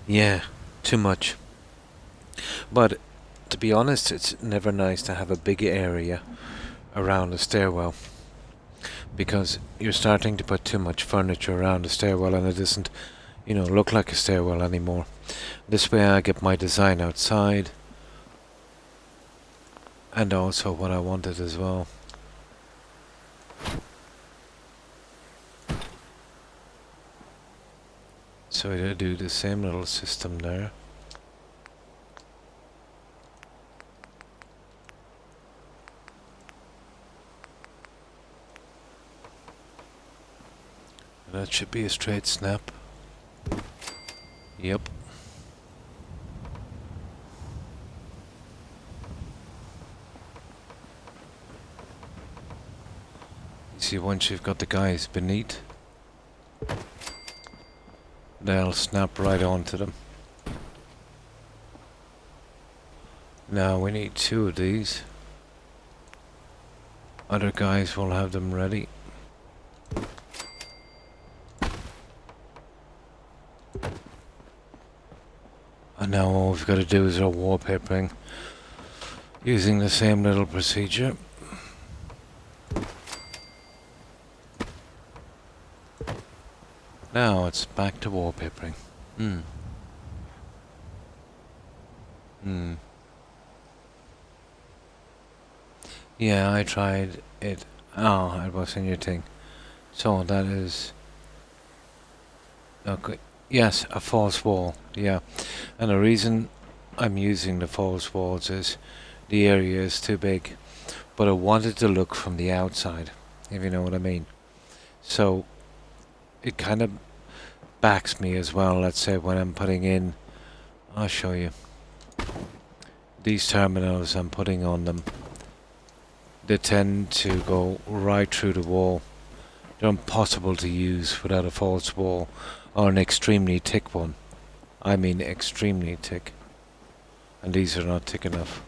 Yeah, too much. But to be honest, it's never nice to have a big area around a stairwell, because you're starting to put too much furniture around the stairwell and it doesn't, look like a stairwell anymore. This way I get my design outside, and also what I wanted as well. So I do the same little system there. And that should be a straight snap. Yep. You see, once you've got the guys beneath, they'll snap right onto them. Now we need 2 of these. Other guys will have them ready. And now all we've got to do is our wallpapering using the same little procedure. Now it's back to wallpapering. Yeah, I tried it. Oh, it wasn't your thing. So that is... Okay. Yes, a false wall. Yeah. And the reason I'm using the false walls is the area is too big. But I wanted to look from the outside, if you know what I mean. So it kind of backs me as well. Let's say when I'm putting in... I'll show you. These terminals I'm putting on them, they tend to go right through the wall. They're impossible to use without a false wall or an extremely thick one. I mean extremely thick. And these are not thick enough.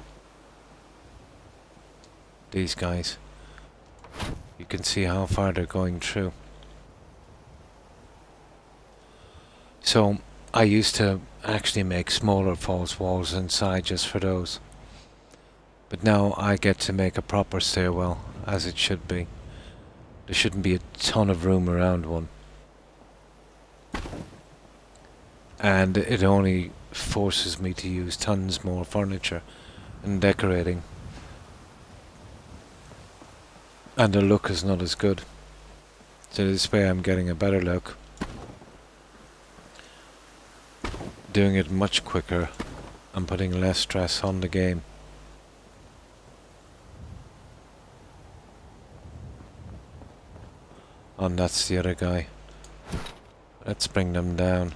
These guys. you can see how far they're going through. So I used to actually make smaller false walls inside just for those. But now I get to make a proper stairwell, as it should be. There shouldn't be a ton of room around one. And it only forces me to use tons more furniture and decorating. And the look is not as good. So this way I'm getting a better look. Doing it much quicker and putting less stress on the game. And that's the other guy. Let's bring them down.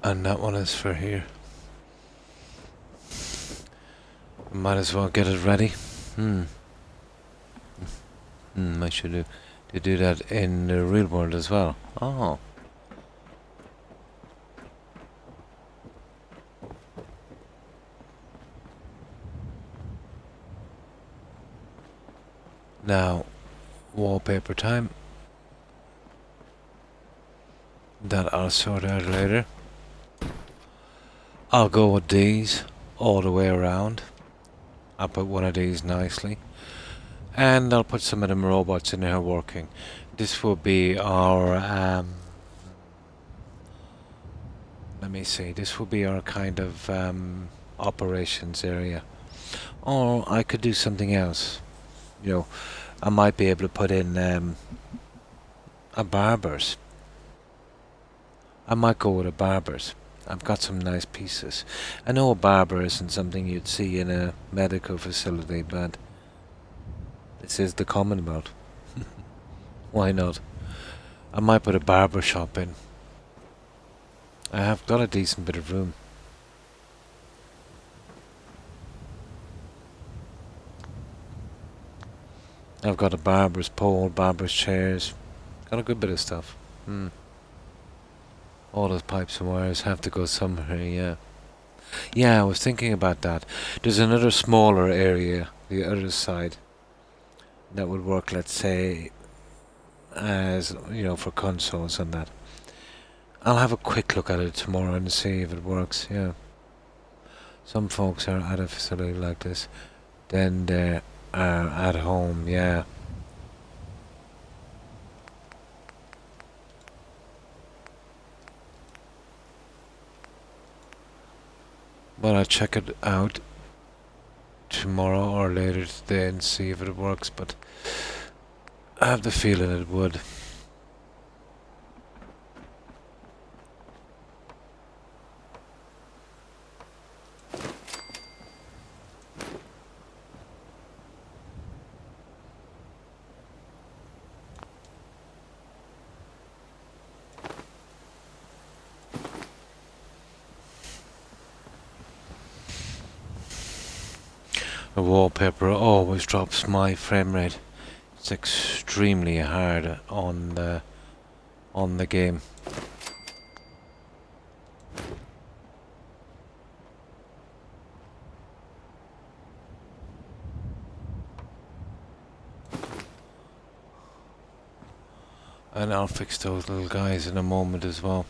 And that one is for here. Might as well get it ready. I should do that in the real world as well. Oh. Now, wallpaper time. That I'll sort out later. I'll go with these all the way around. I'll put one of these nicely. And I'll put some of them robots in there working. This will be our, let me see, this will be our kind of operations area. Or I could do something else. You know, I might be able to put in a barber's. I might go with a barber's. I've got some nice pieces. I know a barber isn't something you'd see in a medical facility, but this is the Commonwealth. Why not? I might put a barber shop in. I have got a decent bit of room. I've got a barber's pole, barber's chairs. Got a good bit of stuff. All those pipes and wires have to go somewhere, yeah. Yeah, I was thinking about that. There's another smaller area, the other side, that would work, let's say, as, you know, for consoles and that. I'll have a quick look at it tomorrow and see if it works, yeah. Some folks are at a facility like this, then they are at home, yeah. But I'll check it out tomorrow or later today and see if it works, but I have the feeling it would. The wallpaper always drops my frame rate. It's extremely hard on the game. And I'll fix those little guys in a moment as well.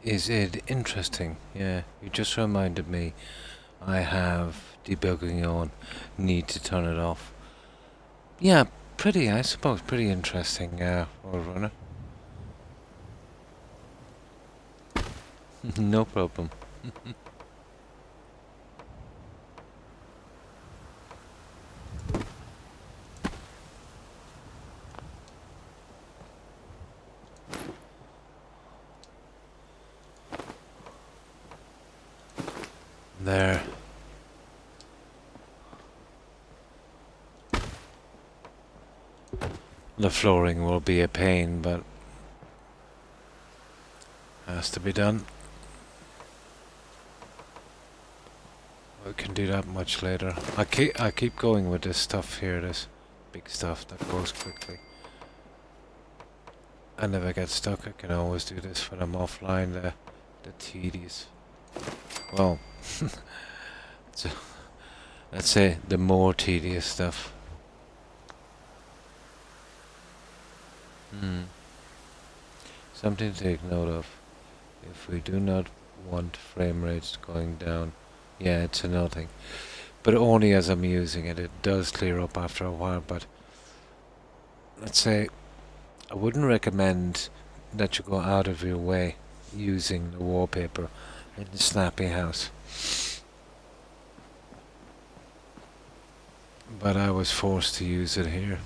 Is it interesting? Yeah, you just reminded me I have debugging on, need to turn it off. Yeah, I suppose, pretty interesting, Roadrunner. No problem. there. The flooring will be a pain, but has to be done. We can do that much later. I keep going with this stuff here, this big stuff that goes quickly. I never get stuck. I can always do this when I'm offline. The tedious, well, so let's say the more tedious stuff. Something to take note of. If we do not want frame rates going down, yeah, it's another thing. But only as I'm using it. It does clear up after a while, but let's say I wouldn't recommend that you go out of your way using the wallpaper in the Snappy House. But I was forced to use it here.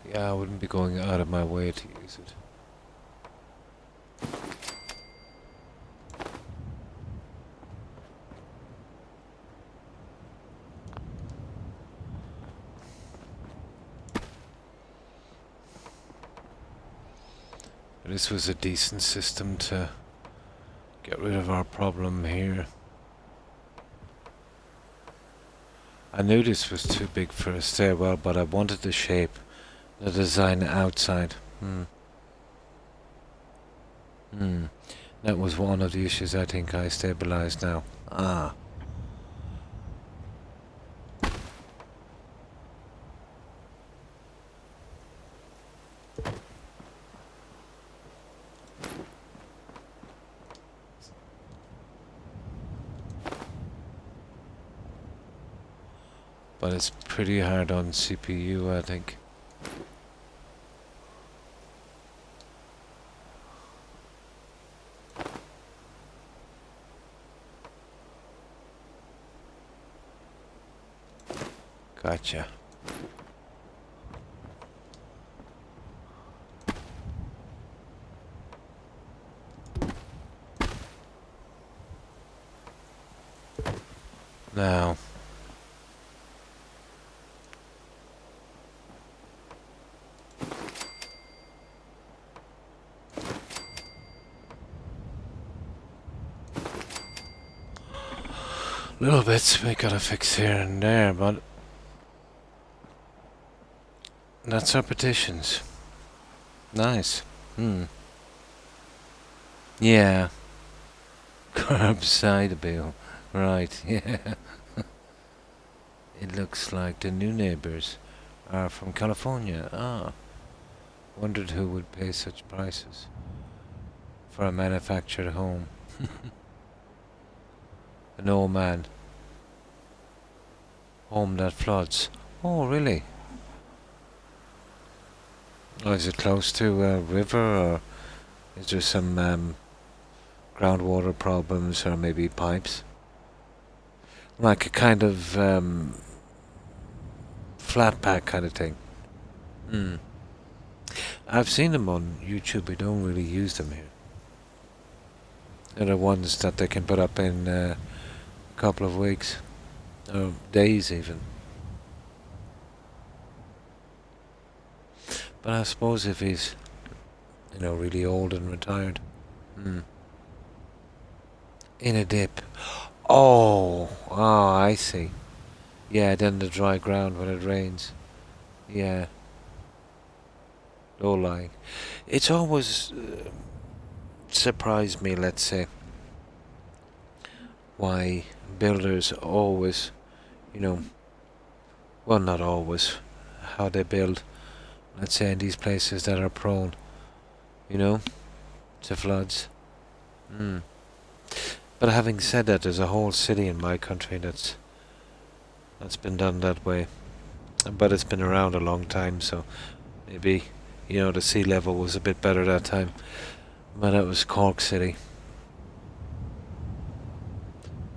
Yeah, I wouldn't be going out of my way to use it. This was a decent system to get rid of our problem here. I knew this was too big for a stairwell, but I wanted the shape, the design outside. That was one of the issues I think I stabilized now. But it's pretty hard on CPU, I think. Gotcha. Now, little bits we gotta fix here and there, but that's our petitions. Nice. Yeah. Curbside bill. Right, yeah. It looks like the new neighbors are from California. Wondered who would pay such prices for a manufactured home. An old man. Home that floods. Oh, really? Oh, is it close to a river, or is there some groundwater problems, or maybe pipes? Like a kind of flat pack kind of thing. I've seen them on YouTube. We don't really use them here. They're the ones that they can put up in a couple of weeks, or days even. But I suppose if he's, really old and retired. In a dip. Oh, I see. Yeah, then the dry ground when it rains. Yeah. Low lying. It's always surprised me, let's say, why builders always, well, not always, how they build, let's say, in these places that are prone, to floods. But having said that, there's a whole city in my country that's been done that way. But it's been around a long time, so maybe, the sea level was a bit better that time. But that was Cork City.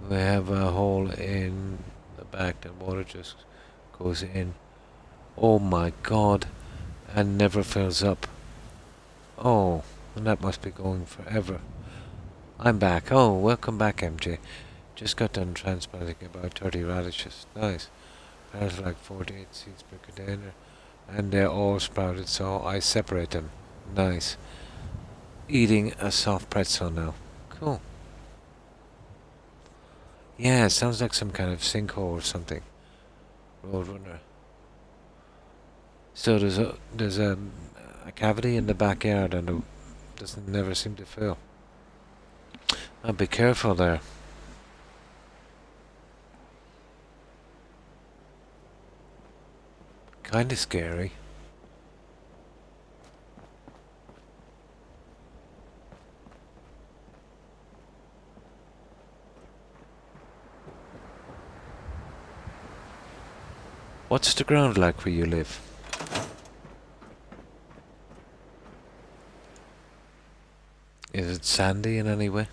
We have a hole in the back that water just goes in. Oh my god, and never fills up. Oh, and that must be going forever. I'm back. Oh, welcome back, MJ. Just got done transplanting about 30 radishes. Nice. There's like 48 seeds per container. And they're all sprouted, so I separate them. Nice. Eating a soft pretzel now. Cool. Yeah, it sounds like some kind of sinkhole or something. Roadrunner. So there's a cavity in the backyard and it doesn't never seem to fill. Now be careful there. Kinda scary. What's the ground like where you live? Is it sandy in any way?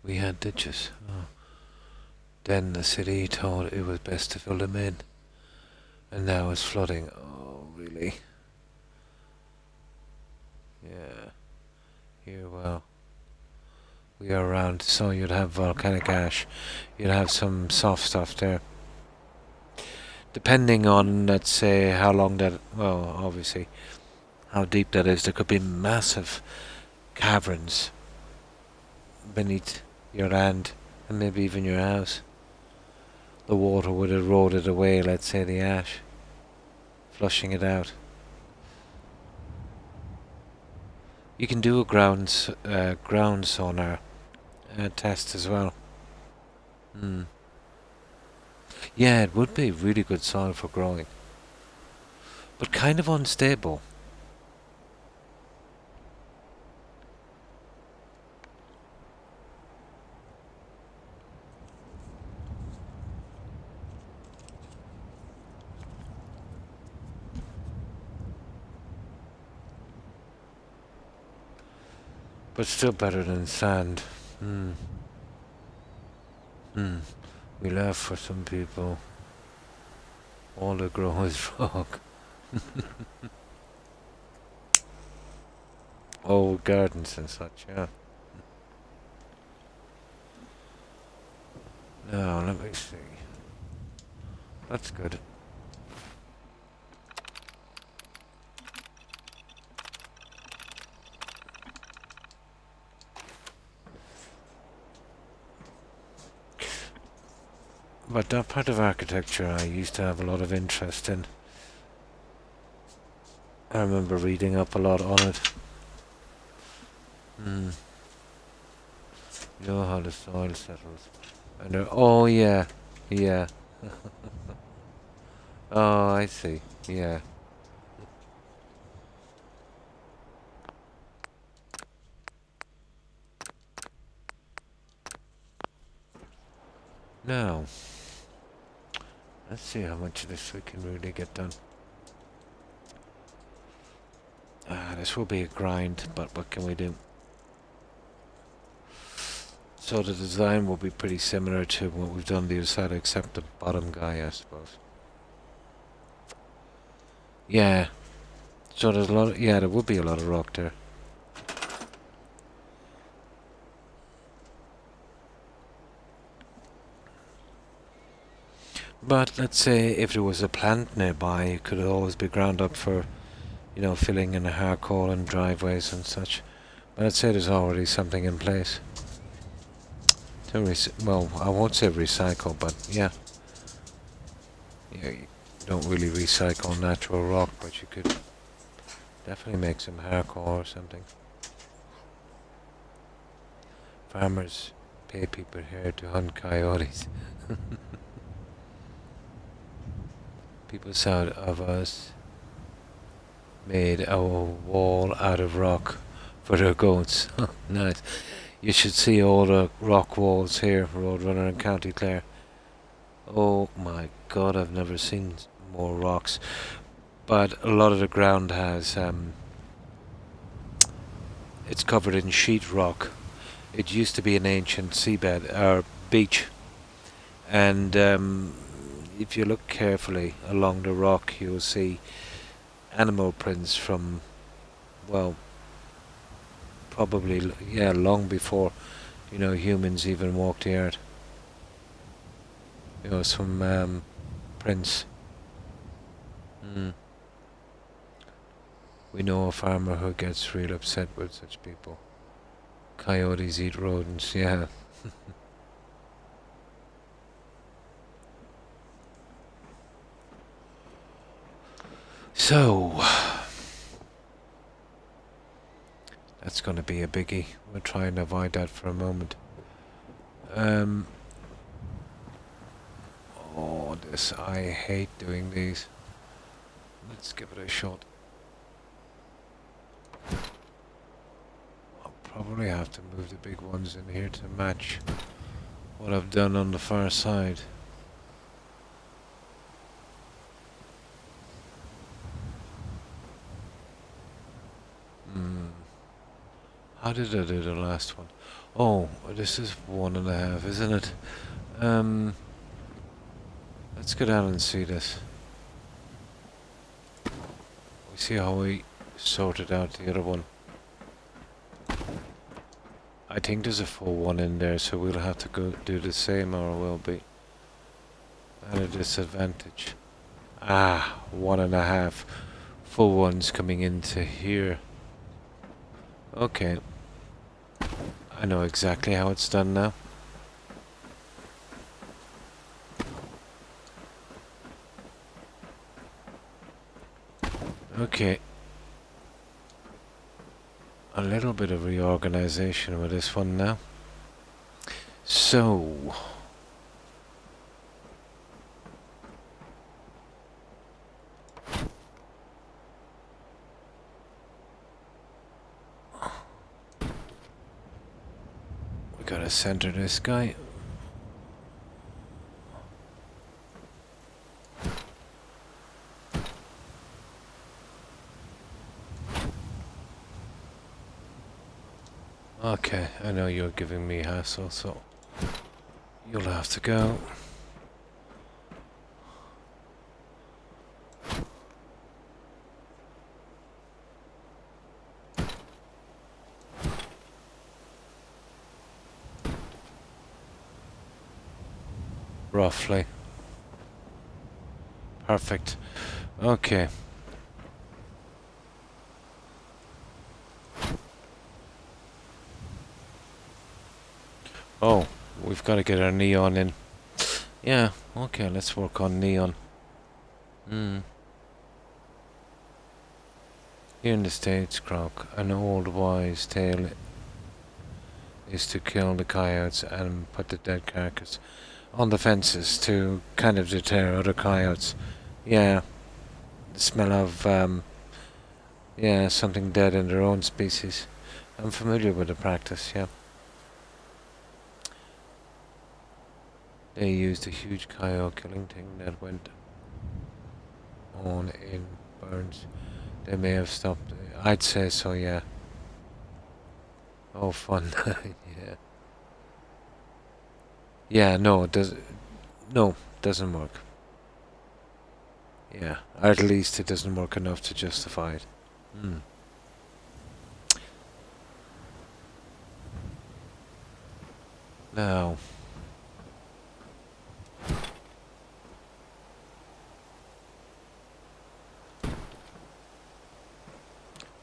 We had ditches. Oh. Then the city thought it was best to fill them in. And now it's flooding. Oh, really? Yeah. Here, well, we are around, so you'd have volcanic ash. You'd have some soft stuff there. Depending on, let's say, how long that, well, obviously, how deep that is, there could be massive caverns beneath your land and maybe even your house. The water would have eroded away, let's say, the ash, flushing it out. You can do a ground sonar test as well. Yeah, it would be really good soil for growing, but kind of unstable. But still better than sand. We laugh for some people. All they grow is rock. Old gardens and such, yeah. Now, let me see. That's good. But that part of architecture I used to have a lot of interest in. I remember reading up a lot on it. You know how the soil settles. And oh yeah, yeah. Oh, I see. Yeah. Now, let's see how much of this we can really get done. This will be a grind, but what can we do? So the design will be pretty similar to what we've done on the other side, except the bottom guy, I suppose. Yeah. So there's a lot of, yeah, there would be a lot of rock there. But let's say if there was a plant nearby, it could always be ground up for, you know, filling in a hardcore and driveways and such. But I'd say there's already something in place. Well, I won't say recycle, but yeah. Yeah, you don't really recycle natural rock, but you could definitely make some hardcore or something. Farmers pay people here to hunt coyotes. People south of us made a wall out of rock for their goats. Nice. You should see all the rock walls here, Roadrunner in County Clare. Oh my god, I've never seen more rocks. But a lot of the ground has, it's covered in sheet rock. It used to be an ancient seabed, or beach. And if you look carefully along the rock, you'll see animal prints from, well, probably, yeah, long before, humans even walked the earth. Some prints. We know a farmer who gets real upset with such people. Coyotes eat rodents, yeah. So, that's going to be a biggie. We'll try and avoid that for a moment. Oh, I hate doing these. Let's give it a shot. I'll probably have to move the big ones in here to match what I've done on the far side. How did I do the last one? Oh, this is 1.5, isn't it? Let's go down and see this. We see how we sorted out the other one. I think there's a full one in there, so we'll have to go do the same, or we'll be at a disadvantage. 1.5 full ones coming into here. Okay. I know exactly how it's done now. Okay. A little bit of reorganization with this one now. So... we gotta center this guy. Okay, I know you're giving me hassle, so you'll have to go. Roughly. Perfect. Okay. Oh, we've got to get our neon in. Yeah, okay, let's work on neon. Here in the States, Croc, an old wise tale is to kill the coyotes and put the dead carcass on the fences to kind of deter other coyotes. Yeah, the smell of, something dead in their own species. I'm familiar with the practice, yeah. They used a huge coyote killing thing that went on in Burns. They may have stopped. I'd say so, yeah. Oh, fun. Yeah. Yeah, no, it does. No, doesn't work. Yeah, or at least it doesn't work enough to justify it. Now.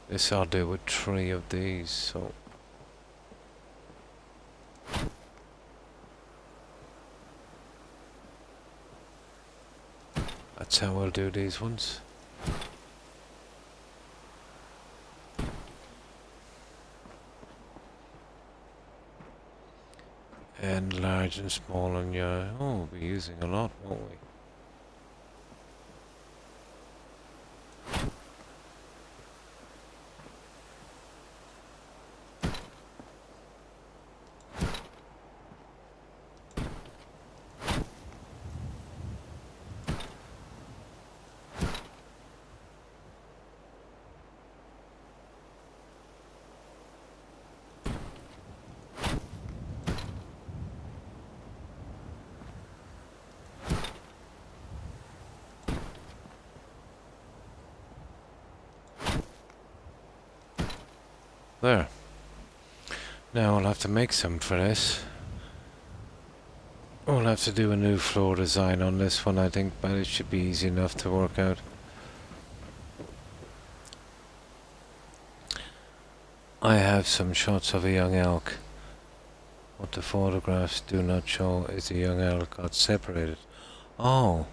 This I'll do with 3 of these, so... that's how we'll do these ones. And large and small, and yeah, we'll be using a lot, won't we? There. Now I'll have to make some for this. We'll have to do a new floor design on this one, I think, but it should be easy enough to work out. I have some shots of a young elk. What the photographs do not show is the young elk got separated. Oh,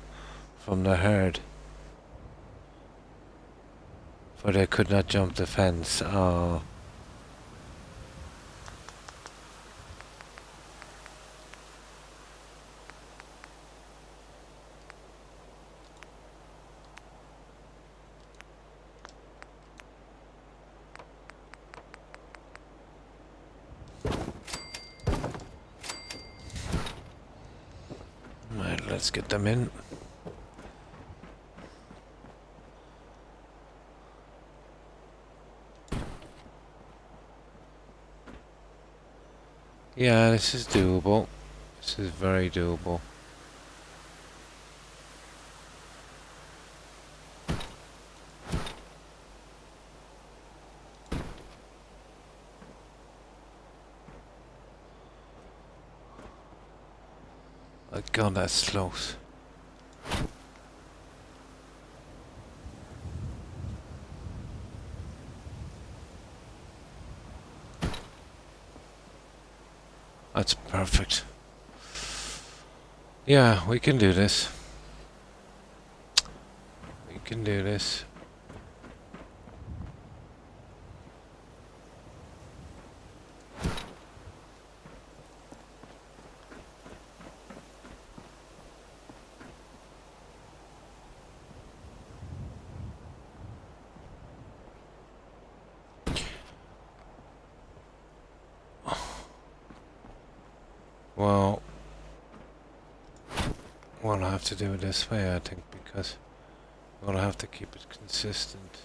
from the herd. For they could not jump the fence. Oh. Right, let's get them in. Yeah, this is doable. This is very doable. Oh god, that's close. That's perfect. Yeah, we can do this. We can do this. Well, we'll have to do it this way, I think, because we'll have to keep it consistent.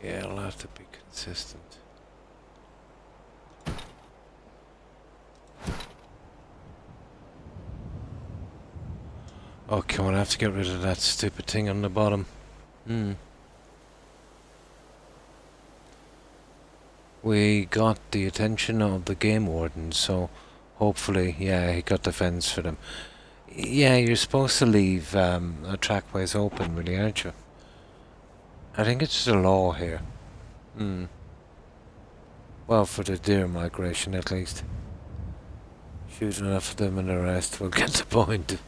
Yeah, it'll have to be consistent. Okay, we'll have to get rid of that stupid thing on the bottom. We got the attention of the game warden, so hopefully, yeah, he got the fence for them. Yeah, you're supposed to leave trackways open, really, aren't you? I think it's the law here. Well, for the deer migration, at least. Shoot enough of them and the rest will get the point.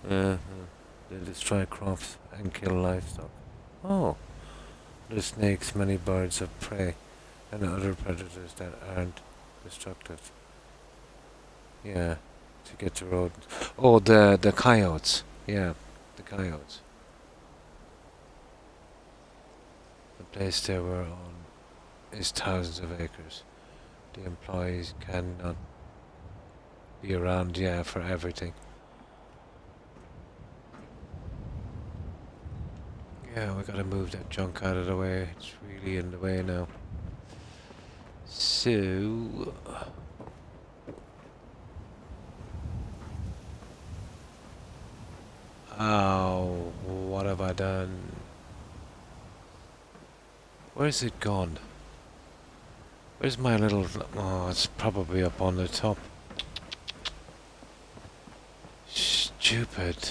They destroy crops and kill livestock. Oh, the snakes, many birds of prey, and other predators that aren't destructive. Yeah, to get the rodents. Oh, the coyotes. Yeah, the coyotes. The place they were on is thousands of acres. The employees cannot be around, yeah, for everything. Yeah, we gotta move that junk out of the way. It's really in the way now. So... Oh, what have I done? Where's it gone? Where's my little... Oh, it's probably up on the top. Stupid.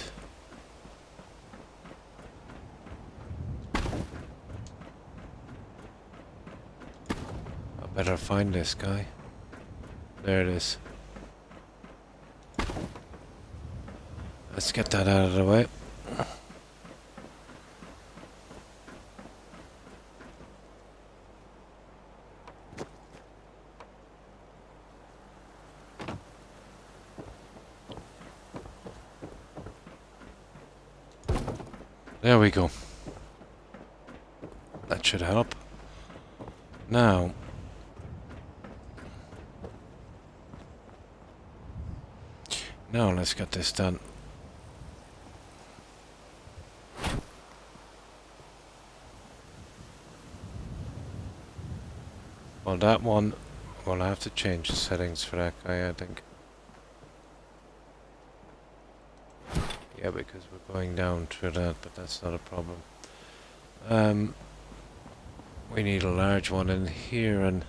I better find this guy. There it is. Let's get that out of the way. There we go. That should help. Now... Now let's get this done. Well, that one, we'll have to change the settings for that guy, I think. Yeah, because we're going down through that, but that's not a problem. We need a large one in here, and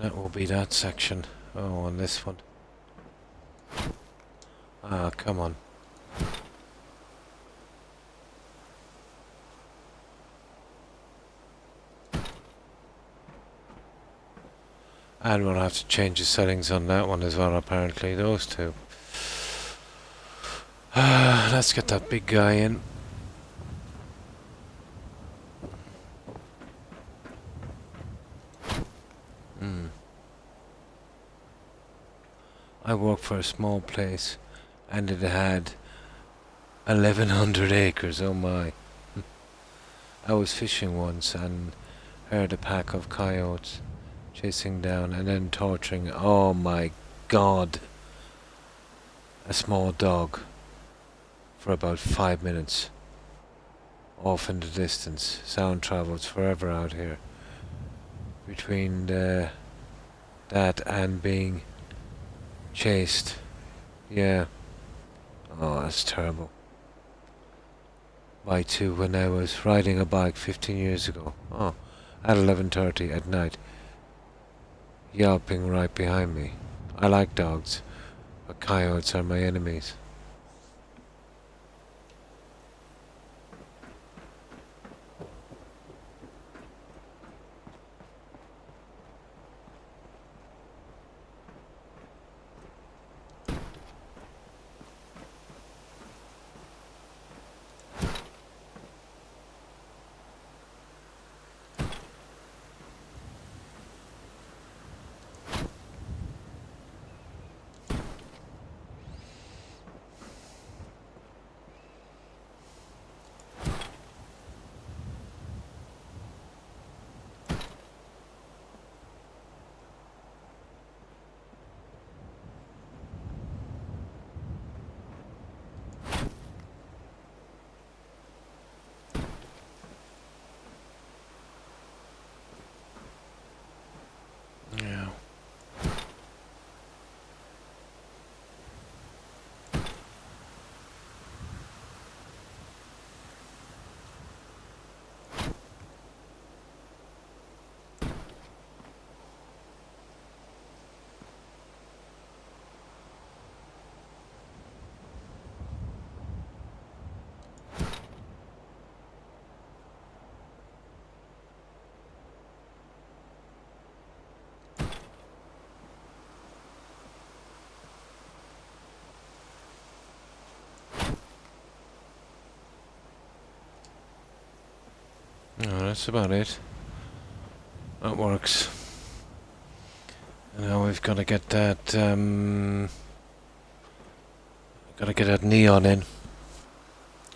that will be that section. Oh, and this one. Ah, come on. And we'll have to change the settings on that one as well, apparently, those two. Let's get that big guy in. I work for a small place, and it had 1,100 acres, oh my. I was fishing once and heard a pack of coyotes chasing down and then torturing, oh my god, a small dog for about 5 minutes. Off in the distance. Sound travels forever out here. Between that and being chased. Yeah. Oh, that's terrible. By two when I was riding a bike 15 years ago. Oh, at 11:30 at night. Yelping right behind me. I like dogs, but coyotes are my enemies. Yeah. No, that's about it. That works. And now we've got to get that, gotta get that neon in.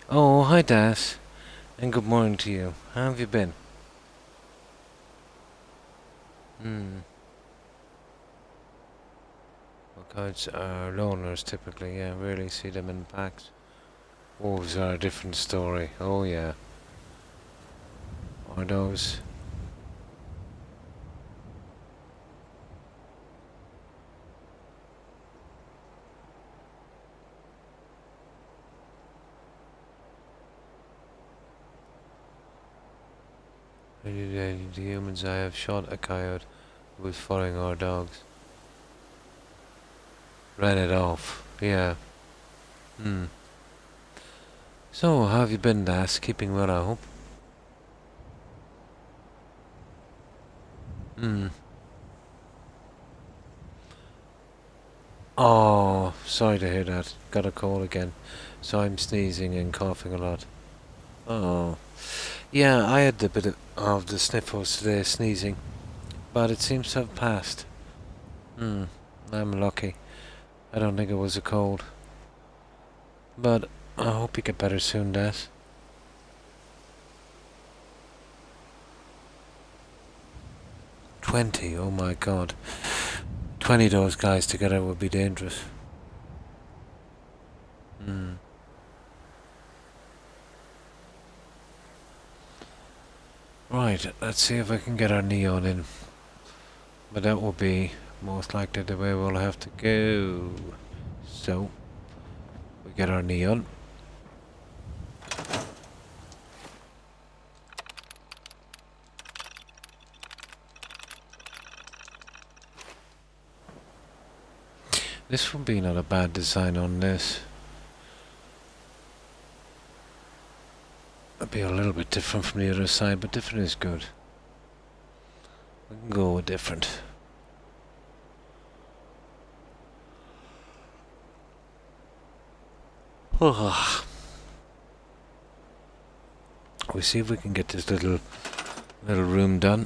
Oh, hi Das. And good morning to you. How have you been? Well, coyotes are loners typically, yeah, rarely see them in packs. Wolves are a different story, oh yeah. Are those? The humans I have shot a coyote who was following our dogs. Ran it off, yeah. So, how have you been, Das? Keeping well, I hope? Oh, sorry to hear that. Got a cold again. So I'm sneezing and coughing a lot. Oh. Yeah, I had a bit of the sniffles today, sneezing. But it seems to have passed. I'm lucky. I don't think it was a cold. But I hope you get better soon, Das. $20, oh my god. 20 of those guys together would be dangerous. Right, let's see if I can get our neon in. But that will be most likely the way we'll have to go. So, we get our neon. This would be not a bad design on this. It'd be a little bit different from the other side, but different is good. We can go with different. We see if we can get this little room done.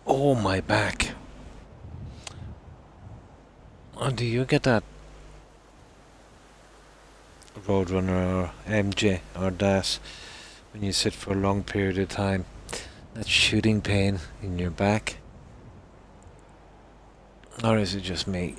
Oh, my back. Oh, do you get that Roadrunner or MJ or DAS when you sit for a long period of time? That shooting pain in your back? Or is it just me?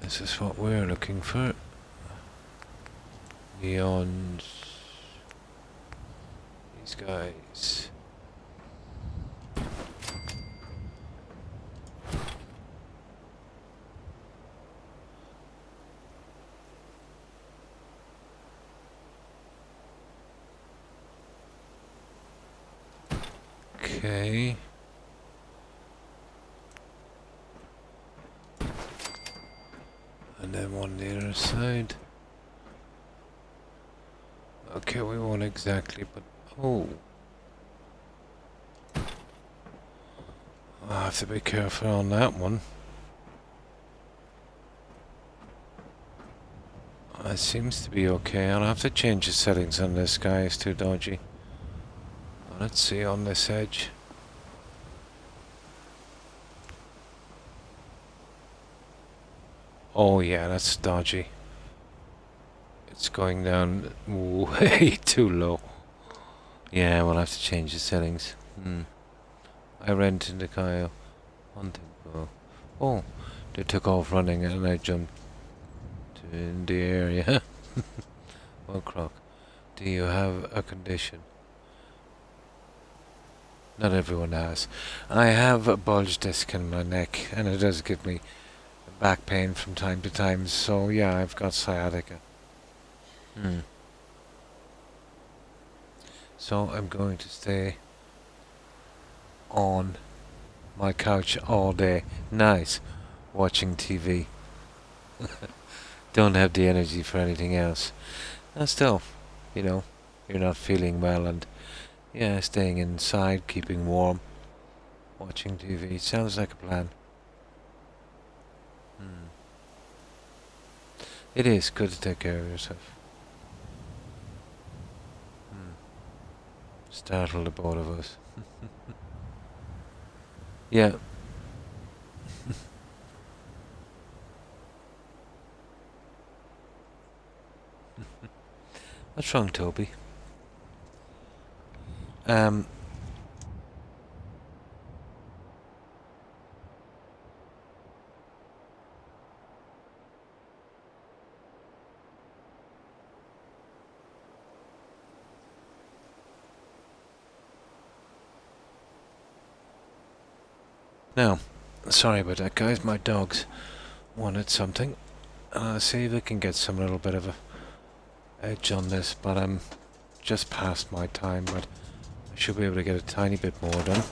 This is what we're looking for. Neons. These guys. Okay. And then one on the other side. Okay, we won't exactly, but oh. I have to be careful on that one. It seems to be okay. I'll have to change the settings on this guy, it's too dodgy. Let's see on this edge. Oh yeah, that's dodgy. It's going down way too low. Yeah, we'll have to change the settings. I ran into the guy on the... Oh, they took off running and I jumped in the area. Well, Croc, do you have a condition? Not everyone has. I have a bulge disc in my neck and it does give me back pain from time to time, so yeah, I've got sciatica. So I'm going to stay on my couch all day. Nice. Watching TV. Don't have the energy for anything else. And still, you know, you're not feeling well and yeah, staying inside, keeping warm, watching TV. Sounds like a plan. It is good to take care of yourself. Startle the both of us. Yeah. What's wrong, Toby? Now, sorry about that, guys. My dogs wanted something. I'll see if I can get some little bit of a edge on this, but I'm just past my time, but I should be able to get a tiny bit more done.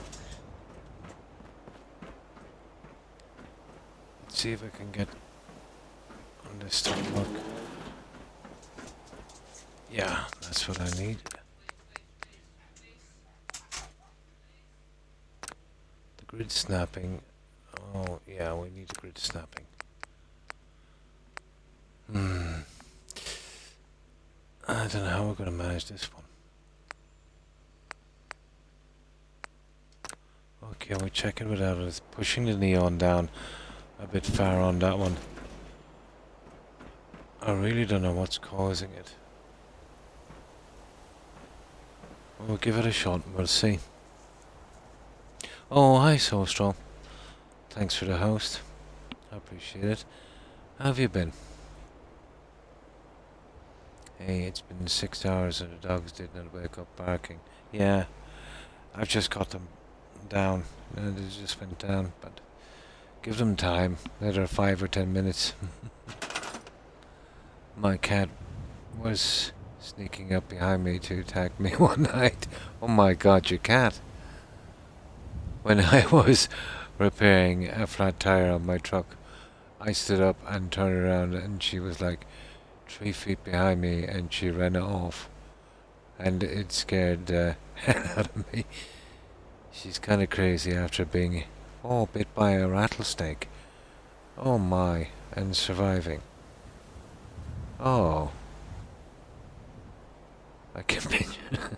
Let's see if I can get on this to work. Yeah, that's what I need. The grid snapping. Oh, yeah, we need the grid snapping. I don't know how we're going to manage this one. Okay, we're checking without it. Pushing the neon down a bit far on that one. I really don't know what's causing it. We'll give it a shot and we'll see. Oh, hi, So Strong. Thanks for the host. I appreciate it. How have you been? Hey, it's been 6 hours and the dogs did not wake up barking. Yeah, I've just got them down. They just went down, but give them time. Another 5 or 10 minutes. My cat was sneaking up behind me to attack me one night. Oh my god, your cat! When I was repairing a flat tire on my truck, I stood up and turned around and she was like 3 feet behind me and she ran off. And it scared the hell out of me. She's kind of crazy after being, bit by a rattlesnake. Oh my, and surviving. Oh. I can picture.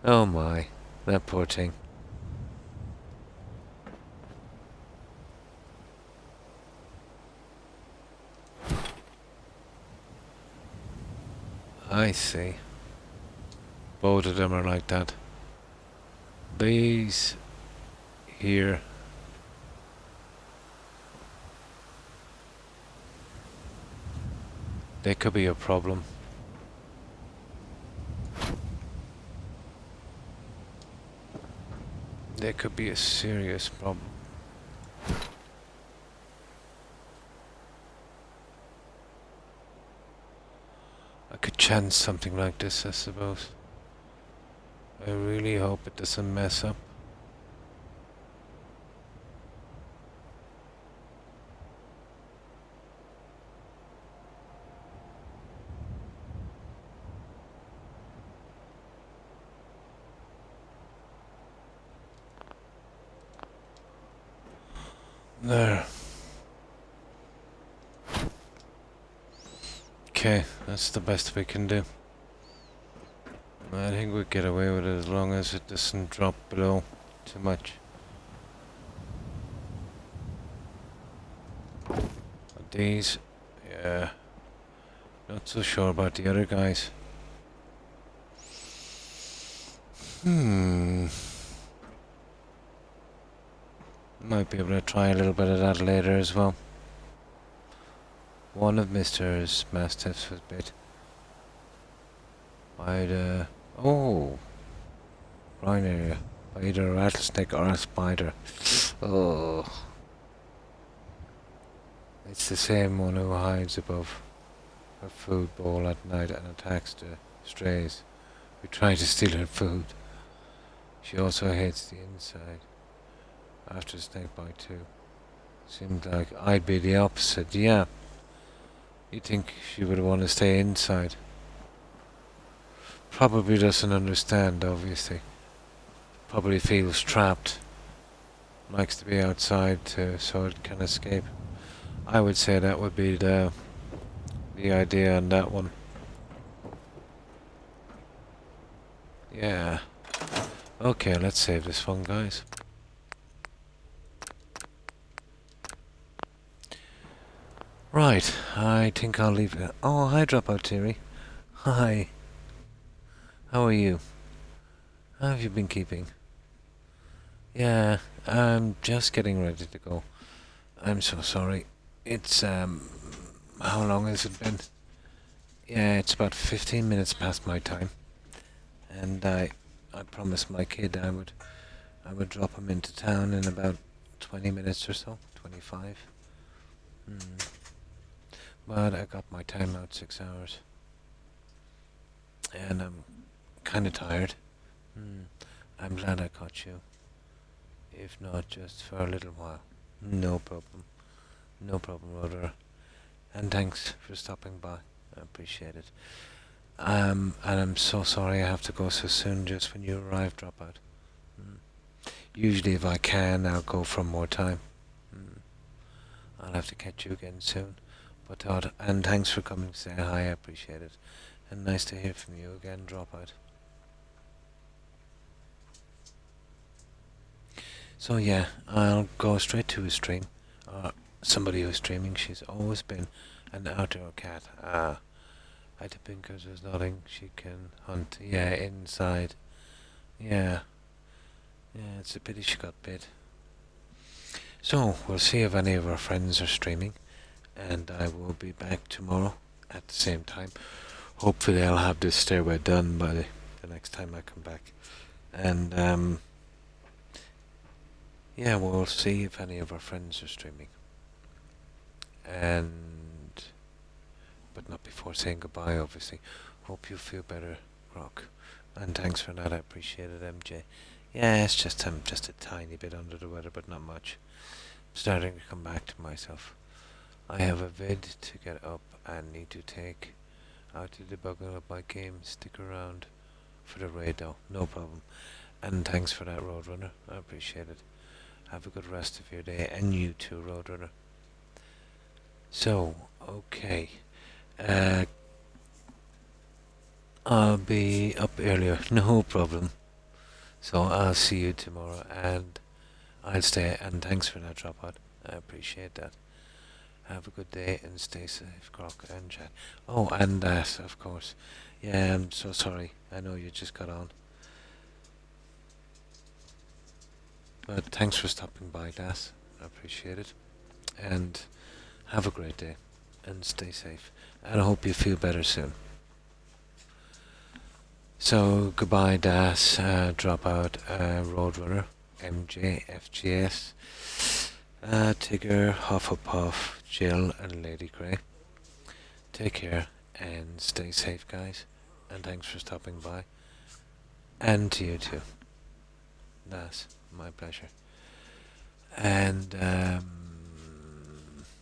Oh my, that poor thing. I see. Both of them are like that. These here. They could be a problem. They could be a serious problem. I could chance something like this, I suppose. I really hope it doesn't mess up. There. Okay, that's the best we can do. I think we'll get away with it as long as it doesn't drop below too much. But these, yeah, not so sure about the other guys. Might be able to try a little bit of that later as well. One of Mr. Mastiffs was bit by the groin area by either a rattlesnake or a spider. Oh, it's the same one who hides above her food bowl at night and attacks the strays who try to steal her food. She also hates the inside after snake bite too. Seemed like I'd be the opposite. Yeah, you think she would want to stay inside? Probably doesn't understand, obviously. Probably feels trapped. Likes to be outside so it can escape. I would say that would be the idea on that one. Yeah. Okay, let's save this one, guys. Right, I think I'll leave it. Oh, hi, Dropout Terry. Hi. How are you? How have you been keeping? Yeah, I'm just getting ready to go. I'm so sorry. It's, how long has it been? Yeah, it's about 15 minutes past my time. And I promised my kid I would drop him into town in about 20 minutes or so. 25. But I got my time out 6 hours. And I'm kind of tired. I'm glad I caught you. If not, just for a little while. No problem. No problem, Rhoda. And thanks for stopping by. I appreciate it. And I'm so sorry I have to go so soon just when you arrive, Dropout. Usually if I can, I'll go for more time. I'll have to catch you again soon. But and thanks for coming to say hi, I appreciate it. And nice to hear from you again, Dropout. So yeah, I'll go straight to a stream. Somebody who's streaming, she's always been an outdoor cat. I think because there's nothing she can hunt. Yeah, inside. Yeah. Yeah, it's a pity she got bit. So, we'll see if any of our friends are streaming, and I will be back tomorrow at the same time. Hopefully I'll have this stairway done by the next time I come back. And, yeah, we'll see if any of our friends are streaming. But not before saying goodbye, obviously. Hope you feel better, Rock. And thanks for that, I appreciate it, MJ. Yeah, it's just I'm just a tiny bit under the weather, but not much. I'm starting to come back to myself. I have a vid to get up and need to take out the debugging of my game. Stick around for the raid though, no problem. And thanks for that, Roadrunner. I appreciate it. Have a good rest of your day, and you too, Roadrunner. So, okay. I'll be up earlier, no problem. So I'll see you tomorrow, and I'll stay. And thanks for that, Dropout. I appreciate that. Have a good day and stay safe, Croc and Chat. Oh, and Das, of course. Yeah, I'm so sorry. I know you just got on. But thanks for stopping by, Das. I appreciate it. And have a great day. And stay safe. And I hope you feel better soon. So, goodbye, Das, Dropout, Roadrunner, MJ, FGS, Tigger, Hufflepuff, Jill, and Lady Grey. Take care and stay safe, guys. And thanks for stopping by. And to you too. That's my pleasure. And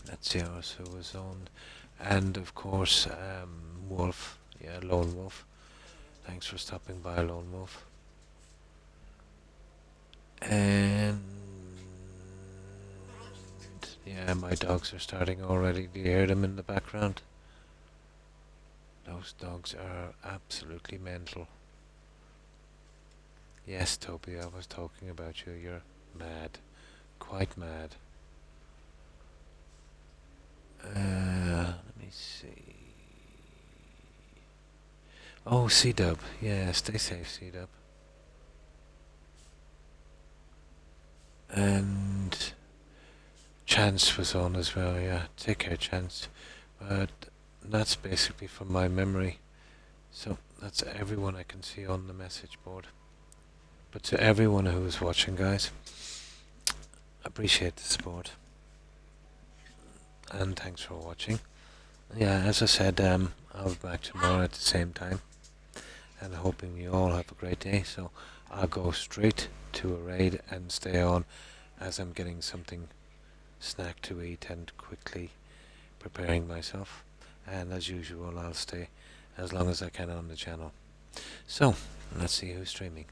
let's see who else was on. And of course, Wolf. Yeah, Lone Wolf. Thanks for stopping by, Lone Wolf. And yeah, my dogs are starting already. Do you hear them in the background? Those dogs are absolutely mental. Yes, Toby, I was talking about you. You're mad. Quite mad. Let me see. Oh, C-Dub. Yeah, stay safe, C-Dub. And Chance was on as well, yeah. Take care, Chance. But that's basically from my memory. So that's everyone I can see on the message board. But to everyone who is watching, guys, appreciate the support. And thanks for watching. Yeah, as I said, I'll be back tomorrow at the same time. And hoping you all have a great day. So I'll go straight to a raid and stay on as I'm getting something snack to eat and quickly preparing myself. And as usual, I'll stay as long as I can on the channel. So, let's see who's streaming.